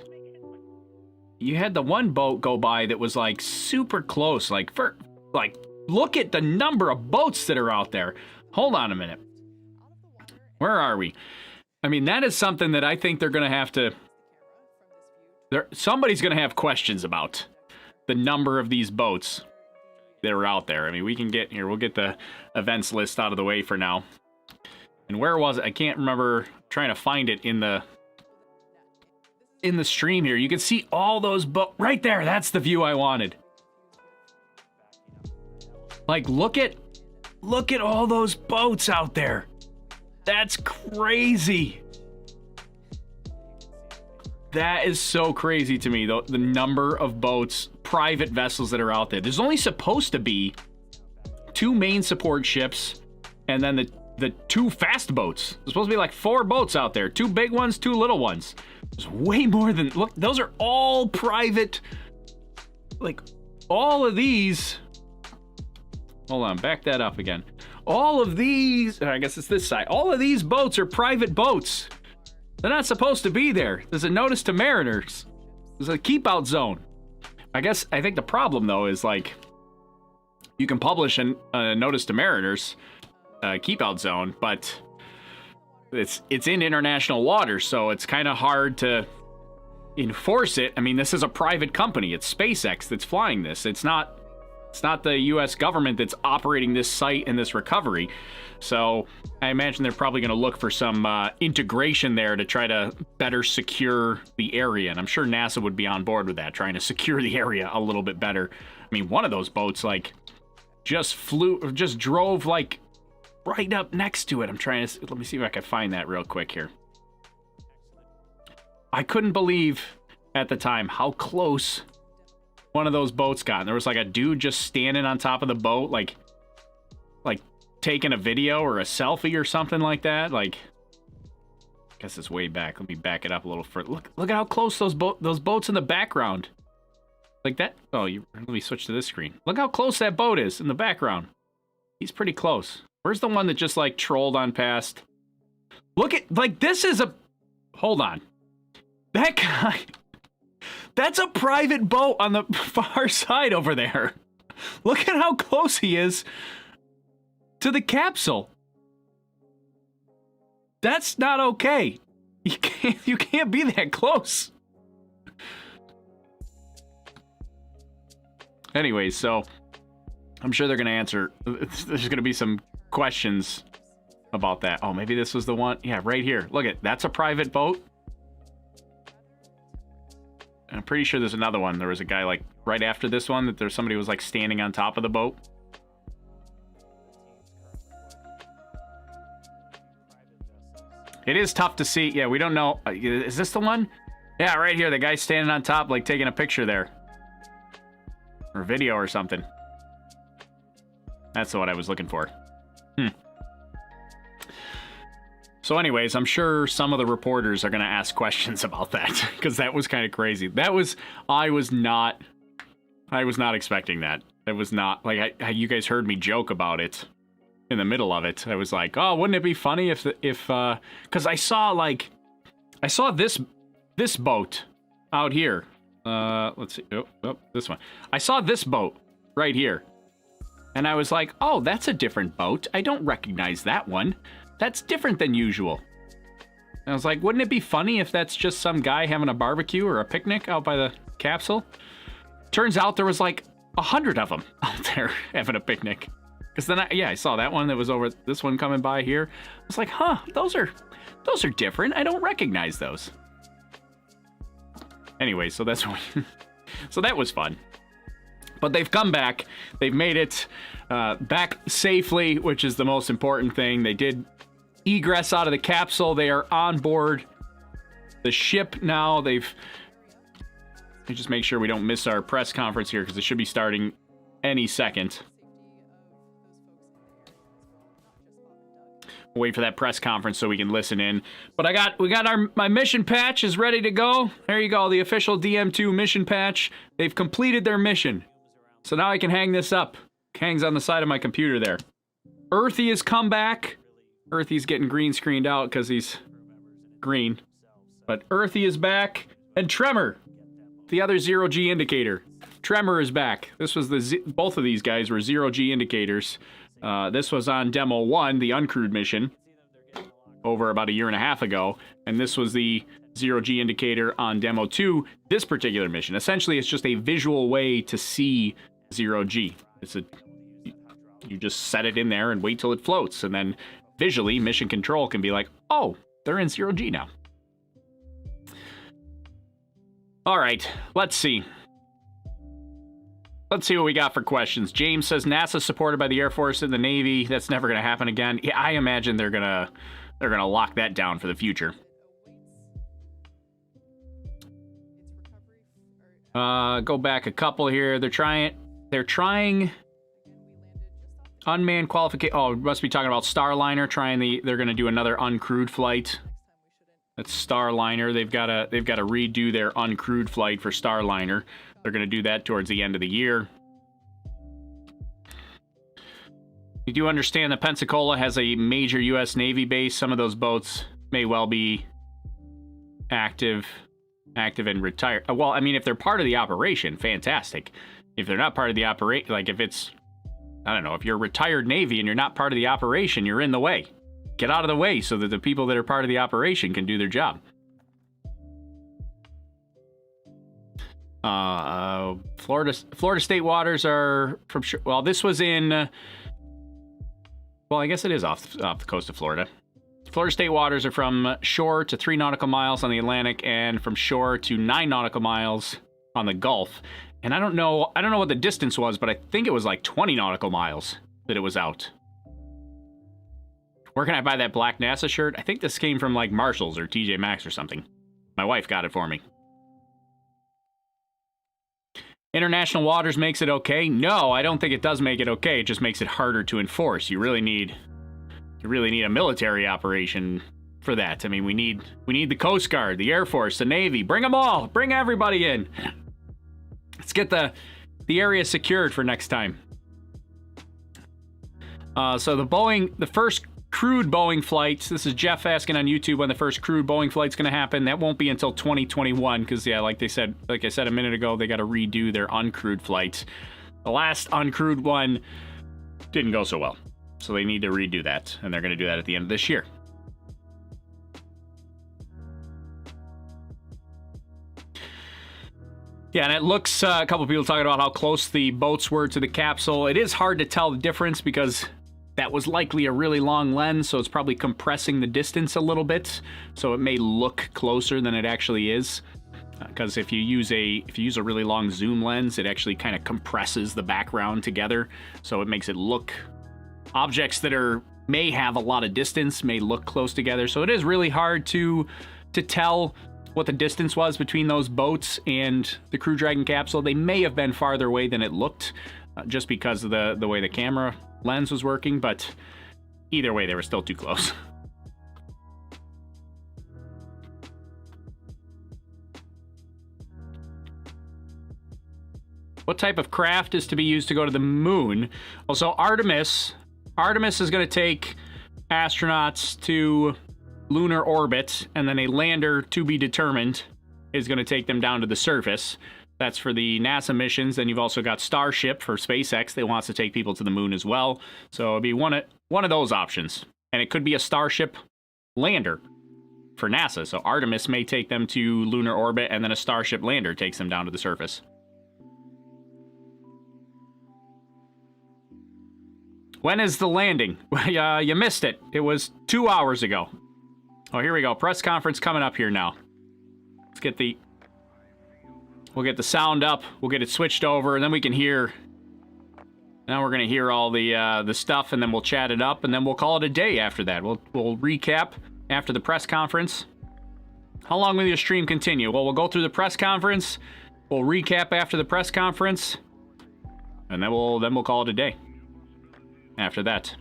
you had the one boat go by that was like super close. Like, look at the number of boats that are out there. Hold on a minute. Where are we? I mean, that is something that I think they're going to have to, somebody's going to have questions about the number of these boats that are out there. I mean, we can get here, we'll get the events list out of the way for now. And where was it? I can't remember, trying to find it in the, in the stream here. You can see all those boats right there. That's the view I wanted. Like, look at all those boats out there. That's crazy. That is so crazy to me, the number of boats, private vessels that are out there. There's only supposed to be 2 main support ships and then the 2 fast boats. There's supposed to be like 4 boats out there. 2 big ones, 2 little ones. There's way more than... Look, those are all private... Like, all of these... Hold on, back that up again. All of these... I guess it's this side. All of these boats are private boats. They're not supposed to be there. There's a notice to mariners. There's a keep out zone. I think the problem though is like you can publish a notice to mariners keep out zone, but it's in international waters, so it's kind of hard to enforce it. I mean, this is a private company. It's SpaceX that's flying this. It's not the US government that's operating this site and this recovery. So I imagine they're probably going to look for some integration there to try to better secure the area. And I'm sure NASA would be on board with that, trying to secure the area a little bit better. I mean, one of those boats, like, just drove, like, right up next to it. Let me see if I can find that real quick here. I couldn't believe at the time how close one of those boats got. And there was, like, a dude just standing on top of the boat, like taking a video or a selfie or something like that. Like, I guess it's way back. Let me back it up a little further. Look at how close those boats in the background. Like that. Oh, let me switch to this screen. Look how close that boat is in the background. He's pretty close. Where's the one that just like trolled on past? Look at, like, this is a... Hold on. That guy... That's a private boat on the far side over there. Look at how close he is to the capsule. That's not okay. You can't be that close. Anyway, so I'm sure they're going to answer. There's going to be some questions about that. Oh, maybe this was the one. Yeah, right here. Look at, that's a private boat. I'm pretty sure there's another one. There was a guy like right after this one that somebody was like standing on top of the boat. It is tough to see. Yeah, we don't know. Is this the one? Yeah, right here. The guy's standing on top, like taking a picture there. Or video or something. That's what I was looking for. So anyways, I'm sure some of the reporters are going to ask questions about that, because that was kind of crazy. I was not expecting that. It was not, like, you guys heard me joke about it in the middle of it. I was like, oh, wouldn't it be funny if because I saw this boat out here. Let's see. Oh, this one. I saw this boat right here. And I was like, oh, that's a different boat. I don't recognize that one. That's different than usual. And I was like, wouldn't it be funny if that's just some guy having a barbecue or a picnic out by the capsule? Turns out there was like 100 of them out there having a picnic. Because then, I saw that one that was over, this one coming by here. I was like, huh, those are different. I don't recognize those. Anyway, so that's so that was fun. But they've come back. They've made it back safely, which is the most important thing. They did egress out of the capsule. They are on board the ship now. Let me just make sure we don't miss our press conference here, because it should be starting any second. We'll wait for that press conference so we can listen in. But we got my mission patch is ready to go. There you go, the official DM-2 mission patch. They've completed their mission. So now I can hang this up. It hangs on the side of my computer there. Earthy has come back. Earthy's getting green screened out because he's green. But Earthy is back. And Tremor, the other zero-G indicator. Tremor is back. This was both of these guys were zero-G indicators. This was on Demo 1, the uncrewed mission, over about a year and a half ago. And this was the zero-G indicator on Demo 2, this particular mission. Essentially, it's just a visual way to see zero-G. You just set it in there and wait till it floats. And then visually, mission control can be like, oh, they're in zero-G now. All right, let's see. Let's see what we got for questions. James says NASA's supported by the Air Force and the Navy. That's never going to happen again. Yeah, I imagine they're gonna lock that down for the future. Go back a couple here. They're trying unmanned qualification. Oh, must be talking about Starliner. They're going to do another uncrewed flight. That's Starliner. They've got to redo their uncrewed flight for Starliner. They're going to do that towards the end of the year. You do understand that Pensacola has a major U.S. Navy base. Some of those boats may well be active and retired. Well, I mean, if they're part of the operation, fantastic. If they're not part of the operation, like if it's, I don't know, if you're a retired Navy and you're not part of the operation, you're in the way. Get out of the way so that the people that are part of the operation can do their job. Florida state waters are from, well, this was in, well, I guess it is off the coast of Florida. Florida state waters are from shore to 3 nautical miles on the Atlantic and from shore to 9 nautical miles on the Gulf. And I don't know what the distance was, but I think it was like 20 nautical miles that it was out. Where can I buy that black NASA shirt? I think this came from like Marshall's or TJ Maxx or something. My wife got it for me. International waters makes it okay? No, I don't think it does make it okay. It just makes it harder to enforce. You really need a military operation for that. I mean, we need the Coast Guard, the Air Force, the Navy. Bring them all. Bring everybody in. Let's get the area secured for next time. So the first crewed Boeing flights. This is Jeff asking on YouTube when the first crewed Boeing flight's going to happen. That won't be until 2021 because, yeah, like I said a minute ago, they got to redo their uncrewed flights. The last uncrewed one didn't go so well. So they need to redo that, and they're going to do that at the end of this year. Yeah, and it looks, a couple people talking about how close the boats were to the capsule. It is hard to tell the difference because that was likely a really long lens, so it's probably compressing the distance a little bit. So it may look closer than it actually is. Because if you use a really long zoom lens, it actually kind of compresses the background together. So it makes it look, objects that may have a lot of distance may look close together. So it is really hard to tell what the distance was between those boats and the Crew Dragon capsule. They may have been farther away than it looked, just because of the way the camera lens was working, but either way, they were still too close. What type of craft is to be used to go to the moon? Also, Artemis is going to take astronauts to lunar orbit, and then a lander to be determined is going to take them down to the surface. That's for the NASA missions. Then you've also got Starship for SpaceX that wants to take people to the moon as well. So it'll be one of those options. And it could be a Starship lander for NASA. So Artemis may take them to lunar orbit, and then a Starship lander takes them down to the surface. When is the landing? You missed it. It was 2 hours ago. Oh, here we go. Press conference coming up here now. Let's get we'll get the sound up. We'll get it switched over, and then we can hear. Now we're gonna hear all the stuff, and then we'll chat it up, and then we'll call it a day after that. We'll recap after the press conference. How long will your stream continue? Well, we'll go through the press conference. We'll recap after the press conference, and then we'll call it a day after that.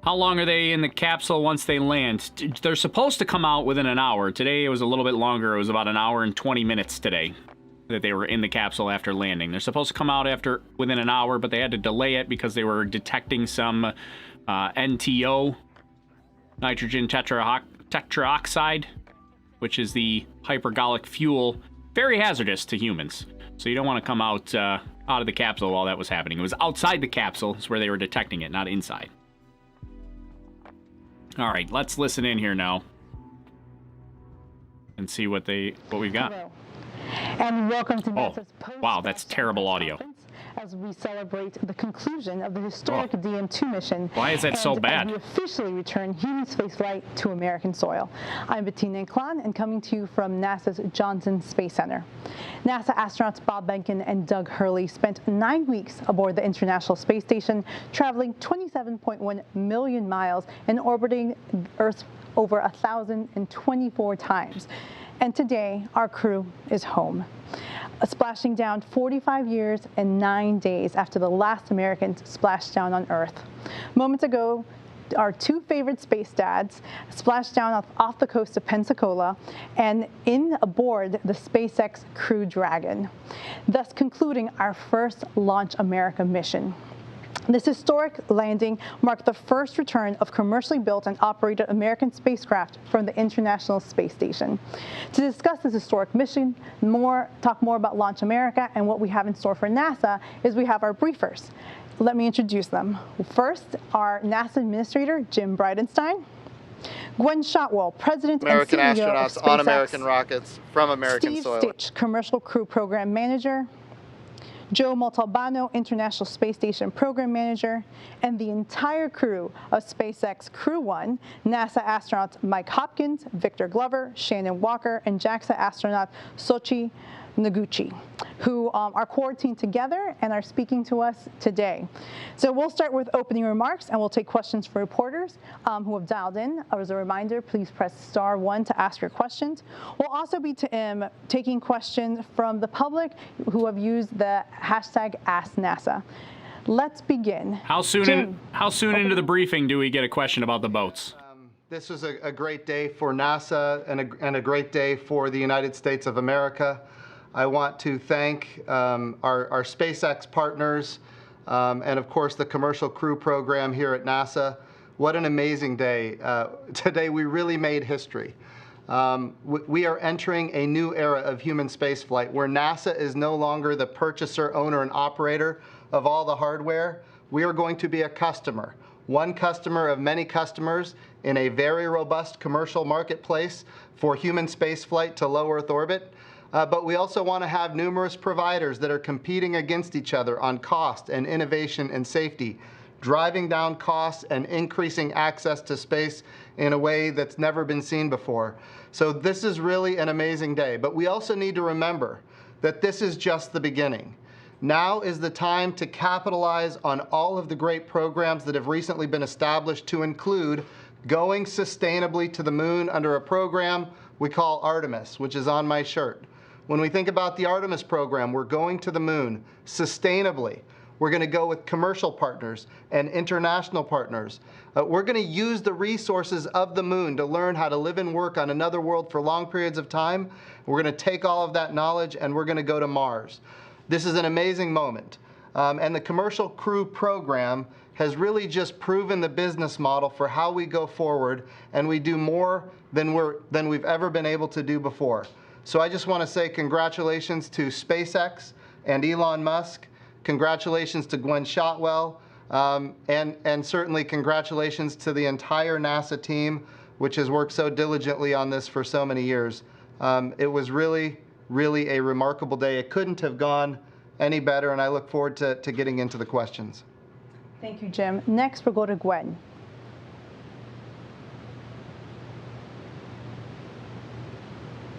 How long are they in the capsule once they land? They're supposed to come out within an hour. Today it was a little bit longer. It was about an hour and 20 minutes today that they were in the capsule after landing. They're supposed to come out within an hour, but they had to delay it because they were detecting some NTO, nitrogen tetroxide, which is the hypergolic fuel, very hazardous to humans. So you don't want to come out of the capsule while that was happening. It was outside the capsule. It's where they were detecting it, not inside. All right, let's listen in here now and see what we've got. Hello, and welcome to NASA's wow, that's terrible audio. as we celebrate the conclusion of the historic DM-2 mission. Why is that so bad? As we officially return human spaceflight to American soil. I'm Bettina Inclon, and coming to you from NASA's Johnson Space Center. NASA astronauts Bob Behnken and Doug Hurley spent 9 weeks aboard the International Space Station, traveling 27.1 million miles and orbiting Earth over 1,024 times. And today, our crew is home, splashing down 45 years and 9 days after the last Americans splashed down on Earth. Moments ago, our two favorite space dads splashed down off the coast of Pensacola and aboard the SpaceX Crew Dragon, thus concluding our first Launch America mission. This historic landing marked the first return of commercially built and operated American spacecraft from the International Space Station. To discuss this historic mission, talk more about Launch America and what we have in store for NASA, is we have our briefers. Let me introduce them. First, our NASA Administrator, Jim Bridenstine. Gwen Shotwell, President American and CEO astronauts of SpaceX. on American rockets from American Steve soil. Stitch, Commercial Crew Program Manager. Joe Montalbano, International Space Station Program Manager, and the entire crew of SpaceX Crew 1, NASA astronauts Mike Hopkins, Victor Glover, Shannon Walker, and JAXA astronaut Soichi Noguchi, who are quarantined together and are speaking to us today. So we'll start with opening remarks, and we'll take questions from reporters who have dialed in. As a reminder, please press *1 to ask your questions. We'll also be taking questions from the public who have used the hashtag AskNASA. Let's begin. How soon into the briefing do we get a question about the boats? This was a great day for NASA and a great day for the United States of America. I want to thank our SpaceX partners and, of course, the Commercial Crew Program here at NASA. What an amazing day. Today, we really made history. We are entering a new era of human spaceflight where NASA is no longer the purchaser, owner, and operator of all the hardware. We are going to be a customer, one customer of many customers in a very robust commercial marketplace for human spaceflight to low Earth orbit. But we also want to have numerous providers that are competing against each other on cost and innovation and safety, driving down costs and increasing access to space in a way that's never been seen before. So this is really an amazing day. But we also need to remember that this is just the beginning. Now is the time to capitalize on all of the great programs that have recently been established, to include going sustainably to the moon under a program we call Artemis, which is on my shirt. When we think about the Artemis program, we're going to the moon sustainably. We're going to go with commercial partners and international partners. We're going to use the resources of the moon to learn how to live and work on another world for long periods of time. We're going to take all of that knowledge and we're going to go to Mars. This is an amazing moment. And the Commercial Crew Program has really just proven the business model for how we go forward, and we do more than we've ever been able to do before. So I just want to say congratulations to SpaceX and Elon Musk. Congratulations to Gwen Shotwell. And certainly congratulations to the entire NASA team, which has worked so diligently on this for so many years. It was really, really a remarkable day. It couldn't have gone any better, and I look forward to getting into the questions. Thank you, Jim. Next, we'll go to Gwen.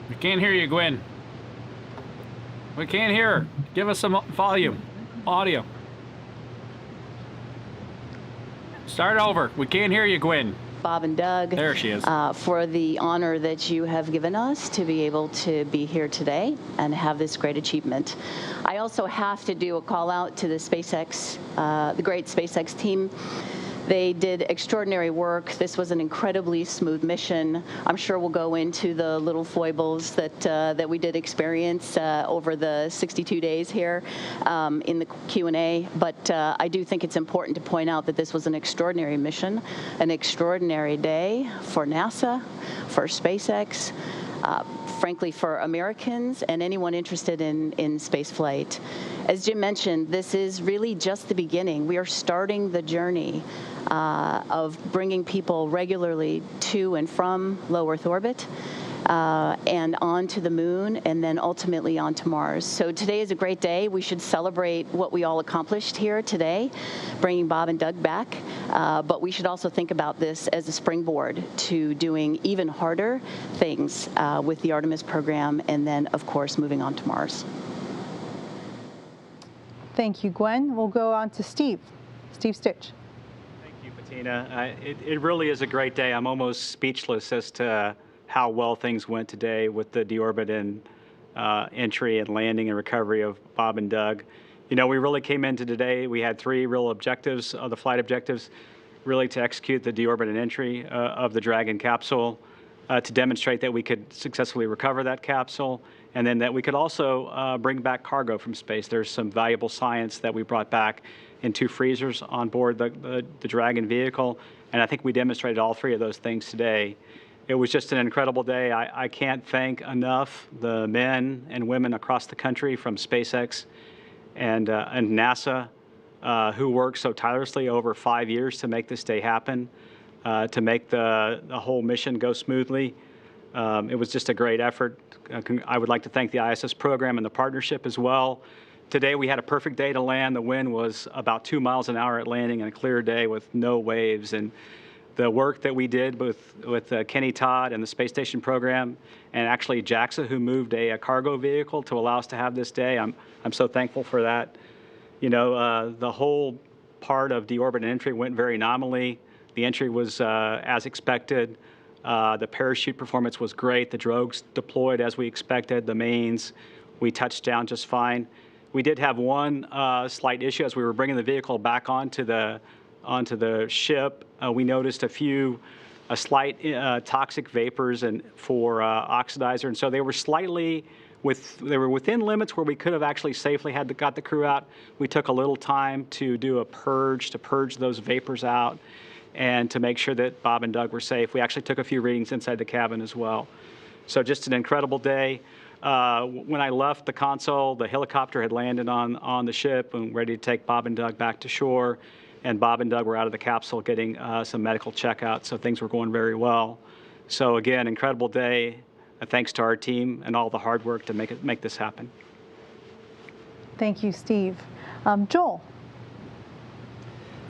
We can't hear you, Gwen. We can't hear her. Give us some volume, audio. Start over. We can't hear you, Gwen. Bob and Doug. There she is. For the honor that you have given us to be able to be here today and have this great achievement. I also have to do a call out to the SpaceX, the great SpaceX team. They did extraordinary work. This was an incredibly smooth mission. I'm sure we'll go into the little foibles that we did experience over the 62 days here in the Q&A. But I do think it's important to point out that this was an extraordinary mission, an extraordinary day for NASA, for SpaceX, frankly, for Americans and anyone interested in space flight. As Jim mentioned, this is really just the beginning. We are starting the journey of bringing people regularly to and from low Earth orbit. and on to the moon, and then ultimately on to Mars. So today is a great day. We should celebrate what we all accomplished here today, bringing Bob and Doug back. But we should also think about this as a springboard to doing even harder things with the Artemis program, and then, of course, moving on to Mars. Thank you, Gwen. We'll go on to Steve. Steve Stitch. Thank you, Bettina. It really is a great day. I'm almost speechless as to how well things went today with the deorbit and entry and landing and recovery of Bob and Doug. You know, we really came into today, we had three real objectives, the flight objectives, really to execute the deorbit and entry of the Dragon capsule, to demonstrate that we could successfully recover that capsule, and then that we could also bring back cargo from space. There's some valuable science that we brought back in 2 freezers on board the Dragon vehicle, and I think we demonstrated all 3 of those things today. It was just an incredible day. I can't thank enough the men and women across the country from SpaceX and NASA who worked so tirelessly over 5 years to make this day happen, to make the whole mission go smoothly. It was just a great effort. I would like to thank the ISS program and the partnership as well. Today we had a perfect day to land. The wind was about 2 miles an hour at landing and a clear day with no waves. And the work that we did with Kenny Todd and the Space Station program, and actually JAXA, who moved a cargo vehicle to allow us to have this day, I'm so thankful for that. You know, the whole part of deorbit and entry went very nominally. The entry was as expected. The parachute performance was great. The drogues deployed as we expected. The mains, we touched down just fine. We did have one slight issue as we were bringing the vehicle back onto the ship. We noticed a slight toxic vapors and for oxidizer, and so they were within limits where we could have actually safely got the crew out. We took a little time to do a purge, to purge those vapors out, and to make sure that Bob and Doug were safe. We actually took a few readings inside the cabin as well. So just an incredible day. When I left the console, the helicopter had landed on the ship and ready to take Bob and Doug back to shore. And Bob and Doug were out of the capsule getting some medical checkout, so things were going very well. So again, incredible day. Thanks to our team and all the hard work to make this happen. Thank you, Steve. Joel.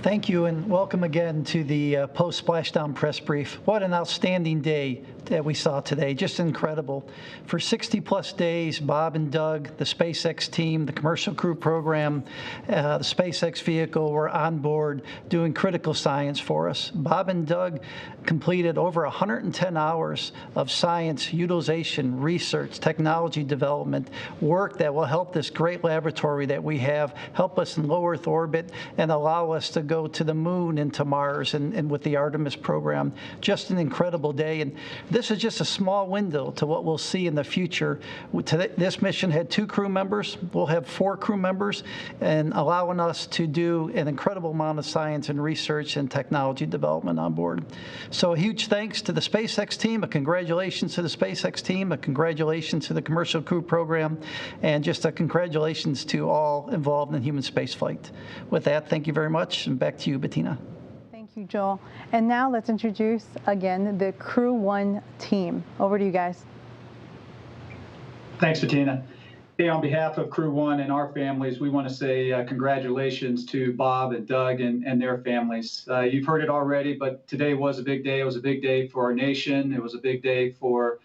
Thank you, and welcome again to the post-Splashdown press brief. What an outstanding day that we saw today, just incredible. For 60-plus days, Bob and Doug, the SpaceX team, the commercial crew program, the SpaceX vehicle were on board doing critical science for us. Bob and Doug completed over 110 hours of science, utilization, research, technology development, work that will help this great laboratory that we have, help us in low Earth orbit, and allow us to go to the moon and to Mars and with the Artemis program. Just an incredible day. And this is just a small window to what we'll see in the future. This mission had 2 crew members. We'll have 4 crew members, and allowing us to do an incredible amount of science and research and technology development on board. So a huge thanks to the SpaceX team, a congratulations to the SpaceX team, a congratulations to the commercial crew program, and just a congratulations to all involved in human spaceflight. With that, thank you very much, and back to you, Bettina. Thank you, Joel. And now let's introduce again the Crew 1 team. Over to you guys. Thanks, Bettina. Hey, on behalf of Crew 1 and our families, we want to say congratulations to Bob and Doug and their families. You've heard it already, but today was a big day. It was a big day for our nation. It was a big day for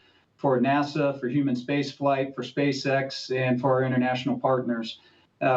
NASA, for human spaceflight, for SpaceX, and for our international partners.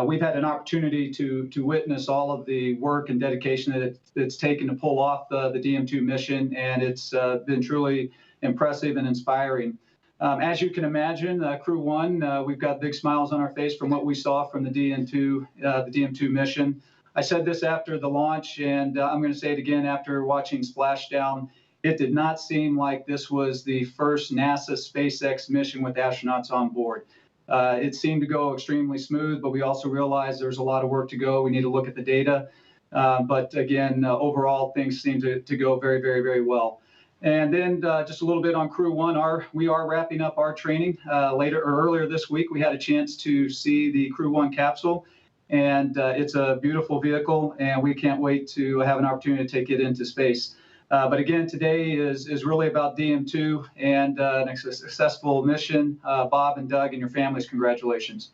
We've had an opportunity to witness all of the work and dedication that it's taken to pull off the DM-2 mission, and it's been truly impressive and inspiring. As you can imagine, Crew 1, we've got big smiles on our face from what we saw from the DM-2 mission. I said this after the launch, and I'm going to say it again after watching Splashdown. It did not seem like this was the first NASA SpaceX mission with astronauts on board. It seemed to go extremely smooth, but we also realized there's a lot of work to go. We need to look at the data. But again, overall, things seem to go very, very, very well. And then just a little bit on Crew 1. We are wrapping up our training earlier this week. We had a chance to see the Crew 1 capsule, and it's a beautiful vehicle, and we can't wait to have an opportunity to take it into space. But again, today is really about DM-2 and a successful mission. Bob and Doug and your families, congratulations.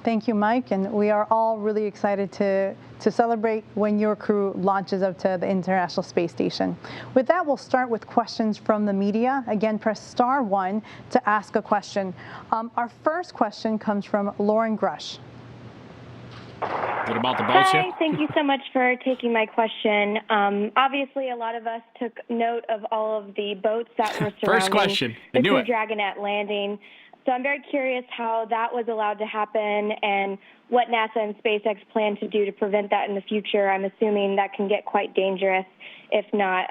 Thank you, Mike, and we are all really excited to celebrate when your crew launches up to the International Space Station. With that, we'll start with questions from the media. Again, press *1 to ask a question. Our first question comes from Lauren Grush. What about the boats Hi, here? thank you so much for taking my question. Obviously, a lot of us took note of all of the boats that were surrounding First question. I the knew Crew it. Dragonette landing. So I'm very curious how that was allowed to happen and what NASA and SpaceX plan to do to prevent that in the future. I'm assuming that can get quite dangerous if not,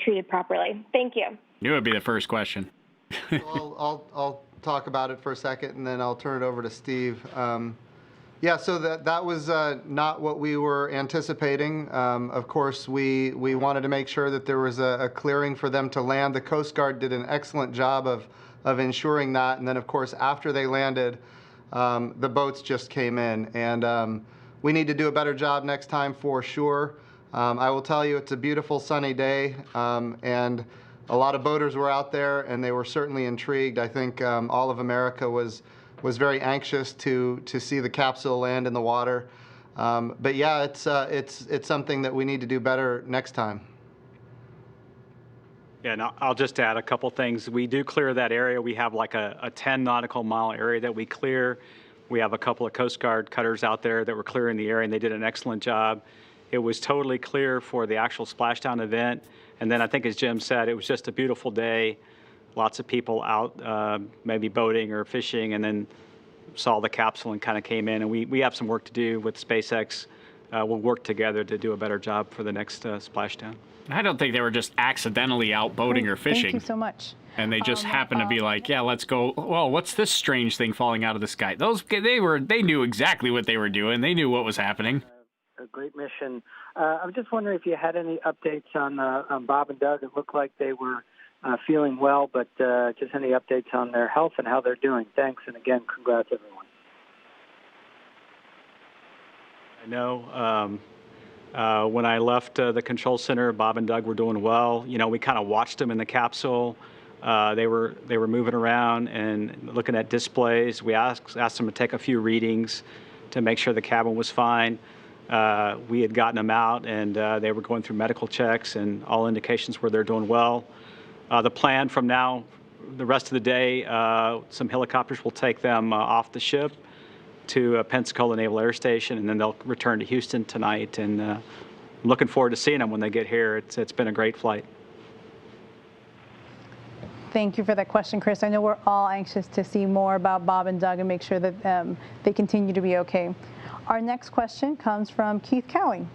treated properly. Thank you. Knew it'd be the first question. I'll talk about it for a second, and then I'll turn it over to Steve. Yeah, so that was not what we were anticipating. Of course, we wanted to make sure that there was a clearing for them to land. The Coast Guard did an excellent job of ensuring that. And then, of course, after they landed, the boats just came in. And we need to do a better job next time for sure. I will tell you, it's a beautiful sunny day, and a lot of boaters were out there, and they were certainly intrigued. I think all of America was very anxious to see the capsule land in the water. But yeah, it's something that we need to do better next time. Yeah, and I'll just add a couple things. We do clear that area. We have like a 10 nautical mile area that we clear. We have a couple of Coast Guard cutters out there that were clearing the area, and they did an excellent job. It was totally clear for the actual splashdown event. And then I think, as Jim said, it was just a beautiful day. Lots of people out, maybe boating or fishing, and then saw the capsule and kind of came in. And we have some work to do with SpaceX. We'll work together to do a better job for the next splashdown. I don't think they were just accidentally out boating or fishing. Thank you so much. And they just happened to be like, yeah, let's go. Well, what's this strange thing falling out of the sky? They knew exactly what they were doing. They knew what was happening. A great mission. I was just wondering if you had any updates on Bob and Doug. It looked like they were feeling well, but just any updates on their health and how they're doing. Thanks, and again, congrats, everyone. I know when I left the control center, Bob and Doug were doing well. You know, we kind of watched them in the capsule. They were moving around and looking at displays. We asked them to take a few readings to make sure the cabin was fine. We had gotten them out, and they were going through medical checks, and all indications were they're doing well. The plan from now, the rest of the day, some helicopters will take them off the ship to Pensacola Naval Air Station, and then they'll return to Houston tonight. And I'm looking forward to seeing them when they get here. It's been a great flight. Thank you for that question, Chris. I know we're all anxious to see more about Bob and Doug and make sure that they continue to be okay. Our next question comes from Keith Cowing.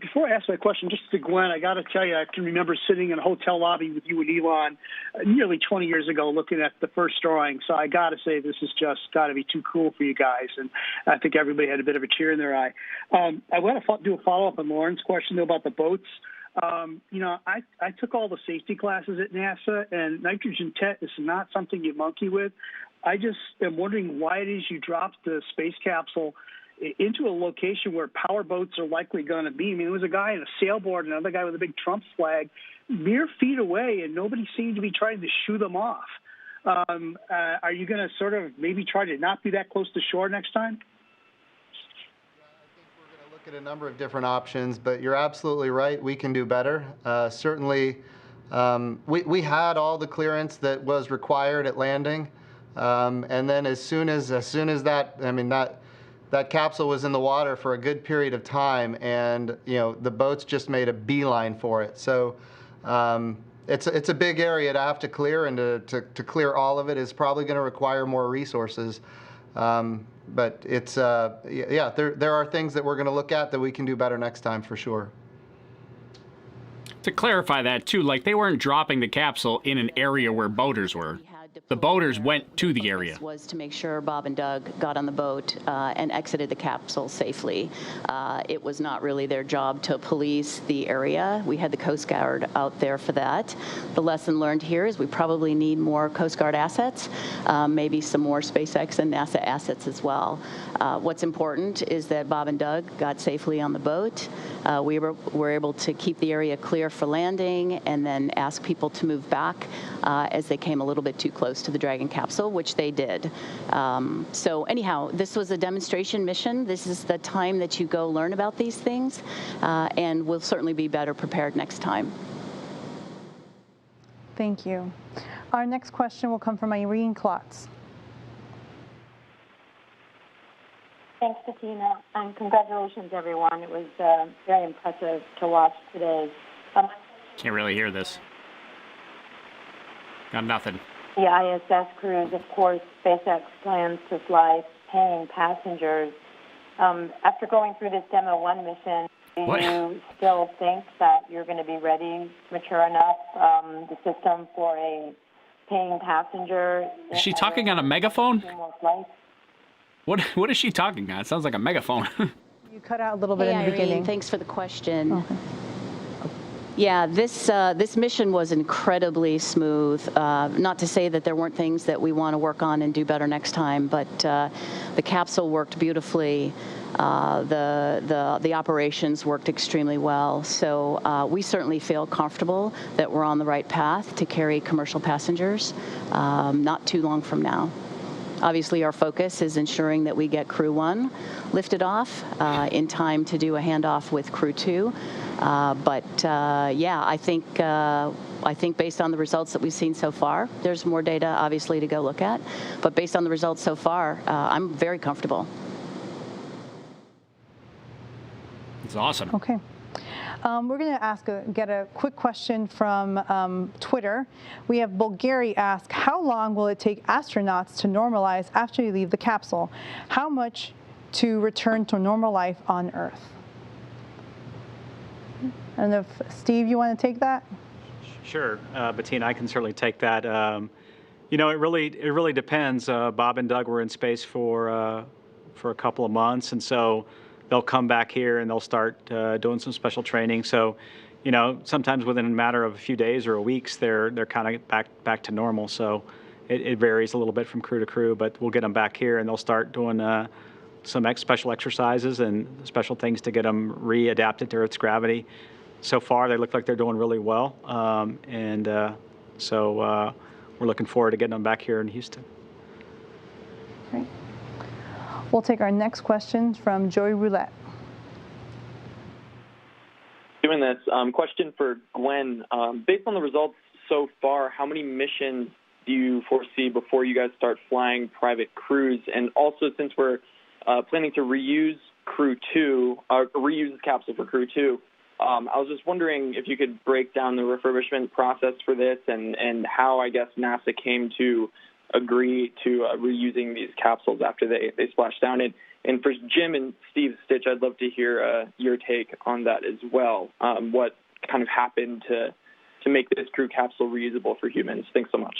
Before I ask my question, just to Gwen, I got to tell you, I can remember sitting in a hotel lobby with you and Elon nearly 20 years ago looking at the first drawing. So I got to say, this has just got to be too cool for you guys. And I think everybody had a bit of a tear in their eye. I want to do a follow-up on Lauren's question, though, about the boats. I took all the safety classes at NASA, and nitrogen tet is not something you monkey with. I just am wondering why it is you dropped the space capsule into a location where power boats are likely going to be. I mean, there was a guy in a sailboat and another guy with a big Trump flag mere feet away, and nobody seemed to be trying to shoo them off. Are you going to sort of maybe try to not be that close to shore next time? Look at a number of different options, but you're absolutely right. We can do better. Certainly, we had all the clearance that was required at landing, and then as soon as that, I mean, that capsule was in the water for a good period of time, and the boats just made a beeline for it. So it's a big area to have to clear, and to clear all of it is probably going to require more resources. But it's yeah, there are things that we're going to look at that we can do better next time for sure. To clarify that too, like they weren't dropping the capsule in an area where boaters were. the boaters went to the area. Was to make sure Bob and Doug got on the boat and exited the capsule safely. It was not really their job to police the area. We had the Coast Guard out there for that. The lesson learned here is we probably need more Coast Guard assets, maybe some more SpaceX and NASA assets as well. What's important is that Bob and Doug got safely on the boat. We were able to keep the area clear for landing and then ask people to move back as they came a little bit too close to the Dragon capsule, which they did. So anyhow, this was a demonstration mission. This is the time that you go learn about these things, and we'll certainly be better prepared next time. Thank you. Our next question will come from Irene Klotz. Thanks, Bettina, and congratulations, everyone. It was very impressive to watch today. Can't really hear this. Got nothing. The ISS crews, of course, SpaceX plans to fly paying passengers. After going through this Demo 1 mission, do you still think that you're going to be ready, mature enough, the system for a paying passenger? Is she talking on a megaphone? What is she talking on? It sounds like a megaphone. You cut out a little bit in the beginning. Thanks for the question. Okay. Yeah, this mission was incredibly smooth. Not to say that there weren't things that we want to work on and do better next time, but the capsule worked beautifully. The operations worked extremely well. So we certainly feel comfortable that we're on the right path to carry commercial passengers not too long from now. Obviously, our focus is ensuring that we get Crew 1 lifted off in time to do a handoff with Crew 2. Yeah, I think based on the results that we've seen so far, there's more data obviously to go look at. But based on the results so far, I'm very comfortable. It's awesome. Okay. We're going to get a quick question from Twitter. We have Bulgari ask, how long will it take astronauts to normalize after you leave the capsule? How much to return to normal life on Earth? I don't know if, Steve, you want to take that? Sure, Bettina, I can certainly take that. You know, it really depends. Bob and Doug were in space for a couple of months, and so they'll come back here and they'll start doing some special training. So, you know, sometimes within a matter of a few days or weeks, they're kind of back to normal. So it varies a little bit from crew to crew, but we'll get them back here and they'll start doing some special exercises and special things to get them readapted to Earth's gravity. So far, they look like they're doing really well, so we're looking forward to getting them back here in Houston. Great. We'll take our next question from Joey Roulette. Doing this question for Gwen. Based on the results so far, how many missions do you foresee before you guys start flying private crews? And also, since we're planning to reuse Crew 2, reuse the capsule for Crew 2, I was just wondering if you could break down the refurbishment process for this and how, I guess, NASA came to agree to reusing these capsules after they splashed down. And for Jim and Steve Stitch, I'd love to hear your take on that as well. What kind of happened to make this crew capsule reusable for humans? Thanks so much.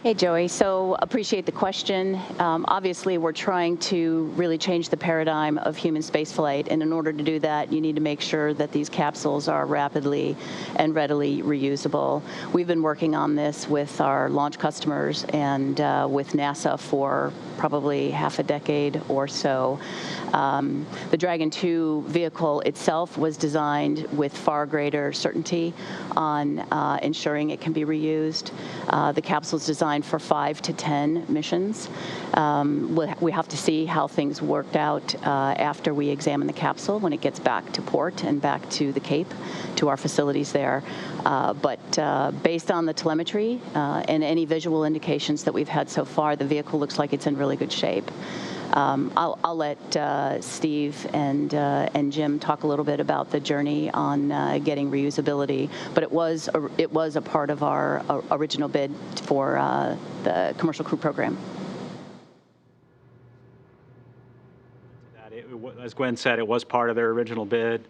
Hey, Joey. So appreciate the question. Obviously, we're trying to really change the paradigm of human spaceflight, and in order to do that, you need to make sure that these capsules are rapidly and readily reusable. We've been working on this with our launch customers and with NASA for probably half a decade or so. The Dragon 2 vehicle itself was designed with far greater certainty on ensuring it can be reused. The capsule's designed for 5 to 10 missions. We have to see how things worked out after we examine the capsule when it gets back to port and back to the Cape, to our facilities there. But based on the telemetry and any visual indications that we've had so far, the vehicle looks like it's in really good shape. I'll let Steve and Jim talk a little bit about the journey on getting reusability, but it was a part of our original bid for the Commercial Crew Program. As Gwen said, it was part of their original bid.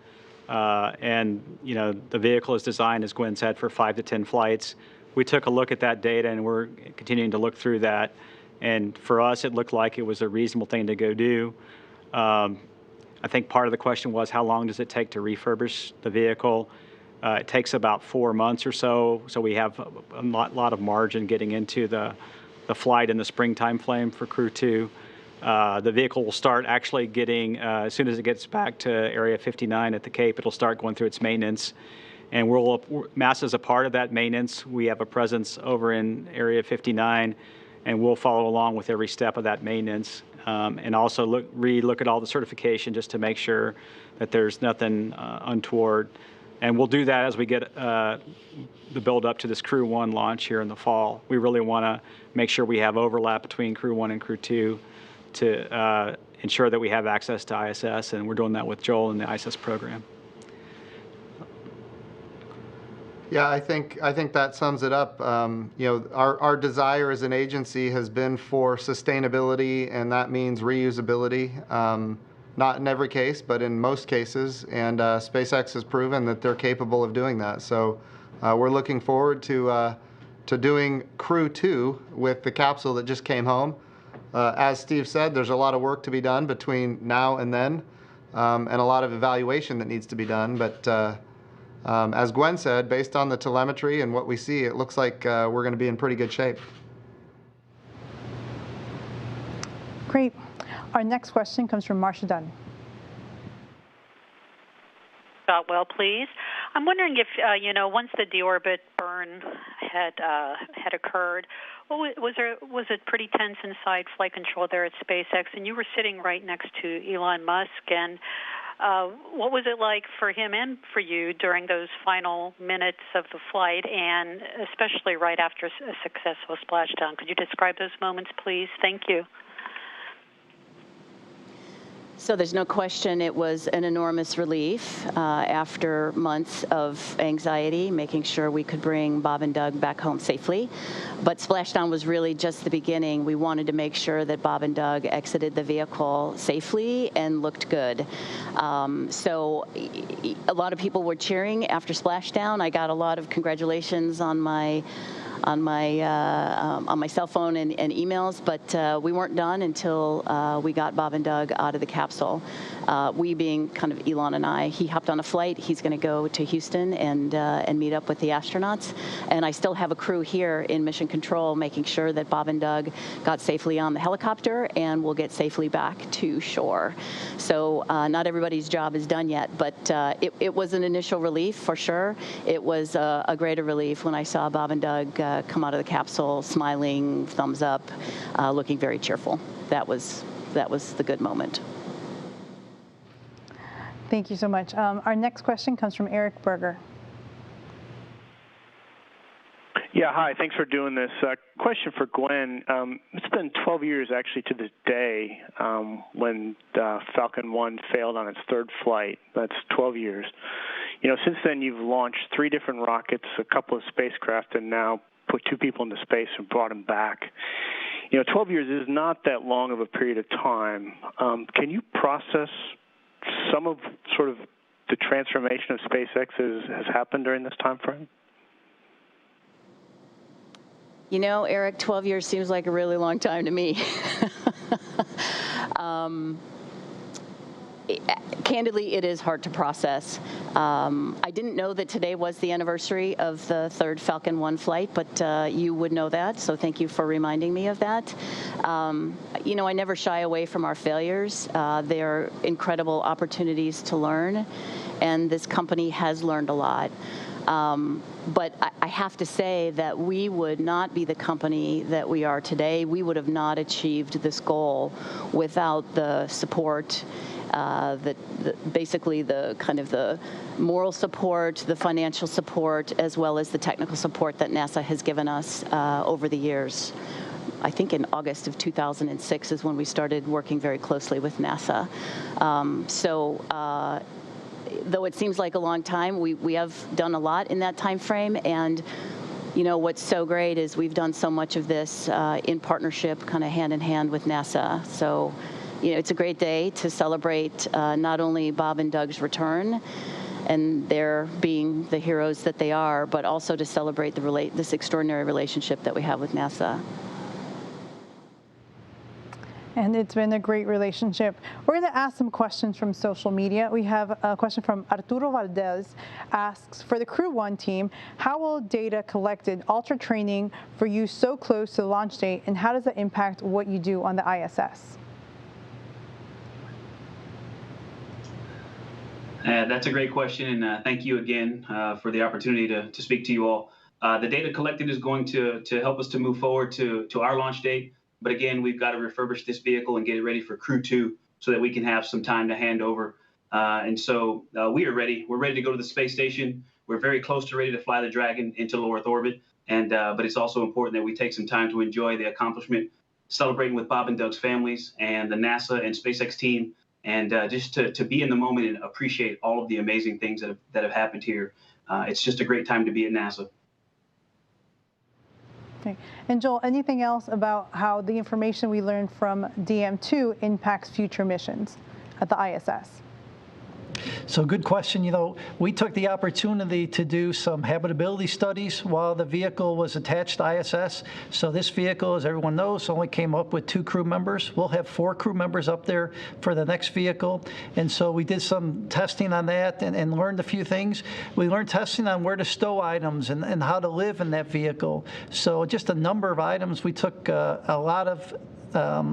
And, the vehicle is designed, as Gwen said, for 5 to 10 flights. We took a look at that data, and we're continuing to look through that. And for us, it looked like it was a reasonable thing to go do. I think part of the question was, how long does it take to refurbish the vehicle? It takes about 4 months or so, so we have a lot of margin getting into the flight in the springtime frame for Crew 2. The vehicle will start actually getting, as soon as it gets back to Area 59 at the Cape, it'll start going through its maintenance. And NASA's a part of that maintenance. We have a presence over in Area 59, and we'll follow along with every step of that maintenance. And also look at all the certification just to make sure that there's nothing untoward. And we'll do that as we get the build up to this Crew 1 launch here in the fall. We really want to make sure we have overlap between Crew 1 and Crew 2 to ensure that we have access to ISS, and we're doing that with Joel and the ISS program. Yeah, I think that sums it up. Our desire as an agency has been for sustainability, and that means reusability. Not in every case, but in most cases, and SpaceX has proven that they're capable of doing that. So we're looking forward to doing Crew 2 with the capsule that just came home. As Steve said, there's a lot of work to be done between now and then, and a lot of evaluation that needs to be done. But as Gwen said, based on the telemetry and what we see, it looks like we're going to be in pretty good shape. Great. Our next question comes from Marcia Dunn. Well, please. I'm wondering if, once the deorbit burn had occurred, was it pretty tense inside flight control there at SpaceX? And you were sitting right next to Elon Musk. And what was it like for him and for you during those final minutes of the flight, and especially right after a successful splashdown? Could you describe those moments, please? Thank you. So there's no question it was an enormous relief after months of anxiety, making sure we could bring Bob and Doug back home safely. But Splashdown was really just the beginning. We wanted to make sure that Bob and Doug exited the vehicle safely and looked good. So a lot of people were cheering after Splashdown. I got a lot of congratulations on my cell phone and emails, but we weren't done until we got Bob and Doug out of the capsule. We being kind of Elon and I, he hopped on a flight. He's going to go to Houston and meet up with the astronauts. And I still have a crew here in Mission Control making sure that Bob and Doug got safely on the helicopter and will get safely back to shore. So not everybody's job is done yet, but it was an initial relief for sure. It was a greater relief when I saw Bob and Doug come out of the capsule smiling, thumbs up, looking very cheerful. That was the good moment. Thank you so much. Our next question comes from Eric Berger. Yeah, hi. Thanks for doing this. Question for Gwen. It's been 12 years, actually, to this day when Falcon 1 failed on its third flight. That's 12 years. Since then, you've launched 3 different rockets, a couple of spacecraft, and now put 2 people into space and brought them back. 12 years is not that long of a period of time. Can you process some of sort of the transformation of SpaceX has happened during this time frame? Eric, 12 years seems like a really long time to me. Candidly, it is hard to process. I didn't know that today was the anniversary of the third Falcon 1 flight, but you would know that, so thank you for reminding me of that. I never shy away from our failures. They are incredible opportunities to learn, and this company has learned a lot. But I have to say that we would not be the company that we are today. We would have not achieved this goal without the support, basically the kind of the moral support, the financial support, as well as the technical support that NASA has given us over the years. I think in August of 2006 is when we started working very closely with NASA. Though it seems like a long time, we have done a lot in that time frame. And, what's so great is we've done so much of this in partnership, kind of hand in hand with NASA. So, it's a great day to celebrate not only Bob and Doug's return and their being the heroes that they are, but also to celebrate this extraordinary relationship that we have with NASA. And it's been a great relationship. We're going to ask some questions from social media. We have a question from Arturo Valdez, asks, for the Crew 1 team, how will data collected alter training for you so close to the launch date, and how does that impact what you do on the ISS? That's a great question, and thank you again for the opportunity to speak to you all. The data collected is going to help us to move forward to our launch date. But again, we've got to refurbish this vehicle and get it ready for Crew 2 so that we can have some time to hand over. And so we are ready. We're ready to go to the space station. We're very close to ready to fly the Dragon into low Earth orbit. And but it's also important that we take some time to enjoy the accomplishment, celebrating with Bob and Doug's families and the NASA and SpaceX team, and just to be in the moment and appreciate all of the amazing things that have happened here. It's just a great time to be at NASA. Okay. And Joel, anything else about how the information we learned from DM-2 impacts future missions at the ISS? So good question. You know, we took the opportunity to do some habitability studies while the vehicle was attached to ISS. So this vehicle, as everyone knows, only came up with 2 crew members. We'll have 4 crew members up there for the next vehicle. And so we did some testing on that and learned a few things. We learned testing on where to stow items and how to live in that vehicle. So just a number of items. We took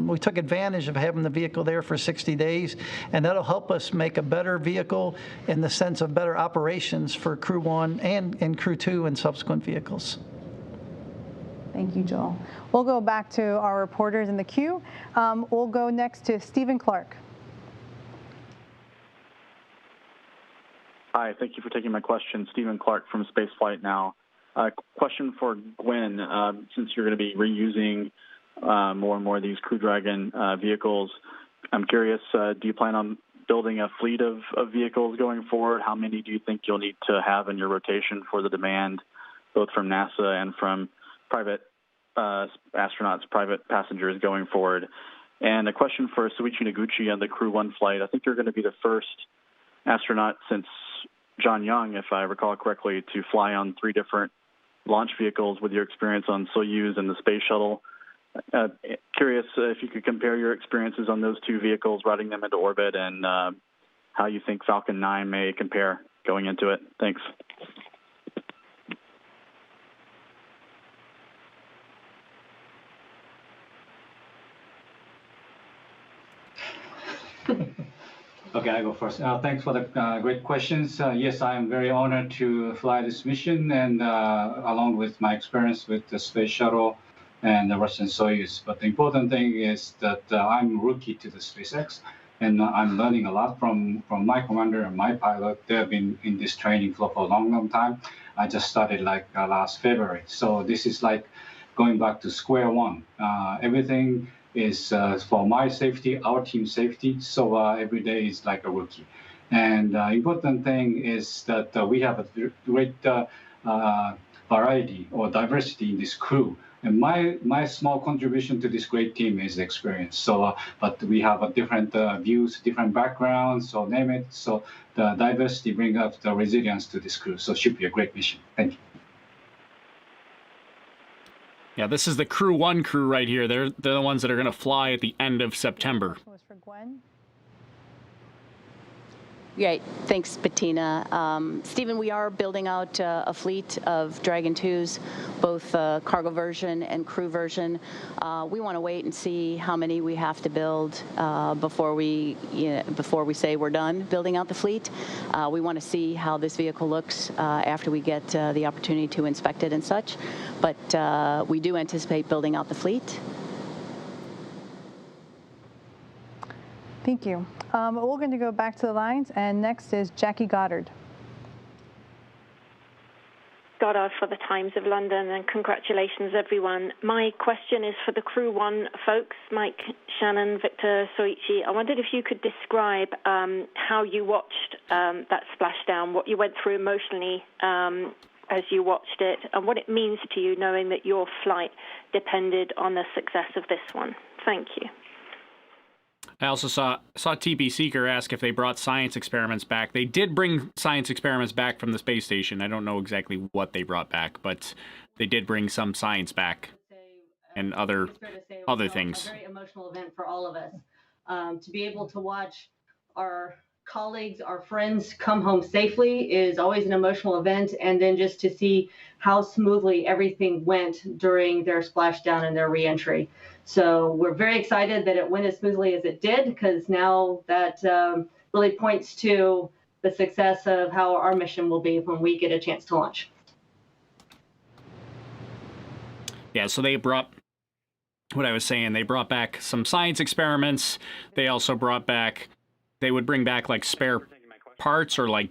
we took advantage of having the vehicle there for 60 days, and that'll help us make a better vehicle in the sense of better operations for Crew 1 and Crew 2 and subsequent vehicles. Thank you, Joel. We'll go back to our reporters in the queue. We'll go next to Stephen Clark. Hi, thank you for taking my question. Stephen Clark from Spaceflight Now. Question for Gwen, since you're going to be reusing more and more of these Crew Dragon vehicles. I'm curious, do you plan on building a fleet of vehicles going forward? How many do you think you'll need to have in your rotation for the demand, both from NASA and from private astronauts, private passengers going forward? And a question for Soichi Noguchi on the Crew 1 flight. I think you're going to be the first astronaut since John Young, if I recall correctly, to fly on 3 different launch vehicles with your experience on Soyuz and the Space Shuttle. Curious if you could compare your experiences on those 2 vehicles, routing them into orbit, and how you think Falcon 9 may compare going into it. Thanks. Okay, I go first. Thanks for the great questions. Yes, I am very honored to fly this mission, and along with my experience with the Space Shuttle and the Russian Soyuz. But the important thing is that I'm rookie to the SpaceX, and I'm learning a lot from my commander and my pilot. They have been in this training flow for a long time. I just started like last February. So this is like going back to square one. Everything is for my safety, our team safety. So every day is like a rookie. And important thing is that we have a great variety or diversity in this crew. And my small contribution to this great team is experience. So, but we have a different views, different backgrounds, so name it. So the diversity brings up the resilience to this crew. So it should be a great mission. Thank you. Yeah, this is the Crew 1 crew right here. They're the ones that are going to fly at the end of September. Was for Gwen. Great. Thanks, Bettina. Stephen, we are building out a fleet of Dragon 2s, both cargo version and crew version. We want to wait and see how many we have to build before we say we're done building out the fleet. We want to see how this vehicle looks after we get the opportunity to inspect it and such. But we do anticipate building out the fleet. Thank you. We're going to go back to the lines, and next is Jackie Goddard. Goddard for the Times of London, and congratulations, everyone. My question is for the Crew 1 folks, Mike, Shannon, Victor, Soichi. I wondered if you could describe how you watched that splashdown, what you went through emotionally as you watched it, and what it means to you knowing that your flight depended on the success of this one. Thank you. I also saw TP Seeker ask if they brought science experiments back. They did bring science experiments back from the space station. I don't know exactly what they brought back, but they did bring some science back and other things. A very emotional event for all of us. To be able to watch our colleagues, our friends come home safely is always an emotional event, and then just to see how smoothly everything went during their splashdown and their reentry. So we're very excited that it went as smoothly as it did, because now that really points to the success of how our mission will be when we get a chance to launch. Yeah, so they brought, what I was saying, they brought back some science experiments. They also brought back, they would bring back like spare parts or like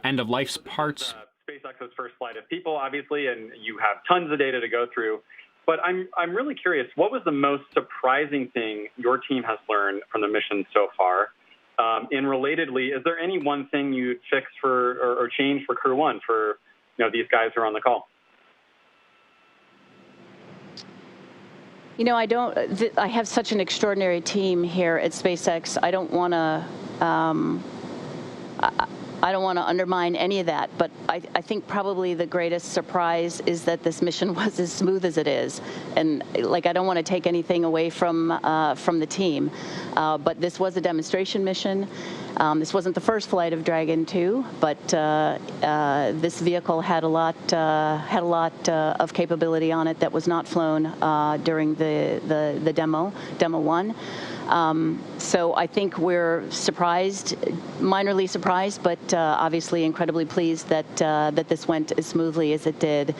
end-of-life parts. SpaceX's first flight of people, obviously, and you have tons of data to go through. But I'm really curious, what was the most surprising thing your team has learned from the mission so far? And relatedly, is there any one thing you'd fix for or change for Crew 1 for these guys who are on the call? I have such an extraordinary team here at SpaceX. I don't want to undermine any of that, but I think probably the greatest surprise is that this mission was as smooth as it is. And I don't want to take anything away from the team, but this was a demonstration mission. This wasn't the first flight of Dragon 2, but this vehicle had a lot of capability on it that was not flown during the demo 1. So I think we're surprised, minorly surprised, but obviously incredibly pleased that this went as smoothly as it did.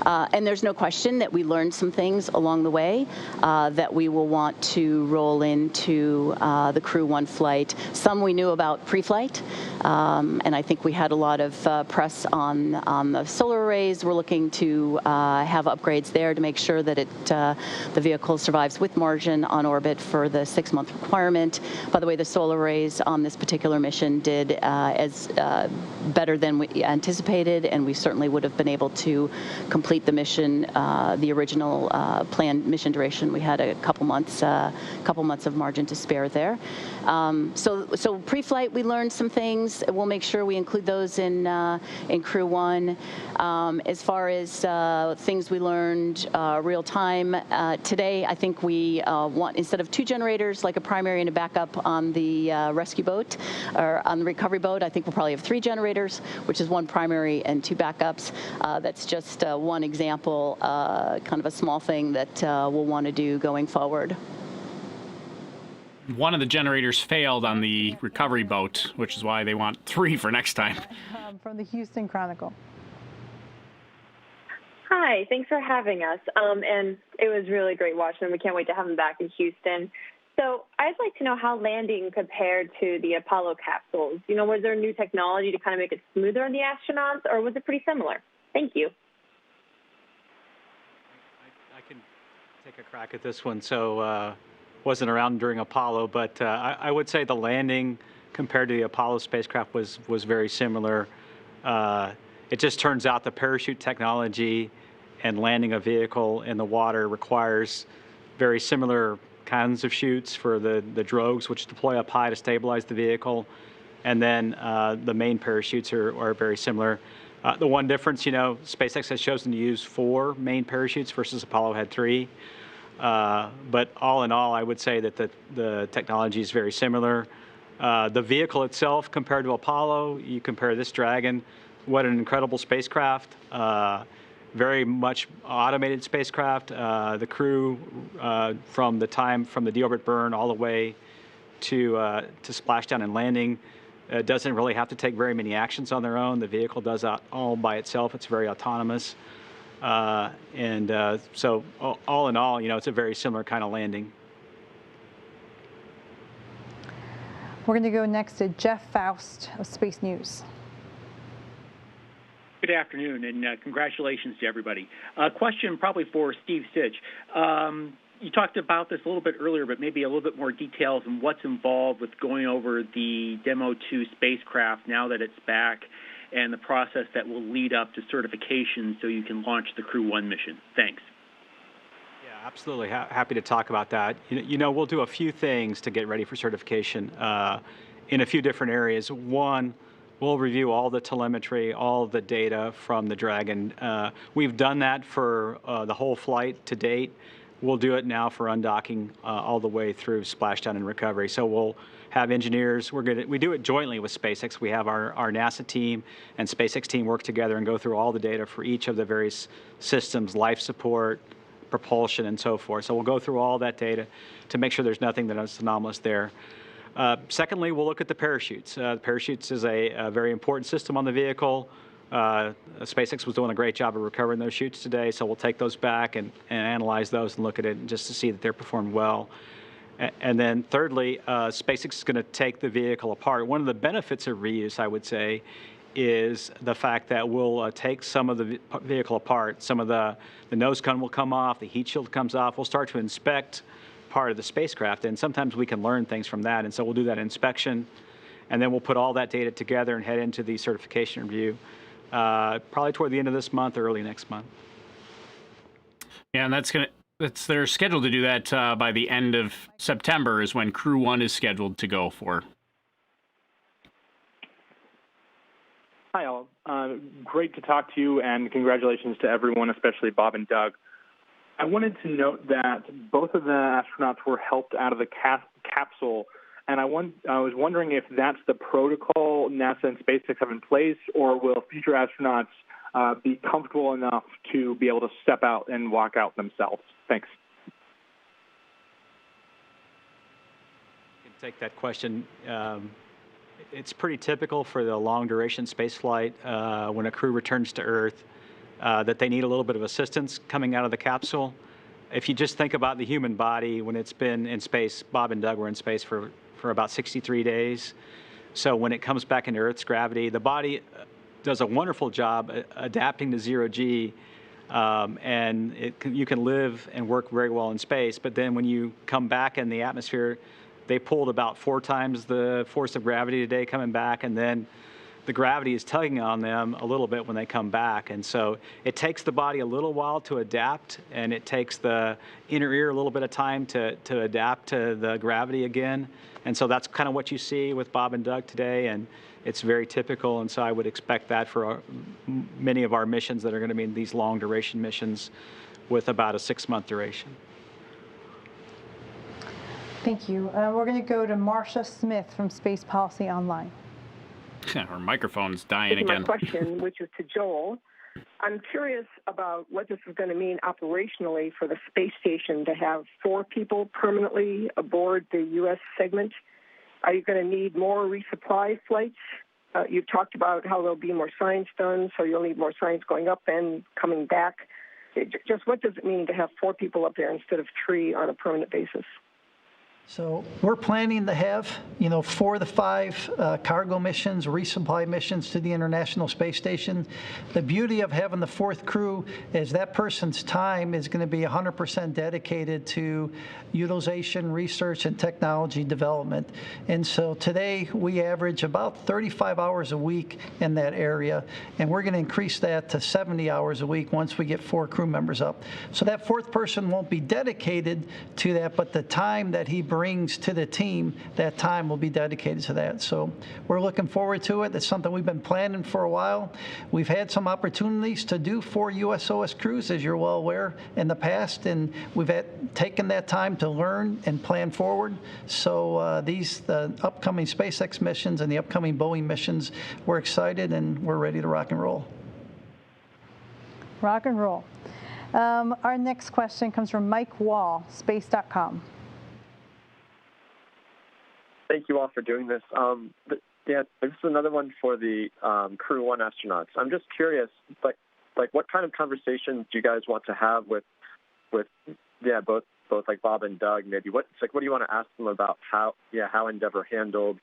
And there's no question that we learned some things along the way that we will want to roll into the Crew 1 flight. Some we knew about pre-flight, and I think we had a lot of press on the solar arrays. We're looking to have upgrades there to make sure that the vehicle survives with margin on orbit for the 6-month requirement. By the way, the solar arrays on this particular mission did as better than we anticipated, and we certainly would have been able to complete the mission, the original planned mission duration. We had a couple months of margin to spare there. So pre-flight, we learned some things. We'll make sure we include those in Crew 1. As far as things we learned real time today, I think we want, instead of 2 generators, like a primary and a backup on the rescue boat or on the recovery boat, I think we'll probably have 3 generators, which is 1 primary and 2 backups. That's just one example, kind of a small thing that we'll want to do going forward. One of the generators failed on the recovery boat, which is why they want 3 for next time. From the Houston Chronicle. Hi, thanks for having us. And it was really great watching them. We can't wait to have them back in Houston. So I'd like to know how landing compared to the Apollo capsules. Was there new technology to kind of make it smoother on the astronauts, or was it pretty similar? Thank you. I can take a crack at this one. So wasn't around during Apollo, but I would say the landing compared to the Apollo spacecraft was very similar. It just turns out the parachute technology and landing a vehicle in the water requires very similar kinds of chutes for the drogues, which deploy up high to stabilize the vehicle. And then the main parachutes are very similar. The one difference, SpaceX has chosen to use 4 main parachutes versus Apollo had 3. But all in all, I would say that the technology is very similar. The vehicle itself, compared to Apollo, you compare this Dragon, what an incredible spacecraft. Very much automated spacecraft. The crew, from the deorbit burn all the way to splashdown and landing, doesn't really have to take very many actions on their own. The vehicle does that all by itself. It's very autonomous. So all in all, it's a very similar kind of landing. We're going to go next to Jeff Faust of Space News. Good afternoon, and congratulations to everybody. Question probably for Steve Sitch. You talked about this a little bit earlier, but maybe a little bit more details on what's involved with going over the DM-2 spacecraft now that it's back, and the process that will lead up to certification so you can launch the Crew 1 mission. Thanks. Yeah, Absolutely. Happy to talk about that. We'll do a few things to get ready for certification in a few different areas. One, we'll review all the telemetry, all the data from the Dragon. We've done that for the whole flight to date. We'll do it now for undocking all the way through splashdown and recovery. So we'll have engineers. We do it jointly with SpaceX. We have our NASA team and SpaceX team work together and go through all the data for each of the various systems, life support, propulsion, and so forth. So we'll go through all that data to make sure there's nothing that is anomalous there. Secondly, we'll look at the parachutes. Parachutes is a very important system on the vehicle. SpaceX was doing a great job of recovering those chutes today, so we'll take those back and analyze those and look at it just to see that they're performed well. And then thirdly, SpaceX is going to take the vehicle apart. One of the benefits of reuse, I would say, is the fact that we'll take some of the vehicle apart. Some of the nose cone will come off, the heat shield comes off. We'll start to inspect part of the spacecraft, and sometimes we can learn things from that. And so we'll do that inspection, and then we'll put all that data together and head into the certification review, probably toward the end of this month or early next month. Yeah, and they're scheduled to do that by the end of September is when Crew 1 is scheduled to go for. Hi, all. Great to talk to you, and congratulations to everyone, especially Bob and Doug. I wanted to note that both of the astronauts were helped out of the capsule, and I was wondering if that's the protocol NASA and SpaceX have in place, or will future astronauts be comfortable enough to be able to step out and walk out themselves? Thanks. I can take that question. It's pretty typical for the long-duration space flight when a crew returns to Earth that they need a little bit of assistance coming out of the capsule. If you just think about the human body, when it's been in space, Bob and Doug were in space for about 63 days. So when it comes back into Earth's gravity, the body does a wonderful job adapting to zero-G, and you can live and work very well in space. But then when you come back in the atmosphere, they pulled about 4 times the force of gravity today coming back, and then the gravity is tugging on them a little bit when they come back. And so it takes the body a little while to adapt, and it takes the inner ear a little bit of time to adapt to the gravity again. And so that's kind of what you see with Bob and Doug today, and it's very typical. And so I would expect that for many of our missions that are going to be these long duration missions with about a 6-month duration. Thank you. We're going to go to Marcia Smith from Space Policy Online. Our microphone's dying again. My question, which is to Joel, I'm curious about what this is going to mean operationally for the space station to have 4 people permanently aboard the U.S. segment. Are you going to need more resupply flights? You've talked about how there'll be more science done, so you'll need more science going up and coming back. Just what does it mean to have 4 people up there instead of 3 on a permanent basis? So we're planning to have, 4 to 5 cargo missions, resupply missions to the International Space Station. The beauty of having the 4th crew is that person's time is going to be 100% dedicated to utilization, research, and technology development. And so today we average about 35 hours a week in that area, and we're going to increase that to 70 hours a week once we get 4 crew members up. So that 4th person won't be dedicated to that, but the time that he brings to the team, that time will be dedicated to that. So we're looking forward to it. It's something we've been planning for a while. We've had some opportunities to do 4 USOS crews, as you're well aware, in the past, and we've taken that time to learn and plan forward. So the upcoming SpaceX missions and the upcoming Boeing missions, we're excited and we're ready to rock and roll. Rock and roll. Our next question comes from Mike Wall, space.com. Thank you all for doing this. This is another one for the Crew 1 astronauts. I'm just curious, like what kind of conversations do you guys want to have with both like Bob and Doug? Maybe what do you want to ask them about how Endeavour handled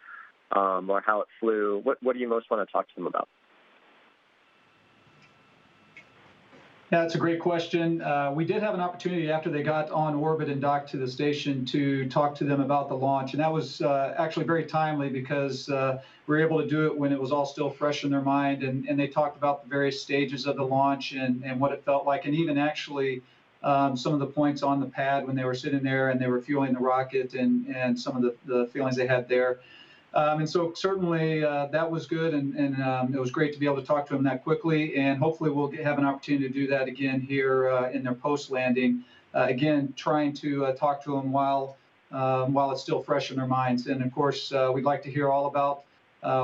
or how it flew? What do you most want to talk to them about? Yeah, that's a great question. We did have an opportunity after they got on orbit and docked to the station to talk to them about the launch. And that was actually very timely because we were able to do it when it was all still fresh in their mind. And they talked about the various stages of the launch and what it felt like. And even actually some of the points on the pad when they were sitting there and they were fueling the rocket and some of the feelings they had there. And so certainly that was good, and it was great to be able to talk to them that quickly, and hopefully we'll have an opportunity to do that again here in their post-landing. Again, trying to talk to them while it's still fresh in their minds. And of course, we'd like to hear all about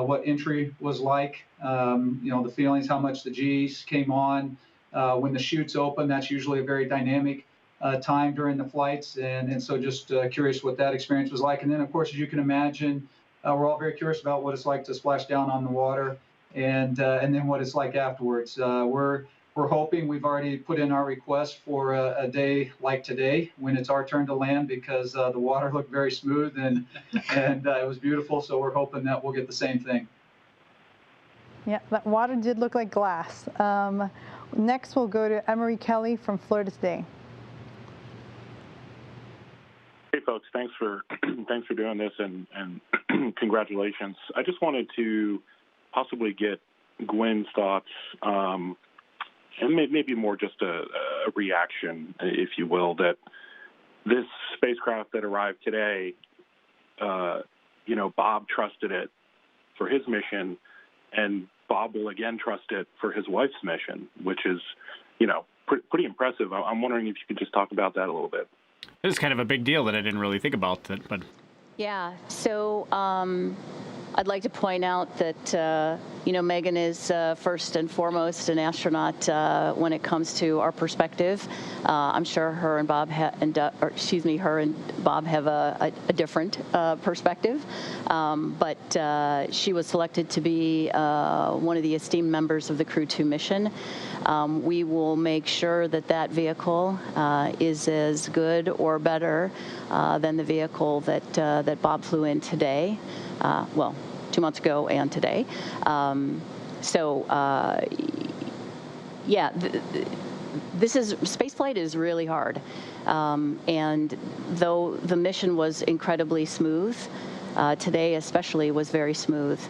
what entry was like, the feelings, how much the G's came on. When the chutes open, that's usually a very dynamic time during the flights. And so just curious what that experience was like. And then, of course, as you can imagine, we're all very curious about what it's like to splash down on the water and then what it's like afterwards. We're hoping, we've already put in our request for a day like today when it's our turn to land, because the water looked very smooth and it was beautiful. So we're hoping that we'll get the same thing. Yeah, that water did look like glass. Next, we'll go to Emery Kelly from Florida Today. Hey, folks, thanks for doing this and congratulations. I just wanted to possibly get Gwen's thoughts, and maybe more just a reaction, if you will, that this spacecraft that arrived today, Bob trusted it for his mission, and Bob will again trust it for his wife's mission, which is, pretty impressive. I'm wondering if you could just talk about that a little bit. This is kind of a big deal that I didn't really think about, but... Yeah, so I'd like to point out that, Megan is first and foremost an astronaut when it comes to our perspective. I'm sure her and Bob have a different perspective, but she was selected to be one of the esteemed members of the Crew 2 mission. We will make sure that vehicle is as good or better than the vehicle that Bob flew in today. 2 months ago and today. Spaceflight is really hard. And though the mission was incredibly smooth, today especially was very smooth.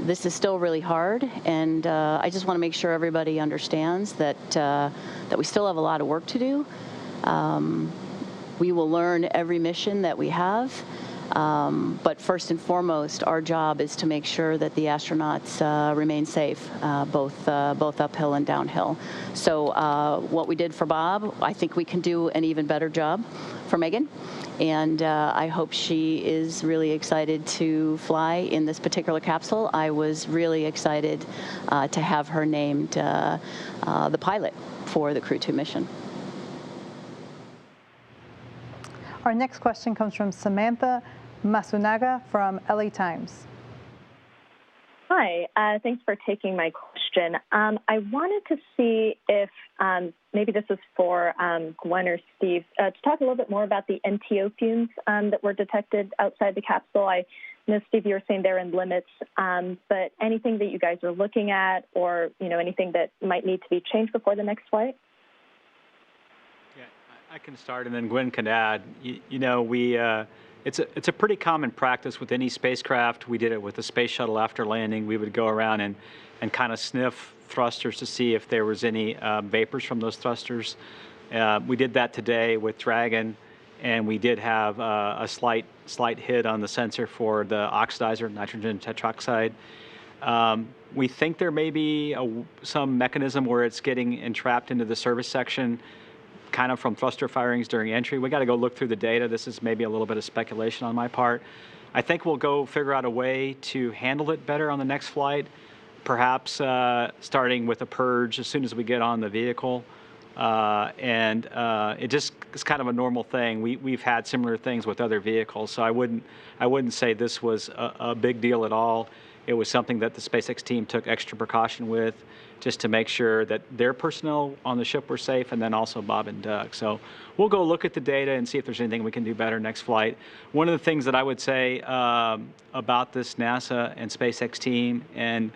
This is still really hard, and I just want to make sure everybody understands that we still have a lot of work to do. We will learn every mission that we have. But first and foremost, our job is to make sure that the astronauts remain safe, both uphill and downhill. So what we did for Bob, I think we can do an even better job for Megan. And I hope she is really excited to fly in this particular capsule. I was really excited to have her named the pilot for the Crew 2 mission. Our next question comes from Samantha Masunaga from LA Times. Hi, thanks for taking my question. I wanted to see if maybe this is for Gwen or Steve, to talk a little bit more about the NTO fumes that were detected outside the capsule. I know, Steve, you were saying they're in limits, but anything that you guys are looking at, or anything that might need to be changed before the next flight? I can start, and then Gwen can add. It's a pretty common practice with any spacecraft. We did it with the Space Shuttle after landing. We would go around and kind of sniff thrusters to see if there was any vapors from those thrusters. We did that today with Dragon, and we did have a slight hit on the sensor for the oxidizer, nitrogen tetroxide. We think there may be some mechanism where it's getting entrapped into the service section, kind of from thruster firings during entry. We got to go look through the data. This is maybe a little bit of speculation on my part. I think we'll go figure out a way to handle it better on the next flight, perhaps starting with a purge as soon as we get on the vehicle. It just is kind of a normal thing. We've had similar things with other vehicles, so I wouldn't say this was a big deal at all. It was something that the SpaceX team took extra precaution with, just to make sure that their personnel on the ship were safe, and then also Bob and Doug. So we'll go look at the data and see if there's anything we can do better next flight. One of the things that I would say about this NASA and SpaceX team, and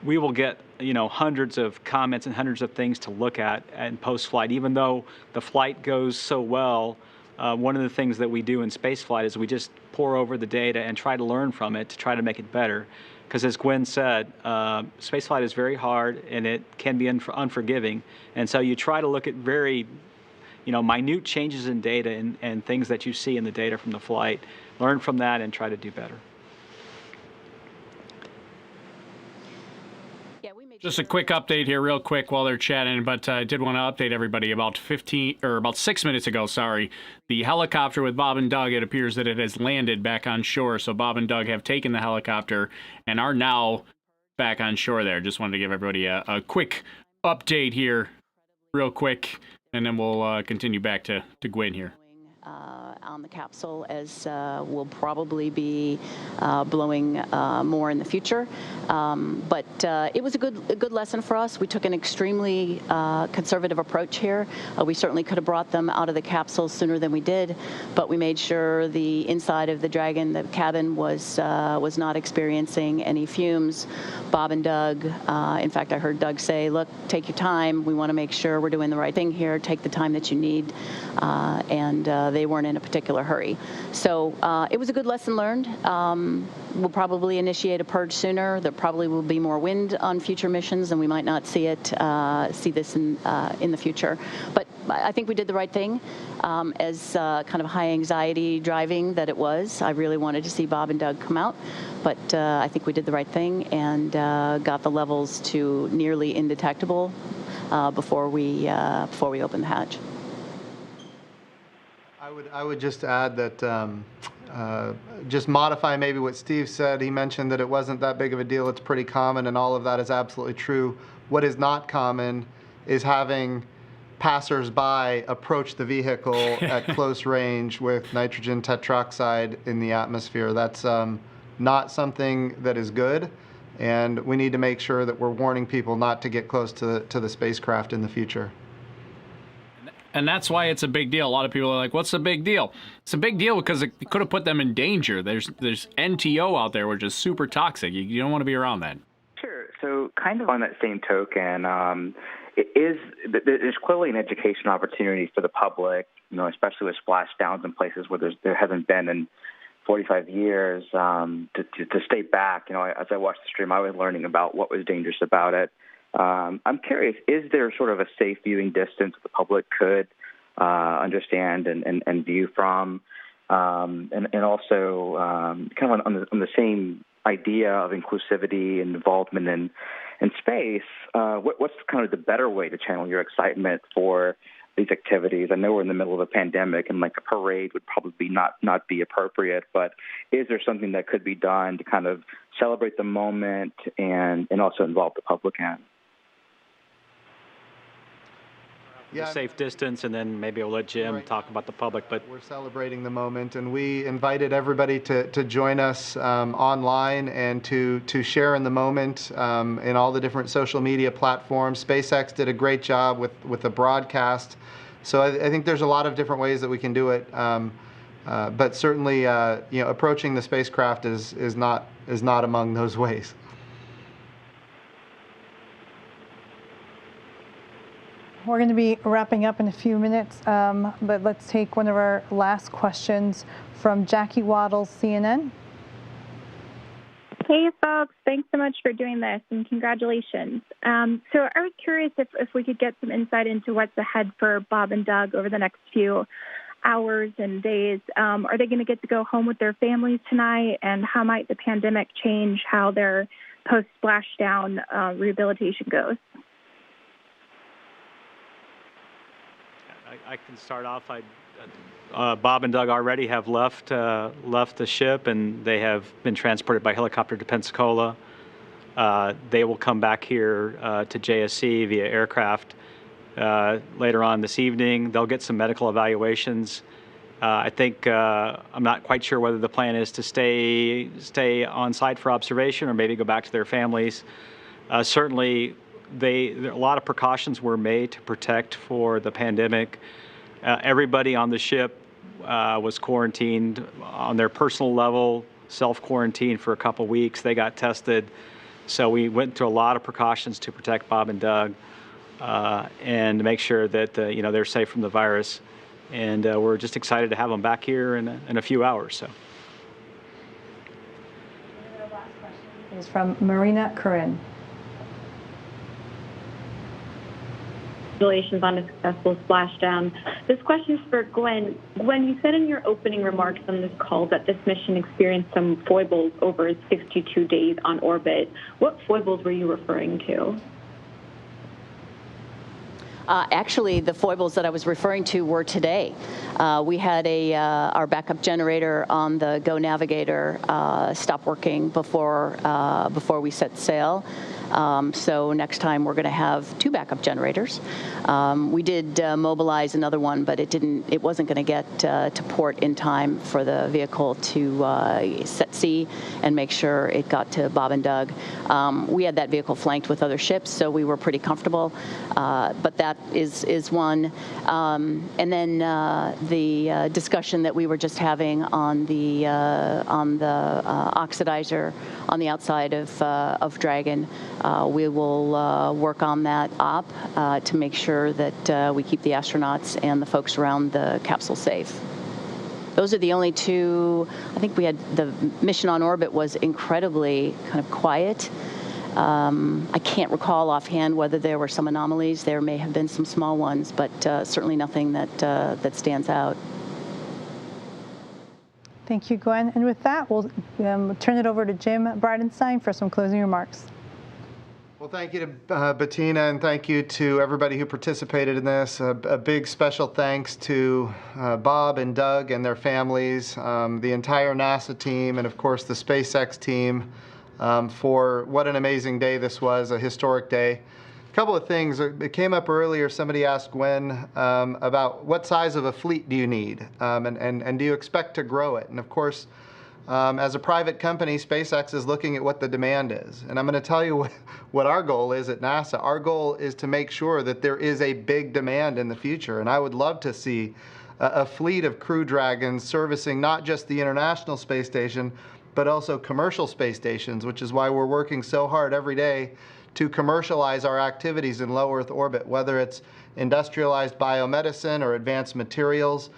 we will get hundreds of comments and hundreds of things to look at in post-flight. Even though the flight goes so well, one of the things that we do in spaceflight is we just pore over the data and try to learn from it to try to make it better. because as Gwen said, spaceflight is very hard and it can be unforgiving. And so you try to look at very, minute changes in data and things that you see in the data from the flight, learn from that and try to do better. Just a quick update here real quick while they're chatting, but I did want to update everybody about 6 minutes ago, the helicopter with Bob and Doug, it appears that it has landed back on shore. So Bob and Doug have taken the helicopter and are now back on shore there. Just wanted to give everybody a quick update here real quick, and then we'll continue back to Gwen here. On the capsule, as will probably be blowing more in the future. But it was a good lesson for us. We took an extremely conservative approach here. We certainly could have brought them out of the capsule sooner than we did, but we made sure the inside of the Dragon, the cabin, was not experiencing any fumes. Bob and Doug, in fact, I heard Doug say, look, take your time. We want to make sure we're doing the right thing here. Take the time that you need. And they weren't in a particular hurry. So it was a good lesson learned. We'll probably initiate a purge sooner. There probably will be more wind on future missions, and we might not see this in the future. But I think we did the right thing. As kind of high anxiety driving that it was, I really wanted to see Bob and Doug come out. But I think we did the right thing and got the levels to nearly indetectable before we opened the hatch. I would just add that just modify maybe what Steve said. He mentioned that it wasn't that big of a deal. It's pretty common, and all of that is absolutely true. What is not common is having passers-by approach the vehicle at close range with nitrogen tetroxide in the atmosphere. That's not something that is good, and we need to make sure that we're warning people not to get close to the spacecraft in the future. And that's why it's a big deal. A lot of people are like, what's the big deal? It's a big deal because it could have put them in danger. There's NTO out there, which is super toxic. You don't want to be around that. Sure. So kind of on that same token, there's clearly an education opportunity for the public, especially with splashdowns in places where there hasn't been in 45 years, to stay back. As I watched the stream, I was learning about what was dangerous about it. I'm curious, is there sort of a safe viewing distance the public could understand and view from? And also kind of on the same idea of inclusivity and involvement in space, what's kind of the better way to channel your excitement for these activities? I know we're in the middle of a pandemic and like a parade would probably not be appropriate, but is there something that could be done to kind of celebrate the moment and also involve the public in? Yeah, safe distance, and then maybe I'll let Jim talk about the public. But we're celebrating the moment, and we invited everybody to join us online and to share in the moment in all the different social media platforms. SpaceX did a great job with the broadcast, so I think there's a lot of different ways that we can do it. But certainly, approaching the spacecraft is not among those ways. We're going to be wrapping up in a few minutes, but let's take one of our last questions from Jackie Waddles, CNN. Hey, folks. Thanks so much for doing this, and congratulations. So I was curious if we could get some insight into what's ahead for Bob and Doug over the next few hours and days. Are they going to get to go home with their families tonight, and how might the pandemic change how their post-splashdown rehabilitation goes? I can start off. Bob and Doug already have left the ship, and they have been transported by helicopter to Pensacola. They will come back here to JSC via aircraft later on this evening. They'll get some medical evaluations. I think I'm not quite sure whether the plan is to stay on site for observation or maybe go back to their families. Certainly, a lot of precautions were made to protect for the pandemic. Everybody on the ship was quarantined on their personal level, self-quarantined for a couple weeks. They got tested. So we went through a lot of precautions to protect Bob and Doug and to make sure that they're safe from the virus. And we're just excited to have them back here in a few hours. So. is from Marina Corinne. Congratulations on a successful splashdown. This question is for Gwen. Gwen, you said in your opening remarks on this call that this mission experienced some foibles over its 62 days on orbit. What foibles were you referring to? Actually, the foibles that I was referring to were today. We had our backup generator on the Go Navigator stop working before we set sail. So next time we're going to have 2 backup generators. We did mobilize another one, but it wasn't going to get to port in time for the vehicle to set sea and make sure it got to Bob and Doug. We had that vehicle flanked with other ships, so we were pretty comfortable. But that is one. And then the discussion that we were just having on the oxidizer on the outside of Dragon. We will work on that op to make sure that we keep the astronauts and the folks around the capsule safe. Those are the only 2. I think we had the mission on orbit was incredibly kind of quiet. I can't recall offhand whether there were some anomalies. There may have been some small ones, but certainly nothing that stands out. Thank you, Gwen. And with that, we'll turn it over to Jim Bridenstine for some closing remarks. Well, thank you to Bettina, and thank you to everybody who participated in this. A big special thanks to Bob and Doug and their families, the entire NASA team, and of course the SpaceX team for what an amazing day this was, a historic day. A couple of things. It came up earlier. Somebody asked Gwen about what size of a fleet do you need, and do you expect to grow it? And of course, as a private company, SpaceX is looking at what the demand is. And I'm going to tell you what our goal is at NASA. Our goal is to make sure that there is a big demand in the future. And I would love to see a fleet of Crew Dragons servicing not just the International Space Station, but also commercial space stations, which is why we're working so hard every day to commercialize our activities in low Earth orbit, whether it's industrialized biomedicine or advanced materials.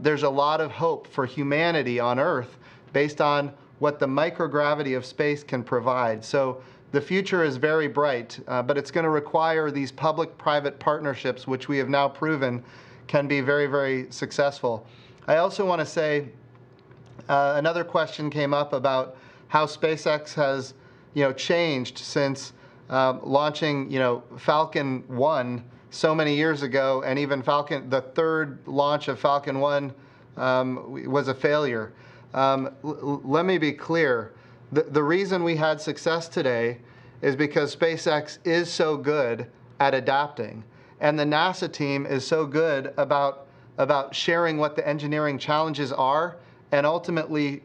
There's a lot of hope for humanity on Earth based on what the microgravity of space can provide. So the future is very bright, but it's going to require these public-private partnerships, which we have now proven can be very, very successful. I also want to say another question came up about how SpaceX has, changed since launching, Falcon 1 so many years ago, and even the 3rd launch of Falcon 1 was a failure. Let me be clear. The reason we had success today is because SpaceX is so good at adapting, and the NASA team is so good about sharing what the engineering challenges are, and ultimately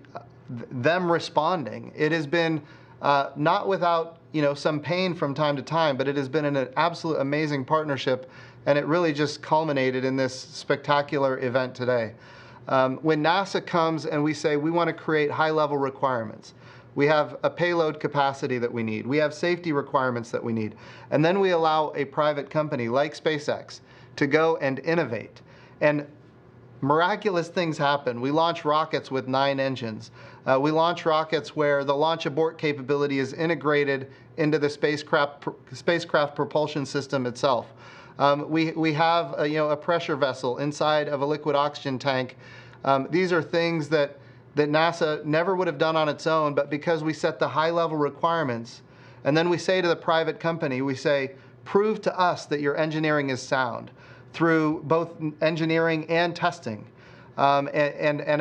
them responding. It has been not without some pain from time to time, but it has been an absolute amazing partnership, and it really just culminated in this spectacular event today. When NASA comes and we say we want to create high-level requirements, we have a payload capacity that we need, we have safety requirements that we need, and then we allow a private company like SpaceX to go and innovate. And miraculous things happen. We launch rockets with 9 engines. We launch rockets where the launch abort capability is integrated into the spacecraft propulsion system itself. We have a pressure vessel inside of a liquid oxygen tank. These are things that NASA never would have done on its own, but because we set the high-level requirements, and then we say to the private company, we say, prove to us that your engineering is sound through both engineering and testing. And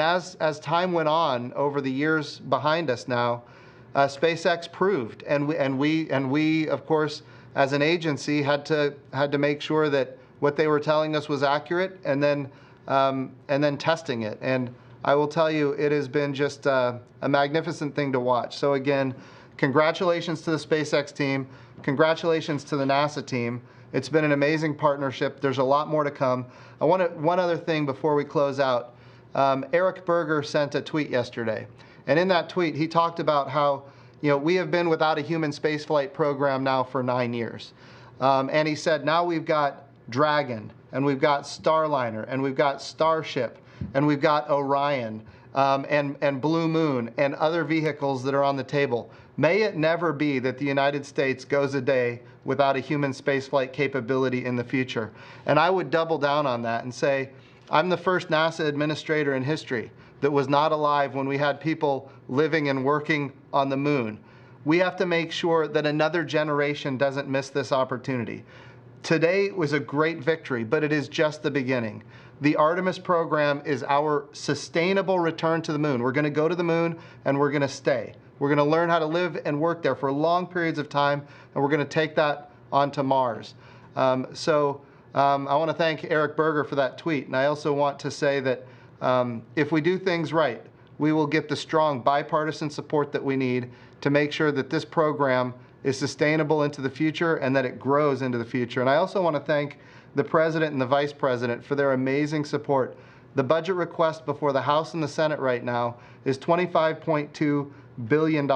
as time went on over the years behind us now, SpaceX proved, and we of course as an agency had to make sure that what they were telling us was accurate, and then testing it. And I will tell you, it has been just a magnificent thing to watch. So again, congratulations to the SpaceX team, congratulations to the NASA team. It's been an amazing partnership. There's a lot more to come. One other thing before we close out. Eric Berger sent a tweet yesterday, and in that tweet he talked about how we have been without a human spaceflight program now for 9 years, and he said now we've got Dragon, and we've got Starliner, and we've got Starship, and we've got Orion, and Blue Moon, and other vehicles that are on the table. May it never be that the United States goes a day without a human spaceflight capability in the future. And I would double down on that and say, I'm the first NASA administrator in history that was not alive when we had people living and working on the moon. We have to make sure that another generation doesn't miss this opportunity. Today was a great victory, but it is just the beginning. The Artemis program is our sustainable return to the moon. We're going to go to the moon and we're going to stay. We're going to learn how to live and work there for long periods of time, and we're going to take that onto Mars. I want to thank Eric Berger for that tweet, and I also want to say that if we do things right, we will get the strong bipartisan support that we need to make sure that this program is sustainable into the future and that it grows into the future. And I also want to thank the President and the Vice President for their amazing support. The budget request before the House and the Senate right now is $25.2 billion.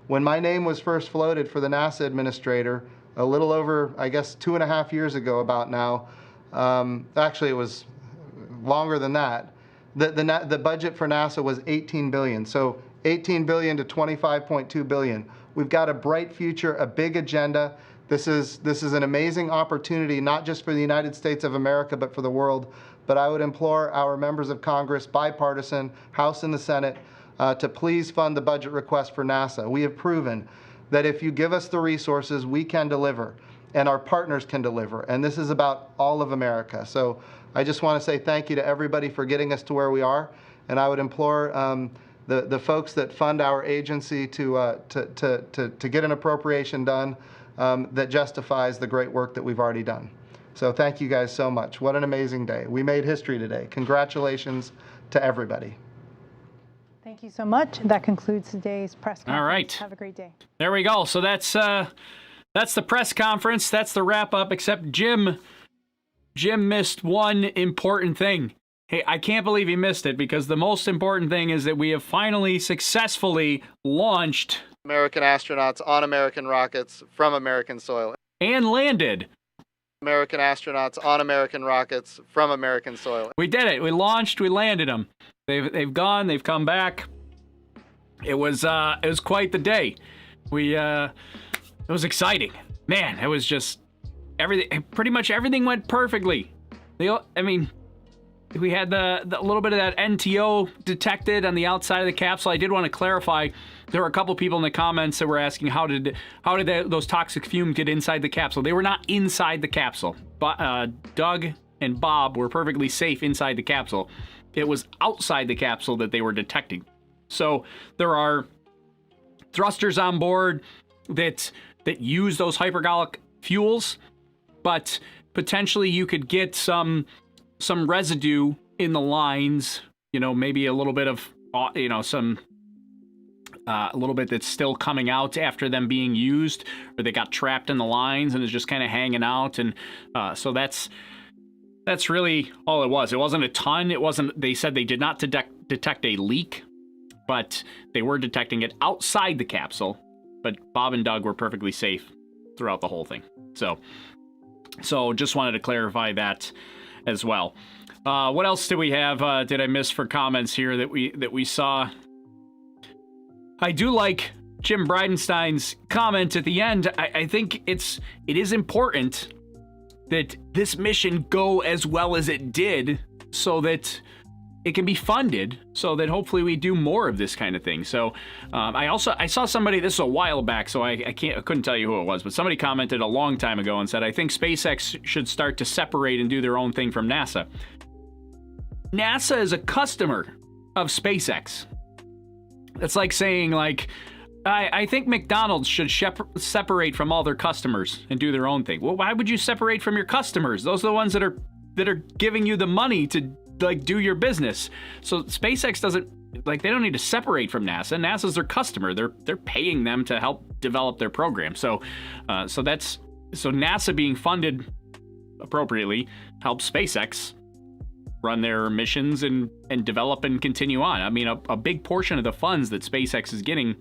When my name was first floated for the NASA administrator, a little over, I guess, 2.5 years ago about now, actually it was longer than that, the budget for NASA was $18 billion. So $18 billion to $25.2 billion. We've got a bright future, a big agenda. This is an amazing opportunity, not just for the United States of America, but for the world. But I would implore our members of Congress, bipartisan, House and the Senate, to please fund the budget request for NASA. We have proven that if you give us the resources, we can deliver, and our partners can deliver. And this is about all of America. So I just want to say thank you to everybody for getting us to where we are. And I would implore the folks that fund our agency to get an appropriation done that justifies the great work that we've already done. So thank you guys so much. What an amazing day. We made history today. Congratulations to everybody. Thank you so much. That concludes today's press conference. All right. Have a great day. There we go. So that's the press conference. That's the wrap up, except Jim missed one important thing. Hey, I can't believe he missed it, because the most important thing is that we have finally successfully launched American astronauts on American rockets from American soil. And landed American astronauts on American rockets from American soil. We did it. We launched, we landed them. They've gone, they've come back. It was quite the day. It was exciting. Man, it was just pretty much everything went perfectly. We had the little bit of that NTO detected on the outside of the capsule. I did want to clarify, there were a couple people in the comments that were asking how did those toxic fumes get inside the capsule. They were not inside the capsule. But Doug and Bob were perfectly safe inside the capsule. It was outside the capsule that they were detecting. So there are thrusters on board that use those hypergolic fuels, but potentially you could get some residue in the lines, maybe a little bit of, a little bit that's still coming out after them being used, or they got trapped in the lines and is just kind of hanging out. And so that's really all it was. It wasn't a ton. They said they did not detect a leak, but they were detecting it outside the capsule. But Bob and Doug were perfectly safe throughout the whole thing. So just wanted to clarify that as well. What else did we have? Did I miss for comments here that we saw? I do like Jim Bridenstine's comment at the end. I think it is important that this mission go as well as it did, so that it can be funded, so that hopefully we do more of this kind of thing. So I saw somebody, this was a while back, so I couldn't tell you who it was, but somebody commented a long time ago and said, I think SpaceX should start to separate and do their own thing from NASA. NASA is a customer of SpaceX. It's like saying, I think McDonald's should separate from all their customers and do their own thing. Well, why would you separate from your customers? Those are the ones that are giving you the money to do your business. So SpaceX they don't need to separate from NASA. NASA's their customer. They're paying them to help develop their program. So NASA being funded appropriately helps SpaceX run their missions and develop and continue on. I mean, a big portion of the funds that SpaceX is getting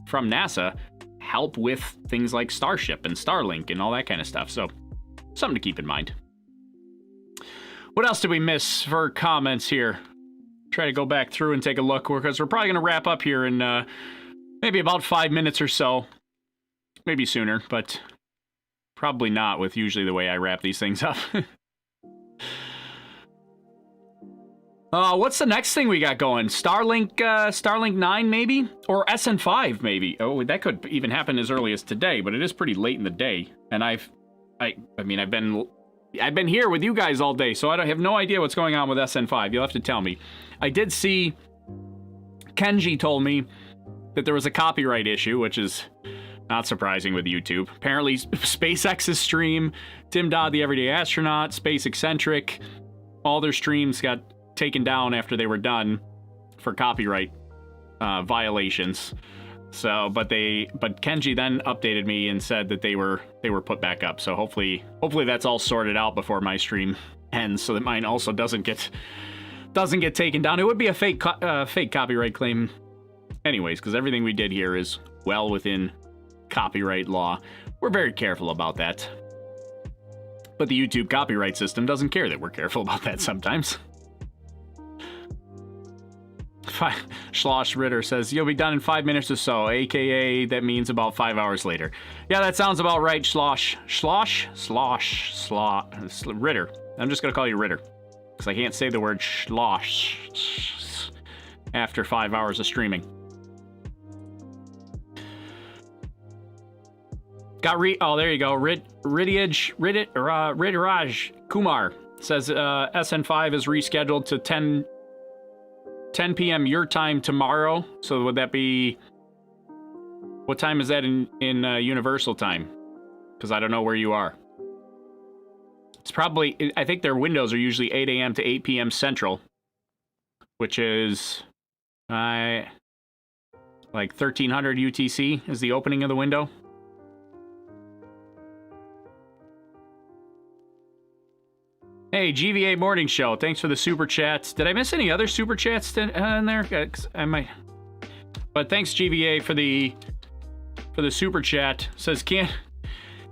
from NASA help with things like Starship and Starlink and all that kind of stuff. So something to keep in mind. What else did we miss for comments here? Try to go back through and take a look, because we're probably going to wrap up here in Maybe about 5 minutes or so. Maybe sooner, but probably not with usually the way I wrap these things up. What's the next thing we got going? Starlink 9 maybe? Or SN5 maybe? Oh, that could even happen as early as today, but it is pretty late in the day. And I've been here with you guys all day, so I have no idea what's going on with SN5. You'll have to tell me. I did see Kenji told me that there was a copyright issue, which is not surprising with YouTube. Apparently, SpaceX's stream, Tim Dodd, the Everyday Astronaut, Space Eccentric, all their streams got taken down after they were done for copyright violations. So, but Kenji then updated me and said that they were put back up. So hopefully that's all sorted out before my stream ends, so that mine also doesn't get taken down. It would be a fake copyright claim, anyways, because everything we did here is well within copyright law. We're very careful about that. But the YouTube copyright system doesn't care that we're careful about that sometimes. Schloss Ritter says, you'll be done in 5 minutes or so, aka that means about 5 hours later. Yeah, that sounds about right, Schloss Ritter. I'm just gonna call you Ritter, because I can't say the word Schloss after 5 hours of streaming. Oh, there you go. Ridiraj Kumar says SN5 is rescheduled to 10 p.m. your time tomorrow. So would that be... What time is that in Universal time? Because I don't know where you are. It's probably... I think their windows are usually 8 a.m. to 8 p.m. Central, which is... like 1300 UTC is the opening of the window. Hey, GVA Morning Show, thanks for the super chats. Did I miss any other super chats in there? I might. But thanks, GVA, for the super chat. Says can't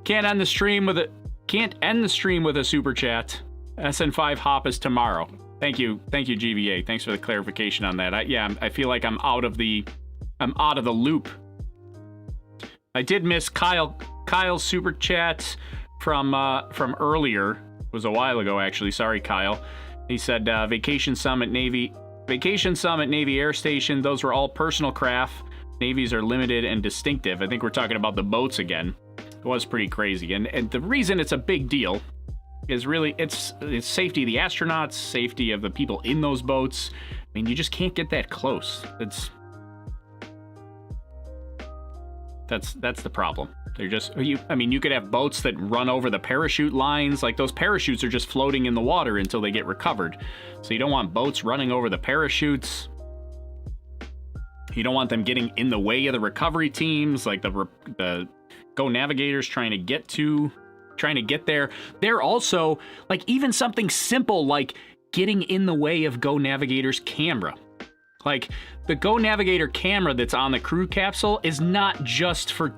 end the stream with a super chat. SN5 hop is tomorrow. Thank you, GVA. Thanks for the clarification on that. I feel like I'm out of the loop. I did miss Kyle's super chat from earlier. It was a while ago, actually. Sorry, Kyle. He said Vacation Summit Navy Air Station. Those were all personal craft. Navies are limited and distinctive. I think we're talking about the boats again. It was pretty crazy, and the reason it's a big deal is really it's safety of the astronauts, safety of the people in those boats. I mean, you just can't get that close. That's the problem. They're just, you could have boats that run over the parachute lines. Like, those parachutes are just floating in the water until they get recovered. So you don't want boats running over the parachutes. You don't want them getting in the way of the recovery teams, like the Go Navigators trying to get there. They're also, like, even something simple like getting in the way of Go Navigator's camera. Like, the Go Navigator camera that's on the crew capsule is not just for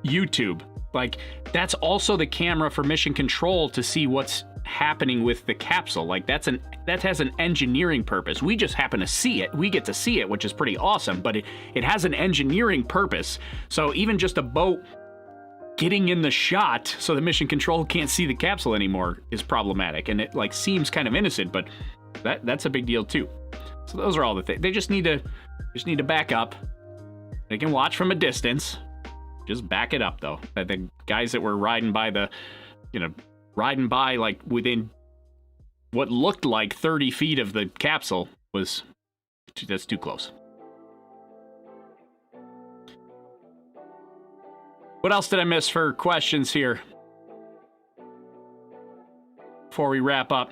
YouTube. Like, that's also the camera for mission control to see what's happening with the capsule. Like, that has an engineering purpose. We just happen to see it. We get to see it, which is pretty awesome, but it has an engineering purpose. So even just a boat getting in the shot so the mission control can't see the capsule anymore is problematic, and it like seems kind of innocent, but that's a big deal too. So those are all the things. They just need to back up. They can watch from a distance. Just back it up, though. The guys that were riding by like within what looked like 30 feet of the capsule that's too close. What else did I miss for questions here before we wrap up?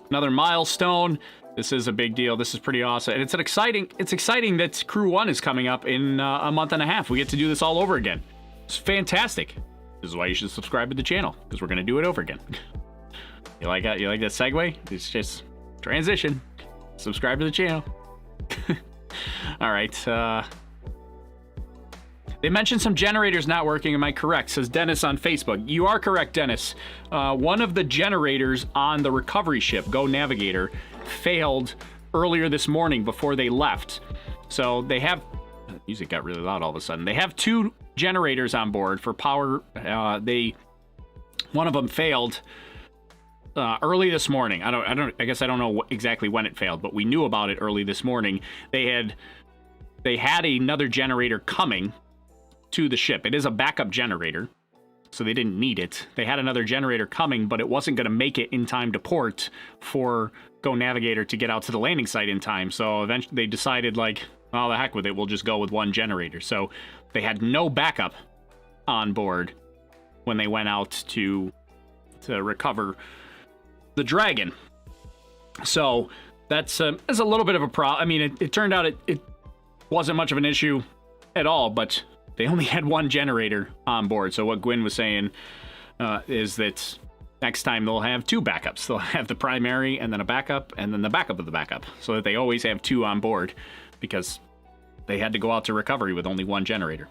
Another milestone. This is a big deal. This is pretty awesome. And it's exciting that Crew 1 is coming up in a month and a half. We get to do this all over again. It's fantastic. This is why you should subscribe to the channel, because we're going to do it over again. You like that segue? It's just transition. Subscribe to the channel. All right. They mentioned some generators not working. Am I correct? Says Dennis on Facebook. You are correct, Dennis. One of the generators on the recovery ship, Go Navigator, failed earlier this morning before they left. So they have... music got really loud all of a sudden. They have 2 generators on board for power. One of them failed early this morning. I guess I don't know exactly when it failed, but we knew about it early this morning. They had another generator coming to the ship. It is a backup generator, so they didn't need it. They had another generator coming, but it wasn't going to make it in time to port for Go Navigator to get out to the landing site in time. So eventually they decided, like, well, the heck with it, we'll just go with 1 generator. So they had no backup on board when they went out to recover the Dragon. So that's a little bit of a problem. I mean, it turned out it wasn't much of an issue at all, but they only had 1 generator on board. So what Gwyn was saying is that next time they'll have 2 backups. They'll have the primary and then a backup and then the backup of the backup, so that they always have 2 on board, because they had to go out to recovery with only 1 generator.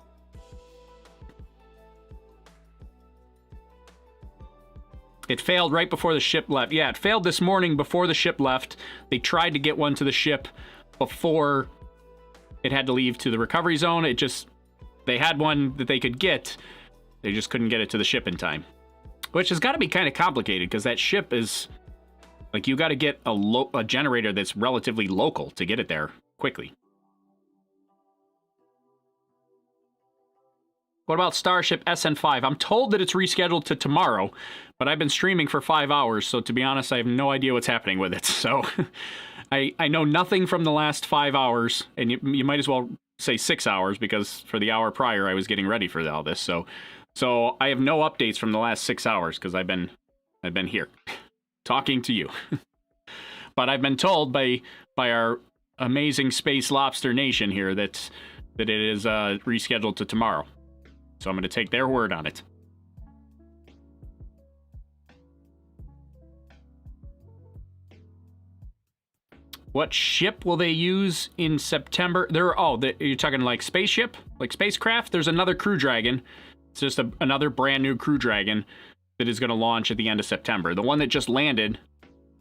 It failed right before the ship left. Yeah, it failed this morning before the ship left. They tried to get one to the ship before it had to leave to the recovery zone. They had one that they could get. They just couldn't get it to the ship in time. Which has got to be kind of complicated, because that ship is... like, you got to get a generator that's relatively local to get it there quickly. What about Starship SN5? I'm told that it's rescheduled to tomorrow, but I've been streaming for 5 hours, so to be honest, I have no idea what's happening with it. So I know nothing from the last 5 hours, and you might as well say 6 hours, because for the hour prior I was getting ready for all this. So I have no updates from the last 6 hours, because I've been here talking to you. But I've been told by our amazing Space Lobster Nation here that it is rescheduled to tomorrow. So I'm going to take their word on it. What ship will they use in September? You're talking like spaceship? Like spacecraft? There's another Crew Dragon. It's just another brand new Crew Dragon that is going to launch at the end of September. The one that just landed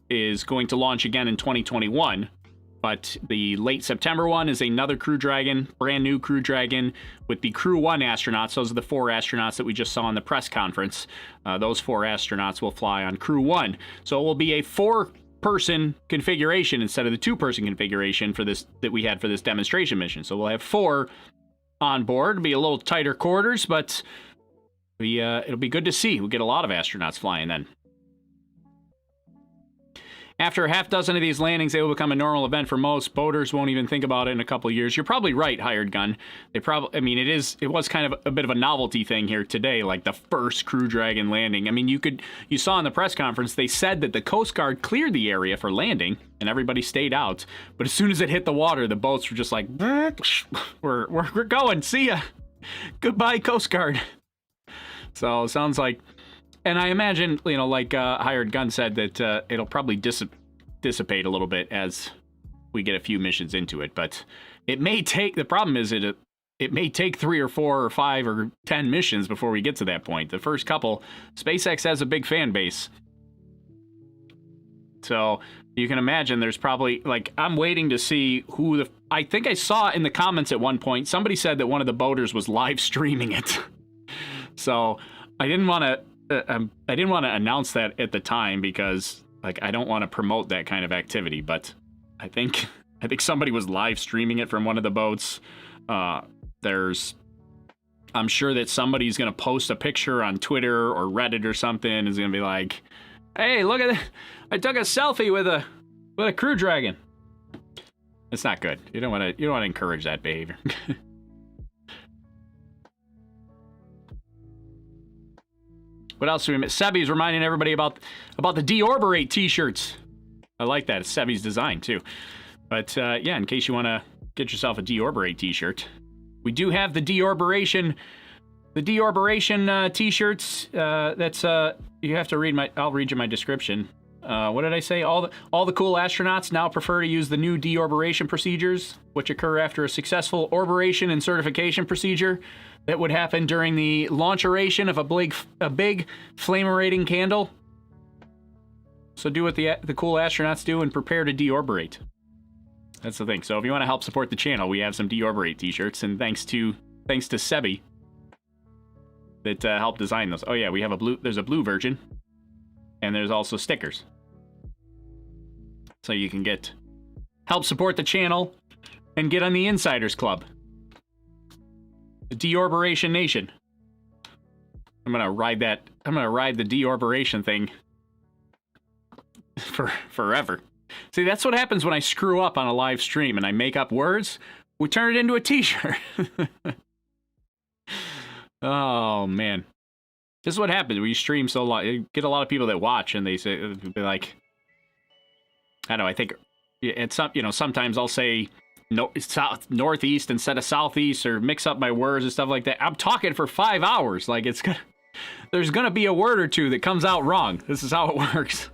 is going to launch again in 2021. But the late September one is another Crew Dragon, brand new Crew Dragon with the Crew 1 astronauts. Those are the 4 astronauts that we just saw in the press conference. Those 4 astronauts will fly on Crew 1. So it will be a 4-person configuration instead of the 2-person configuration for this that we had for this demonstration mission. So we'll have 4 on board. It'll be a little tighter quarters, but it'll be good to see. We'll get a lot of astronauts flying then. After a half dozen of these landings, they will become a normal event for most. Boaters won't even think about it in a couple of years. You're probably right, Hired Gun. It was kind of a bit of a novelty thing here today, like the first Crew Dragon landing. I mean, you saw in the press conference, they said that the Coast Guard cleared the area for landing, and everybody stayed out. But as soon as it hit the water, the boats were just like, we're going, see ya. Goodbye, Coast Guard. So it sounds like... And I imagine, like Hired Gun said, that it'll probably dissipate a little bit as we get a few missions into it. But it may take... The problem is it may take 3 or 4 or 5 or 10 missions before we get to that point. The first couple, SpaceX has a big fan base. So you can imagine there's probably... Like, I'm waiting to see who the... I think I saw in the comments at one point, somebody said that one of the boaters was live streaming it. So I didn't want to announce that at the time, because like I don't want to promote that kind of activity, but I think somebody was live streaming it from one of the boats. I'm sure that somebody's going to post a picture on Twitter or Reddit or something, and is going to be like, "Hey, look at it. I took a selfie with a Crew Dragon." It's not good. You don't want to encourage that behavior. What else do we miss? Sebby's reminding everybody about the Deorbit t-shirts. I like that. It's Sebby's design, too. But, yeah, in case you want to get yourself a Deorbit t-shirt, we do have the Deorbitation t-shirts. That's, you have to read I'll read you my description. What did I say? All the cool astronauts now prefer to use the new deorbitation procedures, which occur after a successful orbitation and certification procedure that would happen during the launcheration of a big flame-rating candle. So do what the cool astronauts do and prepare to deorbit. That's the thing. So if you want to help support the channel, we have some Deorbit t-shirts, and thanks to Sebi that helped design those. Oh yeah, we have there's a blue version, and there's also stickers. So you can help support the channel and get on the Insiders Club. The Deorbitation Nation. I'm gonna ride the Deorbitation thing for forever. See, that's what happens when I screw up on a live stream and I make up words. We turn it into a t-shirt. Oh, man. This is what happens when you stream so long. You get a lot of people that watch and they say, be like, I don't know, I think it's sometimes I'll say northeast instead of southeast, or mix up my words and stuff like that. I'm talking for 5 hours. Like, there's gonna be a word or two that comes out wrong. This is how it works.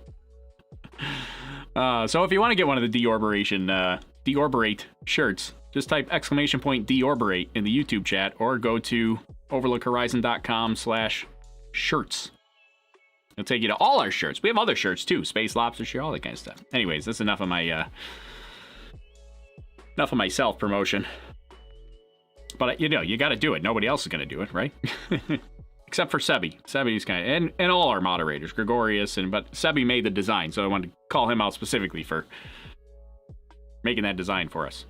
So if you want to get one of the Deorbit shirts, just type !Deorbit in the YouTube chat, or go to overlookhorizon.com/shirts. It'll take you to all our shirts. We have other shirts too, Space Lobster shirt, all that kind of stuff. Anyways, that's enough of my self-promotion. But you got to do it. Nobody else is going to do it, right? Except for Sebi. Sebi's kind of, and all our moderators, Gregorius, but Sebi made the design, so I wanted to call him out specifically for making that design for us.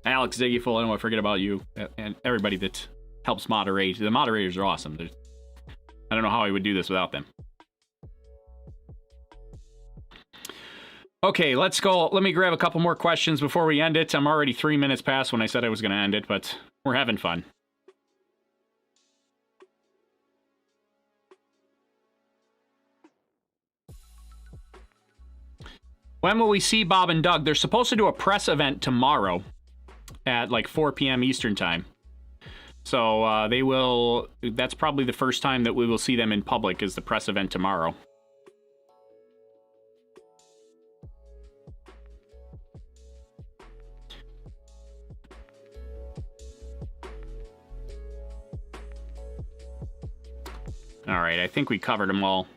Alex, Ziggyful, I don't want to forget about you, and everybody that helps moderate. The moderators are awesome. I don't know how I would do this without them. Okay, let's go. Let me grab a couple more questions before we end it. I'm already 3 minutes past when I said I was going to end it, but we're having fun. When will we see Bob and Doug? They're supposed to do a press event tomorrow at like 4 p.m. Eastern time. So they will, that's probably the first time that we will see them in public, is the press event tomorrow. All right, I think we covered them all.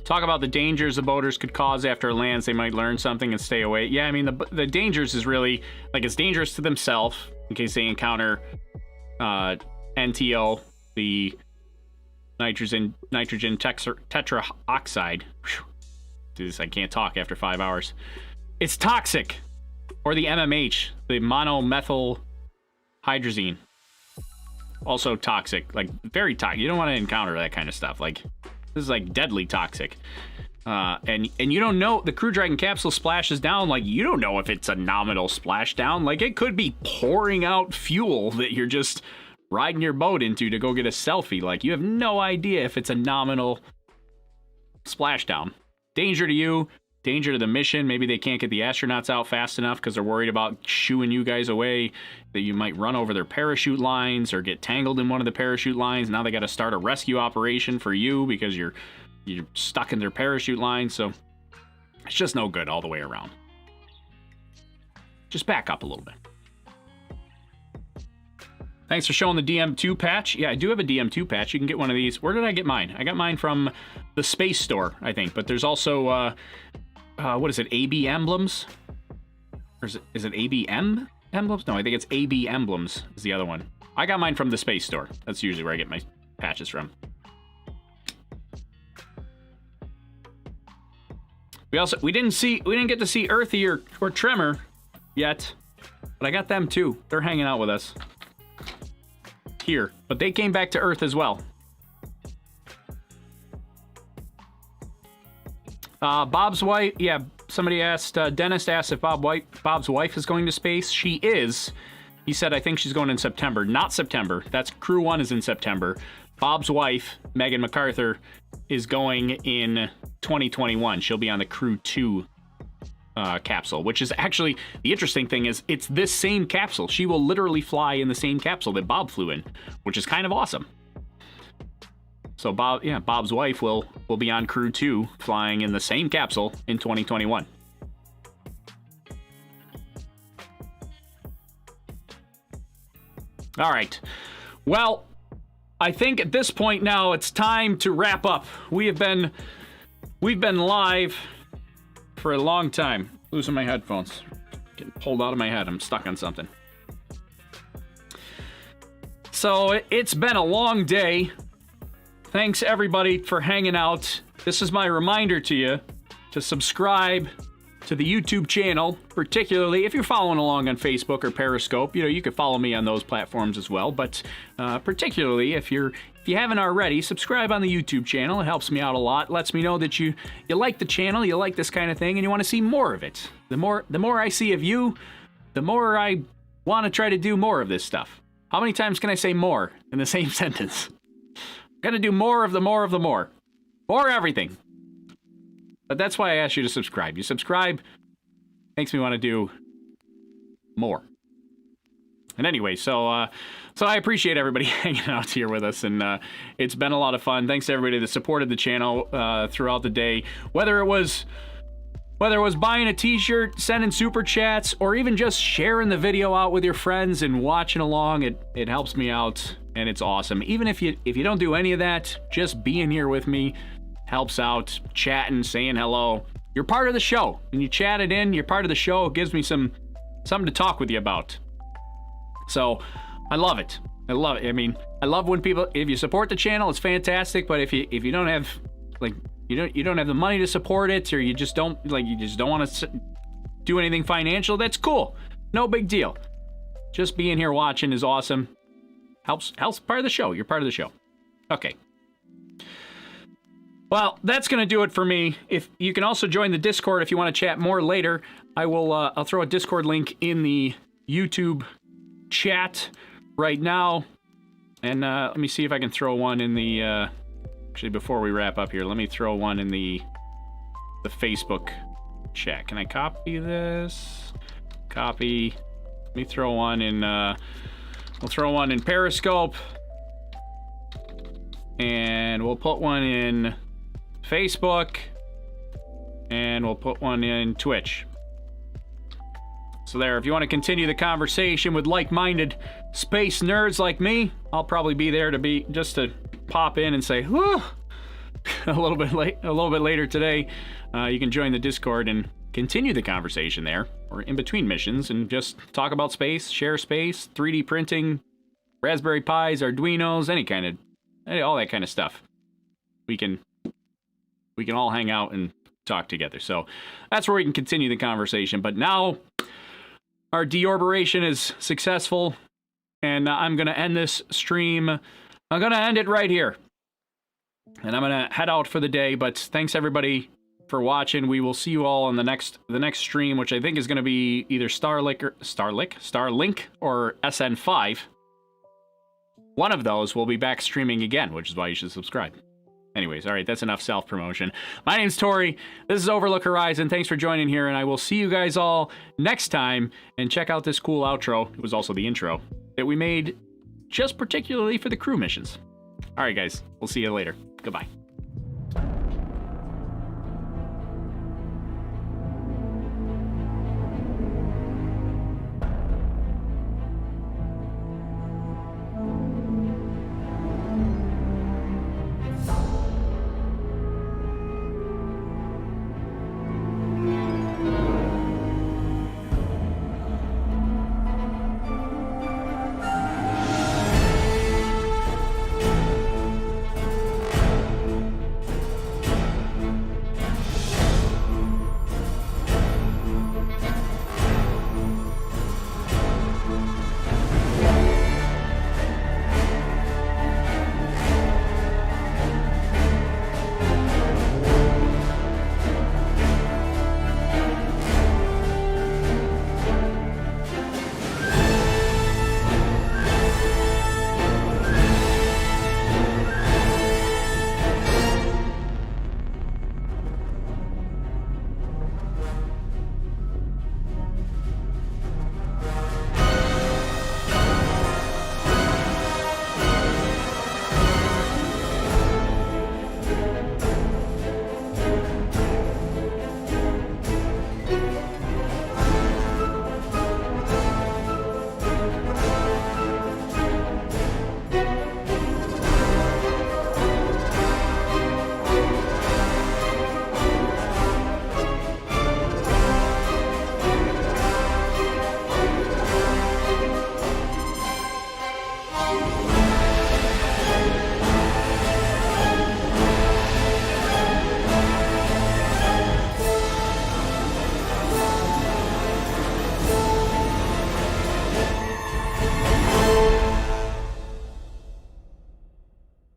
Talk about the dangers the boaters could cause after it lands. They might learn something and stay away. Yeah, I mean, the dangers is really, like, it's dangerous to themselves in case they encounter NTO, the nitrogen tetraoxide. Dude, I can't talk after 5 hours. It's toxic. Or the MMH, the monomethyl hydrazine. Also toxic, like very toxic. You don't want to encounter that kind of stuff. Like, this is like deadly toxic. And you don't know, the Crew Dragon capsule splashes down, like, you don't know if it's a nominal splashdown. Like, it could be pouring out fuel that you're just riding your boat into to go get a selfie. Like, you have no idea if it's a nominal splashdown. Danger to you, danger to the mission. Maybe they can't get the astronauts out fast enough because they're worried about shooing you guys away, that you might run over their parachute lines or get tangled in one of the parachute lines. Now they got to start a rescue operation for you because you're stuck in their parachute line. So it's just no good all the way around. Just back up a little bit. Thanks for showing the DM-2 patch. Yeah, I do have a DM-2 patch. You can get one of these. Where did I get mine? I got mine from the Space Store, I think. But there's also, what is it, AB Emblems? Or is it ABM Emblems? No, I think it's AB Emblems is the other one. I got mine from the Space Store. That's usually where I get my patches from. We didn't get to see Earthy or Tremor yet, but I got them too. They're hanging out with us here, but they came back to Earth as well. Bob's wife, yeah, somebody asked, Dennis asked if Bob's wife is going to space. She is. He said, I think she's going in September. Not September. That's Crew 1 is in September. Bob's wife, Megan MacArthur, is going in 2021. She'll be on the Crew 2 capsule, which is actually, the interesting thing is, it's this same capsule. She will literally fly in the same capsule that Bob flew in, which is kind of awesome. So Bob's wife will be on Crew 2, flying in the same capsule in 2021. All right. Well, I think at this point now it's time to wrap up. We've been live for a long time. Losing my headphones. Getting pulled out of my head. I'm stuck on something. So it's been a long day. Thanks everybody for hanging out. This is my reminder to you to subscribe to the YouTube channel, particularly if you're following along on Facebook or Periscope. You know, you can follow me on those platforms as well, but particularly if you haven't already, subscribe on the YouTube channel. It helps me out a lot. Lets me know that you like the channel, you like this kind of thing, and you want to see more of it. The more I see of you, the more I want to try to do more of this stuff. How many times can I say more in the same sentence? I'm gonna do more of the more of the more. More everything. But that's why I asked you to subscribe. You subscribe, makes me want to do more. And anyway, so I appreciate everybody hanging out here with us, and it's been a lot of fun. Thanks to everybody that supported the channel throughout the day, whether it was buying a t-shirt, sending super chats, or even just sharing the video out with your friends and watching along. It helps me out, and it's awesome. Even if you don't do any of that, just being here with me helps out. Chatting, saying hello. You're part of the show. When you chat it in, you're part of the show. It gives me something to talk with you about. So I love it. I love it. I mean, I love when people, if you support the channel, it's fantastic. But if you don't have, like, you don't have the money to support it, or you just don't want to do anything financial, that's cool. No big deal. Just being here watching is awesome. Helps part of the show. You're part of the show. Okay. Well, that's going to do it for me. If you can also join the Discord if you want to chat more later. I'll throw a Discord link in the YouTube chat right now. And let me see if I can throw one in the actually, before we wrap up here, let me throw one in the Facebook chat. Can I copy this? Copy. Let me throw one in we'll throw one in Periscope. And we'll put one in Facebook, and we'll put one in Twitch. So there, if you want to continue the conversation with like-minded space nerds like me, I'll probably be there just to pop in and say, whew, a little bit later today. You can join the Discord and continue the conversation there, or in between missions, and just talk about space, share space, 3D printing, Raspberry Pis, Arduinos, all that kind of stuff. We can all hang out and talk together. So that's where we can continue the conversation. But now our deorbitation is successful, and I'm going to end this stream. I'm going to end it right here. And I'm going to head out for the day, but thanks everybody for watching. We will see you all on the next stream, which I think is going to be either Starlink or SN5. One of those will be back streaming again, which is why you should subscribe. Anyways, all right, that's enough self-promotion. My name's Tori. This is Overlook Horizon. Thanks for joining here, and I will see you guys all next time. And check out this cool outro. It was also the intro that we made just particularly for the crew missions. All right, guys, we'll see you later. Goodbye.